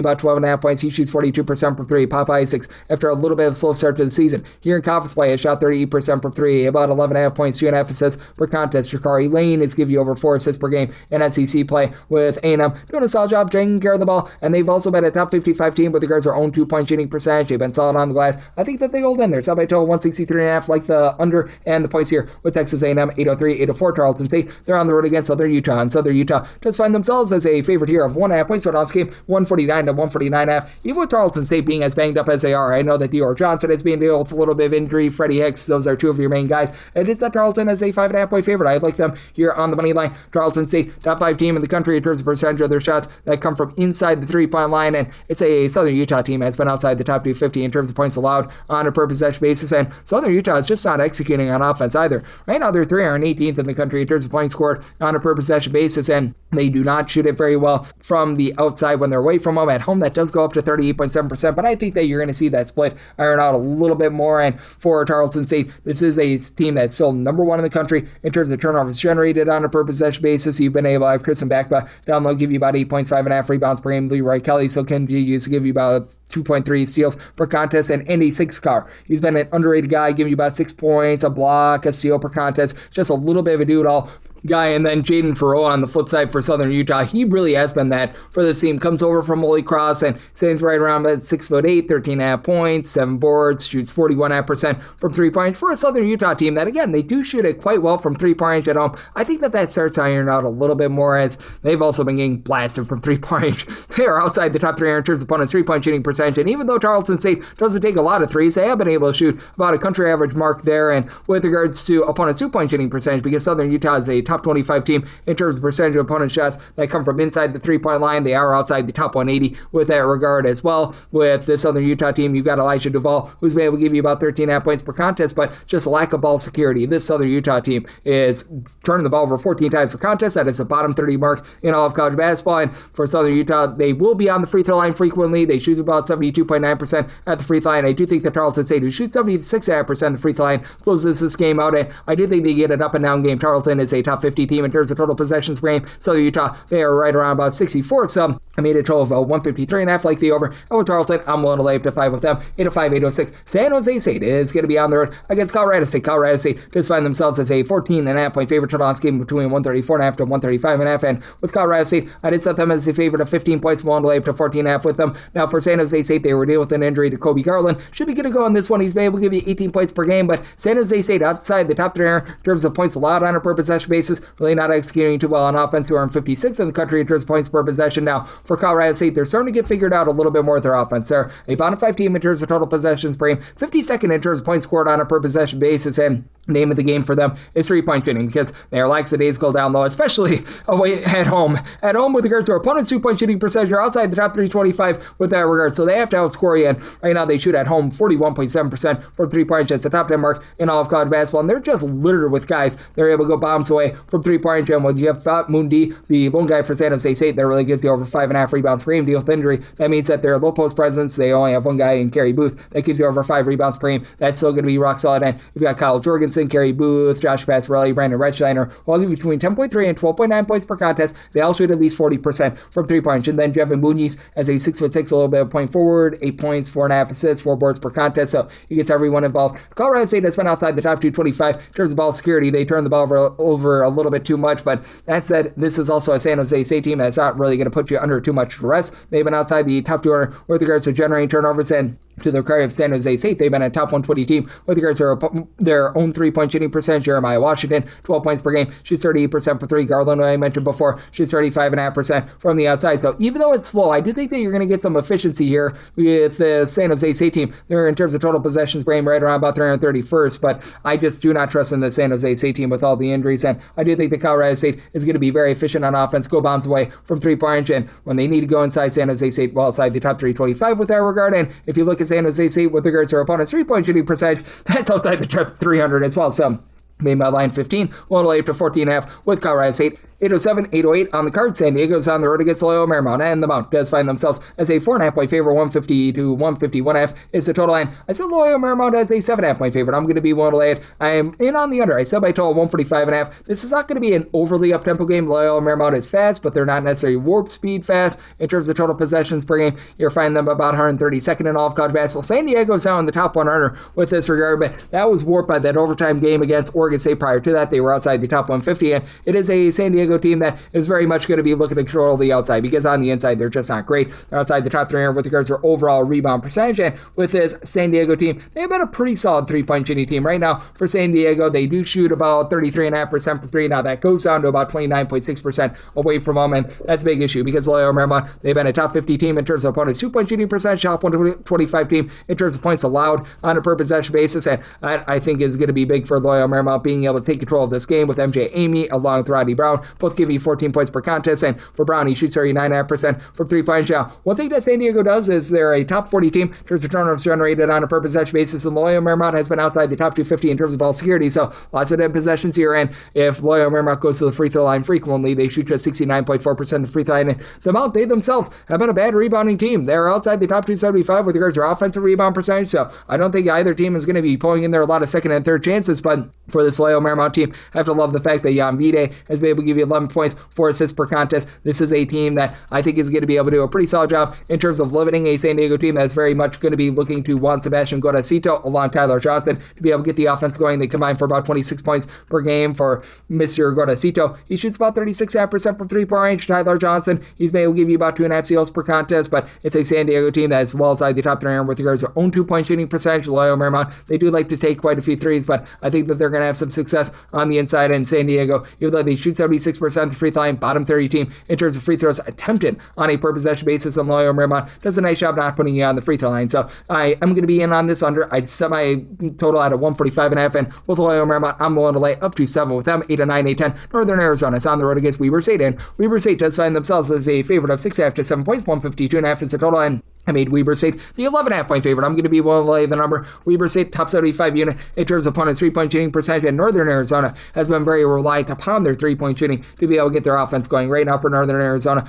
about 12.5 points. He shoots 42% from 3. Popeye Isaacs, after a little bit of a slow start to the season, here in conference play, has shot 38% from 3, about 11.5 points, 2.5 assists per contest. Shakari Lane is giving you over 4 assists per game in SEC play, with A&M doing a solid job taking care of the ball, and they've also been a top 55 team with regards to their own 2-point shooting percentage. They've been solid on the glass. I think that they hold in there. So by total 163.5, like the under and the points here with Texas A&M, 803, 804. Tarleton State, they're on the road against Southern Utah, and Southern Utah does find themselves as a favorite here of 1.5 points. So on this game, 149 to 149.5. Even with Tarleton State being as banged up as they are, I know that Dior Johnson is being dealt with a little bit of injury. Freddie Hicks, those are 2 of your main guys. And it's at Tarleton as a 5.5 point favorite. I like them here on the money line. Tarleton State, top 5 team in the country in terms of percentage of their shots that come from inside the 3-point line, and it's a Southern Utah team that's been outside the top 250 in terms of points allowed on a per possession basis, and Southern Utah is just not executing on offense either. Right now, they're 318th in the country in terms of points scored on a per possession basis, and they do not shoot it very well from the outside when they're away from home. At home, that does go up to 38.7%, but I think that you're going to see that split iron out a little bit more. And for Tarleton State, this is a team that's still number 1 in the country in terms of turnovers generated on a per possession basis. You've been able to have Kristen Backba down low, give you about 8 points, 5.5 rebounds per game. Leroy Kelly still continues to give you about 2.3 steals per contest, and Andy Sixcar, he's been an underrated guy, giving you about 6 points, a block, a steal per contest, just a little bit of a do-it-all guy. And then Jaden Farrow on the flip side for Southern Utah, he really has been that for this team. Comes over from Holy Cross and stands right around at 6'8", 13.5 points, 7 boards, shoots 41.5% from 3-point for a Southern Utah team that, again, they do shoot it quite well from 3-point range at home. I think that starts to iron out a little bit more, as they've also been getting blasted from 3-point range. They are outside the top 300 in terms of opponents' 3-point shooting percentage, and even though Tarleton State doesn't take a lot of threes, they have been able to shoot about a country average mark there. And with regards to opponents' 2-point shooting percentage, because Southern Utah is a top 25 team in terms of percentage of opponent shots that come from inside the 3-point line, they are outside the top 180 with that regard as well. With the Southern Utah team, you've got Elijah Duvall, who's been able to give you about 13.5 points per contest, but just lack of ball security. This Southern Utah team is turning the ball over 14 times per contest. That is the bottom 30 mark in all of college basketball. And for Southern Utah, they will be on the free throw line frequently. They shoot about 72.9% at the free throw line. I do think that Tarleton State, who shoots 76.5% at the free throw line, closes this game out, and I do think they get an up and down game. Tarleton is a top 50 team in terms of total possessions per game. Southern Utah, they are right around about 64th. So I made a total of 153.5 like the over. And with Tarleton, I'm willing to lay up to 5 with them. 805, 806. San Jose State is going to be on the road against Colorado State. Colorado State does find themselves as a 14.5 point favorite. Total on this game between 134.5 to 135.5. And with Colorado State, I did set them as a favorite of 15 points. Willing to lay up to 14.5 with them. Now for San Jose State, they were dealing with an injury to Kobe Garland. Should be good to go on this one. He's been able to give you 18 points per game. But San Jose State outside the top 3 in terms of points allowed on a per possession basis. Really not executing too well on offense. They are in 56th in the country in terms of points per possession. Now for Colorado State, they're starting to get figured out a little bit more with their offense. They're a bottom 5 team in terms of total possessions per game, 52nd in terms of points scored on a per possession basis, and name of the game for them is 3-point shooting because they are lackadaisical down low, especially away at home. At home with regards to their opponent's 2-point shooting percentage, are outside the top 325 with that regard, so they have to outscore you, and right now they shoot at home 41.7% from 3-point shots, the top 10 mark in all of college basketball, and they're just littered with guys. They're able to go bombs away from 3-point shot. When you have Mundi, the lone guy for San Jose State, that really gives you over 5.5 rebounds per game. Deal with injury. That means that their low post presence, they only have one guy in Kerry Booth. That gives you over 5 rebounds per game. That's still going to be rock solid. And you've got Kyle Jorgensen, Kerry Booth, Josh Passarelli, Brandon Retzsteiner, all give you between 10.3 and 12.9 points per contest. They all shoot at least 40% from 3-point. And then Jevin Muniz as a 6'6", a little bit of point forward, 8 points, 4.5 assists, 4 boards per contest. So he gets everyone involved. Colorado State has been outside the top 225 in terms of ball security. They turn the ball over a little bit too much. But that said, this is also a San Jose State team that's not really going to put you under too much stress. They've been outside the top 200 with regards to generating turnovers, and to the credit of San Jose State, they've been a top 120 team with regards to their own 3-point shooting percentage. Jeremiah Washington, 12 points per game, shoots 38% for 3. Garland, who I mentioned before, shoots 35.5% from the outside. So even though it's slow, I do think that you're going to get some efficiency here with the San Jose State team. They're in terms of total possessions per game right around about 331st, but I just do not trust in the San Jose State team with all the injuries, and I do think that Colorado State is going to be very efficient on offense, go bombs away from 3-point, and when they need to go inside, San Jose State well outside the top 325 with that regard. And if you look at San Jose State with regards to their opponent's 3-point shooting percentage, that's outside the top 300 as well. So made my line 15, one way up to 14.5 with Colorado State. 807, 808 on the card. San Diego's on the road against Loyola Marymount, and the Mount does find themselves as a 4.5 point favorite. 150 to 151.5 is the total line. I said Loyola Marymount as a 7.5 point favorite. I'm going to be willing to lay it. I am in on the under. I said by total 145.5. This is not going to be an overly up-tempo game. Loyola Marymount is fast, but they're not necessarily warp speed fast. In terms of total possessions per game, you're finding them about 132nd in all of college basketball. San Diego's now in the top 100 with this regard, but that was warped by that overtime game against Oregon State. Prior to that, they were outside the top 150, and it is a San Diego team that is very much going to be looking to control the outside, because on the inside, they're just not great. They're outside the top 300 with regards to their overall rebound percentage, and with this San Diego team, they've been a pretty solid 3-point shooting team. Right now, for San Diego, they do shoot about 33.5% from 3. Now, that goes down to about 29.6% away from them, and that's a big issue, because Loyola Marymount, they've been a top 50 team in terms of opponents' 2-point shooting percentage, top 125 team in terms of points allowed on a per possession basis, and that, I think, is going to be big for Loyola Marymount being able to take control of this game with MJ Amy along with Rodney Brown, both give you 14 points per contest, and for Brown, he shoots 39.5% from 3-point shot. One thing that San Diego does is they're a top 40 team in terms of turnovers generated on a per possession basis, and Loyola Marymount has been outside the top 250 in terms of ball security, so lots of dead possessions here, and if Loyola Marymount goes to the free throw line frequently, they shoot just 69.4% of the free throw line, and the Mount, they themselves have been a bad rebounding team. They're outside the top 275 with regards to their offensive rebound percentage, so I don't think either team is going to be pulling in there a lot of second and third chances, but for this Loyola Marymount team, I have to love the fact that Jan Vide has been able to give you 11 points, 4 assists per contest. This is a team that I think is going to be able to do a pretty solid job in terms of limiting a San Diego team that's very much going to be looking to Juan Sebastian Goracito along Tyler Johnson to be able to get the offense going. They combine for about 26 points per game for Mr. Goracito. He shoots about 36.5% from 3-point range. Tyler Johnson, he's been able to give you about 2.5 steals per contest, but it's a San Diego team that is well outside the top 300 with regards to their own 2-point shooting percentage. Loyola Marymount, they do like to take quite a few threes, but I think that they're going to have some success on the inside in San Diego, even though they shoot 76% of the free throw line, bottom 30 team in terms of free throws attempted on a per possession basis, and Loyola Marymount does a nice job not putting you on the free throw line. So I am going to be in on this under. I set my total at a 145.5, and with Loyola Marymount, I'm willing to lay up to 7 with them. 8-9, 8-10. Northern Arizona is on the road against Weber State, and Weber State does find themselves as a favorite of 6.5 to 7 points. 152.5 is the total, and I made Weber State the 11.5 point favorite. I'm going to be willing to lay the number. Weber State, top 75 unit in terms of opponent's 3-point shooting percentage, and Northern Arizona has been very reliant upon their 3-point shooting to be able to get their offense going. Right now for Northern Arizona,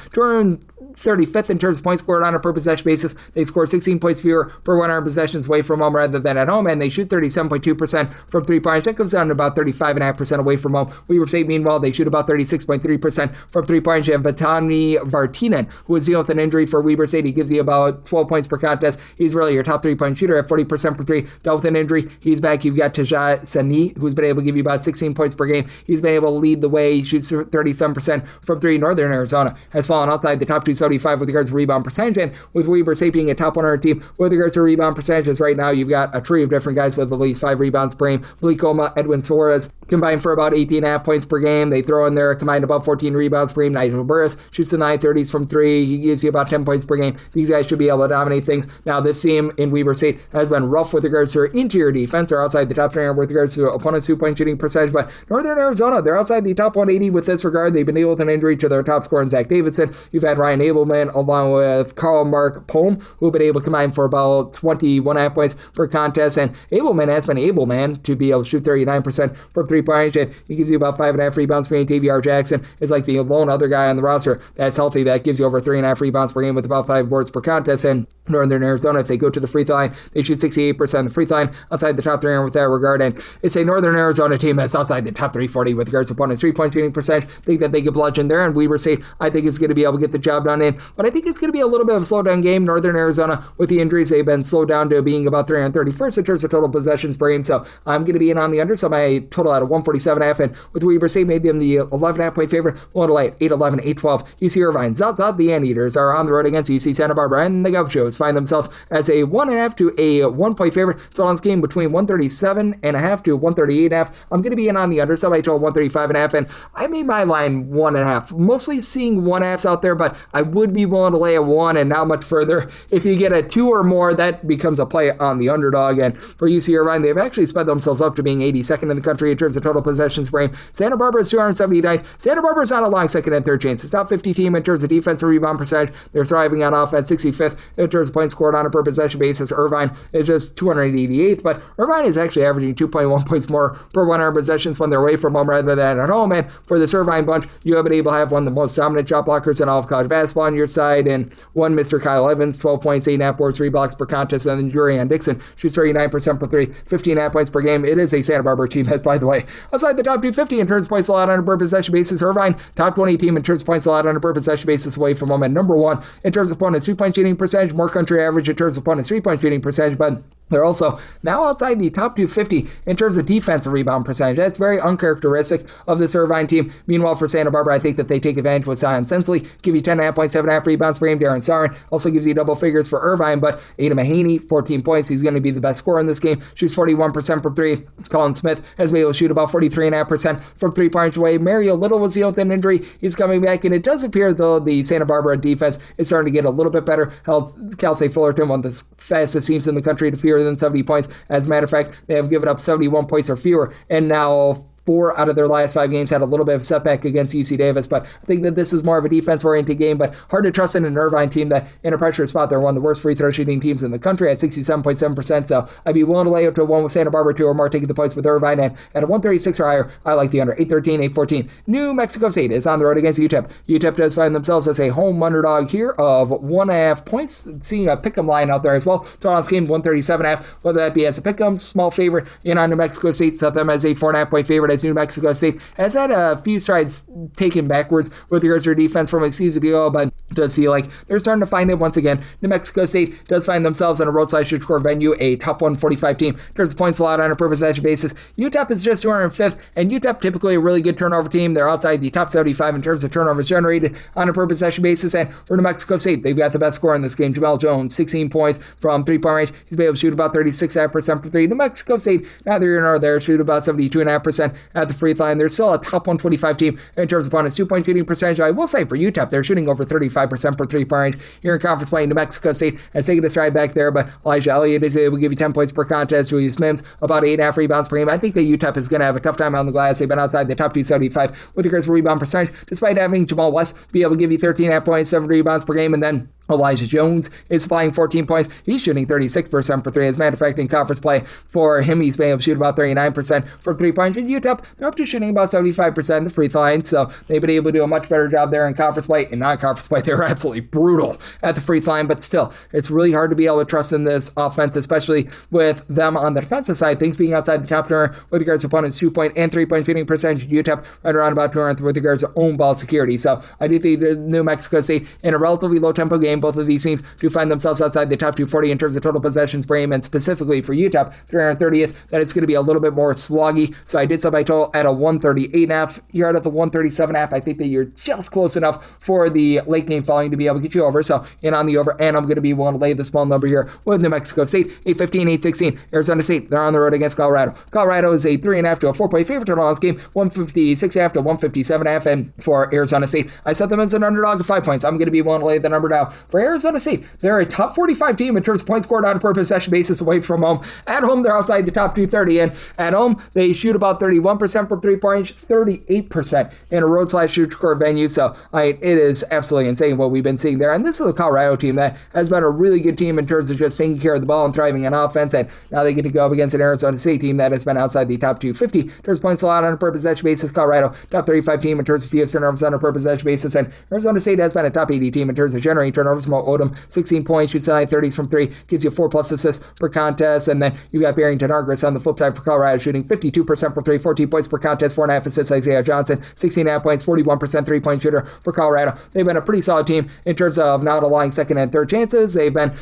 35th in terms of points scored on a per possession basis. They score 16 points fewer per 100 possessions away from home rather than at home, and they shoot 37.2% from 3 points. That comes down to about 35.5% away from home. Weber State, meanwhile, they shoot about 36.3% from 3 points. You have Vatani Vartinen, who is dealing with an injury for Weber State. He gives you about 12 points per contest. He's really your top 3-point shooter at 40% per 3. Dealt with an injury. He's back. You've got Tajah Sani, who's been able to give you about 16 points per game. He's been able to lead the way. He shoots 37% from 3. Northern Arizona has fallen outside the top 275 with regards to rebound percentage, and with Weber State being a top 100 team with regards to rebound percentages right now, you've got a tree of different guys with at least 5 rebounds per game. Malik Oma, Edwin Suarez combined for about 18.5 points per game. They throw in there combined about 14 rebounds per game. Nigel Burris shoots the 930s from 3. He gives you about 10 points per game. These guys should be able to dominate things. Now, this team in Weber State has been rough with regards to their interior defense. They're outside the top 300 with regards to opponents' 2-point shooting percentage, but Northern Arizona, they're outside the top 180 with this regard. They've been dealing with an injury to their top scorer in Zach Davidson. You've had Ryan Abelman along with Carl Mark Pohm, who have been able to combine for about 21.5 points per contest, and Abelman has been able, man, to be able to shoot 39% from 3-point, and he gives you about 5.5 rebounds per game. Taviar Jackson is like the lone other guy on the roster that's healthy that gives you over 3.5 rebounds per game with about 5 boards per contest. And Northern Arizona, if they go to the free throw line, they shoot 68% of the free throw line, outside the top 300 with that regard. And it's a Northern Arizona team that's outside the top 340 with regards to opponents' 3-point shooting percentage. I think that they could bludgeon there, and Weber State, I think, is going to be able to get the job done in. But I think it's going to be a little bit of a slowdown game. Northern Arizona, with the injuries, they've been slowed down to being about 331st in terms of total possessions per game. So I'm going to be in on the under, so my total out of 147.5. And with Weber State, made them the 11.5 point favorite. One to light, 8-11, 8-12. UC Irvine, Zot, the Anteaters are on the road against UC Santa Barbara, and the Gauchos find themselves as a 1.5 to a 1 point favorite. Total on this game between 137.5 to 138.5. I'm going to be in on the under, so I told 135.5, and I made my line 1.5. Mostly seeing 1.5s out there, but I would be willing to lay a 1 and not much further. If you get a 2 or more, that becomes a play on the underdog. And for UC Irvine, they've actually sped themselves up to being 82nd in the country in terms of total possessions per game. Santa Barbara is 279th. Santa Barbara is on a long second and third chance. It's top 50 team in terms of defensive rebound percentage. They're thriving on offense, 65th in terms of points scored on a per possession basis. Irvine is just 288th, but Irvine is actually averaging 2.1 points more per 100 possessions when they're away from home rather than at home. And for this Irvine bunch, you have been able to have one of the most dominant shot blockers in all of college basketball on your side, and one Mr. Kyle Evans, 12 points, 8.5 boards, 3 blocks per contest, and then Jurian Dixon shoots 39% per 3, 15.5 points per game. It is a Santa Barbara team that's, by the way, outside the top 250 in terms of points allowed on a per possession basis. Irvine, top 20 team in terms of points allowed on a per possession basis away from home, and number 1 in terms of opponents' 2-point shooting percentage, more country average in terms of opponents' 3-point shooting percentage, but they're also now outside the top 250 in terms of defensive rebound percentage. That's very uncharacteristic of this Irvine team. Meanwhile, for Santa Barbara, I think that they take advantage with Zion Sensley, give you 10.5 points, 7.5 rebounds per game. Darren Sarin also gives you double figures for Irvine, but Adam Mahaney, 14 points. He's going to be the best scorer in this game. Shoots 41% from 3. Colin Smith has been able to shoot about 43.5% from 3-point away. Mario Little was dealing with an injury. He's coming back, and it does appear, though, the Santa Barbara defense is starting to get a little bit better. Held Cal State Fullerton, one of the fastest teams in the country, to fewer than 70 points. As a matter of fact, they have given up 71 points or fewer, and now 4 out of their last 5 games had a little bit of setback against UC Davis, but I think that this is more of a defense-oriented game, but hard to trust in an Irvine team that in a pressure spot, they're one of the worst free throw shooting teams in the country at 67.7%, so I'd be willing to lay up to 1 with Santa Barbara, 2 or more taking the points with Irvine, and at a 136 or higher, I like the under. 813, 814. New Mexico State is on the road against UTEP. UTEP does find themselves as a home underdog here of 1.5 points, seeing a pick'em line out there as well. Total on this game, 137.5, whether that be as a pick'em, small favorite, in on New Mexico State, set them as a 4.5 point favorite, as New Mexico State has had a few strides taken backwards with regards to their defense from a season ago, but it does feel like they're starting to find it once again. New Mexico State does find themselves in a roadside shoot score venue, a top 145 team in terms of points allowed on a per possession basis. UTEP is just 205th, and UTEP typically a really good turnover team. They're outside the top 75 in terms of turnovers generated on a per possession basis, and for New Mexico State, they've got the best scorer in this game, Jamel Jones, 16 points from 3-point range. He's been able to shoot about 36.5% from 3. New Mexico State, neither here nor there, shoot about 72.5% at the free throw line. They're still a top 125 team in terms of opponents' 2-point shooting percentage. I will say for UTEP, they're shooting over 35% per 3-point range here in conference play. New Mexico State has taken a stride back there, but Elijah Elliott is able to give you 10 points per contest. Julius Mims, about 8.5 rebounds per game. I think that UTEP is going to have a tough time on the glass. They've been outside the top 275 with regards to rebound percentage, despite having Jamal West be able to give you 13.5 points, 7 rebounds per game, and then Elijah Jones is supplying 14 points. He's shooting 36% for three. As a matter of fact, in conference play for him, he's been able to shoot about 39% from 3 points. In UTEP, they're up to shooting about 75% of the free throw line, so they've been able to do a much better job there in conference play. In non-conference play, they're absolutely brutal at the free throw line, but still, it's really hard to be able to trust in this offense, especially with them on the defensive side, things being outside the top 200 with regards to opponents' 2-point and 3-point shooting percentage. In UTEP, right around about 200th with regards to own ball security. So I do think the New Mexico State, in a relatively low-tempo game, both of these teams do find themselves outside the top 240 in terms of total possessions per game, and specifically for UTEP, 330th, that it's going to be a little bit more sloggy. So I did set my total at a 138.5. You're at the 137.5. I think that you're just close enough for the late game following to be able to get you over. So in on the over, and I'm going to be willing to lay the small number here with New Mexico State, 815, 816. Arizona State, they're on the road against Colorado. Colorado is a 3.5 to a 4-point favorite total on this game, 156.5 to 157.5. And for Arizona State, I set them as an underdog of 5 points. I'm going to be willing to lay the number down. For Arizona State, they're a top 45 team in terms of points scored on a per possession basis away from home. At home, they're outside the top 230, and at home, they shoot about 31% from 3-point, 38% in a road/shoot score venue. So it is absolutely insane what we've been seeing there. And this is a Colorado team that has been a really good team in terms of just taking care of the ball and thriving on offense. And now they get to go up against an Arizona State team that has been outside the top 250 in terms of points allowed on a per possession basis. Colorado, top 35 team in terms of fewest turnovers on a per possession basis. And Arizona State has been a top 80 team in terms of generating turnovers. Mo Odom, 16 points, shoots 9/30s from three, gives you 4+ assists per contest. And then you got Barrington Argris on the flip side for Colorado, shooting 52% from three, 14 points per contest, 4.5 assists. Isaiah Johnson, 16.5 points, 41% 3-point shooter for Colorado. They've been a pretty solid team in terms of not allowing second and third chances. They've been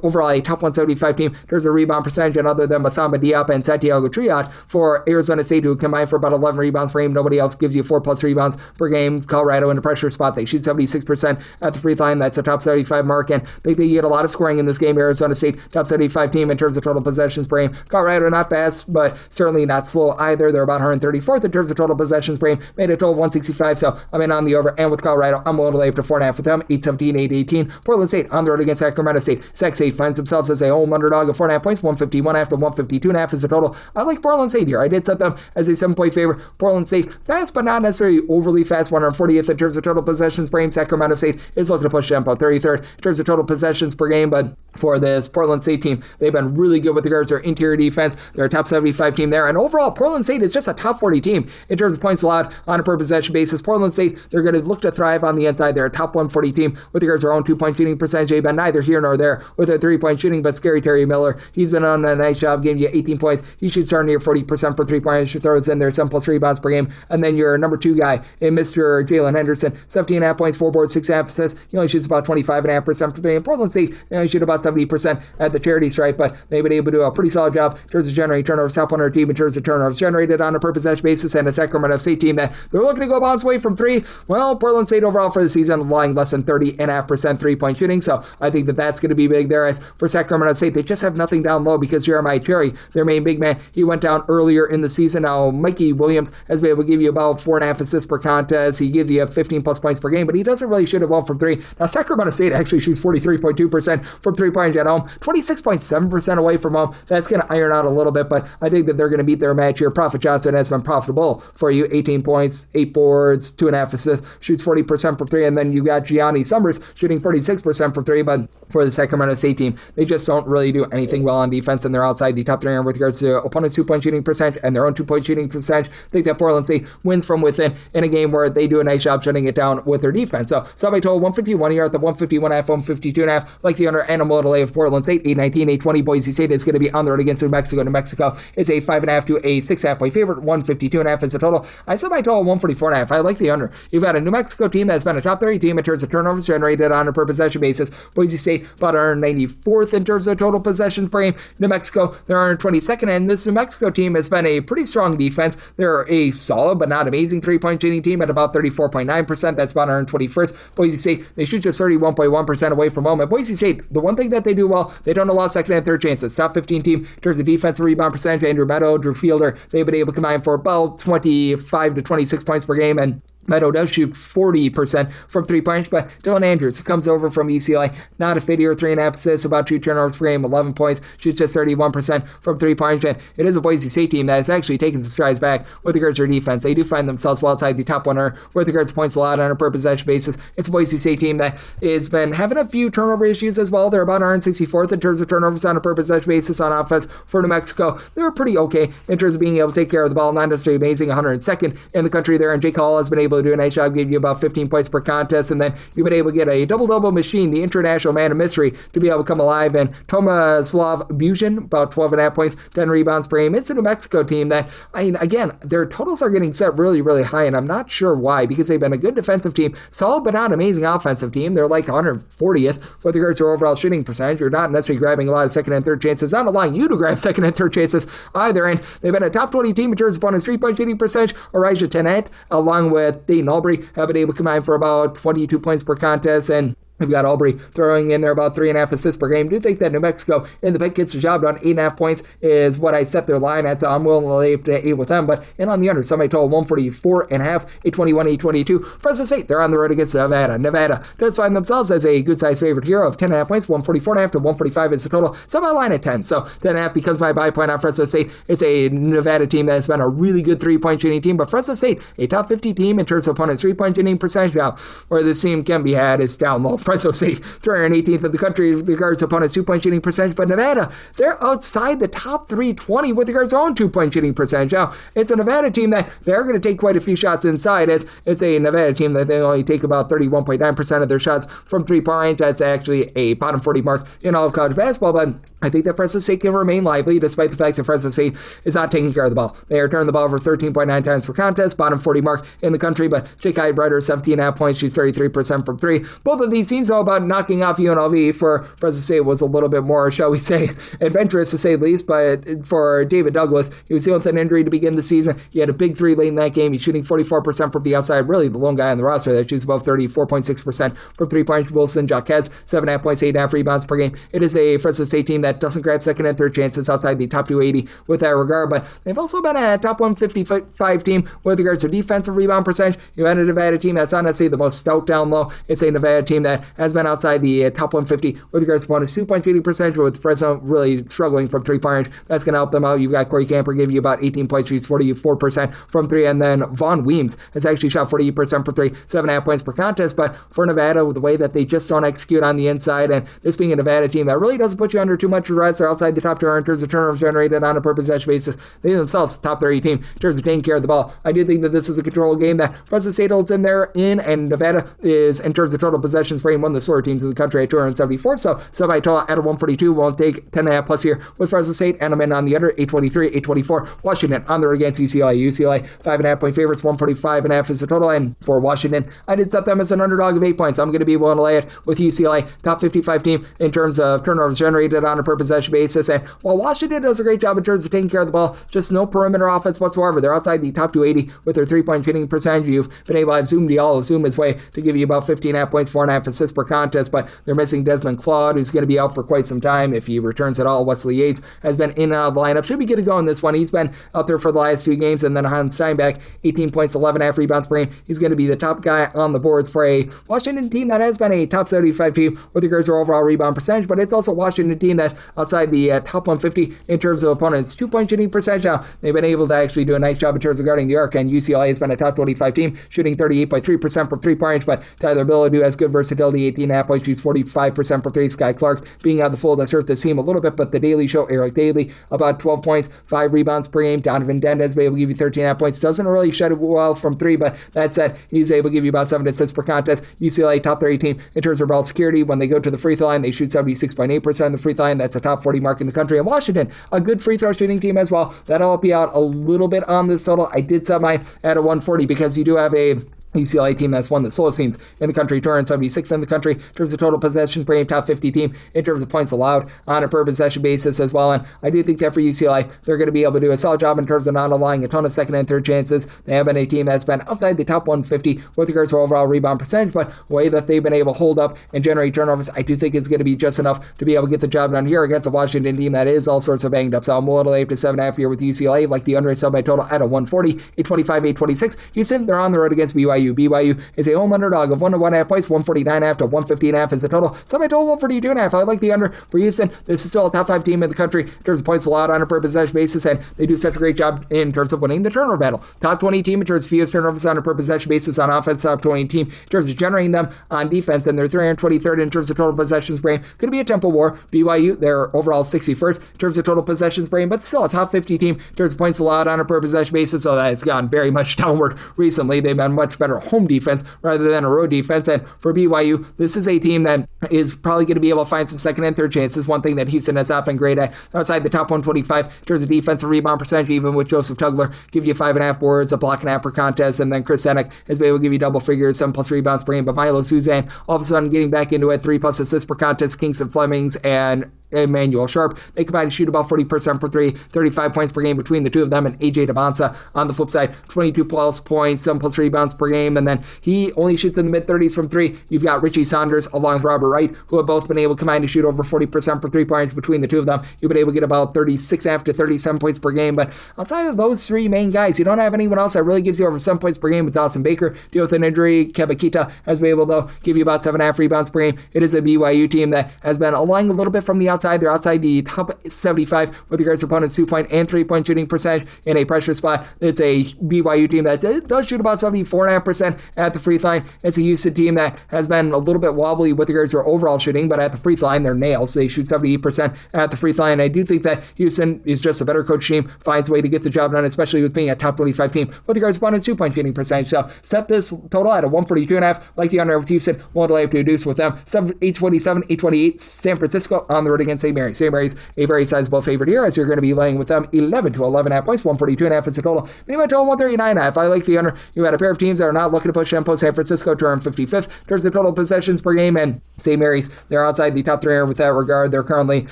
overall a top 175 team in terms of rebound percentage, and other than Masamba Diop and Santiago Triot for Arizona State, who combined for about 11 rebounds per game, nobody else gives you 4+ rebounds per game. Colorado in the pressure spot, they shoot 76% at the free throw line. That's a top 75 mark, and they get a lot of scoring in this game. Arizona State, top 75 team in terms of total possessions per game. Colorado, not fast, but certainly not slow either. They're about 134th in terms of total possessions per game. Made a total of 165, so I'm in on the over. And with Colorado, I'm willing to lay up to 4.5 with them, 817, 818. Portland State on the road against Sacramento State. Sac State finds themselves as a home underdog of 4.5 points, 151 after 152.5 is the total. I like Portland State here. I did set them as a 7-point favorite. Portland State, fast but not necessarily overly fast, 140th in terms of total possessions per game. Sacramento State is looking to push tempo, 33rd in terms of total possessions per game, but for this Portland State team, they've been really good with regards to their interior defense. They're a top 75 team there, and overall, Portland State is just a top 40 team in terms of points allowed on a per possession basis. Portland State, they're going to look to thrive on the inside. They're a top 140 team with regards to their own 2-point shooting percentage. They've been neither here nor there with their 3-point shooting, but Scary Terry Miller, he's been on a nice job, giving you 18 points. He shoots darn near 40% for 3-point throws in there, 7+ rebounds per game. And then your number 2 guy in Mr. Jalen Henderson, 17.5 points, 4 boards, 6.5 assists. He only shoots about 25.5% for 3. And Portland State, they only shoot about 70% at the charity stripe, but they've been able to do a pretty solid job in terms of generating turnovers. Top 100 team in terms of turnovers generated on a per possession basis, and a Sacramento State team that they're looking to go bombs away from 3. Well, Portland State overall for the season allowing less than 30.5% 3-point shooting, so I think that that's going to be big there. As for Sacramento State, they just have nothing down low because Jeremiah Cherry, their main big man, he went down earlier in the season. Now Mikey Williams has been able to give you about 4.5 assists per contest. He gives you 15+ points per game, but he doesn't really shoot it well from 3. Now Sacramento State actually shoots 43.2% from 3-point at home, 26.7% away from home. That's going to iron out a little bit, but I think that they're going to beat their match here. Prophet Johnson has been profitable for you, 18 points, 8 boards, 2.5 assists, shoots 40% from 3, and then you got Gianni Summers shooting 46% from 3, but for the Sacramento State team, they just don't really do anything well on defense, and they're outside the top 300 with regards to opponents' 2-point shooting percentage and their own 2-point shooting percentage. I think that Portland State wins from within in a game where they do a nice job shutting it down with their defense. So my total 151 here at the 151.5, 152.5, like the under, and I'm willing to lay of Portland State, 819, 820. Boise State is going to be on the road against New Mexico. New Mexico is a 5.5 to a 6.5 point favorite, 152.5 is the total. I set my total 144.5. I like the under. You've got a New Mexico team that's been a top 30 team in terms of turnovers generated on a per possession basis. Boise State about 194th in terms of total possessions per game. New Mexico, they're 122nd, and this New Mexico team has been a pretty strong defense. They're a solid but not amazing 3-point shooting team at about 34.9%. That's about 121st. Boise State, they shoot just 31.1% away from home. At Boise State, the one thing that they do well, they don't allow second and third chances. Top 15 team in terms of defensive rebound percentage. Andrew Meadow, Drew Fielder, they've been able to combine for about 25 to 26 points per game, and Meadow does shoot 40% from three-pointers, but Dylan Andrews, who comes over from UCLA, not a fit here, 3.5 assists, about 2 turnovers per game, 11 points, shoots just 31% from three-pointers, and it is a Boise State team that has actually taken some strides back with regards to their defense. They do find themselves well outside the top 100 with regards to points allowed on a per possession basis. It's a Boise State team that has been having a few turnover issues as well. They're about 164th in terms of turnovers on a per possession basis on offense for New Mexico. They're pretty okay in terms of being able to take care of the ball, not necessarily amazing, 102nd in the country there, and Jake Hall has been able to do a nice job, give you about 15 points per contest, and then you've been able to get a double-double machine, the international man of mystery, to be able to come alive, and Tomislav Buzin, about 12.5 points, 10 rebounds per game. It's a New Mexico team that, again, their totals are getting set really, really high, and I'm not sure why, because they've been a good defensive team, solid but not amazing offensive team. They're like 140th with regards to their overall shooting percentage. You're not necessarily grabbing a lot of second and third chances, not allowing you to grab second and third chances either, and they've been a top 20 team in terms of opponents' three-point shooting percentage. Elijah Tenet, along with Dayton Albury, have been able to combine for about 22 points per contest, and we've got Albury throwing in there about 3.5 assists per game. I do think that New Mexico in the pick gets the job done. 8.5 points is what I set their line at, so I'm willing to lay up to 8 with them. But in on the under, somebody told 144.5, 821, 822. Fresno State, they're on the road against Nevada. Nevada does find themselves as a good-sized favorite here of 10.5 points. 144.5 to 145 is the total. Set my line at 10. So 10.5 because my buy point on Fresno State is a Nevada team that has been a really good three-point shooting team. But Fresno State, a top 50 team in terms of opponents' three-point shooting percentage. Now, where this team can be had is down low. Fresno State, 318th in the country with regards to opponents' two-point shooting percentage, but Nevada, they're outside the top 320 with regards to their own two-point shooting percentage. Now, it's a Nevada team that they're going to take quite a few shots inside, as it's a Nevada team that they only take about 31.9% of their shots from three-point range. That's actually a bottom 40 mark in all of college basketball, but I think that Fresno State can remain lively despite the fact that Fresno State is not taking care of the ball. They are turning the ball over 13.9 times per contest, bottom 40 mark in the country, but Jake Eibreiter, 17.5 points, shoots 33% from three. Both of these teams, though, about knocking off UNLV for Fresno State was a little bit more, shall we say, adventurous to say the least, but for David Douglas, he was dealing with an injury to begin the season. He had a big three late in that game. He's shooting 44% from the outside, really the lone guy on the roster that shoots above 34.6% from three-point. Wilson Jaquez, 7.5 points, 8.5 rebounds per game. It is a Fresno State team that doesn't grab second and third chances outside the top 280 with that regard, but they've also been a top 155 team with regards to defensive rebound percentage. You had a Nevada team that's not necessarily the most stout down low. It's a Nevada team that has been outside the top 150 with regards to opponents' two-point shooting percentage, with Fresno really struggling from three-point range. That's going to help them out. You've got Corey Camper give you about 18 points, shoots 44% from three, and then Vaughn Weems has actually shot 48% for three, 7.5 points per contest, but for Nevada, the way that they just don't execute on the inside, and this being a Nevada team that really doesn't put you under too much duress, they're outside the top 200 in terms of turnovers generated on a per possession basis. They themselves top 30 team in terms of taking care of the ball. I do think that this is a controlled game that Fresno State holds in there and Nevada is, in terms of total possessions, one of the slower teams in the country at 274. So somebody total at a 142 won't take 10.5 plus here with Fresno State, and I'm in on the under 823, 824. Washington on the road against UCLA. UCLA 5.5 point favorites, 145.5 is the total, and for Washington, I did set them as an underdog of 8 points. I'm going to be willing to lay it with UCLA, top 55 team in terms of turnovers generated on a per possession basis. And while Washington does a great job in terms of taking care of the ball, just no perimeter offense whatsoever. They're outside the top 280 with their three-point shooting percentage. You've been able to have Zoom Diallo zoom his way to give you about 15.5 points, 4.5 assists per contest, but they're missing Desmond Claude, who's going to be out for quite some time if he returns at all. Wesley Yates has been in and out of the lineup. Should be good to go in this one. He's been out there for the last few games, and then Hans Steinbach, 18 points, 11.5 rebounds per game. He's going to be the top guy on the boards for a Washington team that has been a top 75 team with regards to their overall rebound percentage, but it's also a Washington team that's outside the top 150 in terms of opponents' two-point shooting percentage. Now, they've been able to actually do a nice job in terms of guarding the arc, and UCLA has been a top 25 team, shooting 38.3% from three-point range, but Tyler Bilodeau has good versatility, 18.5 points, shoots 45% from three. Sky Clark being out of the fold has hurt this team a little bit, but the Daily Show, Eric Daly, about 12 points, 5 rebounds per game. Donovan Dent has been able to give you 13.5 points. Doesn't really shed it well from three, but that said, he's able to give you about 7 assists per contest. UCLA, top 30 team in terms of ball security. When they go to the free throw line, they shoot 76.8% of the free throw line. That's a top 40 mark in the country. And Washington, a good free throw shooting team as well. That'll help you out a little bit on this total. I did set mine at a 140 because you do have a UCLA team that's one of the slowest teams in the country, 276th in the country in terms of total possessions per game, top 50 team in terms of points allowed on a per possession basis as well. And I do think that for UCLA, they're going to be able to do a solid job in terms of not allowing a ton of second and third chances. They have been a team that's been outside the top 150 with regards to overall rebound percentage, but the way that they've been able to hold up and generate turnovers, I do think is going to be just enough to be able to get the job done here against a Washington team that is all sorts of banged up. So I'm willing to lay up to 7.5 here with UCLA, like the under sub by total at a 140, 825, 826. Houston, they're on the road against BYU. BYU. BYU is a home underdog of 1 to 1.5 points, 149.5 to 115.5 is the total. Semi-total 142.5. I like the under for Houston. This is still a top 5 team in the country in terms of points allowed on a per possession basis, and they do such a great job in terms of winning the turnover battle. Top 20 team in terms of fewest turnovers on a per possession basis on offense. Top 20 team in terms of generating them on defense, and they're 323rd in terms of total possessions per game. Going to be a tempo war. BYU, they're overall 61st in terms of total possessions per game, but still a top 50 team in terms of points allowed on a per possession basis, so that has gone very much downward recently. They've been much better home defense rather than a road defense, and for BYU, this is a team that is probably going to be able to find some second and third chances. One thing that Houston has not been great at, outside the top 125 in terms of defensive rebound percentage, even with Joseph Tugler, give you 5.5 boards, a block and a half per contest, and then Chris Senek has been able to give you double figures, 7+ rebounds per game, but Milo Suzanne all of a sudden getting back into it, 3+ assists per contest, Kingston Flemings and Emmanuel Sharp. They combine to shoot about 40% per three, 35 points per game between the two of them, and AJ Devonsa on the flip side, 22+ points, 7+ rebounds per game, and then he only shoots in the mid-30s from three. You've got Richie Saunders along with Robert Wright, who have both been able to combine to shoot over 40% per three-pointers between the two of them. You've been able to get about 36.5 to 37 points per game, but outside of those three main guys, you don't have anyone else that really gives you over 7 points per game with Dawson Baker. Deal with an injury. Kebakita has been able to give you about 7.5 rebounds per game. It is a BYU team that has been allowing a little bit from the outside. They're outside the top 75 with regards to opponents' 2-point and 3-point shooting percentage in a pressure spot. It's a BYU team that does shoot about 74.5% at the free throw line. It's a Houston team that has been a little bit wobbly with regards to their overall shooting, but at the free throw line, they're nails. They shoot 78% at the free throw line. I do think that Houston is just a better coach team, finds a way to get the job done, especially with being a top 25 team with regards to opponents' 2-point shooting percentage. So set this total at a 142.5, like the under with Houston. Won't delay up to a deuce with them. 827, 828, San Francisco on the road against St. Mary's. St. Mary's a very sizable favorite here, as you're going to be laying with them 11 to 11.5 points, 142.5 is the total. Minimum total 139.5. I like the under. You had a pair of teams that are not looking to push tempo. San Francisco to earn 55th in terms of total possessions per game, and St. Mary's, they're outside the top 300 with that regard. They're currently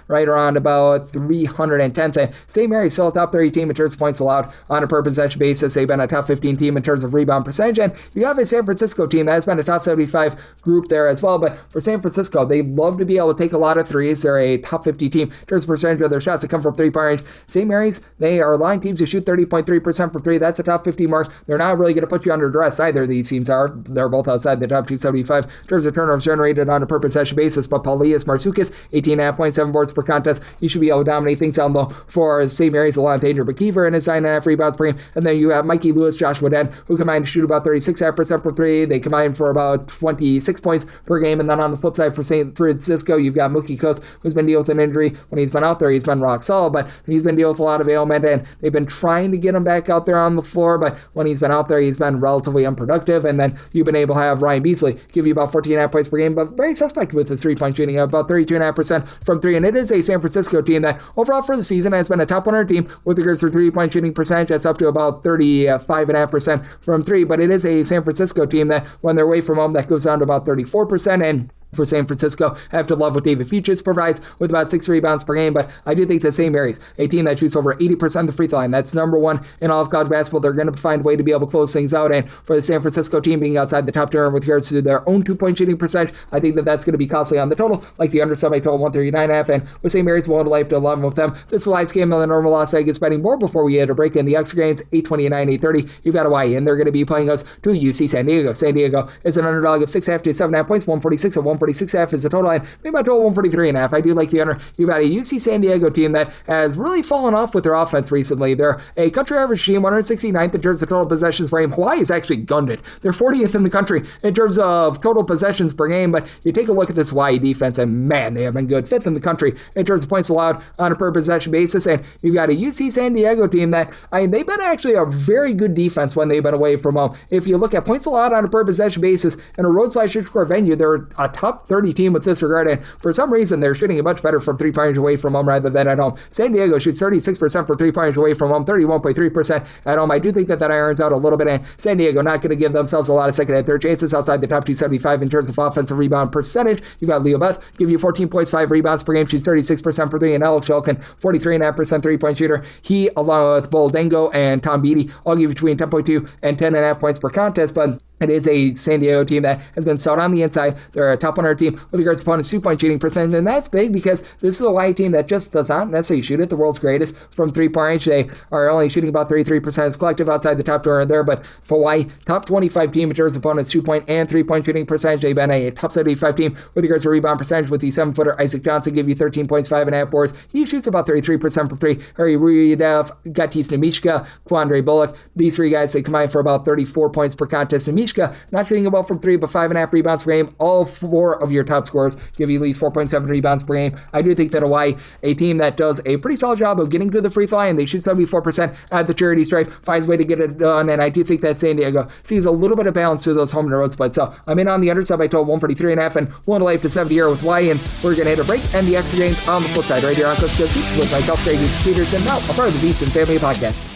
right around about 310th, and St. Mary's still a top 30 team in terms of points allowed on a per possession basis. They've been a top 15 team in terms of rebound percentage, and you have a San Francisco team that has been a top 75 group there as well, but for San Francisco, they love to be able to take a lot of threes. They're a top 50 team in terms of percentage of their shots that come from three-point range. St. Mary's, they are allowing teams to shoot 30.3% for three. That's the top 50 mark. They're not really going to put you under duress. Either of these teams are. They're both outside the top 275 in terms of turnovers generated on a per possession basis, but Paulius Marsoukas, 18.5 points, 7 boards per contest. You should be able to dominate things down low for St. Mary's. Alon Danger McKeever and his 9.5 rebounds per game. And then you have Mikey Lewis, Joshua Den, who combine to shoot about 36.5% per three. They combine for about 26 points per game. And then on the flip side for St. Francisco, you've got Mookie Cook, who's been dealing with an injury. When he's been out there, he's been rock solid, but he's been dealing with a lot of ailment, and they've been trying to get him back out there on the floor, but when he's been out there, he's been relatively unproductive. And then you've been able to have Ryan Beasley give you about 14.5 points per game, but very suspect with his three-point shooting, about 32.5% from three. And it is a San Francisco team that overall for the season has been a top 100 team with regards to three-point shooting percentage. That's up to about 35.5% from three, but it is a San Francisco team that when they're away from home, that goes down to about 34%. And for San Francisco, I have to love what David Futures provides with about 6 rebounds per game, but I do think that St. Mary's, a team that shoots over 80% of the free throw line, that's number one in all of college basketball. They're going to find a way to be able to close things out, and for the San Francisco team being outside the top 10 with regards to their own 2-point shooting percentage, I think that that's going to be costly on the total, like the under sub, I total 139.5, and with St. Mary's, we'll lay up to 11 with them. This is the last game on the normal Las Vegas betting board before we hit a break in the extra games, 829, 830. You've got Hawaii, and they're going to be playing us to UC San Diego. San Diego is an underdog of 6.5 to 7.5 points, 146 and 146.5 is the total line. Maybe my total 143.5. I do like the under. You've got a UC San Diego team that has really fallen off with their offense recently. They're a country average team, 169th in terms of total possessions per game. Hawaii is actually gunned it. They're 40th in the country in terms of total possessions per game, but you take a look at this Hawaii defense, and man, they have been good. 5th in the country in terms of points allowed on a per possession basis, and you've got a UC San Diego team that, they've been actually a very good defense when they've been away from home. If you look at points allowed on a per possession basis in a road/score venue, they're a top 30 team with this regard, and for some reason, they're shooting it much better from three-point range away from home rather than at home. San Diego shoots 36% for three-point range away from home, 31.3% at home. I do think that irons out a little bit, and San Diego not going to give themselves a lot of second and third chances outside the top 275 in terms of offensive rebound percentage. You've got Leo Beth, give you 14 points, 5 rebounds per game, shoots 36% for three, and Alex Shulkin, 43.5% three-point shooter. He, along with Bull Dango and Tom Beatty, all give you between 10.2 and 10.5 points per contest, but It is a San Diego team that has been stout on the inside. They're a top 100 team with regards to opponents' 2-point shooting percentage, and that's big because this is a Hawaii team that just does not necessarily shoot it the world's greatest from 3-point range. They are only shooting about 33% as collective outside the top 200 there, but for Hawaii, top 25 team in terms of opponents' 2-point and 3-point shooting percentage. They've been a top 75 team with regards to rebound percentage, with the 7-footer Isaac Johnson give you 13 points, 5.5 boards. He shoots about 33% from 3. Harry Ruyev, Gatis Nemishka, Quandre Bullock. These three guys, they combine for about 34 points per contest. Nemishka not shooting well from 3, but 5.5 rebounds per game. All 4 of your top scorers give you at least 4.7 rebounds per game. I do think that Hawaii, a team that does a pretty solid job of getting to the free throw line, they shoot 74% at the charity stripe, finds a way to get it done, and I do think that San Diego sees a little bit of balance to those home and road splits. So I'm in on the underside by total 143.5 and 1 to 70 here with Hawaii, and we're going to hit a break and the extra games on the flip side right here on Coast to Coast Hoops with myself, Greg Peterson, now a part of the VSiN Family Podcast.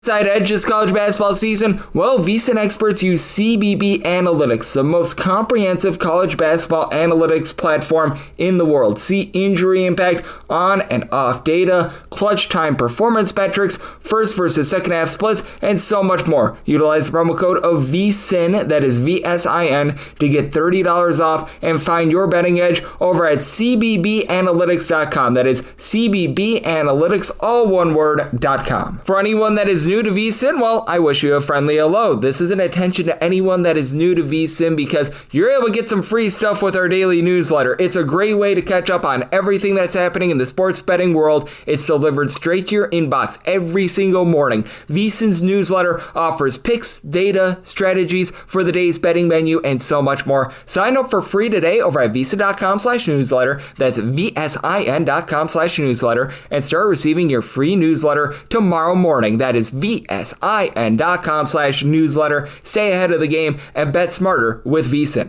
Side edge this college basketball season? Well, VSiN experts use CBB Analytics, the most comprehensive college basketball analytics platform in the world. See injury impact, on and off data, clutch time performance metrics, first versus second half splits, and so much more. Utilize the promo code of VSiN, that is VSIN, to get $30 off and find your betting edge over at cbbanalytics.com. That is cbbanalytics, all one word.com. For anyone that is new to VSiN, well, I wish you a friendly hello. This is an attention to anyone that is new to VSiN because you're able to get some free stuff with our daily newsletter. It's a great way to catch up on everything that's happening in the sports betting world. It's delivered straight to your inbox every single morning. VSiN's newsletter offers picks, data, strategies for the day's betting menu, and so much more. Sign up for free today over at VSiN.com/newsletter. That's VSIN.com/newsletter, and start receiving your free newsletter tomorrow morning. That is VSIN.com/newsletter. Stay ahead of the game and bet smarter with VSiN.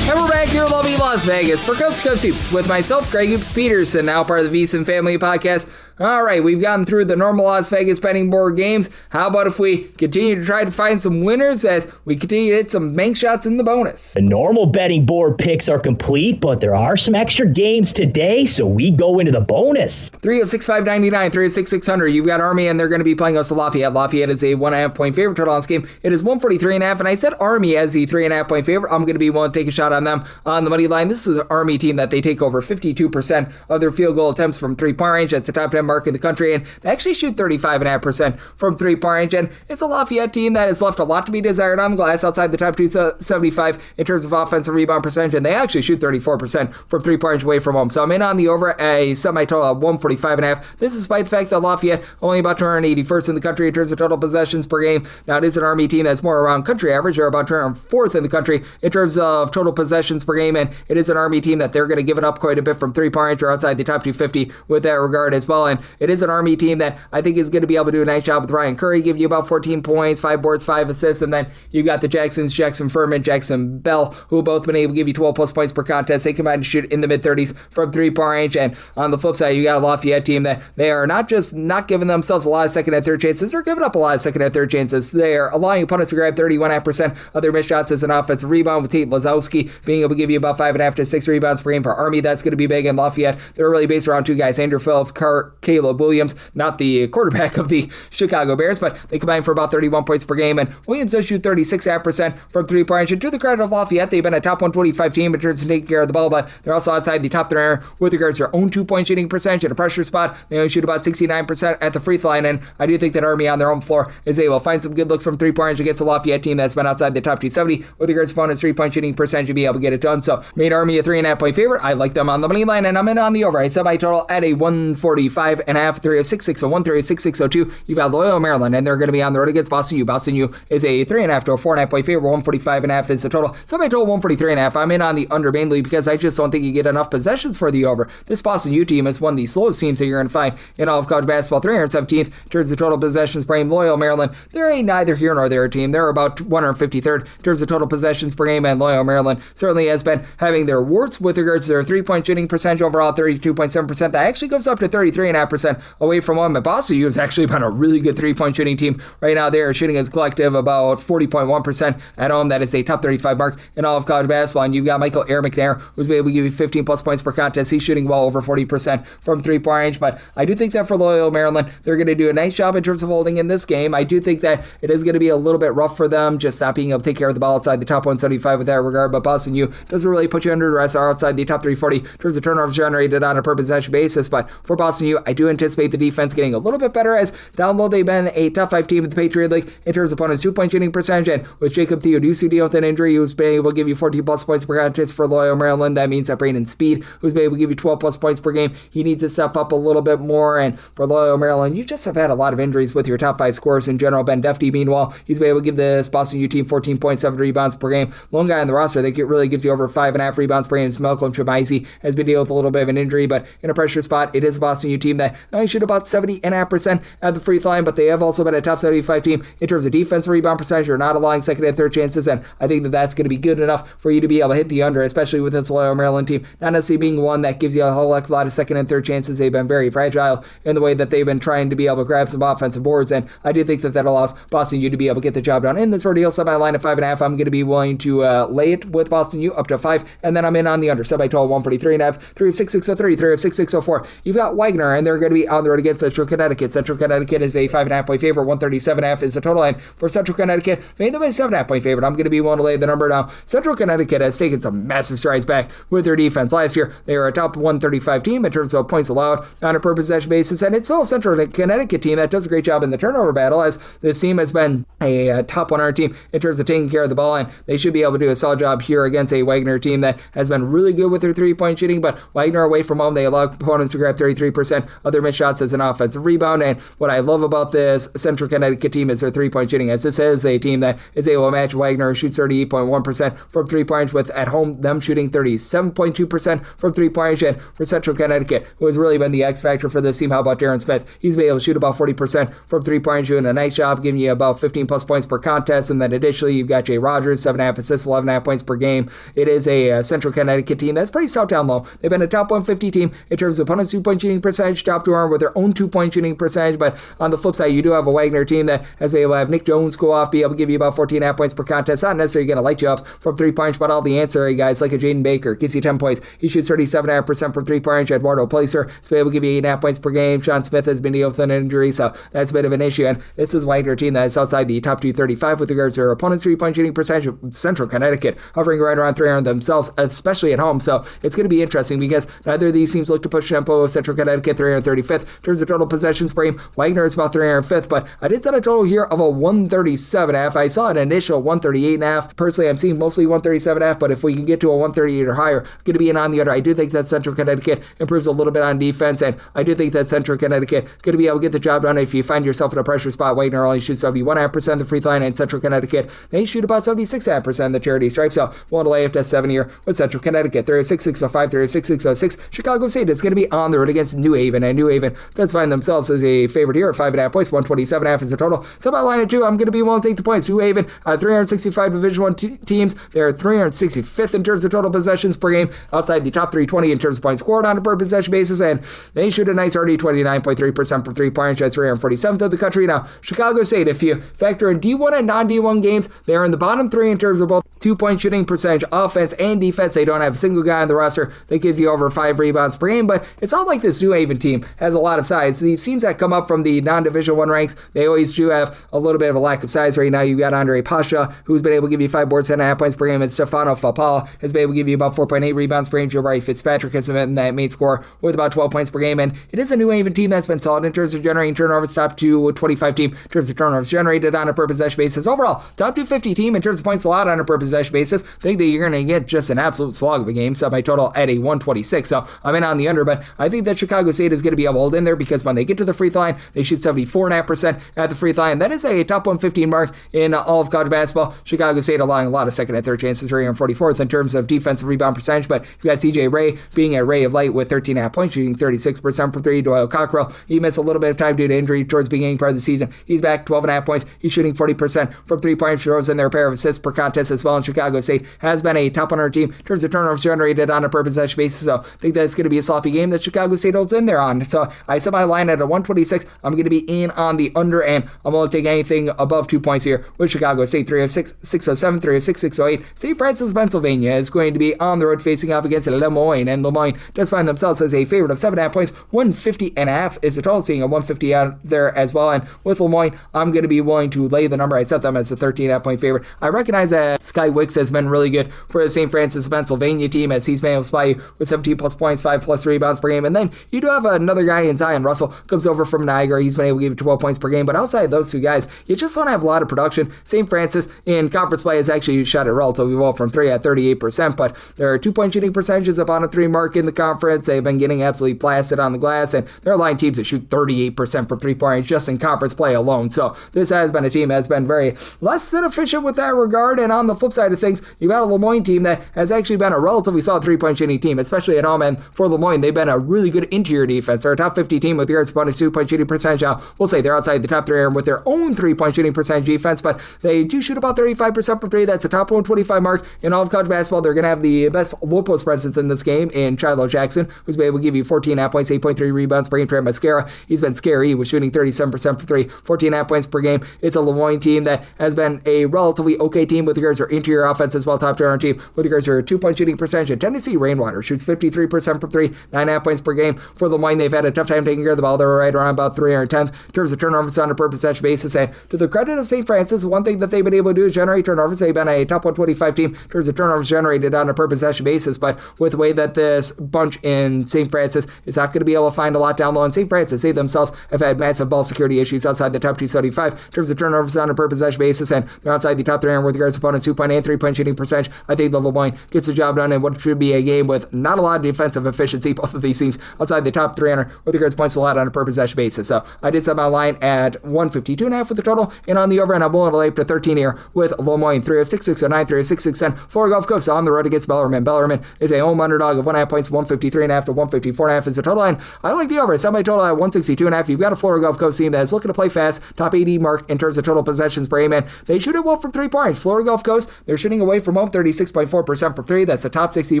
And we're back here in lovely Las Vegas for Coast to Coast Hoops with myself, Greg Hoops Peterson, now part of the VSiN Family Podcast. All right, we've gotten through the normal Las Vegas betting board games. How about if we continue to try to find some winners as we continue to hit some bank shots in the bonus? The normal betting board picks are complete, but there are some extra games today, so we go into the bonus. 306-599, 306-600. You've got Army, and they're going to be playing us Lafayette. Lafayette is a 1.5 point favorite total on this game. It is 143.5, and I said Army as the 3.5 point favorite. I'm going to be willing to take a shot on them on the money line. This is an Army team that they take over 52% of their field goal attempts from 3-point range. That's the top 10 mark in the country, and they actually shoot 35.5% from 3-point range, and it's a Lafayette team that has left a lot to be desired on the glass outside the top 275 in terms of offensive rebound percentage, and they actually shoot 34% from 3-point range away from home. So I'm in on the over a semi-total of 145.5. This is despite the fact that Lafayette only about 281st in the country in terms of total possessions per game. Now, it is an Army team that's more around country average. They're about 204th in the country in terms of total possessions per game, and it is an Army team that they're going to give it up quite a bit from 3-point range or outside the top 250 with that regard as well, and it is an Army team that I think is going to be able to do a nice job with Ryan Curry, give you about 14 points, 5 boards, 5 assists, and then you've got the Jacksons, Jackson Furman, Jackson Bell, who have both been able to give you 12 plus points per contest. They combine to shoot in the mid-30s from 3-point range, and on the flip side, you got a Lafayette team that they are not just not giving themselves a lot of second and third chances, they're giving up a lot of second and third chances. They are allowing opponents to grab 31.5% of their missed shots as an offensive rebound, with Tate Lazowski being able to give you about 5.5 to 6 rebounds per game. For Army, that's going to be big, and Lafayette, they're really based around 2 guys, Andrew Phillips, Caleb Williams, not the quarterback of the Chicago Bears, but they combine for about 31 points per game, and Williams does shoot 36.5% from 3-point range. And to the credit of Lafayette, they've been a top 125 team in terms of taking care of the ball, but they're also outside the top 300 with regards to their own 2-point shooting percentage. At a pressure spot, they only shoot about 69% at the free throw line, and I do think that Army on their own floor is able to find some good looks from 3-point range against a Lafayette team that's been outside the top 270 with regards to opponents' 3-point shooting percentage to be able to get it done. So made Army a 3.5 point favorite. I like them on the money line, and I'm in on the over. I semi-total at a 145.5, 306-601, 306-602. You've got Loyola Maryland, and they're going to be on the road against Boston U. Boston U is a 3.5 to a 4.5 point favorite. 145.5 is the total. Semi-total 143.5. I'm in on the under mainly because I just don't think you get enough possessions for the over. This Boston U team is one of the slowest teams that you're going to find in all of college basketball. 317th in terms of total possessions per game. Loyola Maryland, they're a neither here nor there team. They're about 153rd in terms of total possessions per game, and Loyola Maryland certainly has been having their warts with regards to their 3-point shooting percentage overall, 32.7%. That actually goes up to 33.5% 43.5% away from home. And Boston U has actually been a really good three-point shooting team right now. They are shooting as collective about 40.1% at home. That is a top 35 mark in all of college basketball. And you've got Michael Air McNair, who's been able to give you 15 plus points per contest. He's shooting well over 40% from three-point range. But I do think that for Loyola Maryland, they're going to do a nice job in terms of holding in this game. I do think that it is going to be a little bit rough for them, just not being able to take care of the ball outside the top 175 with that regard. But Boston U doesn't really put you under duress, or outside the top 340 in terms of turnovers generated on a per possession basis. But for Boston U, I do anticipate the defense getting a little bit better, as down low they've been a top 5 team in the Patriot League in terms of opponents' 2-point shooting percentage. And with Jacob Theodosi dealing with an injury, who's been able to give you 14 plus points per contest for Loyola Maryland, that means that Braden Speed, who's been able to give you 12 plus points per game, he needs to step up a little bit more. And for Loyola Maryland, you just have had a lot of injuries with your top 5 scorers in general. Ben Defty, meanwhile, he's been able to give this Boston U team 14.7 rebounds per game. Lone guy on the roster that really gives you over 5.5 rebounds per game is Malcolm Chamaisi, has been dealing with a little bit of an injury, but in a pressure spot, it is a Boston U team that only shoot about 70.5% at the free throw line, but they have also been a top 75 team in terms of defensive rebound percentage. You're not allowing second and third chances, and I think that that's going to be good enough for you to be able to hit the under, especially with this Loyola Maryland team not necessarily being one that gives you a whole heck of a lot of second and third chances. They've been very fragile in the way that they've been trying to be able to grab some offensive boards, and I do think that that allows Boston U to be able to get the job done in this ordeal. Sub by line at 5.5. I'm going to be willing to lay it with Boston U up to 5, and then I'm in on the under. Sub by total 143.5. 3 of 6.603, 3 of 6.604. You've got Wagner, and they're going to be on the road against Central Connecticut. Central Connecticut is a 5.5 point favorite. 137.5 is the total line for Central Connecticut. Made them a 7.5 point favorite. I'm going to be willing to lay the number now. Central Connecticut has taken some massive strides back with their defense. Last year, they were a top 135 team in terms of points allowed on a per possession basis, and it's still a Central Connecticut team that does a great job in the turnover battle, as this team has been a top 100 team in terms of taking care of the ball, and they should be able to do a solid job here against a Wagner team that has been really good with their three-point shooting. But Wagner away from home, they allow opponents to grab 33% of their missed shots as an offensive rebound. And what I love about this Central Connecticut team is their three-point shooting, as this is a team that is able to match Wagner, who shoots 38.1% from three-point, with at home them shooting 37.2% from three-point. And for Central Connecticut, who has really been the X factor for this team, how about Darren Smith? He's been able to shoot about 40% from three-point, doing a nice job, giving you about 15 plus points per contest. And then additionally, you've got Jay Rogers, 7.5 assists, 11.5 points per game. It is a Central Connecticut team that's pretty stout down low. They've been a top 150 team in terms of opponents' 2-point shooting percentage, top to arm with their own 2-point shooting percentage. But on the flip side, you do have a Wagner team that has been able to have Nick Jones go off, be able to give you about 14.5 points per contest. Not necessarily going to light you up from 3-point, but all the ancillary guys like a Jaden Baker gives you 10 points. He shoots 37.5% from 3-point. Eduardo Placer has been able to give you 8.5 points per game. Sean Smith has been dealing with an injury, so that's a bit of an issue. And this is a Wagner team that is outside the top 235 with regards to their opponents' 3-point shooting percentage. Central Connecticut hovering right around 300 themselves, especially at home. So it's going to be interesting because neither of these teams look to push tempo. Central Connecticut 335th in terms of total possessions per game. Wagner is about 305th, but I did set a total here of a 137.5. I saw an initial 138.5. Personally, I'm seeing mostly 137.5, but if we can get to a 138 or higher, I'm going to be in on the under. I do think that Central Connecticut improves a little bit on defense, and I do think that Central Connecticut going to be able to get the job done. If you find yourself in a pressure spot, Wagner only shoots 71.5% of the free throw line, and Central Connecticut, they shoot about 76.5% of the charity stripe. So we'll lay up to 7 here with Central Connecticut. 306.605, 306.606. Chicago State is going to be on the road against New Haven, and New Haven does find themselves as a favorite here at 5.5 points. 127.5 is the total. So by line of 2, I'm going to be willing to take the points. New Haven, 365 Division I teams. They're 365th in terms of total possessions per game, outside the top 320 in terms of points scored on a per possession basis, and they shoot a nice 29.3% from 3-point. That's 347th of the country. Now, Chicago State, if you factor in D1 and non-D1 games, they're in the bottom 3 in terms of both 2-point shooting percentage, offense, and defense. They don't have a single guy on the roster that gives you over 5 rebounds per game, but it's not like this New Haven team has a lot of size. These teams that come up from the non-Division I ranks, they always do have a little bit of a lack of size. Right now, you've got Andre Pasha, who's been able to give you 5 boards, 10.5 points per game, and Stefano Fapala has been able to give you about 4.8 rebounds per game. Jabari Fitzpatrick has been that main score with about 12 points per game, and it is a New Haven team that's been solid in terms of generating turnovers, top 225 team in terms of turnovers generated on a per possession basis. Overall, top 250 team in terms of points allowed on a per possession basis. I think that you're going to get just an absolute slog of a game. So my total at a 126. So I'm in on the under, but I think that Chicago State is going to be able to hold in there because when they get to the free throw line, they shoot 74.5% at the free throw line. That is a top 115 mark in all of college basketball. Chicago State allowing a lot of second and third chances, 344th in terms of defensive rebound percentage, but you got CJ Ray being a ray of light with 13.5 points, shooting 36% from 3. Doyle Cockrell, he missed a little bit of time due to injury towards the beginning part of the season. He's back, 12.5 points. He's shooting 40% from 3-point. Throws in there a pair of assists per contest as well. and Chicago State has been a top 100 team in terms of turnovers generated on a per possession basis. So I think that's going to be a sloppy game that Chicago State holds in there on. So I set my line at a 126. I'm going to be in on the under, and I'm going to take anything above 2 points here with Chicago State. 306, 607, 306, 608. St. Francis, Pennsylvania is going to be on the road facing off against Le Moyne, and Le Moyne does find themselves as a favorite of 7.5 points. 150.5 is the total, seeing a 150 out there as well. And with Le Moyne, I'm going to be willing to lay the number. I set them as a 13.5 point favorite. I recognize that Sky Wicks has been really good for the St. Francis, Pennsylvania team, as he's been able to supply you with 17 plus points, 5 plus rebounds per game. And then you do have another guy in Zion Russell, comes over from Niagara. He's been able to give you 12 points per game. But outside of those two guys, you just don't have a lot of production. St. Francis in conference play has actually shot it relatively well from 3 at 38%, but their 2-point shooting percentages up on a 3 mark in the conference. They've been getting absolutely blasted on the glass, and they're line teams that shoot 38% from 3-point just in conference play alone. So this has been a team that has been very less than efficient with that regard. And on the flip side of things, you've got a Le Moyne team that has actually been a relatively solid 3-point shooting team, especially at home. And for Le Moyne, they've been a really good interior defense. They're a top 50 team with regards to bonus 2-point shooting percentage. Now, we'll say they're outside the top 3 with their own 3-point shooting percentage defense, but they do shoot about 35% from 3. That's a top 125 mark in all of college basketball. They're going to have the best low post presence in this game in Shiloh Jackson, who's been able to give you 14.5 points, 8.3 rebounds per game. Trey Mascara, he's been scary with shooting 37% from 3, 14.5 points per game. It's a Le Moyne team that has been a relatively okay team with regards to their interior offense as well, top 200 team with regards to their 2-point shooting percentage. And Tennessee Rainwater shoots 53% from 3, 9.5 points per game. For Le Moyne, they've had a tough time taking care of the ball. They're right around about 310th in terms of turnovers on a per possession basis. And to the credit of St. Francis, one thing that they've been able to do is generate turnovers. They've been a top 125 team in terms of turnovers generated on a per possession basis, but with the way that this bunch in St. Francis is not going to be able to find a lot down low, and St. Francis, they themselves have had massive ball security issues outside the top 275 in terms of turnovers on a per possession basis, and they're outside the top 300 with regards to opponents' 2-point and 3-point shooting percentage. I think the Le Moyne gets the job done in what should be a game with not a lot of defensive efficiency. Both of these teams outside the top 300 with regards to points allowed on a per possession basis. So I did set my line at 152.5 for the total, and on the over, and I'm willing to lay up to 13 here with Le Moyne. 306, 609, 306, 610. Florida Gulf Coast on the road against Bellarmine. Bellarmine is a home underdog of 1.5 points, 153.5 to 154.5 is the total line. I like the over. Set my total at 162.5. You've got a Florida Gulf Coast team that is looking to play fast, top 80 mark in terms of total possessions per game, and they shoot it well from 3 points. Florida Gulf Coast, they're shooting away from home 36.4% from 3. That's a top 60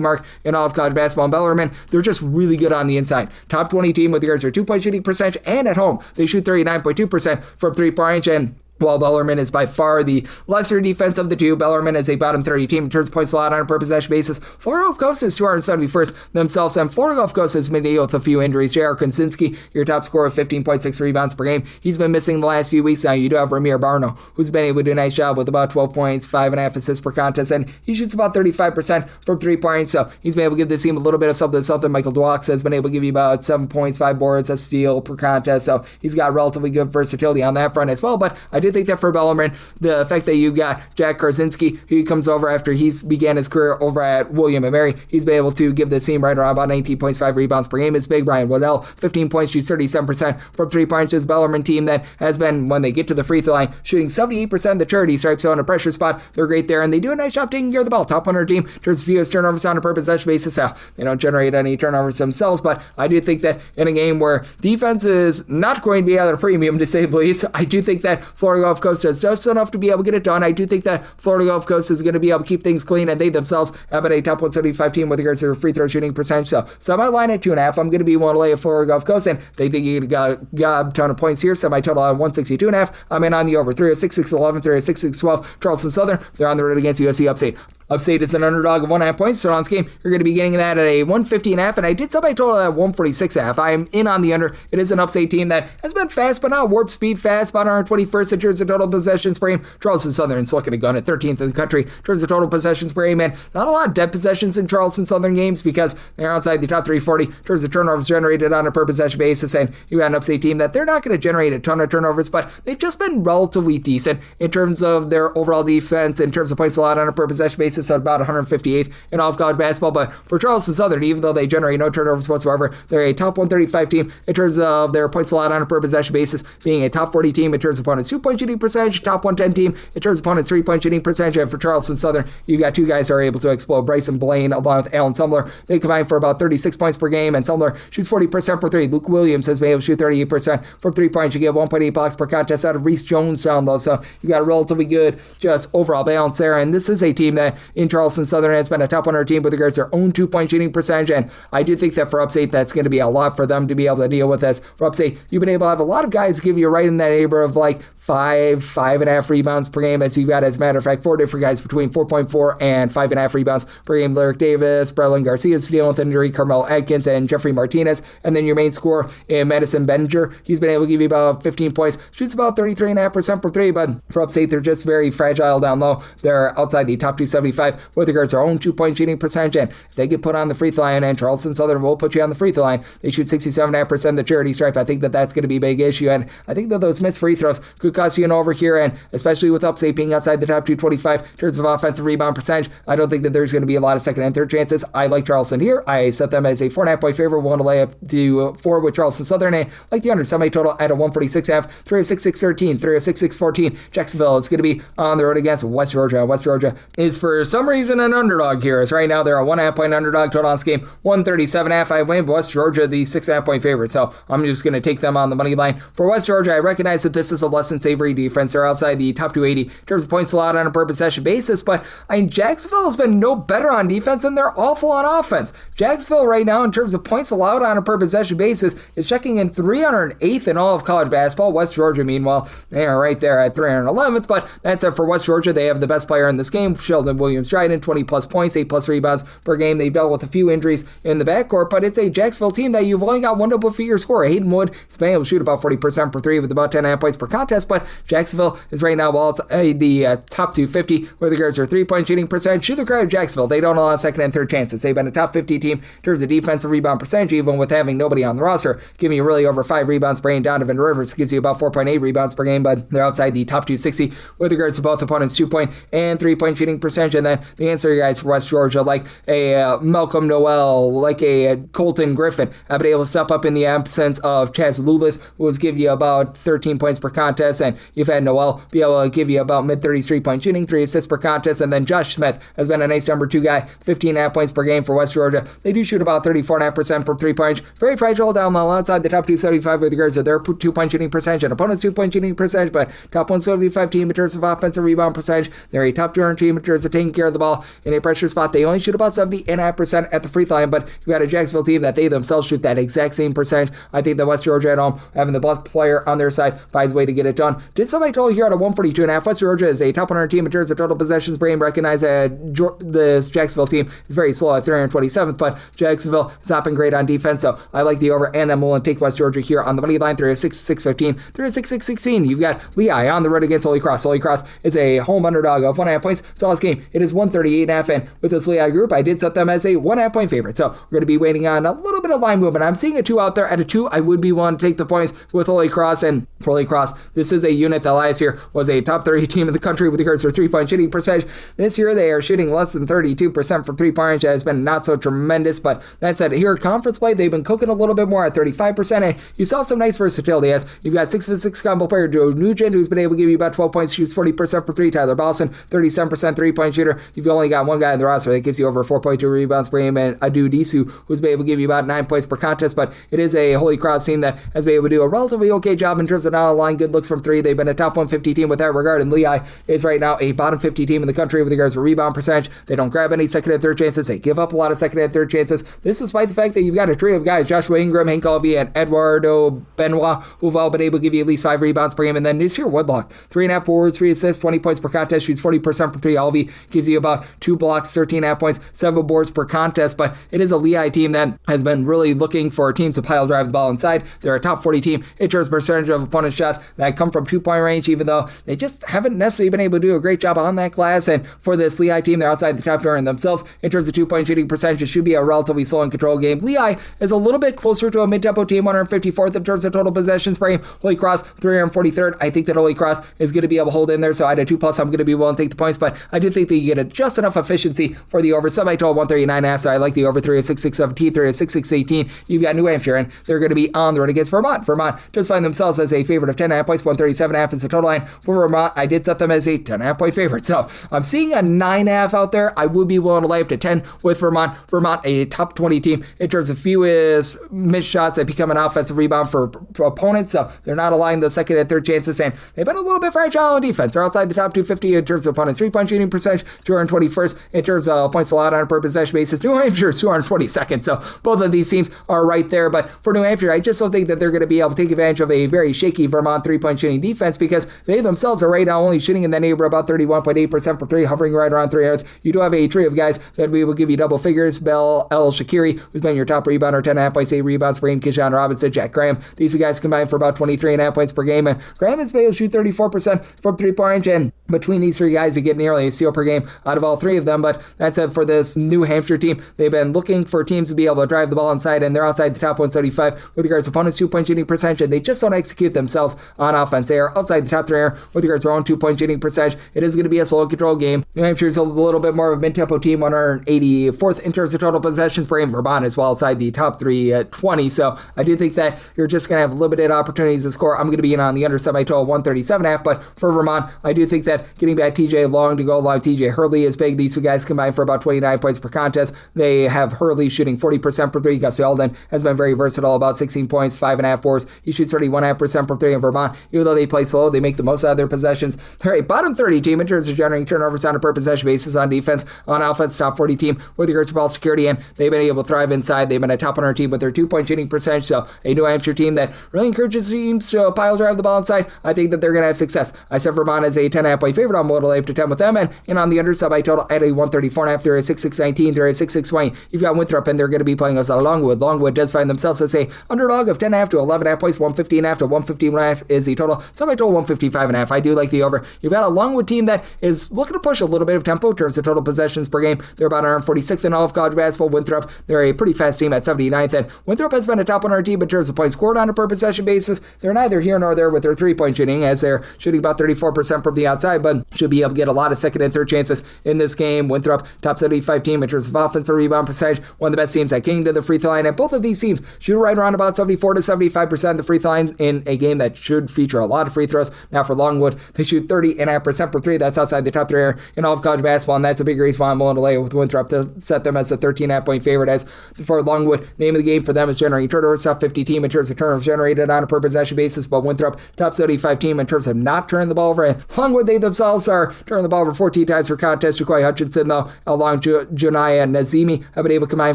mark in all of college basketball. And Bellarmine, they're just really good on the inside. Top 20 team with regards to their 2-point shooting percentage, and at home, they shoot 39.2% from 3 points. And while Bellarmine is by far the lesser defense of the two, Bellarmine is a bottom 30 team in terms of points allowed on a per possession basis. Florida Gulf Coast is 271st themselves, and Florida Gulf Coast has been dealing with a few injuries. J.R. Konsinski, your top scorer of 15.6 rebounds per game, he's been missing the last few weeks. Now you do have Ramir Barno, who's been able to do a nice job with about 12 points, 5.5 assists per contest, and he shoots about 35% from 3 points, so he's been able to give this team a little bit of something. Michael Dwalks has been able to give you about 7 points, 5 boards, a steal per contest, so he's got relatively good versatility on that front as well. But I do think that for Bellarmine, the fact that you've got Jack Karzinski, who comes over after he began his career over at William & Mary, he's been able to give the team right around about 19 points, 5 rebounds per game. It's big. Brian Waddell, 15 points, shoots 37% from 3 points. This Bellarmine team that has been, when they get to the free throw line, shooting 78% of the charity stripes, so in a pressure spot, they're great there, and they do a nice job taking care of the ball. Top 100 team in terms of fewest turnovers on a per possession basis. Now, they don't generate any turnovers themselves, but I do think that in a game where defense is not going to be at a premium, to say the least, I do think that Florida Gulf Coast has just enough to be able to get it done. I do think that Florida Gulf Coast is going to be able to keep things clean, and they themselves have been a top 175 team with regards to their free throw shooting percentage. So my line at 2.5. I'm going to be willing to lay a Florida Gulf Coast, and they think you got a ton of points here. So my total on 162.5. I'm in on the over. 306, 611, 306, 612. Charleston Southern, they're on the road against USC Upstate. Upstate is an underdog of 1.5 points. So on this game, you're going to be getting that at a 150.5, and I did set my total at 146.5. I am in on the under. It is an Upstate team that has been fast, but not warp speed fast. About 121st in terms of total possessions per game. Charleston Southern's looking to gun at 13th in the country in terms of total possessions per game, and not a lot of dead possessions in Charleston Southern games because they're outside the top 340 in terms of turnovers generated on a per possession basis, and you got an Upstate team that they're not going to generate a ton of turnovers, but they've just been relatively decent in terms of their overall defense, in terms of points allowed on a per possession basis. basis, at about 158th in all of college basketball. But for Charleston Southern, even though they generate no turnovers whatsoever, they're a top 135 team in terms of their points allowed on a per possession basis, being a top 40 team in terms of opponents' 2-point shooting percentage, top 110 team in terms of opponents' 3-point shooting percentage. And for Charleston Southern, you got two guys that are able to explode. Bryson Blaine along with Alan Sumler. They combine for about 36 points per game, and Sumler shoots 40% for three. Luke Williams has been able to shoot 38% from 3 points. You get 1.8 blocks per contest out of Reese Jonestown, though, so you got a relatively good just overall balance there. And this is a team that in Charleston Southern has been a top 100 team with regards to their own 2-point shooting percentage, and I do think that for Upstate that's going to be a lot for them to be able to deal with. As for Upstate, you've been able to have a lot of guys give you right in that neighborhood of like 5.5 rebounds per game, as you've got, as a matter of fact, 4 different guys between 4.4 and 5.5 rebounds per game. Lyric Davis, Brelin Garcia's dealing with injury, Carmel Adkins, and Jeffrey Martinez. And then your main scorer in Madison Beninger, he's been able to give you about 15 points, shoots about 33.5% per three, but for Upstate, they're just very fragile down low. They're outside the top 275 with regards to their own 2-point shooting percentage, and if they get put on the free throw line, and Charleston Southern will put you on the free throw line, they shoot 67.5% of the charity stripe. I think that that's going to be a big issue, and I think that those missed free throws could cost you an over here, and especially with Upstate being outside the top 225 in terms of offensive rebound percentage, I don't think that there's going to be a lot of second and third chances. I like Charleston here. I set them as a 4.5-point favorite. We'll want to lay up to 4 with Charleston Southern, and like the under semi total at a 146.5, 306-613, 306-614. Jacksonville is going to be on the road against West Georgia. West Georgia is for some reason an underdog here, as right now they're a 1.5-point underdog. Total on this game 137.5. I win West Georgia the 6.5-point favorite, so I'm just going to take them on the money line. For West Georgia, I recognize that this is a less than savory defense. They're outside the top 280 in terms of points allowed on a per possession basis, but Jacksonville has been no better on defense, and they're awful on offense. Jacksonville right now in terms of points allowed on a per possession basis is checking in 308th in all of college basketball. West Georgia, meanwhile, they are right there at 311th, but that's it for West Georgia. They have the best player in this game, Sheldon Williams-Dryden, 20 plus points, 8 plus rebounds per game. They've dealt with a few injuries in the backcourt, but it's a Jacksonville team that you've only got one double-figure scorer. Hayden Wood has been able to shoot about 40% per three with about 10.5 points per contest, but Jacksonville is right now the top 250 with regards to their 3-point shooting percentage. To the credit of Jacksonville, they don't allow second and third chances. They've been a top 50 team in terms of defensive rebound percentage, even with having nobody on the roster, giving you really over 5 rebounds per game. Donovan Rivers gives you about 4.8 rebounds per game, but they're outside the top 260 with regards to both opponents' 2-point and 3-point shooting percentage. And then the answer guys for West Georgia, like a Malcolm Noel, like a Colton Griffin, have been able to step up in the absence of Chaz Lulis, who was give you about 13 points per contest, and you've had Noel be able to give you about mid-30s 3-point shooting, 3 assists per contest, and then Josh Smith has been a nice number 2 guy, 15.5 points per game for West Georgia. They do shoot about 34.5% from 3-point. Very fragile down low, outside the top 275 with regards to their 2-point shooting percentage and opponents' 2-point shooting percentage, but top 175 team in terms of offensive rebound percentage. They're a top 200 team in terms of taking care of the ball in a pressure spot. They only shoot about 70.5% at the free throw line, but you've got a Jacksonville team that they themselves shoot that exact same percentage. I think that West Georgia at home, having the best player on their side, finds a way to get it done. Did somebody total here at a 142.5. West Georgia is a top 100 team in terms of total possessions per game. Recognize that this Jacksonville team is very slow at 327th, but Jacksonville has not been great on defense, so I like the over, and I'm willing to take West Georgia here on the money line, 306-615, 306-616. You've got Lehigh on the road against Holy Cross. Holy Cross is a home underdog of 1.5 points. So this game, it is 138.5, and with this Lehigh group, I did set them as a 1.5 point favorite. So we're going to be waiting on a little bit of line movement. I'm seeing a 2 out there. At a 2, I would be willing to take the points with Holy Cross, and for Holy Cross, this is a unit that last year was a top 30 team in the country with regards to their 3-point shooting percentage. This year, they are shooting less than 32% from 3-point range. That has been not so tremendous, but that said, here at conference play, they've been cooking a little bit more at 35%, and you saw some nice versatility as you've got 6'6" combo player Joe Nugent, who's been able to give you about 12 points, shoots 40% for 3. Tyler Ballson, 37% 3-point shooter. You've only got one guy in the roster that gives you over 4.2 rebounds per game, and Adu Disu, who's been able to give you about 9 points per contest, but it is a Holy Cross team that has been able to do a relatively okay job in terms of not allowing good looks from 3. They've been a top 150 team with that regard, and Lehigh is right now a bottom 50 team in the country with regards to rebound percentage. They don't grab any second and third chances. They give up a lot of second and third chances. This despite the fact that you've got a trio of guys, Joshua Ingram, Hank Alvey, and Eduardo Benoit, who've all been able to give you at least 5 rebounds per game. And then Nasir Woodlock, 3.5 boards, 3 assists, 20 points per contest, shoots 40% for 3. Alvey gives you about 2 blocks, 13.5 points, 7 boards per contest. But it is a Lehigh team that has been really looking for teams to pile drive the ball inside. They're a top 40 team in terms of percentage of opponent shots that come from 2-point range, even though they just haven't necessarily been able to do a great job on that glass. And for this Lehigh team, they're outside the top 200 themselves in terms of 2-point shooting percentage. It should be a relatively slow and controlled game. Lehigh is a little bit closer to a mid-tempo team, 154th in terms of total possessions per game. Holy Cross, 343rd. I think that Holy Cross is going to be able to hold in there, so I had a 2+. I'm going to be willing to take the points, but I do think that you get just enough efficiency for the over. Sub I total 139.5, so I like the over 306.617, 306.618. You've got New Hampshire, and they're going to be on the road against Vermont. Vermont just find themselves as a favorite of 10.5 points, 137.5 is the total line. For Vermont, I did set them as a 10.5 point favorite. So I'm seeing a 9.5 out there. I would be willing to lay up to 10 with Vermont. Vermont, a top 20 team in terms of fewest missed shots that become an offensive rebound for opponents. So they're not allowing those second and third chances, and they've been a little bit fragile on defense. They're outside the top 250 in terms of opponents' 3-point shooting percentage, 221st in terms of points allowed on a per possession basis. New Hampshire is 222nd. So both of these teams are right there. But for New Hampshire, I just don't think that they're going to be able to take advantage of a very shaky Vermont 3-point shooting defense, because they themselves are right now only shooting in the neighborhood about 31.8% for three, hovering right around 3/8. You do have a trio of guys that we will give you double figures. Bell El Shakiri, who's been your top rebounder, 10.5 points, 8 rebounds per game. Kishan Robinson, Jack Graham. These guys combined for about 23.5 points per game. And Graham has been able to shoot 34% from 3-point range. And between these three guys, you get nearly a steal per game out of all three of them. But that's it for this New Hampshire team. They've been looking for teams to be able to drive the ball inside, and they're outside the top 175 with regards to opponents' 2-point shooting percentage. And they just don't execute themselves on offense. They are outside the top 3 with regards to their own 2-point shooting percentage. It is going to be a slow control game. New Hampshire is a little bit more of a mid-tempo team, 184th in terms of total possessions per game. Vermont is well outside the top 320. So I do think that you're just going to have limited opportunities to score. I'm going to be in on the under semi-total 137.5. But for Vermont, I do think that getting back TJ Long to go along TJ Hurley is big. These two guys combined for about 29 points per contest. They have Hurley shooting 40% per 3. Gus Eldon has been very versatile, about 16 points, 5.5 boards. He shoots 31.5% per 3 in Vermont. Even though they play slow, they make the most out of their possessions. They're a bottom 30 team in terms of generating turnovers on a per possession basis on defense. On offense, top 40 team with regards to ball security, and they've been able to thrive inside. They've been a top 100 team with their 2-point shooting percentage. So a New Hampshire team that really encourages teams to pile drive the ball inside. I think that they're going to have success. I set Vermont as a 10.5 point favorite. I'm willing to lay up to 10 with them, and on the under sub I total at a 134.5. They're a 6.619. They're a 6.620. You've got Winthrop, and they're going to be playing us out of Longwood. Longwood does find themselves as a underdog of 10.5 to 11.5 points. 115.5 to 115.5 is the total. Sub I total 155.5. I do like the over. You've got a Longwood team that is looking to push a little bit of tempo in terms of total possessions per game. They're about 146th in all of college basketball. Winthrop, they're a pretty fast team at 79th, and Winthrop has been a top 100 team in terms of points scored on a per possession basis. They're neither here nor there with their 3-point shooting, as they're shooting about 34% from the outside, but should be able to get a lot of second and third chances in this game. Winthrop, top 75 team in terms of offensive rebound percentage, one of the best teams that came to the free throw line, and both of these teams shoot right around about 74 to 75% of the free throw line in a game that should feature a lot of free throws. Now for Longwood, they shoot 30.5% per 3. That's outside the top 3 in all of college basketball, and that's a big reason why I'm willing to lay with Winthrop to set them as a 13.5 point favorite. As for Longwood, name of the game for them is generating turnovers. Top 50 team in terms of turnovers generated on a per possession basis, but Winthrop, top 75 team in terms of not turning the ball over. And Longwood, they themselves are turning the ball over 14 times per contest. Jaquai Hutchinson, though, along Junaya Nazemi, have been able to combine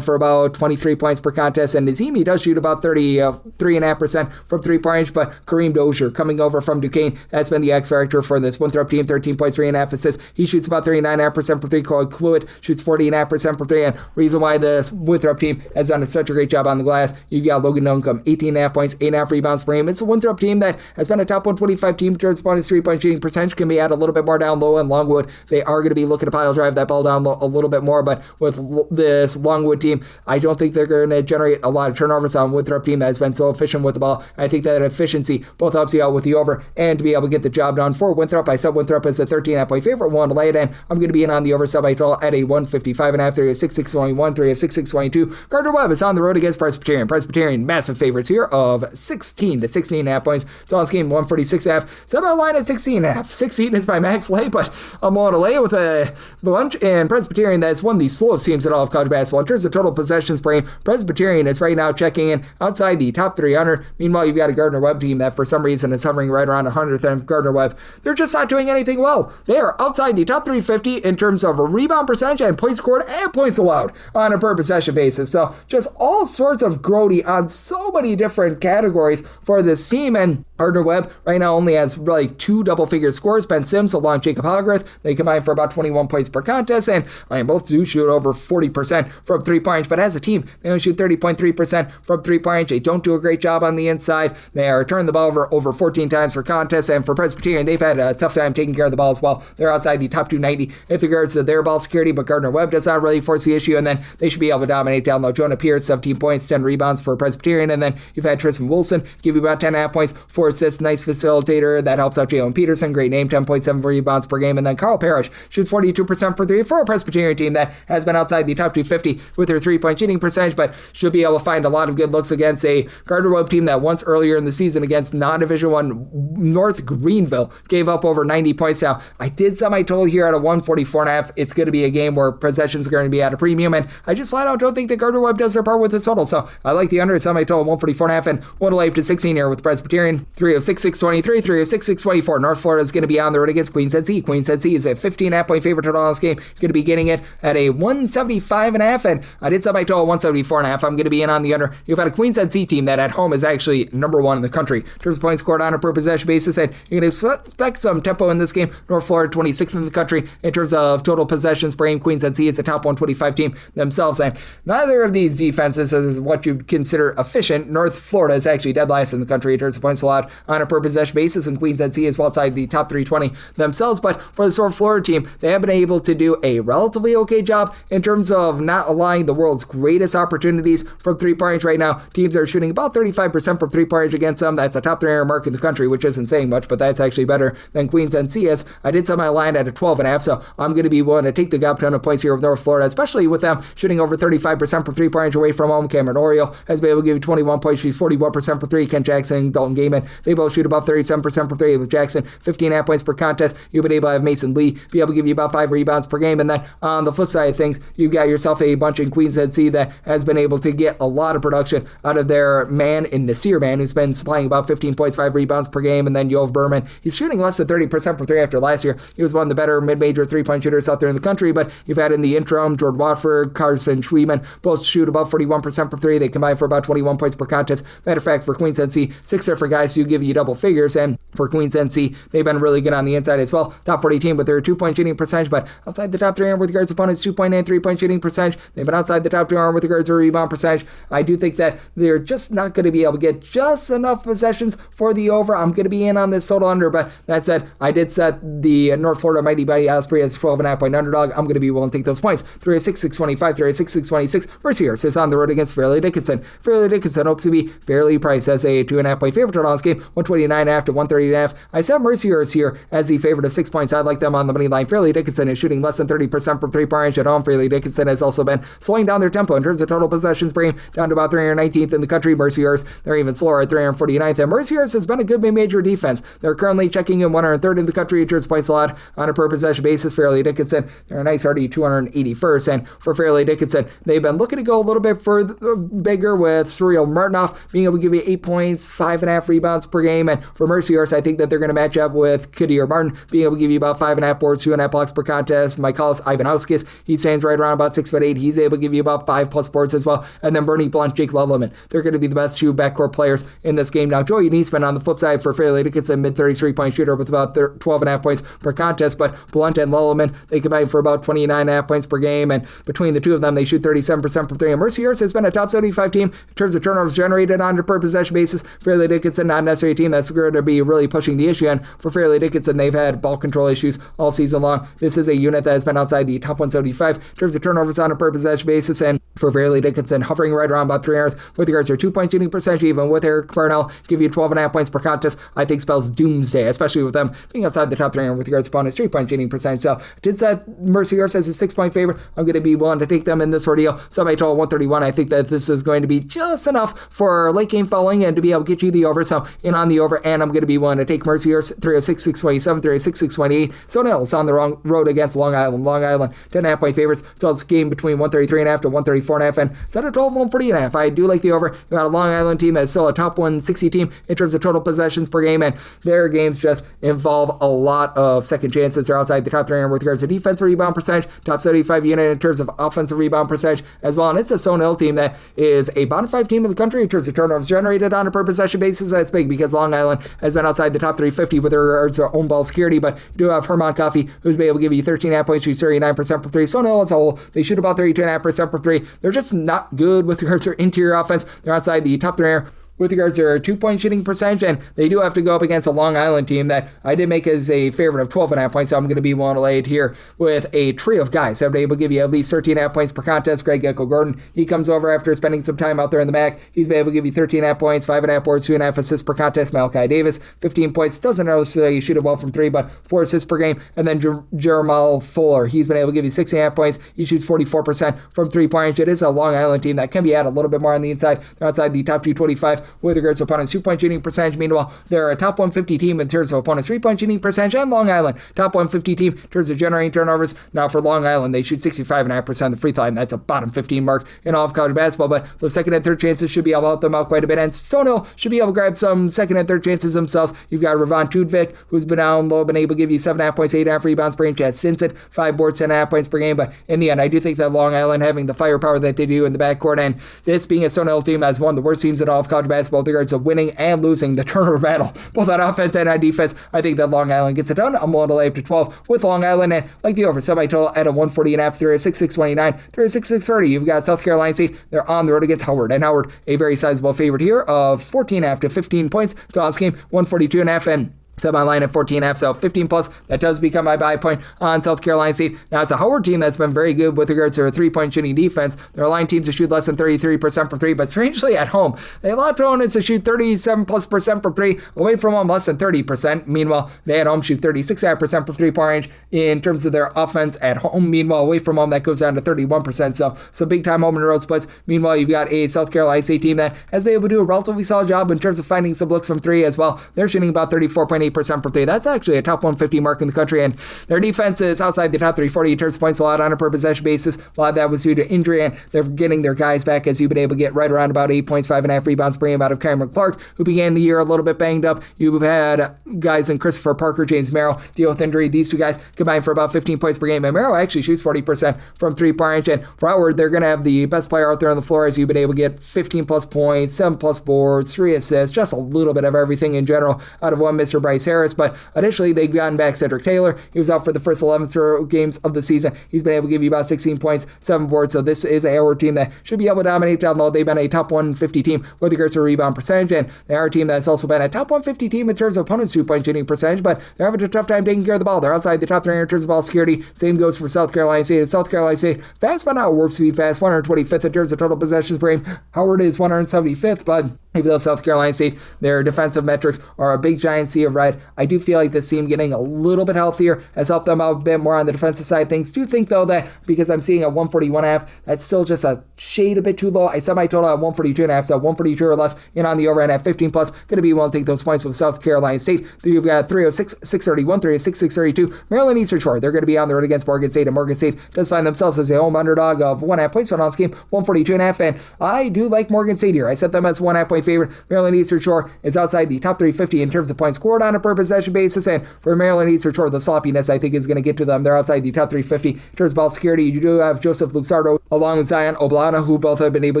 for about 23 points per contest, and Nazemi does shoot about 33.5% from 3-point range, but Kareem Dozier coming over from Duquesne, that's been the X factor for this Winthrop team. 13 points, 3.5 assists. He shoots about 39.5% per 3. Corey Cluett shoots 40.5% per 3, and reason why the Winthrop team has done such a great job on the glass, you've got Logan Duncombe, 18.5 points, 8.5 rebounds per game. It's a Winthrop team that has been a top 125 team in terms of opponents' 3-point shooting percentage. Can be at a little bit more down low, and Longwood, they are going to be looking to pile drive that ball down low a little bit more, but with this Longwood team, I don't think they're going to generate a lot of turnovers on Winthrop team that has been so efficient with the ball. I think that efficiency both helps you out with the over and to be able to get the job done. For Winthrop, I set Winthrop as a 13.5 point favorite. One to lay it in. I'm going to be in on the over sub total at a 155.5. 3 of 6.621, 3 of 6.622. Gardner Webb is on the road against Presbyterian. Presbyterian massive favorites here of 16 to 16.5 points. So this game 146.5. Set my line at 16.5. 16 is my max lay, but I'm willing to lay it with a bunch. And Presbyterian, that's one of the slowest teams in all of college basketball in terms of total possessions per game. Presbyterian is right now checking in outside the top 300. Meanwhile, you've got a Gardner Webb team that for some reason is hovering right around 100th, and Gardner Webb, they're just not doing anything well. They are outside the top 350 in terms of a rebound percentage and points scored and points allowed on a per possession basis. So just all sorts of grody on so many different categories for this team, and Gardner Webb right now only has like 2 double-figure scores. Ben Sims along Jacob Hallgrath, they combine for about 21 points per contest, and both do shoot over 40% from 3-point range, but as a team, they only shoot 30.3% from 3-point range. They don't do a great job on the inside. They are turning the ball over 14 times per contest, and for Presbyterian, they've had a tough time taking care of the ball as well. They're outside the top 290 with regards to their ball security, but Gardner Webb does not really force the issue, and then they should be able to dominate down low. Jonah Pierce, 17 points, 10 rebounds for Presbyterian, and then you've had Tristan Wilson give you about 10.5 points for 4 assists, nice facilitator. That helps out Jalen Peterson. Great name, 10.7 rebounds per game. And then Carl Parrish shoots 42% for 3 for a Presbyterian team that has been outside the top 250 with their 3-point shooting percentage, but should be able to find a lot of good looks against a Gardner-Webb team that once earlier in the season against non-Division I North Greenville gave up over 90 points. Now, I did semi-total here at a 144.5. It's going to be a game where possessions are going to be at a premium, and I just flat out don't think that Gardner-Webb does their part with the total. So I like the under at semi-total 144.5, and 1 to 16 here with Presbyterian. 306-623, 306-624. North Florida is going to be on the road against Queens St. Queens St. is a 15.5-point favorite total on this game. You're going to be getting it at a 175.5, and I did semi-total 174.5. I'm going to be in on the under. You've got a Queens St. team that at home is actually number 1 in the country in terms of points scored on a per possession basis, and you're going to expect some tempo in this game. North Florida 26th in the country in terms of total possessions per game. Queens St. is a top 125 team themselves, and neither of these defenses is what you'd consider efficient. North Florida is actually dead last in the country in terms of points allowed on a per possession basis, and Queens St. is well outside the top 320 themselves. But for the North Florida team, they have been able to do a relatively okay job in terms of not allowing the world's greatest opportunities from 3-point range right now. Teams are shooting about 35% from 3-point range against them. That's a top 300 mark in the country, which isn't saying much, but that's actually better than Queens St. is. I did set my line at a 12.5, so I'm going to be willing to take the gap ton of points here with North Florida, especially with them shooting over 35% from 3-point range away from home. Cameron Oriole has been able to give you 21 points. She's 41% for 3. Ken Jackson, Dalton Gaiman, they both shoot about 37% for 3 with Jackson, 15.5 points per contest. You've been able to have Mason Lee be able to give you about 5 rebounds per game. And then on the flip side of things, you've got yourself a bunch in Queens St. that has been able to get a lot of production out of their man in Nasir Man, who's been supplying about 15 points, 5 rebounds per game. And then Yov Berman, he's shooting less than 30% for 3 after last year. He was one of the better mid-major 3-point shooters out there in the country, but you've had in the interim, Jordan Watford, Carson Schweeman, both shoot about 41% for 3. They combine for about 21 points per contest. Matter of fact, for Queens St., 6 different guys who give you double figures, and for Queens St., they've been really good on the inside as well. Top 40 team with their 2-point shooting percentage, but outside the top 300 with regards to opponents, 2.9 3-point shooting percentage. They've been outside the top 200 with regards to rebound percentage. I do think that they're just not going to be able to get just enough possessions for the over. I'm going to be in on this total under, but that said, I did set the North Florida Mighty Mighty Osprey as 12.5-point underdog. I'm going to be willing to take those points. 306-625, 306-626. Mercier is on the road against Fairleigh Dickinson. Fairleigh Dickinson hopes to be fairly priced as a 2.5-point favorite total on this game, 129.5 to 130.5. I set Mercier here as the favorite of 6 points. I like them on the money line. Fairleigh Dickinson is shooting less than 30% from 3-point range at home. Fairleigh Dickinson has also been slowing down their tempo in terms of total possessions per game, down to about 319th in the country. Mercier's, they're even slower at 349th, and Mercier's has been a good mid-major defense. They're currently checking in 103rd in the country in terms of points allowed on a per possession basis. Fairleigh Dickinson, they're a nice hardy 281st, and for Fairleigh Dickinson, they've been looking to go a little bit further, bigger with Surreal Martinoff being able to give you 8 points, 5.5 rebounds per game, and for Mercier's, I think that they're going to match up with Kadir Martin being able to give you about 5.5 boards, 2.5 blocks per contest. Michaelis Ivanauskis, he stands right around about 6'8". He's able to give you about 5+ boards as well. And then Bernie Blunt, Jake Levelman, they're going to be the best two backcourt players in this game. Now, Joey Neesman on the flip side for Fairleigh Dickinson, mid-33-point shooter with about 12.5 points per contest, but Blunt and Levelman, they combine for about 29.5 points per game, and between the two of them, they shoot 37% from 3. And Mercier's has been a top 75 team in terms of turnovers generated on a per possession basis. Fairleigh Dickinson, not necessarily a team that's going to be really pushing the issue, and for Fairleigh Dickinson, they've had ball control issues all season long. This is a unit that has been outside the top 175 in terms of turnovers on a per possession basis, and for Fairleigh Dickinson, hovering right around about 300th with regards to their 2-point shooting percentage, even with Eric Parnell, give you 12.5 points per contest, I think spells doomsday, especially with them being outside the top 300 with regards to opponents' 3-point shooting percentage. So, did set Mercier as a 6-point favorite. I'm going to be willing to take them in this ordeal. Semi-total 131. I think that this is going to be just enough for late game following and to be able to get you the over. So, in on the over, and I'm going to be willing to take Mercier 306-627, 306-628. Stone Hills on the wrong road against Long Island. Long Island, 10.5-point favorites. So, it's a game between 133.5 to 134.5, and set a 140.5. I do like the over. You got a Long Island team that's still a top 160 team in terms of total possessions per game, and their games just involve a lot of second chances. They're outside the top 300 with regards to defensive rebound percentage, top 75 unit in terms of offensive rebound percentage as well, and it's a Stone Hill team that is a bottom 5 team in the country in terms of turnovers generated on a per possession basis. That's big because Long Island has been outside the top 350 with regards to own ball security, but you do have Herman Coffey, who's been able to give you 13.5 points, shoots 39% for 3. Stone Hill as a whole, they shoot about 32.5% for 3. They're just not good with regards to interior offense. They're outside the top 300 with regards to their 2-point shooting percentage, and they do have to go up against a Long Island team that I did make as a favorite of 12.5 points, so I'm going to be willing to lay it here with a trio of guys that are able to give you at least 13.5 points per contest. Greg Gecko-Gordon, he comes over after spending some time out there in the MAC. He's been able to give you 13.5 points, 5.5 boards, 2.5 assists per contest. Malachi Davis, 15 points, doesn't necessarily shoot it well from 3, but 4 assists per game. And then Jeremiah Fuller, he's been able to give you 6.5 points. He shoots 44% from 3-point range. It is a Long Island team that can be at a little bit more on the inside. They're outside the top 225 with regards to opponents' 2-point shooting percentage. Meanwhile, they're a top 150 team in terms of opponents' 3-point shooting percentage, and Long Island, top 150 team in terms of generating turnovers. Now for Long Island, they shoot 65.5% of the free throw line. That's a bottom 15 mark in all of college basketball, but those second and third chances should be able to help them out quite a bit, and Stonehill should be able to grab some second and third chances themselves. You've got Ravon Tudvik, who's been down low, been able to give you 7.5 points, 8.5 rebounds per game. Chad Stinson, 5 boards, 10.5 points per game, but in the end, I do think that Long Island having the firepower that they do in the backcourt, and this being a Stonehill team that's one of the worst teams in all of college basketball with regards to winning and losing the turnover battle, both on offense and on defense, I think that Long Island gets it done. I'm willing to lay up to 12 with Long Island, and like the over semi-total at a 140.5 through a 66.29 through a 66.30. You've got South Carolina State. They're on the road against Howard, and Howard, a very sizable favorite here of 14.5 to 15 points. So on this game, 142.5, and set my line at 14.5, so 15 plus. That does become my buy point on South Carolina State. Now, it's a Howard team that's been very good with regards to their 3-point shooting defense. They're allowing teams to shoot less than 33% from 3, but strangely at home, they allow opponents to shoot 37+% from 3, away from home less than 30%. Meanwhile, they at home shoot 36% from 3-point range in terms of their offense at home. Meanwhile, away from home, that goes down to 31%, so big time home and road splits. Meanwhile, you've got a South Carolina State team that has been able to do a relatively solid job in terms of finding some looks from 3 as well. They're shooting about 34.8% from 3. That's actually a top 150 mark in the country, and their defense is outside the top 340 in terms of points allowed on a per possession basis. A lot of that was due to injury, and they're getting their guys back, as you've been able to get right around about 8 points, 5.5 rebounds per game out of Cameron Clark, who began the year a little bit banged up. You've had guys in Christopher Parker, James Merrill deal with injury. These two guys combined for about 15 points per game, and Merrill actually shoots 40% from 3-point range, and for Howard, they're going to have the best player out there on the floor, as you've been able to get 15 plus points, 7 plus boards, 3 assists, just a little bit of everything in general out of one Mr. Bryce Harris. But additionally, they've gotten back Cedric Taylor. He was out for the first 11 games of the season. He's been able to give you about 16 points, 7 boards, so this is a Howard team that should be able to dominate down low. They've been a top 150 team with regards to rebound percentage, and they are a team that's also been a top 150 team in terms of opponents' 2-point shooting percentage, but they're having a tough time taking care of the ball. They're outside the top 3 in terms of ball security. Same goes for South Carolina State. South Carolina State, fast but not warp speed fast, 125th in terms of total possessions per game. Howard is 175th, but even though South Carolina State, their defensive metrics are a big giant sea of red, I do feel like this team getting a little bit healthier has helped them out a bit more on the defensive side of things. Do think, though, that because I'm seeing a 141.5, that's still just a shade a bit too low. I set my total at 142.5, so 142 or less, and on the overhand at 15 plus. Going to be willing to take those points with South Carolina State. Then you've got 306, 631, 306, 632. Maryland Eastern Shore, they're going to be on the road against Morgan State, and Morgan State does find themselves as a home underdog of 1.5 points on this game, 142.5, and I do like Morgan State here. I set them as 1.5 point favorite. Maryland Eastern Shore is outside the top 350 in terms of points scored on a per possession basis, and for Maryland Eastern Shore, the sloppiness I think is going to get to them. They're outside the top 350 in terms of ball security. You do have Joseph Luxardo along with Zion Oblana, who both have been able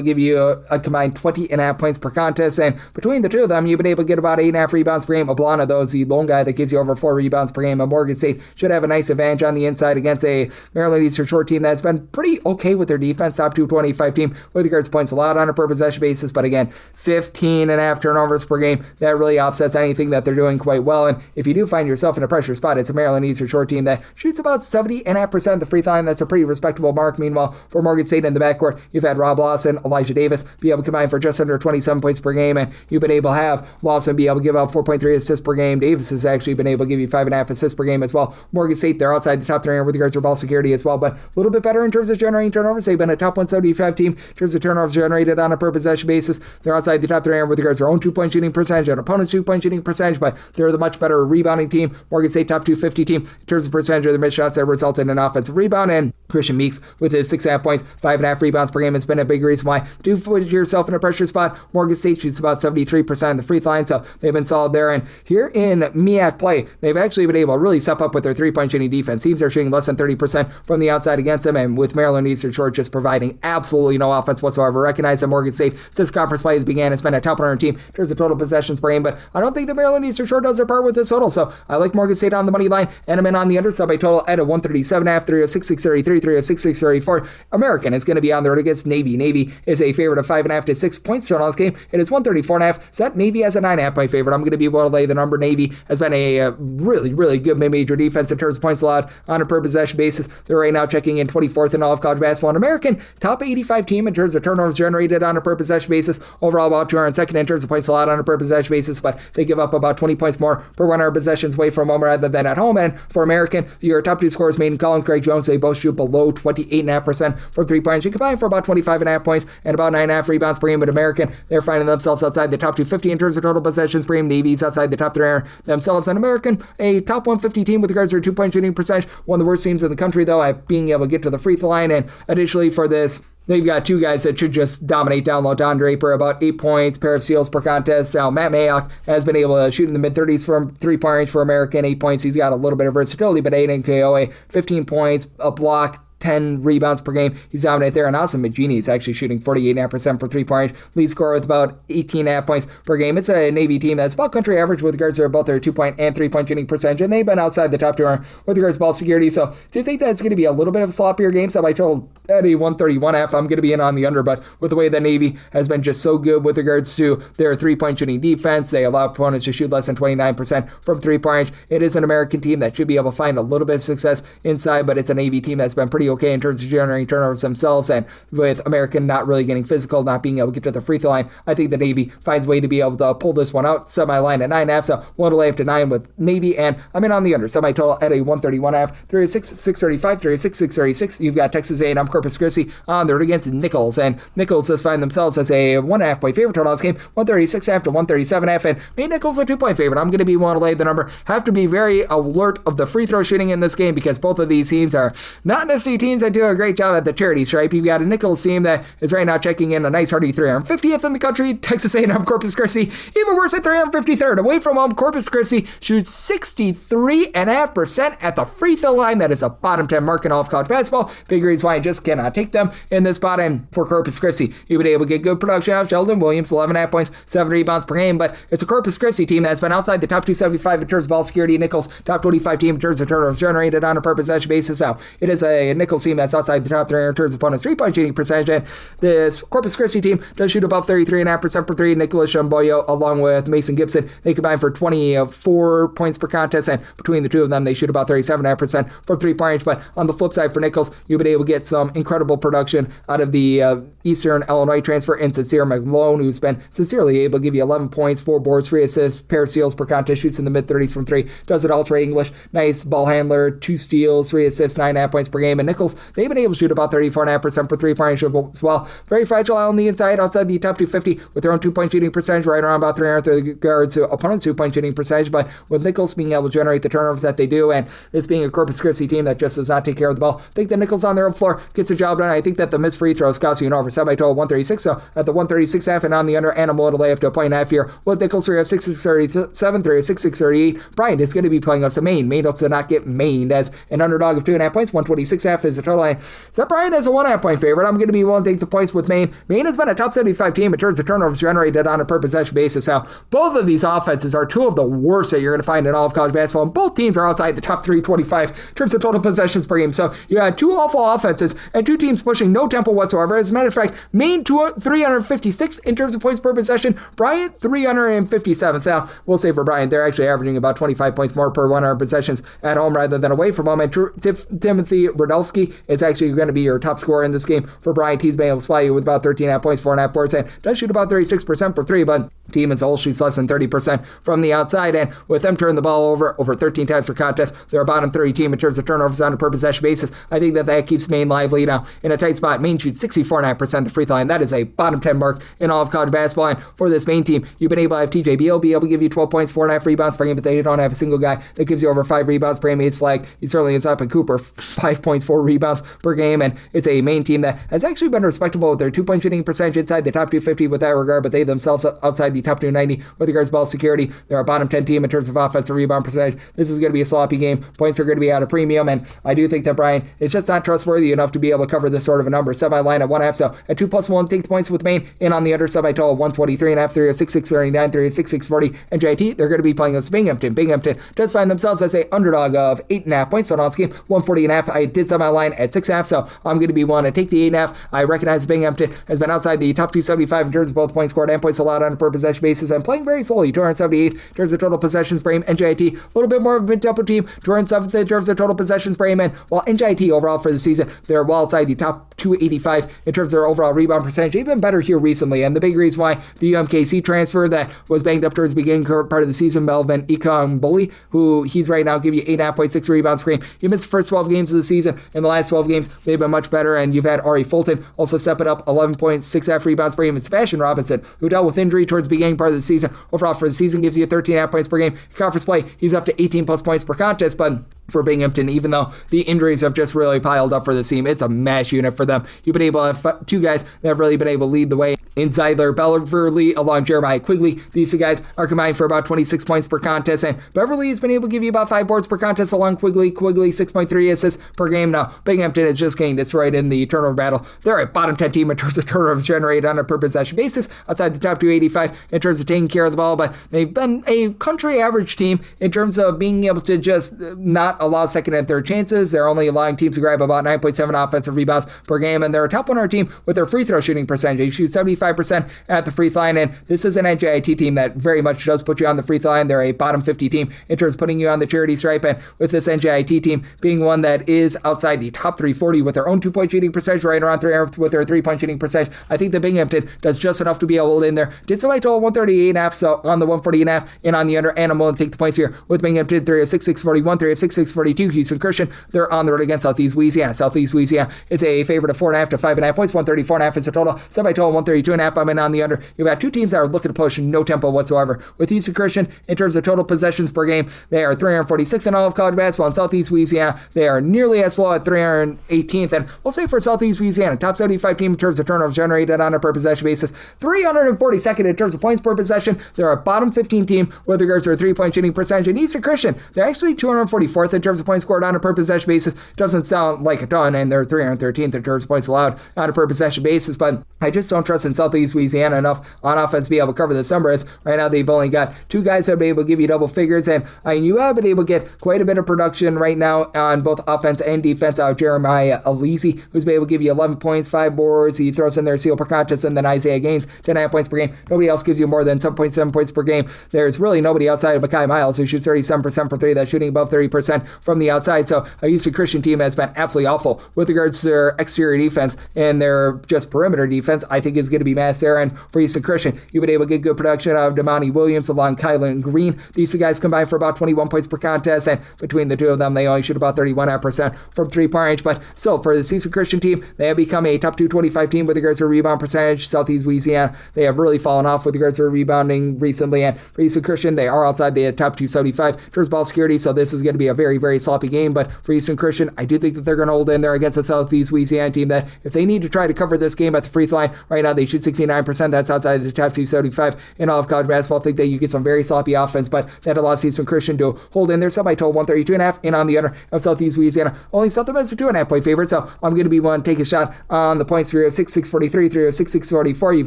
to give you a combined 20.5 points per contest, and between the two of them, you've been able to get about 8.5 rebounds per game. Oblana, though, is the lone guy that gives you over 4 rebounds per game, and Morgan State should have a nice advantage on the inside against a Maryland Eastern Shore team that's been pretty okay with their defense, top 225 team with regards to points allowed on a per possession basis, but again, 15.5 turnovers per game. That really offsets anything that they're doing quite well, and if you do find yourself in a pressure spot, it's a Maryland Eastern Shore team that shoots about 70.5% of the free throw line. That's a pretty respectable mark. Meanwhile, for Morgan State in the backcourt, you've had Rob Lawson, Elijah Davis be able to combine for just under 27 points per game, and you've been able to have Lawson be able to give out 4.3 assists per game. Davis has actually been able to give you 5.5 assists per game as well. Morgan State, they're outside the top 3 with regards to ball security as well, but a little bit better in terms of generating turnovers. They've been a top 175 team in terms of turnovers generated on a per possession basis. They're outside the top 3 with regards to their own 2-point shooting percentage and opponent's 2-point shooting percentage, but they're the much better rebounding team. Morgan State top 250 team in terms of percentage of their missed shots that resulted in an offensive rebound, and Christian Meeks with his 6.5 points, 5.5 rebounds per game has been a big reason why. Do put yourself in a pressure spot. Morgan State shoots about 73% of the free throw line, so they've been solid there. And here in MEAC play, they've actually been able to really step up with their 3-point shooting defense. Teams are shooting less than 30% from the outside against them, and with Maryland Eastern Shore just providing absolutely no offense whatsoever. Recognize that Morgan State, since conference play has began, has been been a top 100 team in terms of total possessions per game, but I don't think the Maryland Eastern Shore does their part with this total, so I like Morgan State on the money line, and I'm in on the under, so by total at a 137.5, 306.633, 306.634. American is going to be on the road against Navy. Navy is a favorite of 5.5 to 6 points total on this game. It is 134.5, set Navy as a 9.5 point favorite. I'm going to be able to lay the number. Navy has been a really, really good mid-major defense in terms of points allowed on a per possession basis. They're right now checking in 24th in all of college basketball. An American top 85 team in terms of turnovers generated on a per possession basis. Overall, about 202nd in terms of points allowed on a per possession basis, but they give up about 20 points more per 100 possessions away from home rather than at home. And for American, your top two scorers, Maiden Collins, Greg Jones, they both shoot below 28.5% from 3 points. You combine for about 25.5 points and about 9.5 rebounds per game. But American, they're finding themselves outside the top 250 in terms of total possessions per game. Navy's outside the top 300 themselves. And American, a top 150 team with regards to their 2-point shooting percentage. One of the worst teams in the country, though, at being able to get to the free throw line. And additionally, for this, they've got two guys that should just dominate down low. Don Draper, about 8 points, pair of steals per contest. Now, Matt Mayock has been able to shoot in the mid-30s from 3-point range for American, 8 points. He's got a little bit of versatility, but Aiden Koa, 15 points, a block, 10 rebounds per game. He's dominant there. And also Magini is actually shooting 48.5% for 3-point range. Lead scorer with about 18.5 points per game. It's a Navy team that's about country average with regards to both their 2-point and 3-point shooting percentage. And they've been outside the top 200 with regards to ball security. So do you think that's going to be a little bit of a sloppier game? So I told at a 131.5, I'm going to be in on the under. But with the way the Navy has been just so good with regards to their 3-point shooting defense, they allow opponents to shoot less than 29% from 3-point range. It is an American team that should be able to find a little bit of success inside, but it's a Navy team that's been pretty okay in terms of generating turnovers themselves, and with American not really getting physical, not being able to get to the free throw line, I think the Navy finds a way to be able to pull this one out. Semi-line at 9.5, so one to lay up to 9 with Navy, and I'm in on the under. Semi-total at a 131.5, 306.635, 306.636. You've got Texas A&M Corpus Christi on the road against Nichols, and Nichols just find themselves as a 1.5 point favorite total on this game, 136.5 to 137.5, and made Nichols a 2-point favorite. I'm going to be one to lay the number. Have to be very alert of the free throw shooting in this game because both of these teams are not necessarily teams that do a great job at the charity stripe. You've got a Nichols team that is right now checking in a nice hearty 350th in the country. Texas A&M Corpus Christi, even worse at 353rd. Away from home, Corpus Christi shoots 63.5% at the free throw line. That is a bottom 10 mark in all of college basketball. Big reason why I just cannot take them in this spot. And for Corpus Christi, you've been able to get good production out of Sheldon Williams, 11.5 points, 7 rebounds per game. But it's a Corpus Christi team that's been outside the top 275 in terms of ball security. Nichols, top 25 team in terms of turnovers generated on a per possession basis. Now, it is a Nichols team that's outside the top 300 in terms of opponents' 3-point shooting percentage. And this Corpus Christi team does shoot above 33.5% per 3. Nicholas Shamboyo, along with Mason Gibson, they combine for 24 points per contest. And between the two of them, they shoot about 37.5% from 3-point range. But on the flip side for Nichols, you've been able to get some incredible production out of the Eastern Illinois transfer in Sincere McLone, who's been sincerely able to give you 11 points, 4 boards, 3 assists, pair of steals per contest, shoots in the mid-30s from 3, does it all Trey English, nice ball handler, 2 steals, 3 assists, 9.5 points per game. And Nichols, they've been able to shoot about 34.5% for 3-point range as well. Very fragile on the inside, outside the top 250 with their own 2-point shooting percentage, right around about 300 regards to opponents' 2-point shooting percentage. But with Nichols being able to generate the turnovers that they do, and it's being a Corpus Christi team that just does not take care of the ball, I think that Nichols on their own floor gets the job done. I think that the missed free throws cost you an over. Semi-total 136, so at the 136.5 and on the under, and I'm willing to lay up to a 1.5 here. With Nichols 3 of 6-6-37, 3 of 6-6-38. Bryant is going to be playing us a Maine. Maine hopes to not get mained as an underdog of 2.5 points. 126.5 is the total line. Set Bryant as a 1.5 point favorite. I'm going to be willing to take the points with Maine. Maine has been a top 75 team in terms of turnovers generated on a per possession basis. Now, both of these offenses are two of the worst that you're going to find in all of college basketball, and both teams are outside the top 325 in terms of total possessions per game. So you had two awful offenses and two teams pushing no tempo whatsoever. As a matter of fact, Maine 356 in terms of points per possession, Bryant 357th. Now, we'll say for Bryant, they're actually averaging about 25 points more per 100 possessions at home rather than away from home. And Timothy Radulski is actually going to be your top scorer in this game for Bryant. He's been able to supply you with about 13.5 points, 4.5 boards, and does shoot about 36% per 3, but team as a whole shoots less than 30% from the outside. And with them turning the ball over 13 times per contest, they're a bottom 30 team in terms of turnovers on a per possession basis. I think that keeps Maine lively. Now, in a tight spot, Maine shoots 64.9% the free throw line. That is a bottom 10 mark in all of college basketball. And for this Maine team, you've been able to have TJ Beal be able to give you 12 points, 4.5 rebounds per game, but they don't have a single guy that gives you over 5 rebounds per game. Ace Flag, he certainly is up. And Cooper, 5 points, 4 rebounds per game. And it's a Maine team that has actually been respectable with their 2-point shooting percentage inside the top 250 with that regard, but they themselves outside the top 290 with regards to ball security. They're a bottom 10 team in terms of offensive rebound percentage. This is going to be a sloppy game. Points are going to be at a premium, and I do think that Bryant is just not trustworthy enough to be be able to cover this sort of a number. Semi line at 1.5, so at 2+1, take the points with Maine. In on the under, semi total 123.5, 306.639, 306.640. NJIT, they're going to be playing against Binghamton. Binghamton does find themselves as a underdog of 8.5 points. So on this game, 140.5. I did semi line at 6.5, so I'm going to be willing to take the 8.5. I recognize Binghamton has been outside the top 275 in terms of both points scored and points allowed on a per possession basis, and playing very slowly. 278 in terms of total possessions per game. NJIT, a little bit more of a mid-tempo team. 207th in terms of total possessions per game, and while NJIT overall for the season, they're well outside the top 285 in terms of their overall rebound percentage. They've been better here recently, and the big reason why the UMKC transfer that was banged up towards the beginning part of the season, Melvin Ikongboli, who he's right now giving you 8.6 rebounds per game. He missed the first 12 games of the season. In the last 12 games, they've been much better, and you've had Ari Fulton also step it up, 11.6 rebounds per game, and Sebastian Robinson, who dealt with injury towards the beginning part of the season, overall for the season gives you 13.5 points per game. Conference play, he's up to 18 plus points per contest, but for Binghamton, even though the injuries have just really piled up for the team, it's a mash unit for them. You've been able to have two guys that have really been able to lead the way in Zeidler Beverly along Jeremiah Quigley. These two guys are combined for about 26 points per contest, and Beverly has been able to give you about 5 boards per contest along Quigley. Quigley 6.3 assists per game. Now, Binghamton is just getting destroyed in the turnover battle. They're a bottom 10 team in terms of turnovers generated on a per possession basis, outside the top 285 in terms of taking care of the ball, but they've been a country average team in terms of being able to just not allow second and third chances. They're only allowing teams to grab about 9.7 offensive rebounds per game, and they're a top 100 team with their free throw shooting percentage. They shoot 75% at the free throw line, and this is an NJIT team that very much does put you on the free throw line. They're a bottom 50 team in terms of putting you on the charity stripe, and with this NJIT team being one that is outside the top 340 with their own 2-point shooting percentage, right around 3 with their 3-point shooting percentage, I think that Binghamton does just enough to be able to in there. Did so I total 138.5, so on the 140.5 and on the under, and I'm willing to take the points here with Binghamton. 306.641, 306.642. Houston Christian, they're on the road against Southeast Louisiana. Southeast Louisiana is a favorite of 4.5 to 5.5 points. 134.5 is the total. Semi-total 132.5. I'm in on the under. You've got two teams that are looking to push no tempo whatsoever. With Houston Christian, in terms of total possessions per game, they are 346th in all of college basketball. In Southeast Louisiana, they are nearly as low at 318th. And we'll say for Southeast Louisiana, top 75 team in terms of turnovers generated on a per possession basis, 342nd in terms of points per possession. They're a bottom 15 team with regards to their 3-point shooting percentage. And Houston Christian, they're actually 244th in terms of points scored on a per possession basis. Doesn't sound like a ton, and they're 313th in terms of points allowed on a per possession basis, but I just don't trust in Southeast Louisiana enough on offense to be able to cover this number, as right now they've only got two guys that have been able to give you double figures, and you have been able to get quite a bit of production right now on both offense and defense out of Jeremiah Alisi, who's been able to give you 11 points, 5 boards. He throws in their seal per contest, and then Isaiah Gaines, 10.5 points per game. Nobody else gives you more than 7.7 points per game. There's really nobody outside of Mekhi Miles, who shoots 37% for 3. That's shooting above 30% from the outside. So a Houston Christian team has been absolutely awful with regards to their exterior defense, and their just perimeter defense, I think, is going to be mass there. And for Houston Christian, you've been able to get good production out of Damani Williams along Kylan Green. These two guys combined for about 21 points per contest, and between the two of them, they only shoot about 31% from 3-point range. But still, for the Houston Christian team, they have become a top 225 team with regards to rebound percentage. Southeast Louisiana, they have really fallen off with regards to rebounding recently, and for Houston Christian, they are outside the top 275 in terms of ball security, so this is going to be a very, very sloppy game. But for Houston Christian, I do think that they're going to hold in there against the Southeast Louisiana team that if they need to try to cover this game at the free throw line, right now they shoot 69%. That's outside the top 275 in all of college basketball. I think that you get some very sloppy offense, but that allows Houston Christian to hold in there. Semi-total 132.5 and on the under of Southeast Louisiana. Only Southern Miss are 2.5 point favorite, so I'm going to be one to take a shot on the points. 306, 643, 306, 644. You've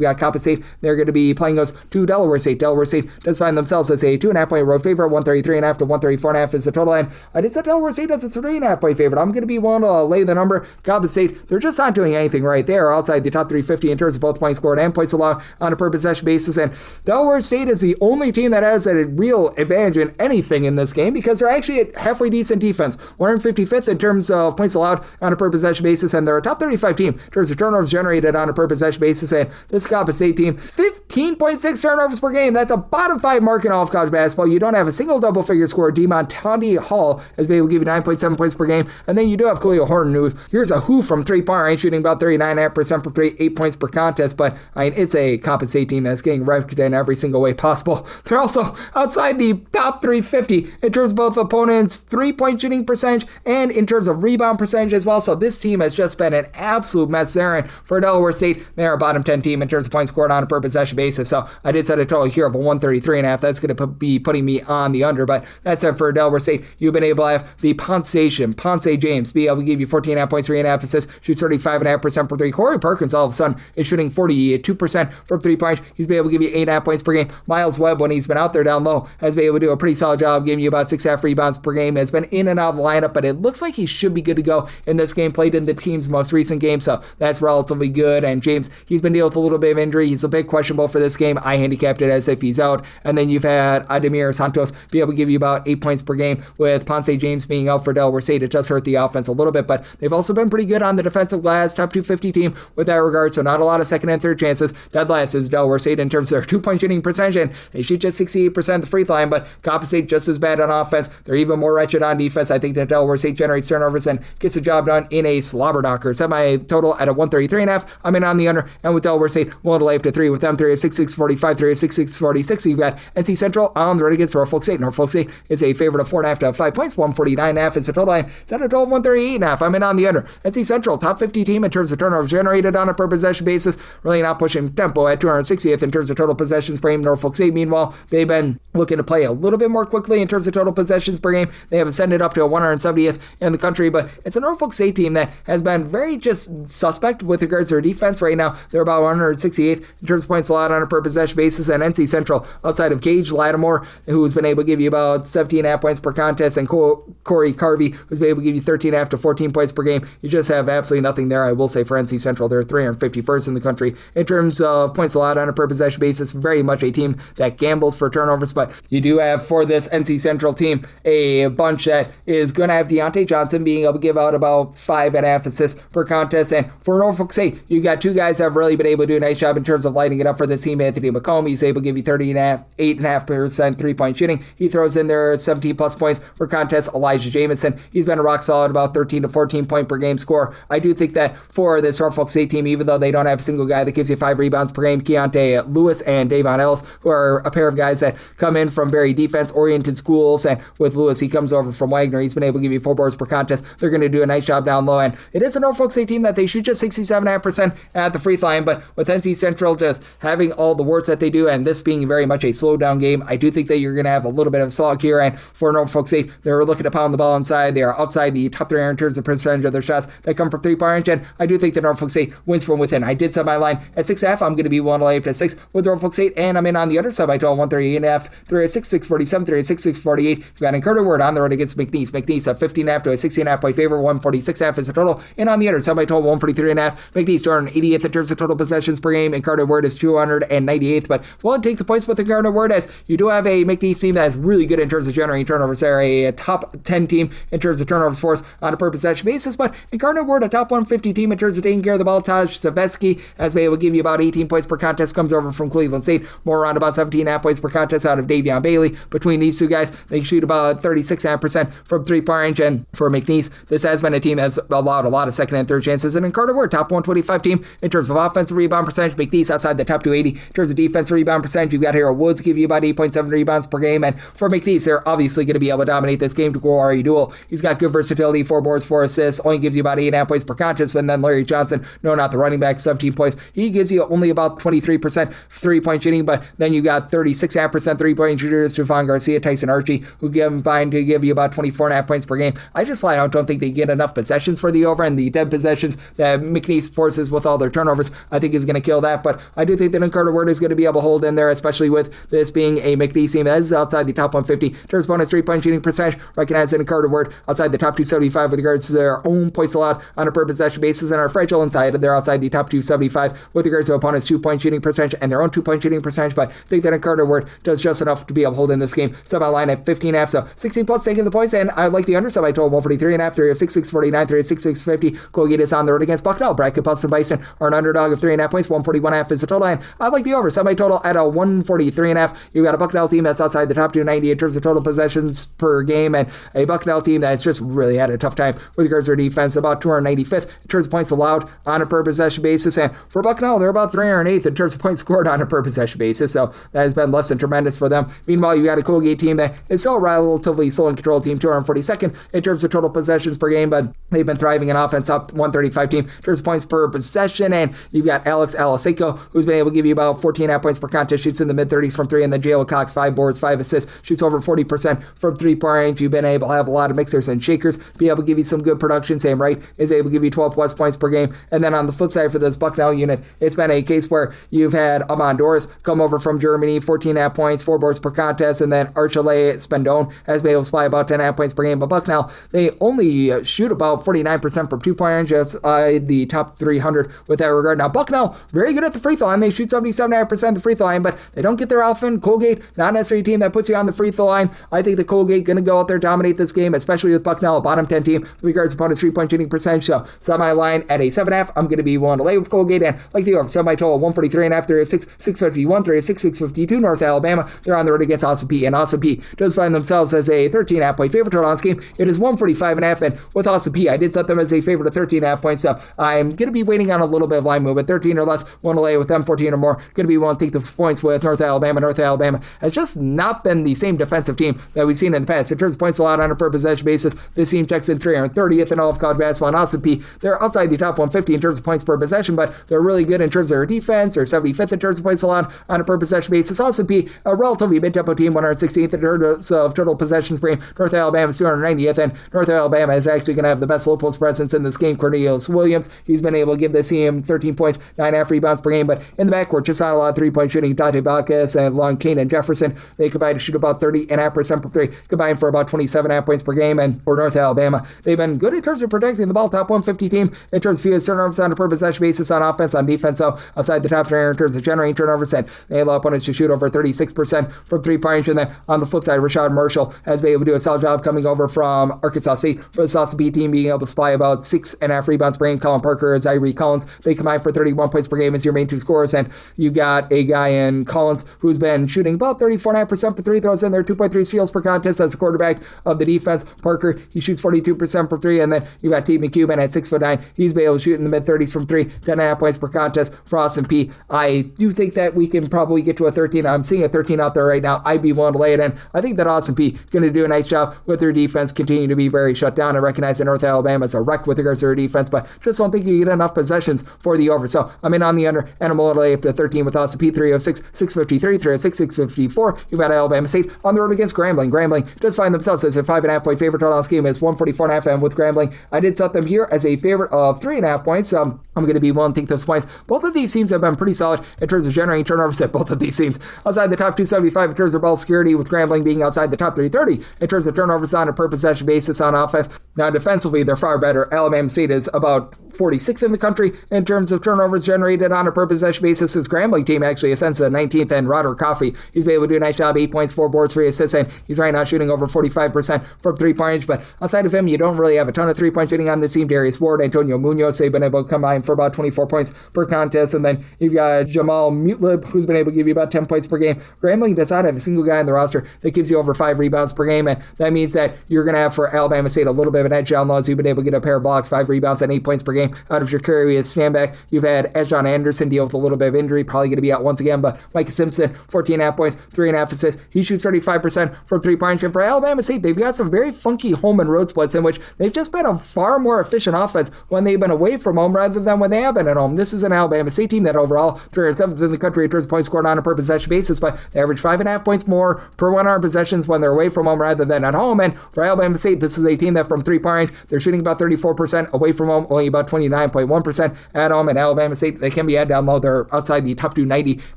got Coppin State. They're going to be playing those to Delaware State. Delaware State does find themselves as a 2.5 point road favorite. 133.5 to 134.5 is the total, and I just said Delaware State as a 3.5 point favorite. I'm going to be one to lay the number. Coppin State, they're just not doing anything right. They are outside the top 350 in terms of both points scored and points allowed on a per possession basis, and Delaware State is the only team that has a real advantage in anything in this game because they're actually a halfway decent defense. 155th in terms of points allowed on a per possession basis, and they're a top 35 team in terms of turnovers generated on a per possession basis, and this Coppin State team, 15.6 turnovers per game. That's a bottom 5 mark in all of college basketball. You don't have a single double figure scorer. DeMonte Hall has been able to give you 9.7 points per game, and then you do have Khalil Horton, here's a who from 3-point range, shooting about 39.5% from 3, 8 points per contest, but I mean, it's a Coppin State team that's getting wrecked in every single way possible. They're also outside the top 350 in terms of both opponents' 3-point shooting percentage and in terms of rebound percentage as well, so this team has just been an absolute mess there, and for Delaware State, they're a bottom 10 team in terms of points scored on a per possession basis, so I did set a total here of a 133.5. That's going to be putting me on the under, but that's it for Delaware State. You've been able to have the Ponce James be able to give you 14.5 points, 3.5 assists, shoots 35.5% from 3. Corey Perkins all of a sudden is shooting 42% from 3 points. He's been able to give you 8.5 points per game. Miles Webb, when he's been out there down low, has been able to do a pretty solid job giving you about 6.5 rebounds per game. Has been in and out of the lineup, but it looks like he should be good to go in this game. Played in the team's most recent game, so that's relatively good. And James, he's been dealing with a little bit of injury. He's a bit questionable for this game. I handicapped it as if he's out. And then you've had Ademir Santos be able to give you about 8 points per game. With Ponce James being out for Delaware State, it does hurt the offense a little bit, but they've also been pretty good on the defensive glass, top 250 team with that regard, so not a lot of second and third chances. Dead last is Delaware State in terms of their 2-point shooting percentage, and they shoot just 68% of the free throw line, but compensate just as bad on offense. They're even more wretched on defense. I think that Delaware State generates turnovers and gets the job done in a slobber knocker. Set my total at a 133.5. I'm in on the under, and with Delaware State, willing to lay up to 3 with them. 3 is 6.645, 3 is 6.646. We've got NC Central on the road against Norfolk State. Norfolk State is a favorite of 4.5 to 5 points, 149.5. It's a total line. Set a total of 138.5. I'm in on the under. NC Central, top 50 team in terms of turnovers generated on a per possession basis. Really not pushing tempo at 260th in terms of total possessions per game. Norfolk State, meanwhile, they've been looking to play a little bit more quickly in terms of total possessions per game. They have ascended up to a 170th in the country, but it's a Norfolk State team that has been very just suspect with regards to their defense right now. They're about 168th in terms of points allowed on a per possession basis, and NC Central, outside of Gage Lattimore, who's been able to give you about 17.5 points per contest, and Corey Carvey, who's been able to give you 13.5 to 14 points per game. You just have absolutely nothing there, I will say, for NC Central. They're 351st in the country in terms of points allowed on a per possession basis. Very much a team that gambles for turnovers, but you do have for this NC Central team a bunch that is going to have Deontay Johnson being able to give out about 5.5 assists per contest, and for Norfolk State, you got two guys that have really been able to do a nice job in terms of lighting it up for this team. Anthony McComb, he's able to give you 8.5% 3-point shooting. He throws in there 17 plus points per contest. Elijah Jamison, he's been a rock solid about 13 to 14 point per game score. I do think that for this Norfolk State team, even though they don't have a single guy that gives you 5 rebounds per game, Keontae Lewis and Davon Ellis, who are a pair of guys that come in from very defense-oriented schools, and with Lewis, he comes over from Wagner. He's been able to give you 4 boards per contest. They're going to do a nice job down low, and it is a Norfolk State team that they shoot just 67.5% at the free throw line, but with NC Central just having all the warts that they do, and this being very much a slow-down game, I do think that you're going to have a little bit of a slog here, and for Norfolk State, they're looking to pound the ball inside. They are outside the top 3 in terms of percentage of their shots that come from 3-point range, and I do think that Norfolk State wins from within. I did set my line at 6.5. I'm going to be willing to lay up to 6 with Norfolk State, and I'm in on the other side by 12, 138.5, 3 is 6.647, 3 is 6.648. You've got Carter Word on the road against McNeese. McNeese a 15.5 to a 16.5 point favor, 146.5 is the total, and on the other side by 12, 143.5. McNeese 280th in terms of total possessions per game, and Carter Word is 298th, but won't take the points with the Carter Word, as you do have a McNeese team that is really good in terms of generating turnovers. They're a top 10 team in terms of turnovers force on a per possession basis, but in Carter Word, a top 150 team in terms of taking care of the ball. Taj Savetsky has been able to give you about 18 points per contest, comes over from Cleveland State, more around about 17.5 points per contest out of Davion Bailey. Between these two guys, they shoot about 36.5% from 3-point range, and for McNeese, this has been a team that's allowed a lot of second and third chances, and in Carter Word, top 125 team in terms of offensive rebound percentage. McNeese outside the top 280 in terms of defensive rebound percentage. You've got Harold Woods give you about 8.7 rebounds per game, and for McNeese, they're obviously going to be able to dominate this game to Corey Duel. He's got good versatility, 4 boards, 4 assists, only gives you about 8.5 points per contest, and then Larry Johnson, no, not the running back, 17 points. He gives you only about 23% 3-point shooting, but then you got 36.5% 3-point shooters, Javon Garcia, Tyson Archie, who combined to give you about 24.5 points per game. I just flat out don't think they get enough possessions for the over, and the dead possessions that McNeese forces with all their turnovers, I think is going to kill that, but I do think that Carter Word is going to be able to hold in there, especially with this being a McNeese team that is outside the top 150 in terms of bonus 3-point shooting percentage, recognized in Carter Word outside the top 275 with regards to their own points allowed on a per possession basis, and are fragile inside. They're outside the top 275 with regards to opponents' 2-point shooting percentage and their own 2-point shooting percentage, but I think that Carter Word does just enough to be able to hold in this game. Set my line at 15.5, so 16 plus taking the points, and I like the under, so I told 143.5, 3 of 6.649, 3 of 6.650. Colgate is on the road against Bucknell. Bracket Boston Bison are an underdog of 3.5 points, 141.5 is the total, and I like the over. Set my total at a 143.5. You got a Bucknell team that's outside the top 290 in terms of total possessions per game, and a Bucknell team that's just really had a tough time with regards to their defense, about 295th in terms of points allowed on a per possession basis, and for Bucknell, they're about 308th in terms of points scored on a per possession basis, so that has been less than tremendous for them. Meanwhile, you got a Colgate team that is still a relatively slow and controlled team, 242nd in terms of total possessions per game, but they've been thriving in offense, up 135 team in terms of points per possession, and you've got Alex Alaseco, who's been able to give you about 14.5 points per contest, shoots in the mid-30s from 3, and then Jalen Cox, 5 boards, 5 assists, shoots over 40% from 3-point range. You've been able to have a lot of mixers and shakers, be able to give you some good production. Sam Wright is able to give give you 12 plus points per game. And then on the flip side for this Bucknell unit, it's been a case where you've had Amon Doris come over from Germany, 14.5 points, 4 boards per contest, and then Archelae Spendone has been able to supply about 10.5 points per game. But Bucknell, they only shoot about 49% from 2-point range, just the top 300 with that regard. Now, Bucknell, very good at the free throw line. They shoot 77.5% at the free throw line, but they don't get there often. Colgate, not necessarily a team that puts you on the free throw line. I think the Colgate going to go out there, dominate this game, especially with Bucknell, a bottom 10 team with regards to opponent's 3-point shooting percentage. So, semi-line at a 7.5. I'm going to be willing to lay with Colgate, and like the over, semi-total 143.5, 36, 651, 36, 652, North Alabama. They're on the road against Austin Peay, and Austin Peay does find themselves as a 13.5 point favorite total on this game. It is 145.5, and with Austin Peay, I did set them as a favorite of 13.5 points, so I'm going to be waiting on a little bit of line movement, 13 or less, want to lay with them, 14 or more, going to be willing to take the points with North Alabama. North Alabama has just not been the same defensive team that we've seen in the past. In terms of points allowed on a per possession basis, this team checks in 330th in all of college basketball, and Austin Peay, they're outside the top 150 in terms of points per possession, but they're really good in terms of their defense. They're 75th in terms of points allowed on a per possession basis. Austin Peay, a relatively mid-tempo team, 116th in terms of total possessions per game. North Alabama's 290th, and North Alabama is actually going to have the best low post presence in this game. Cornelius Williams, he's been able to give this team 13 points, 9.5 rebounds per game, but in the backcourt, just not a lot of three-point shooting. Dante Bacchus and Long Kane and Jefferson, they combine to shoot about 30.5% per three, combined for about 27.5 points per game, and for North Alabama, they've been good in terms of protecting the ball, top 150 team in terms of fewest turnovers on a per possession basis on offense, on defense, so outside the top 3 in terms of generating turnovers, and they allow opponents to shoot over 36% from 3-point range. And then on the flip side, Rashad Marshall has been able to do a solid job coming over from Arkansas State for the Austin Peay team, being able to supply about 6.5 rebounds per game. Colin Parker, Zyree Collins, they combine for 31 points per game as your main 2 scorers, and you got a guy in Collins who's been shooting about 34.5% for 3 throws in there, 2.3 steals per contest as the quarterback of the defense. Parker, he shoots 42% for 3, and then you got T. McCubbin at 6'9". He's been able to shoot in the mid-30s from 3, 10.5 points per contest for Austin Peay. I do think that we can probably get to a 13. I'm seeing a 13 out there right now. I'd be willing to lay it in. I think that Austin Peay going to do a nice job with their defense, continue to be very shut down. I recognize that North Alabama is a wreck with regards to their defense, but just don't think you get enough possessions for the over. So I'm in on the under, and I'm willing to lay up to 13 with Austin Peay, 306, 653, 306, 654. You've got Alabama State on the road against Grambling. Grambling does find themselves as a 5.5 point favorite total on this game. Is 144.5, and with Grambling, I did set them here as a favorite of 3.5 points. I'm going to be willing to take those points. Both of these teams have been pretty solid in terms of generating turnovers at both of these teams. Outside the top 275 in terms of ball security, with Grambling being outside the top 330 in terms of turnovers on a per possession basis on offense. Now defensively, they're far better. Alabama State is about 46th in the country in terms of turnovers generated on a per possession basis. His Grambling team actually ascends to 19th, and Roderick Coffey, he's been able to do a nice job, 8 points, 4 boards, 3 assists, and he's right now shooting over 45% from 3-point range. But outside of him, you don't really have a ton of 3-point shooting on this team. Darius Ward, Antonio Munoz, they've been able to combine for about 24 points per contest, and then you've got Jamal Mutlib, who's been able to give you about 10 points per game. Grambling does not have a single guy on the roster that gives you over 5 rebounds per game, and that means that you're going to have for Alabama State a little bit of an edge down low, as you've been able to get a pair of blocks, 5 rebounds, and 8 points per game out of your curious standback. You've had Ashon Anderson deal with a little bit of injury, probably going to be out once again, but Micah Simpson, 14.5 points, 3.5 assists. He shoots 35% from 3-point range, and for Alabama State, they've got some very funky home and road splits in which they've just been a far more efficient offense when they've been away from home rather than when they have been at home. This is an Alabama State team that overall 307th in the country in terms of points scored on a per possession basis, but they average 5.5 points more per 100 possessions when they're away from home rather than at home. And for Alabama State, this is a team that from 3-point range, they're shooting about 34% away from home, only about 29.1% at home. And Alabama State, they can be at down low. They're outside the top 290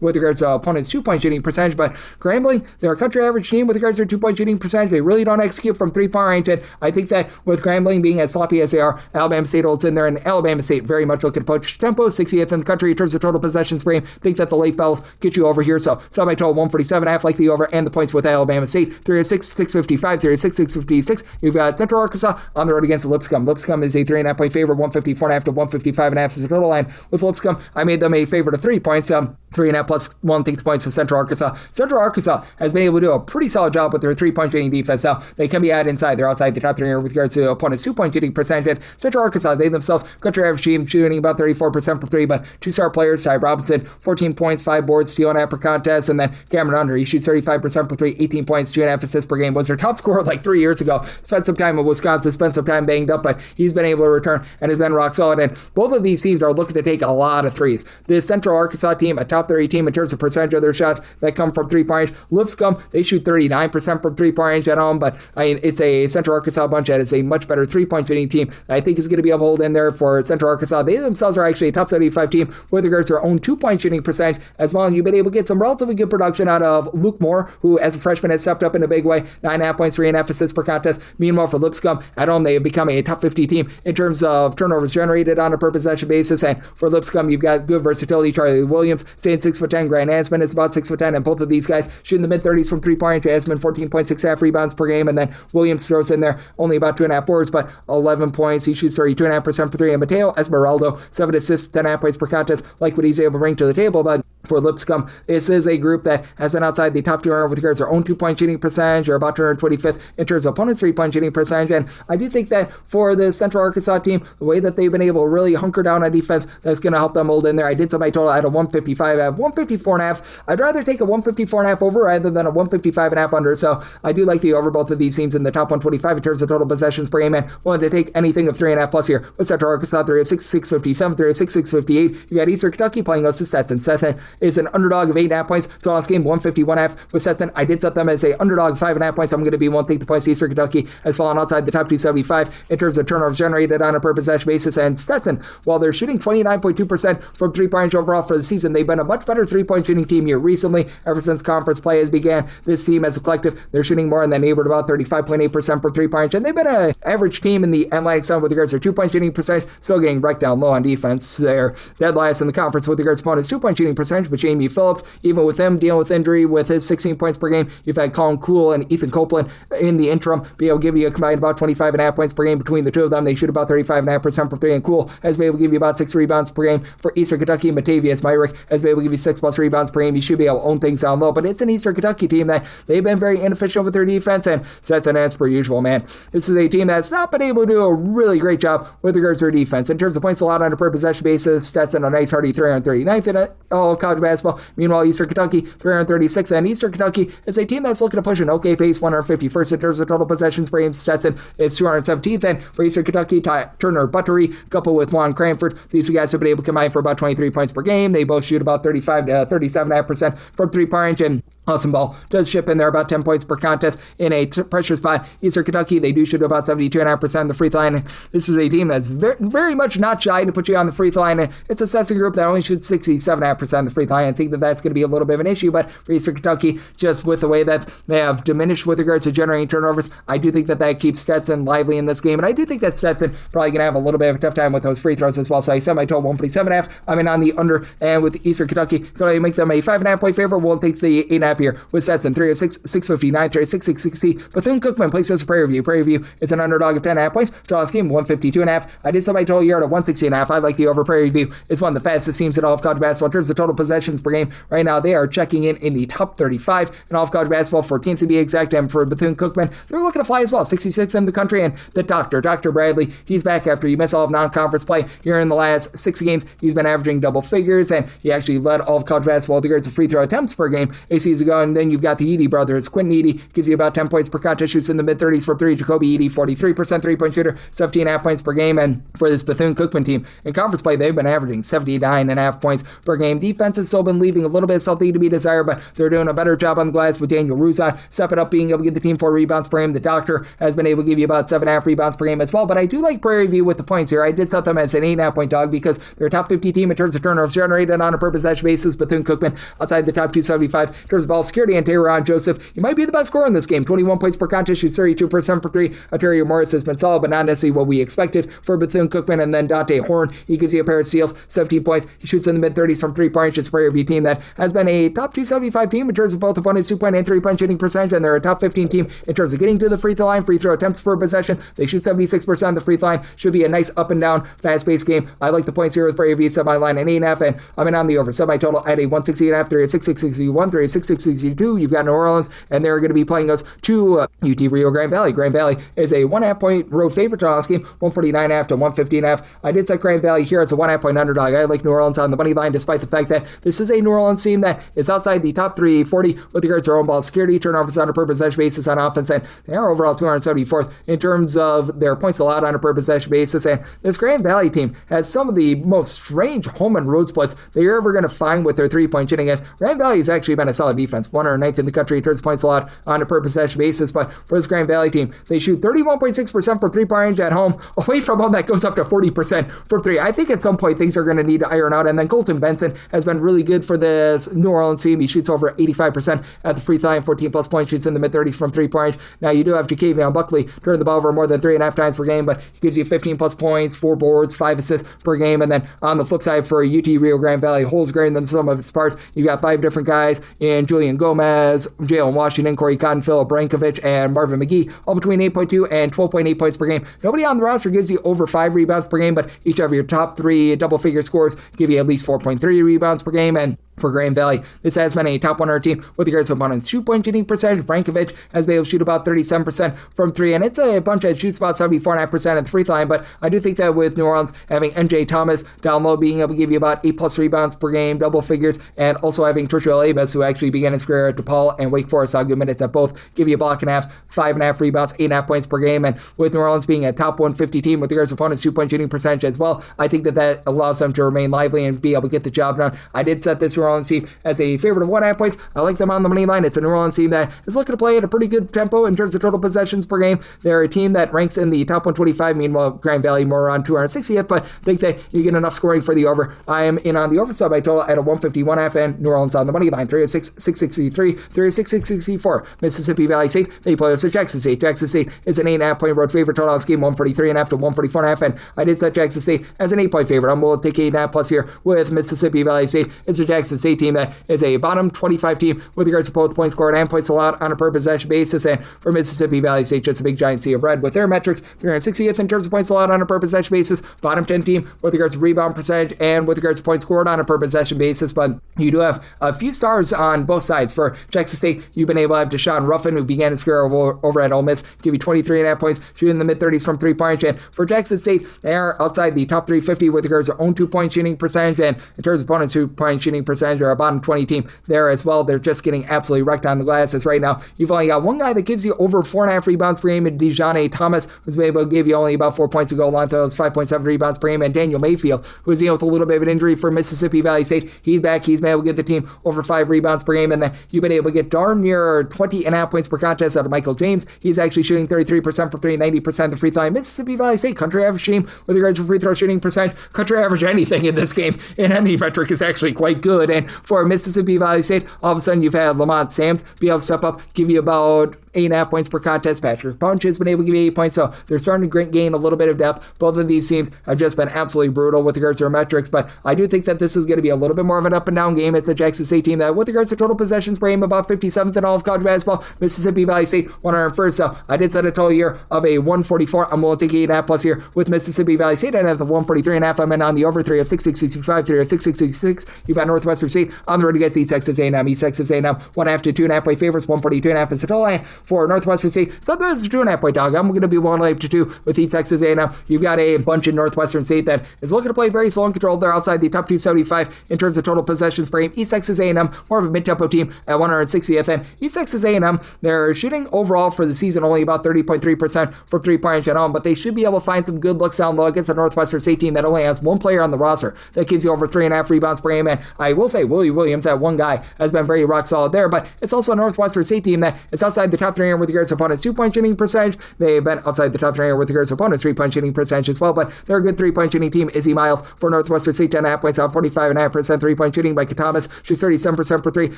with regards to opponents' 2-point shooting percentage, but Grambling, they're a country average team with regards to their 2-point shooting percentage. They really don't execute from 3-point range, and I think that with Grambling being as sloppy as they are, Alabama State holds in there, and Alabama State very much looking to poach tempo, 60th in the country in terms of total possessions per game. Think that the late fouls get you over here, so my total 147.5, like the over, and the points with Alabama State, 306, 655, 306, 656. You've got Central Arkansas on the road against Lipscomb. Lipscomb is a 3.5 point favorite, 154.5 to 155.5 is the total line. With Lipscomb, I made them a favorite of 3 points, 3.5 plus 1, take the points for Central Arkansas. Central Arkansas has been able to do a pretty solid job with their 3-point shooting defense. Now, they can be at inside. They're outside the top 3 with regards to opponents' 2-point shooting percentage. Central Arkansas, they themselves, country average team, shooting about 34% from 3, but 2-star players, Ty Robinson, 14 points, 5 boards, steal and half per contest, and then Cameron Under, he shoots 35% from 3, 18 points, 2.5 assists per game, was their top scorer like 3 years ago. Spent some time at Wisconsin spent some time banged up, but he's been able to return and has been rock solid. And both of these teams are looking to take a lot of threes. The Central Arkansas team, a top 30 team in terms of percentage of their shots that come from three-point range. Lipscomb, they shoot 39% from three-point range at home, but it's a Central Arkansas bunch that is a much better three-point shooting team that I think is going to be able to hold in there for Central Arkansas. They themselves are actually a top 75 team with regards to their own two-point shooting percentage as well, and you've been able to get some relatively good production out of Luke Moore, who as a freshman has stepped up in a big way, 9.5 points, 3.5 assists per contest. Meanwhile, for Lipscomb, at home, they have become a top 50 team in terms of turnovers generated on a per possession basis, and for Lipscomb, you've got good versatility. Charlie Williams, staying 6'10", Grant Ansman is about 6'10", and both of these guys shooting the mid-30s from three-point range. Ansman, 14.6 half rebounds per game, and then Williams throws in there only about 2.5 boards, but 11 points. He shoots 32.5% for three, and Mateo Esmeraldo, 7 assists, 10.5 points per contest, like what he's able to bring to the table, but for Lipscomb, this is a group that has been outside the top 200 with regards to their own two-point shooting percentage, or about 225th in terms of opponents' three-point shooting percentage. And I do think that for the Central Arkansas team, the way that they've been able to really hunker down on defense, that's going to help them hold in there. I did set my total at a 155. I have 154.5. I'd rather take a 154.5 over rather than a 155.5 under. So I do like the over both of these teams in the top 125 in terms of total possessions per game. And willing to take anything of 3.5 plus here with Central Arkansas. 306, 657, 306, 658. You got Eastern Kentucky playing us to Stetson. Stetson is an underdog of 8.5 points. So last game, 151.5 with Stetson. I did set them as a underdog 5.5 points. I'm going to be won't take the points. Eastern Kentucky has fallen outside the top 275 in terms of turnovers generated on a per possession basis. And Stetson, while they're shooting 29.2% from three-point range overall for the season, they've been a much better three-point shooting team here recently. Ever since conference play has began, this team as a collective, they're shooting more than they were, about 35.8% from three-point range. And they've been an average team in the Atlantic Sun with regards to their two-point shooting percentage, still getting wrecked down low on defense. They're dead last in the conference with regards to opponents' two-point shooting percentage, but Jamie Phillips, even with him dealing with injury with his 16 points per game, you've had Colin Cool and Ethan Copeland in the interim be able to give you a combined about 25.5 points per game between the two of them. They shoot about 35.5% from three, and Cool has been able to give you about 6 rebounds per game. For Eastern Kentucky, Matavius Myrick has been able to give you 6 plus rebounds per game. You should be able to own things down low, but it's an Eastern Kentucky team that they've been very inefficient with their defense, and Stetson, as per usual, man. This is a team that's not been able to do a really great job with regards to their defense. In terms of points allowed on a per possession basis, Stetson a nice hearty 339th in all of college basketball. Meanwhile, Eastern Kentucky 336th, and Eastern Kentucky is a team that's looking to push an okay pace, 151st in terms of total possessions per game. Stetson is 217th, and for Eastern Kentucky, Turner Buttery, coupled with Juan Cranford, these guys have been able to combine for about 23 points per game. They both shoot about 35 to 37.5% from three-point range, and Awesome Ball does ship in there about 10 points per contest in a pressure spot. Eastern Kentucky, they do shoot about 72.5% on the free throw line. This is a team that's very, very much not shy to put you on the free throw line. It's a Stetson group that only shoots 67.5% on the free throw line. I think that that's going to be a little bit of an issue, but for Eastern Kentucky, just with the way that they have diminished with regards to generating turnovers, I do think that that keeps Stetson lively in this game, and I do think that Stetson probably going to have a little bit of a tough time with those free throws as well. So I set my total 147.5. I'm in on the under, and with Eastern Kentucky, going to make them a 5.5 point favorite. We'll take the 8.5 here with Stetson. 306, 659, 306, 660. Bethune-Cookman places for Prairie View. Prairie View is an underdog of 10.5 points. Draw game 152.5. I did set my total here at a 160.5. I like the over. Prairie View is one of the fastest teams in all of college basketball in terms of total possessions per game. Right now, they are checking in the top 35 in all of college basketball, 14th to be exact. And for Bethune-Cookman, they're looking to fly as well, 66th in the country. And the Dr. Bradley, he's back after he missed all of non-conference play here in the last 6 games. He's been averaging double figures, and he actually led all of college basketball with regards to free throw attempts per game a season ago. And then you've got the Edey brothers. Quentin Edey gives you about 10 points per contest, shoots in the mid-30s for three. Jacoby Edey, 43% three-point shooter, 17.5 points per game. And for this Bethune-Cookman team, in conference play, they've been averaging 79.5 points per game. Defense has still been leaving a little bit of something to be desired, but they're doing a better job on the glass with Daniel Ruzon stepping up, being able to get the team 4 rebounds per game. The Doctor has been able to give you about 7.5 rebounds per game as well, but I do like Prairie View with the points here. I did set them as an 8.5 point dog because they're a top 50 team in terms of turnovers generated on a per possession basis. Bethune-Cookman outside the top 275 in terms of ball security, and Tayron Joseph, he might be the best scorer in this game. 21 points per contest, shoots 32% for three. Ontario Morris has been solid, but not necessarily what we expected for Bethune-Cookman. And then Dante Horn, he gives you a pair of steals, 17 points. He shoots in the mid-30s from three-point. It's a Prairie View team that has been a top 275 team in terms of both opponents' 2-point and 3-point shooting percentage, and they're a top 15 team in terms of getting to the free throw line, free throw attempts per possession. They shoot 76% on the free throw line. Should be a nice up and down, fast-paced game. I like the points here with Prairie View, semi-line and 8.5, and I'm in on the over. Semi-total at a 160.5, 306, 661, 306, 662. You've got New Orleans, and they're going to be playing us to UT Rio Grande Valley. Grande Valley is a 1.5 point road favorite to this game, 149.5 to 115.5. I did set Grande Valley here as a 1.5 point underdog. I like New Orleans on the money line, despite the fact that this is a New Orleans team that is outside the top 340 with regards to their own ball security, turnovers on a per possession basis on offense, and they are overall 274th in terms of their points allowed on a per possession basis. And this Grande Valley team has some of the most strange home and road splits that you're ever going to find with their 3-point shooting. As Grande Valley has actually been a solid defense, 109th in the country in terms of points allowed on a per possession basis. But for this Grande Valley team, they shoot 31.6% from 3-point range at home. Away from home, that goes up to 40% from 3. I think at some point things are going to need to iron out. And then Colton Benson has been really good for this New Orleans team. He shoots over 85% at the free throw line, 14 plus points, shoots in the mid-30s from 3-point range. Now you do have Jakevion Buckley turning the ball over more than 3.5 times per game, but he gives you 15 plus points, 4 boards, 5 assists per game. And then on the flip side for UT Rio Grande Valley, holds greater than some of its parts. You got 5 different guys in Julian Gomez, Jalen Washington, Corey Cotton, Philip Brankovic, and Marvin McGee, all between 8.2 and 12.8 points per game. Nobody on the roster gives you over 5 rebounds per game, but each of your top 3 double-figure scores give you at least 4.3 rebounds per game. And for Grande Valley, this has been a top 100 team with regards to opponent's 2-point shooting percentage. Brankovic has been able to shoot about 37% from 3, and it's a bunch that shoots about 74.5% at the free throw line. But I do think that with New Orleans having NJ Thomas down low, being able to give you about 8 plus rebounds per game, double figures, and also having Trichel Abas, who actually began his career at DePaul and Wake Forest, saw good minutes at both, give you a block and a half, 5.5 rebounds, 8.5 points per game. And with New Orleans being a top 150 team with regards to opponent's 2-point shooting percentage as well, I think that allows them to remain lively and be able to get the job done. I did set this New Orleans team as a favorite of 1.5 points. I like them on the money line. It's a New Orleans team that is looking to play at a pretty good tempo in terms of total possessions per game. They're a team that ranks in the top 125. Meanwhile, Grande Valley more on 260th, but I think that you get enough scoring for the over. I am in on the over sub by total at a 151.5, and New Orleans on the money line, 306, 663, 306, 664. Mississippi Valley State, they play us at Jackson State. Jackson State is an 8.5 point road favorite total on this game, 143.5 to 144.5, and I did set Jackson State as an 8 point favorite. I'm willing to take 8.5 plus here with Mississippi Valley State. It's a Jackson State team that is a bottom 25 team with regards to both points scored and points allowed on a per possession basis. And for Mississippi Valley State, just a big giant sea of red with their metrics. 360th in terms of points allowed on a per possession basis. Bottom 10 team with regards to rebound percentage and with regards to points scored on a per possession basis. But you do have a few stars on both sides. For Jackson State, you've been able to have Deshaun Ruffin, who began his career over at Ole Miss, give you 23.5 points, shooting in the mid-30s from 3-point. And for Jackson State, they are outside the top 350 with regards to own 2-point shooting percentage. And in terms of opponents' 2-point shooting percentage, are a bottom 20 team there as well. They're just getting absolutely wrecked on the glass. As right now, you've only got one guy that gives you over 4.5 rebounds per game in Dejounte Thomas, who's been able to give you only about 4 points to go along to those 5.7 rebounds per game. And Daniel Mayfield, who's dealing with a little bit of an injury for Mississippi Valley State, he's back. He's been able to get the team over 5 rebounds per game. And then you've been able to get darn near 20.5 points per contest out of Michael James. He's actually shooting 33% from 3, 90% the free throw line. Mississippi Valley State, country average team with regards to free throw shooting percentage. Country average anything in this game in any metric is actually quite good. And for Mississippi Valley State, all of a sudden you've had Lamont Sams be able to step up, give you about 8.5 points per contest. Patrick Bunch has been able to give you 8 points, so they're starting to gain a little bit of depth. Both of these teams have just been absolutely brutal with regards to their metrics, but I do think that this is going to be a little bit more of an up and down game. It's a Jackson State team that, with regards to total possessions per game, about 57th in all of college basketball. Mississippi Valley State 101st, so I did set a total here of a 144. I'm willing to take 8.5 plus here with Mississippi Valley State. And at the 143.5, I'm in on the over 3 of 665, 3 of 666. You've got Northwestern State on the road against East Texas A&M. East Texas A&M 1.5 to 2.5 point favorites, 142.5 is the total line for Northwestern State. Sometimes it's a 2.5 point dog. I'm going to be 1.5 to 2 with East Texas A&M. You've got a bunch in Northwestern State that is looking to play very slow and controlled. They're outside the top 275 in terms of total possessions per game. East Texas A&M, more of a mid-tempo team at 160th. And East Texas A&M, they're shooting overall for the season only about 30.3% from 3-point range at home, but they should be able to find some good looks down low against a Northwestern State team that only has one player on the roster that gives you over 3.5 rebounds per game. And I will say Willie Williams, that one guy, has been very rock solid there, but it's also a Northwestern State team that is outside the top 300 with regards to opponents' 2-point shooting percentage. They've been outside the top 300 with regards to opponents' 3-point shooting percentage as well, but they're a good 3-point shooting team. Izzy Miles for Northwestern State, 10.5 points out, 45.5% 3-point shooting. Micah Thomas shoots 37% for 3,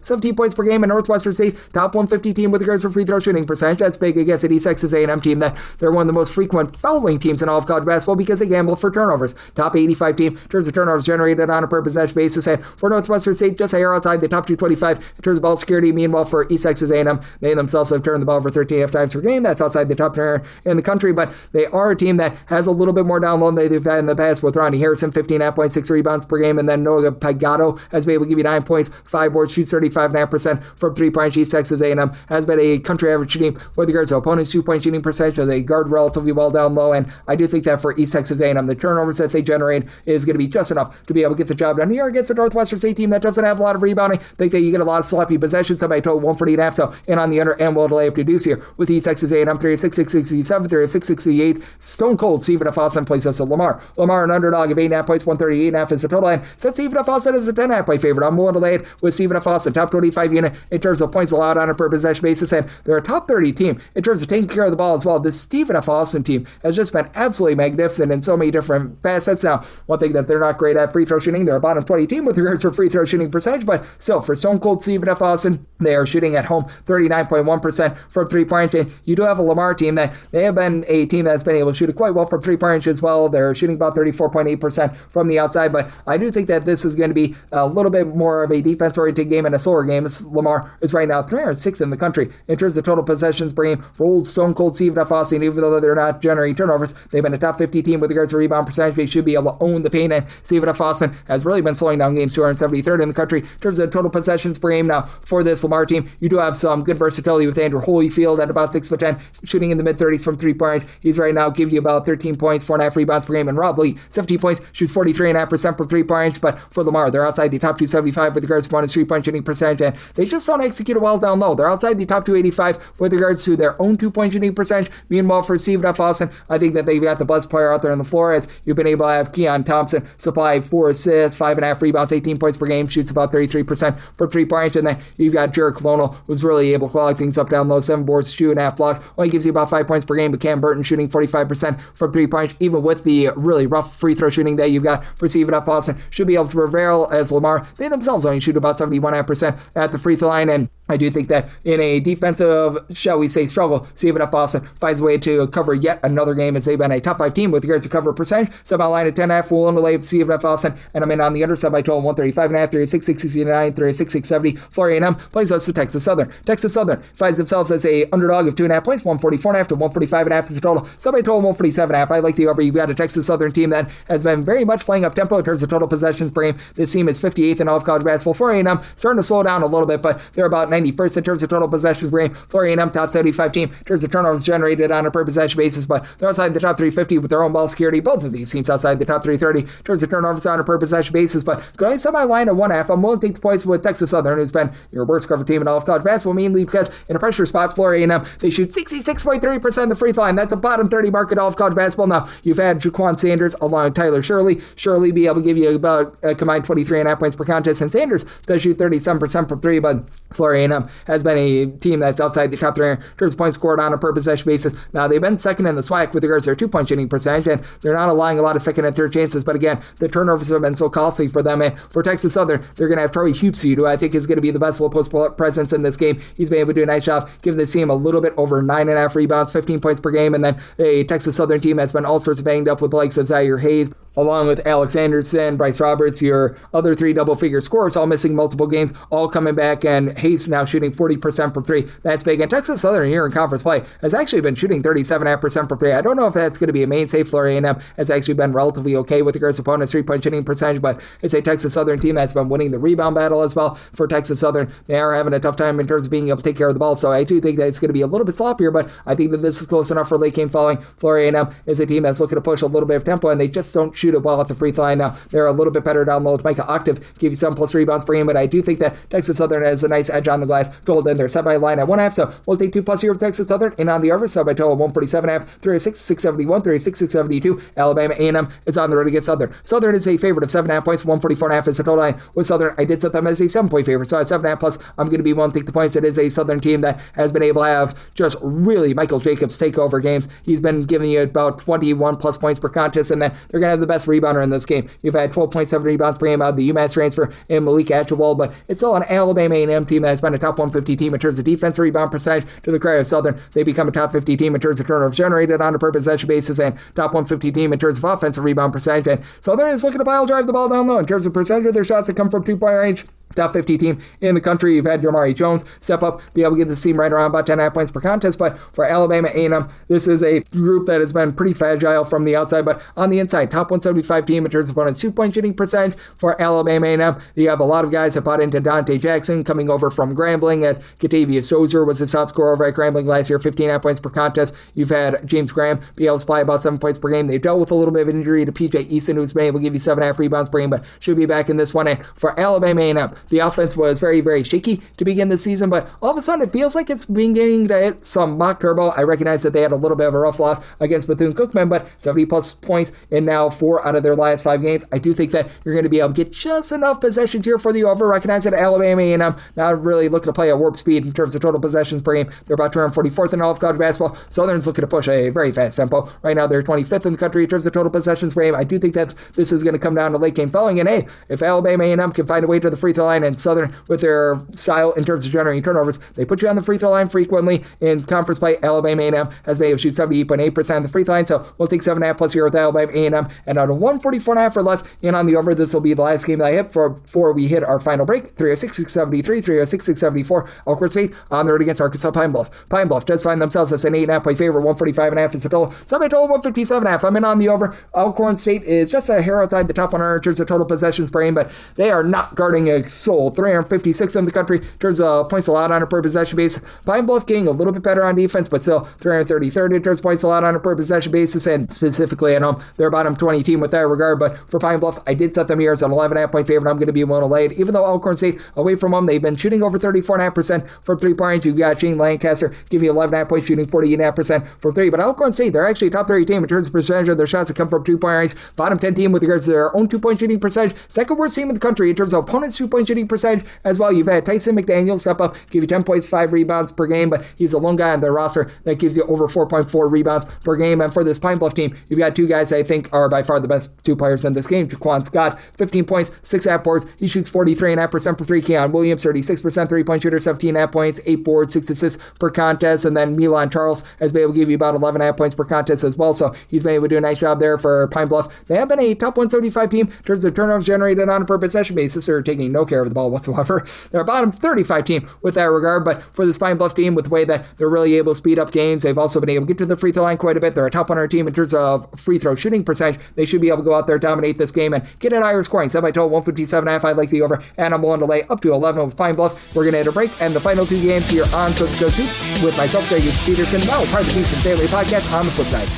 17 points per game. And Northwestern State, top 150 team with regards to free throw shooting percentage. That's big against an East Texas A&M team that they're one of the most frequent fouling teams in all of college basketball because they gamble for turnovers. Top 85 team in terms of turnovers generated on a per possession basis. And for Northwestern Northwestern State just a hair outside the top 225 in terms of ball security. Meanwhile, for East Texas A&M, they themselves have turned the ball over 13.5 times per game. That's outside the top 10 in the country, but they are a team that has a little bit more down low than they've had in the past, with Ronnie Harrison, 15.5 points, 6 rebounds per game, and then Noah Pagano has been able to give you 9 points, 5 boards, shoots 35.5% from 3-point. East Texas A&M has been a country average shooting with regards to opponents' 2-point shooting percentage, so they guard relatively well down low, and I do think that for East Texas A&M, the turnovers that they generate is going to be just enough to be able to get the job done here against the Northwestern State team that doesn't have a lot of rebounding. I think that you get a lot of sloppy possessions, somebody told 148.5, so in on the under and will delay up to deuce here with East Texas A&M 3-6-6-67, 3-6-68. Stone cold Stephen F. Austin plays us to Lamar. Lamar, an underdog of 8.5 points, 138.5 is the total, and sets Stephen F. Austin as a 10.5 point favorite. I'm willing to lay it with Stephen F. Austin, top 25 unit in terms of points allowed on a per possession basis, and they're a top 30 team in terms of taking care of the ball as well. This Stephen F. Austin team has just been absolutely magnificent in so many different facets. Now, one thing that they're not great at free throw shooting, they're a bottom 20 team with regards to free throw shooting percentage, but still, for Stone Cold Stephen F. Austin, they are shooting at home 39.1% from 3-point range. You do have a Lamar team that they have been a team that's been able to shoot it quite well from 3-point range as well. They're shooting about 34.8% from the outside, but I do think that this is going to be a little bit more of a defense-oriented game and a slower game. Lamar is right now 306th in the country in terms of total possessions per game for old Stone Cold Stephen F. Austin. Even though they're not generating turnovers, they've been a top 50 team with regards to rebound percentage. They should be able to own the paint, and Stephen F. Austin has really been slowing down games, 273rd in the country in terms of total possessions per game. Now, for this Lamar team, you do have some good versatility with Andrew Holyfield at about 6'10", shooting in the mid-30s from 3-point range. He's right now giving you about 13 points, 4.5 rebounds per game, and Rob Lee, 17 points, shoots 43.5% from 3-point range, but for Lamar, they're outside the top 275 with regards to opponent's 3-point shooting percentage, and they just don't execute it well down low. They're outside the top 285 with regards to their own 2-point shooting percentage. Meanwhile, for Stephen F. Austin, I think that they've got the best player out there on the floor, as you've been able to have Keon Thompson supply 4 assists, 5.5 rebounds, 18 points per game, shoots about 33% from 3-point range, and then you've got Jarek Lonel, who's really able to clog things up down low, 7 boards, 2.5 blocks, only gives you about 5 points per game, but Cam Burton shooting 45% from 3-point range, even with the really rough free throw shooting that you've got for Stephen F. Austin, should be able to prevail, as Lamar, they themselves only shoot about 71% at the free throw line, and I do think that in a defensive, shall we say, struggle, Stephen F. Austin finds a way to cover yet another game, as they've been a top 5 team with regards to cover percentage. So I'm line at 10.5, willing to lay Stephen F. Austin, and I'm in on the underside by total 135.5, 36.69, 36.70. Florida A&M plays us to Texas Southern. Texas Southern finds themselves as a underdog of 2.5 points, 144.5 to 145.5 is the total. So by total 147.5. I like the over. You've got a Texas Southern team that has been very much playing up tempo in terms of total possessions per game. This team is 58th in all of college basketball. Florida A&M starting to slow down a little bit, but they're about 91st in terms of total possessions per game. Florida A&M top 75 team in terms of turnovers generated on a per possession basis, but they're outside the top 350 with their own ball security. Both of these teams outside the top 330 in terms of turnovers on a per possession basis, but going semi-line at 1.5, I'm willing to take the points with Texas Southern, who's been your worst cover team in all of college basketball, mainly because in a pressure spot, Florida A&M, they shoot 66.3% of the free throw line. That's a bottom 30 mark in all of college basketball. Now, you've had Jaquan Sanders along with Tyler Shirley. Shirley be able to give you about a combined 23.5 points per contest, and Sanders does shoot 37% from 3, but Florida A&M has been a team that's outside the top 3 in terms of points scored on a per possession basis. Now, they've been second in the SWAC with regards to their 2-point shooting percentage, and they're not allowing a lot of second and third chances, but again, the turnovers have been so costly for them, and for Texas Southern, they're going to have Troy Hupsey, who I think is going to be the best low post presence in this game. He's been able to do a nice job giving this team a little bit over 9.5 rebounds, 15 points per game, and then a Texas Southern team that's been all sorts of banged up with the likes of Zaire Hayes, along with Alex Anderson, Bryce Roberts, your other 3 double-figure scorers, all missing multiple games, all coming back, and Hayes now shooting 40% from 3. That's big. And Texas Southern here in conference play has actually been shooting 37.5% from 3. I don't know if that's going to be a mainstay. Florida A&M has actually been relatively okay with regards to opponents' 3-point shooting percentage, but it's a Texas Southern team that's been winning the rebound battle as well. For Texas Southern, they are having a tough time in terms of being able to take care of the ball, so I do think that it's going to be a little bit sloppier, but I think that this is close enough for late game following. Florida A&M is a team that's looking to push a little bit of tempo, and they just don't shoot it well at the free throw line. Now, they're a little bit better down low with Micah Octave, give you 7+ rebounds per game, but I do think that Texas Southern has a nice edge on the glass. Gold in their semi-line at 1.5, so we'll take 2+ here with Texas Southern, and on the over, so by total 147.5, 36.671, 36.672. Alabama A&M is on the road against Southern. Southern is a favorite of 7.5 points, 144.5 is the total line. With Southern, I did set them as a 7-point favorite, so at 7.5+, I'm going to be willing to take the points. It is a Southern team that has been able to have just really Michael Jacobs takeover games. He's been giving you about 21+ points per contest, and then they're going to have the best rebounder in this game. You've had 12.7 rebounds per game out of the UMass transfer and Malik Atchewell, but it's still an Alabama A&M team that's been a top 150 team in terms of defensive rebound percentage. To the credit of Southern, they become a top 50 team in terms of turnovers generated on a per possession basis and top 150 team in terms of offensive rebound percentage. And Southern is looking to pile drive the ball down low in terms of percentage of their shots that come from 2-point range. Top 50 team in the country. You've had Jamari Jones step up, be able to get the team right around about 10.5 points per contest. But for Alabama A&M, this is a group that has been pretty fragile from the outside, but on the inside, top 175 team in terms of opponent's 2-point shooting percentage. For Alabama A&M, you have a lot of guys that bought into Dante Jackson coming over from Grambling, as Katavius Sozer was his top scorer over at Grambling last year, 15.5 points per contest. You've had James Graham be able to supply about 7 points per game. They've dealt with a little bit of an injury to PJ Easton, who's been able to give you 7.5 rebounds per game, but should be back in this one. And for Alabama A&M, the offense was very, very shaky to begin the season, but all of a sudden it feels like it's beginning to hit some mock turbo. I recognize that they had a little bit of a rough loss against Bethune-Cookman, but 70 plus points in now 4 out of their last 5 games. I do think that you're going to be able to get just enough possessions here for the over. Recognize that Alabama A&M not really looking to play at warp speed in terms of total possessions per game. They're about 244th in all of college basketball. Southern's looking to push a very fast tempo. Right now they're 25th in the country in terms of total possessions per game. I do think that this is going to come down to late game felling, and hey, if Alabama A&M can find a way to the free throw line and Southern with their style in terms of generating turnovers, they put you on the free throw line frequently. In conference play, Alabama A&M has been able to shoot 78.8% of the free throw line, so we'll take 7.5 plus here with Alabama A&M, and out of 144.5 or less in on the over. This will be the last game that I hit before we hit our final break. 306-673, 306-674. Elkhorn State on the road against Arkansas Pine Bluff. Pine Bluff does find themselves as an 8.5 point favorite, 145.5 is the total. Semi total 157.5. I'm in on the over. Elkhorn State is just a hair outside the top 100 in terms of total possessions per game, but they are not guarding a soul. 356th in the country in terms of points allowed on a per possession basis. Pine Bluff getting a little bit better on defense, but still 333rd in terms of points allowed on a per possession basis, and specifically at home, they're a bottom 20 team with that regard. But for Pine Bluff, I did set them here as an 11.5 point favorite. I'm going to be willing to lay it, even though Elkhorn State away from home, they've been shooting over 34.5% from 3-point range. You've got Shane Lancaster giving you 11.5 points, shooting 48.5% from 3. But Elkhorn State, they're actually a top 30 team in terms of percentage of their shots that come from 2-point range. Bottom 10 team with regards to their own 2-point shooting percentage. Second worst team in the country in terms of opponents' 2-point shooting percentage as well. You've had Tyson McDaniel step up, give you 10 points, 5 rebounds per game, but he's a lone guy on their roster that gives you over 4.4 rebounds per game. And for this Pine Bluff team, you've got 2 guys I think are by far the best 2 players in this game. Jaquan Scott, 15 points, 6 half boards. He shoots 43.5% for 3. Keon Williams, 36% 3-point shooter, 17.5 points, 8 boards, 6 assists per contest. And then Milan Charles has been able to give you about 11.5 points per contest as well. So he's been able to do a nice job there for Pine Bluff. They have been a top 175 team in terms of turnovers generated on a per possession basis. They're taking no care of the ball whatsoever. They're a bottom 35 team with that regard, but for this Pine Bluff team, with the way that they're really able to speed up games, they've also been able to get to the free throw line quite a bit. They're a top 100 team in terms of free throw shooting percentage. They should be able to go out there, dominate this game, and get an higher scoring. Semi-total 157.5. I like the over, and I'm willing to lay up to 11 with Pine Bluff. We're going to hit a break, and the final 2 games here on Coast to Coast Hoops with myself, Greg Peterson, now part of the Beast and Family Podcast on the flip side.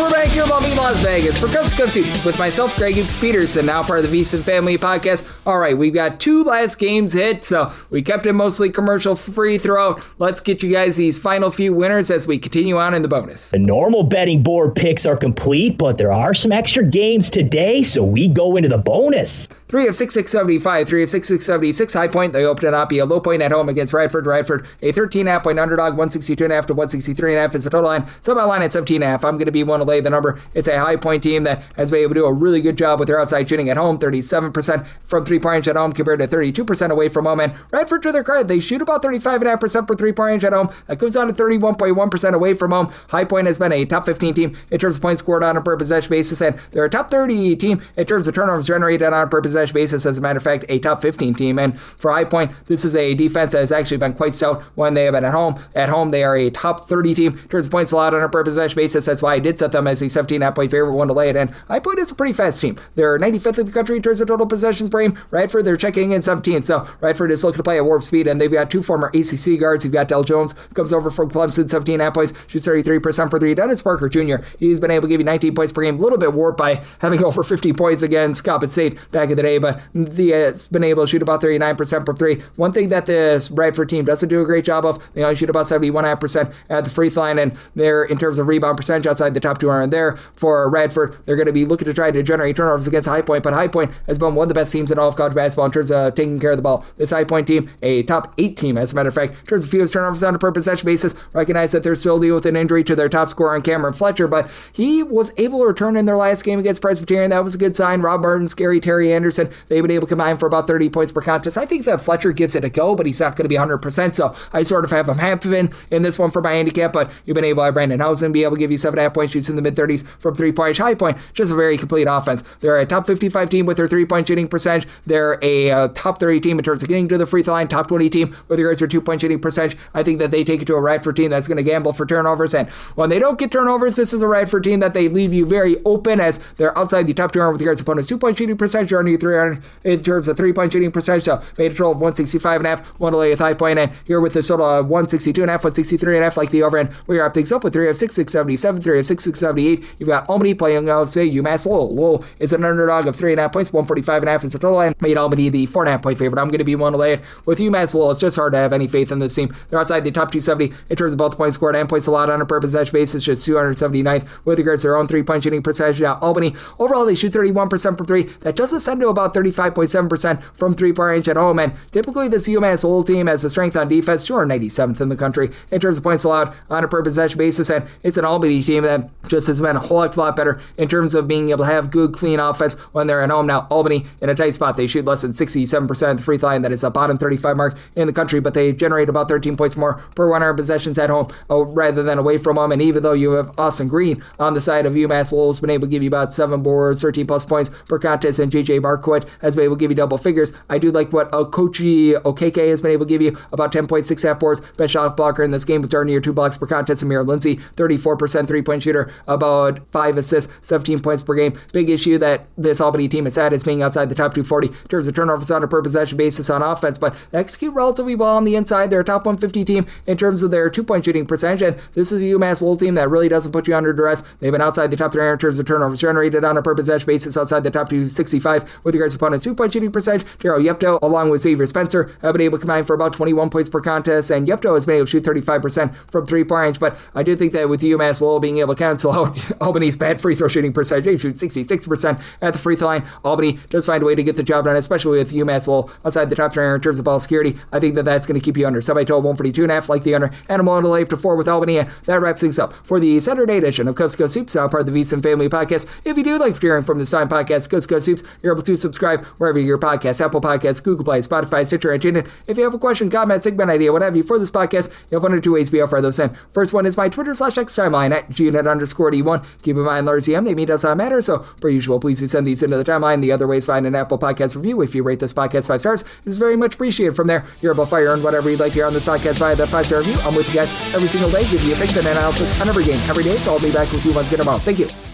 Back here in lovely Las Vegas for Coast to Coast Hoops with myself, Greg Peterson, now part of the VSiN Family Podcast. All right, we've got 2 last games hit, so we kept it mostly commercial free throughout. Let's get you guys these final few winners as we continue on in the bonus. The normal betting board picks are complete, but there are some extra games today, so we go into the bonus. 3 of 6, 675, 3 of 6, 676. High point, they opened it up. A low point at home against Radford. Radford, a 13.5 point underdog, 162.5 to 163.5 is the total line. Semi line at 17.5. I'm going to be one to lay the number. It's a high point team that has been able to do a really good job with their outside shooting at home. 37% from 3-point range at home compared to 32% away from home. And Radford, to their credit, they shoot about 35.5% for 3-point range at home. That goes down to 31.1% away from home. High Point has been a top 15 team in terms of points scored on a per possession basis, and they're a top 30 team in terms of turnovers generated on a per possession basis. As a matter of fact, a top 15 team. And for High Point, this is a defense that has actually been quite stout when they have been at home. At home, they are a top 30 team in terms of points allowed on a per possession basis. That's why I did set them as a 17.5 point favorite, one to lay it. And High Point is a pretty fast team. They're 95th in the country in terms of total possessions per game. Radford, they're checking in 17th. So Radford is looking to play at warp speed, and they've got 2 former ACC guards. You've got Del Jones, comes over from Clemson, 17.5 points, shoots 33% for 3. Dennis Parker Jr., he's been able to give you 19 points per game. A little bit warped by having over 50 points against Coppin State back in the day. today, but the has been able to shoot about 39% from three. One thing that this Radford team doesn't do a great job of, they only shoot about 71.5% at the free throw line, and they're, in terms of rebound percentage, outside the top 200 there for Radford. They're going to be looking to try to generate turnovers against High Point, but High Point has been one of the best teams in all of college basketball in terms of taking care of the ball. This High Point team, a top 8 team, as a matter of fact, in terms of fewest turnovers on a per possession basis. Recognize that they're still dealing with an injury to their top scorer, Cameron Fletcher, but he was able to return in their last game against Presbyterian. That was a good sign. Rob Martin, Scary, Terry Anderson, they've been able to combine for about 30 points per contest. I think that Fletcher gives it a go, but he's not going to be 100%, so I sort of have him half in this one for my handicap, but you've been able to have Brandon Housen be able to give you 7.5 point shoots in the mid-30s from 3-point. High Point, just a very complete offense. They're a top 55 team with their 3-point shooting percentage. They're a top 30 team in terms of getting to the free throw line, top 20 team with regards to their 2-point shooting percentage. I think that they take it to a Radford team that's going to gamble for turnovers, and when they don't get turnovers, this is a Radford team that they leave you very open, as they're outside the top 200 with regards to opponents' 2-point shooting percentage. You're under 300 in terms of 3-point shooting percentage, so made a total of 165.5, one to lay with High Point, and here with this total of 162.5, 163.5, like the over, and we wrap things up with 3 of 6, 677, 3 of 6, 678. You've got Albany playing, I'll say, UMass Lowell. Lowell is an underdog of 3.5 points, 145.5 is the total, and made Albany the 4.5 point favorite. I'm going to be one to lay it with UMass Lowell. It's just hard to have any faith in this team. They're outside the top 270 in terms of both points scored and points allowed on a per possession basis, just 279th with regards to their own 3-point shooting percentage. Now, Albany, overall, they shoot 31% from 3. That does ascend to about 35.7% from 3-point range at home, and typically this UMass Lowell team has a strength on defense, 297th in the country in terms of points allowed on a per possession basis, and it's an Albany team that just has been a whole heck of a lot better in terms of being able to have good, clean offense when they're at home. Now, Albany, in a tight spot, they shoot less than 67% of the free throw line. That is a bottom 35 mark in the country, but they generate about 13 points more per 100 possessions at home rather than away from them. And even though you have Austin Green on the side of UMass Lowell, has been able to give you about 7 boards, 13 plus points per contest, and JJ Marquardt has been able to give you double figures. I do like what Kochi Okeke has been able to give you, about 10.6 half boards. Best shot blocker in this game with near 2 blocks per contest. Amir Lindsay, 34% 3-point shooter, about 5 assists, 17 points per game. Big issue that this Albany team has had is being outside the top 240 in terms of turnovers on a per possession basis on offense, but they execute relatively well on the inside. They're a top 150 team in terms of their 2-point shooting percentage, and this is a UMass Lowell team that really doesn't put you under duress. They've been outside the top 300 in terms of turnovers generated on a per possession basis, outside the top 265 with regards to opponents' 2-point shooting percentage. Daryl Yepto, along with Xavier Spencer, have been able to combine for about 21 points per contest, and Yepto has been able to shoot 35% from 3-point range, but I do think that with UMass Lowell being able to cancel out Albany's bad free throw shooting percentage, they shoot 66% at the free throw line. Albany does find a way to get the job done, especially with UMass Lowell outside the top 300 in terms of ball security. I think that that's going to keep you under. Somebody told 142.5, like the under, and I'm willing to lay up to 4 with Albany, and that wraps things up for the Saturday edition of Coast to Coast Soups, now part of the VSiN Family Podcast. If you do like hearing from this fine podcast, Coast to Coast Soups, you're able to subscribe wherever your podcast, Apple Podcasts, Google Play, Spotify, Stitcher, and TuneIn. If you have a question, comment, segment idea, what have you for this podcast, you have 1 or 2 ways to be able to those in. First one is my Twitter/X timeline at GNet_D1. Keep in mind, Lars EM, they mean does not matter, so per usual, please do send these into the timeline. The other ways, find an Apple Podcast review. If you rate this podcast 5 stars, it is very much appreciated. From there, you're able to fire and whatever you'd like to hear on this podcast via that 5-star review. I'm with you guys every single day, giving you a fix and analysis on every game, every day, so I'll be back with you once again tomorrow. Thank you.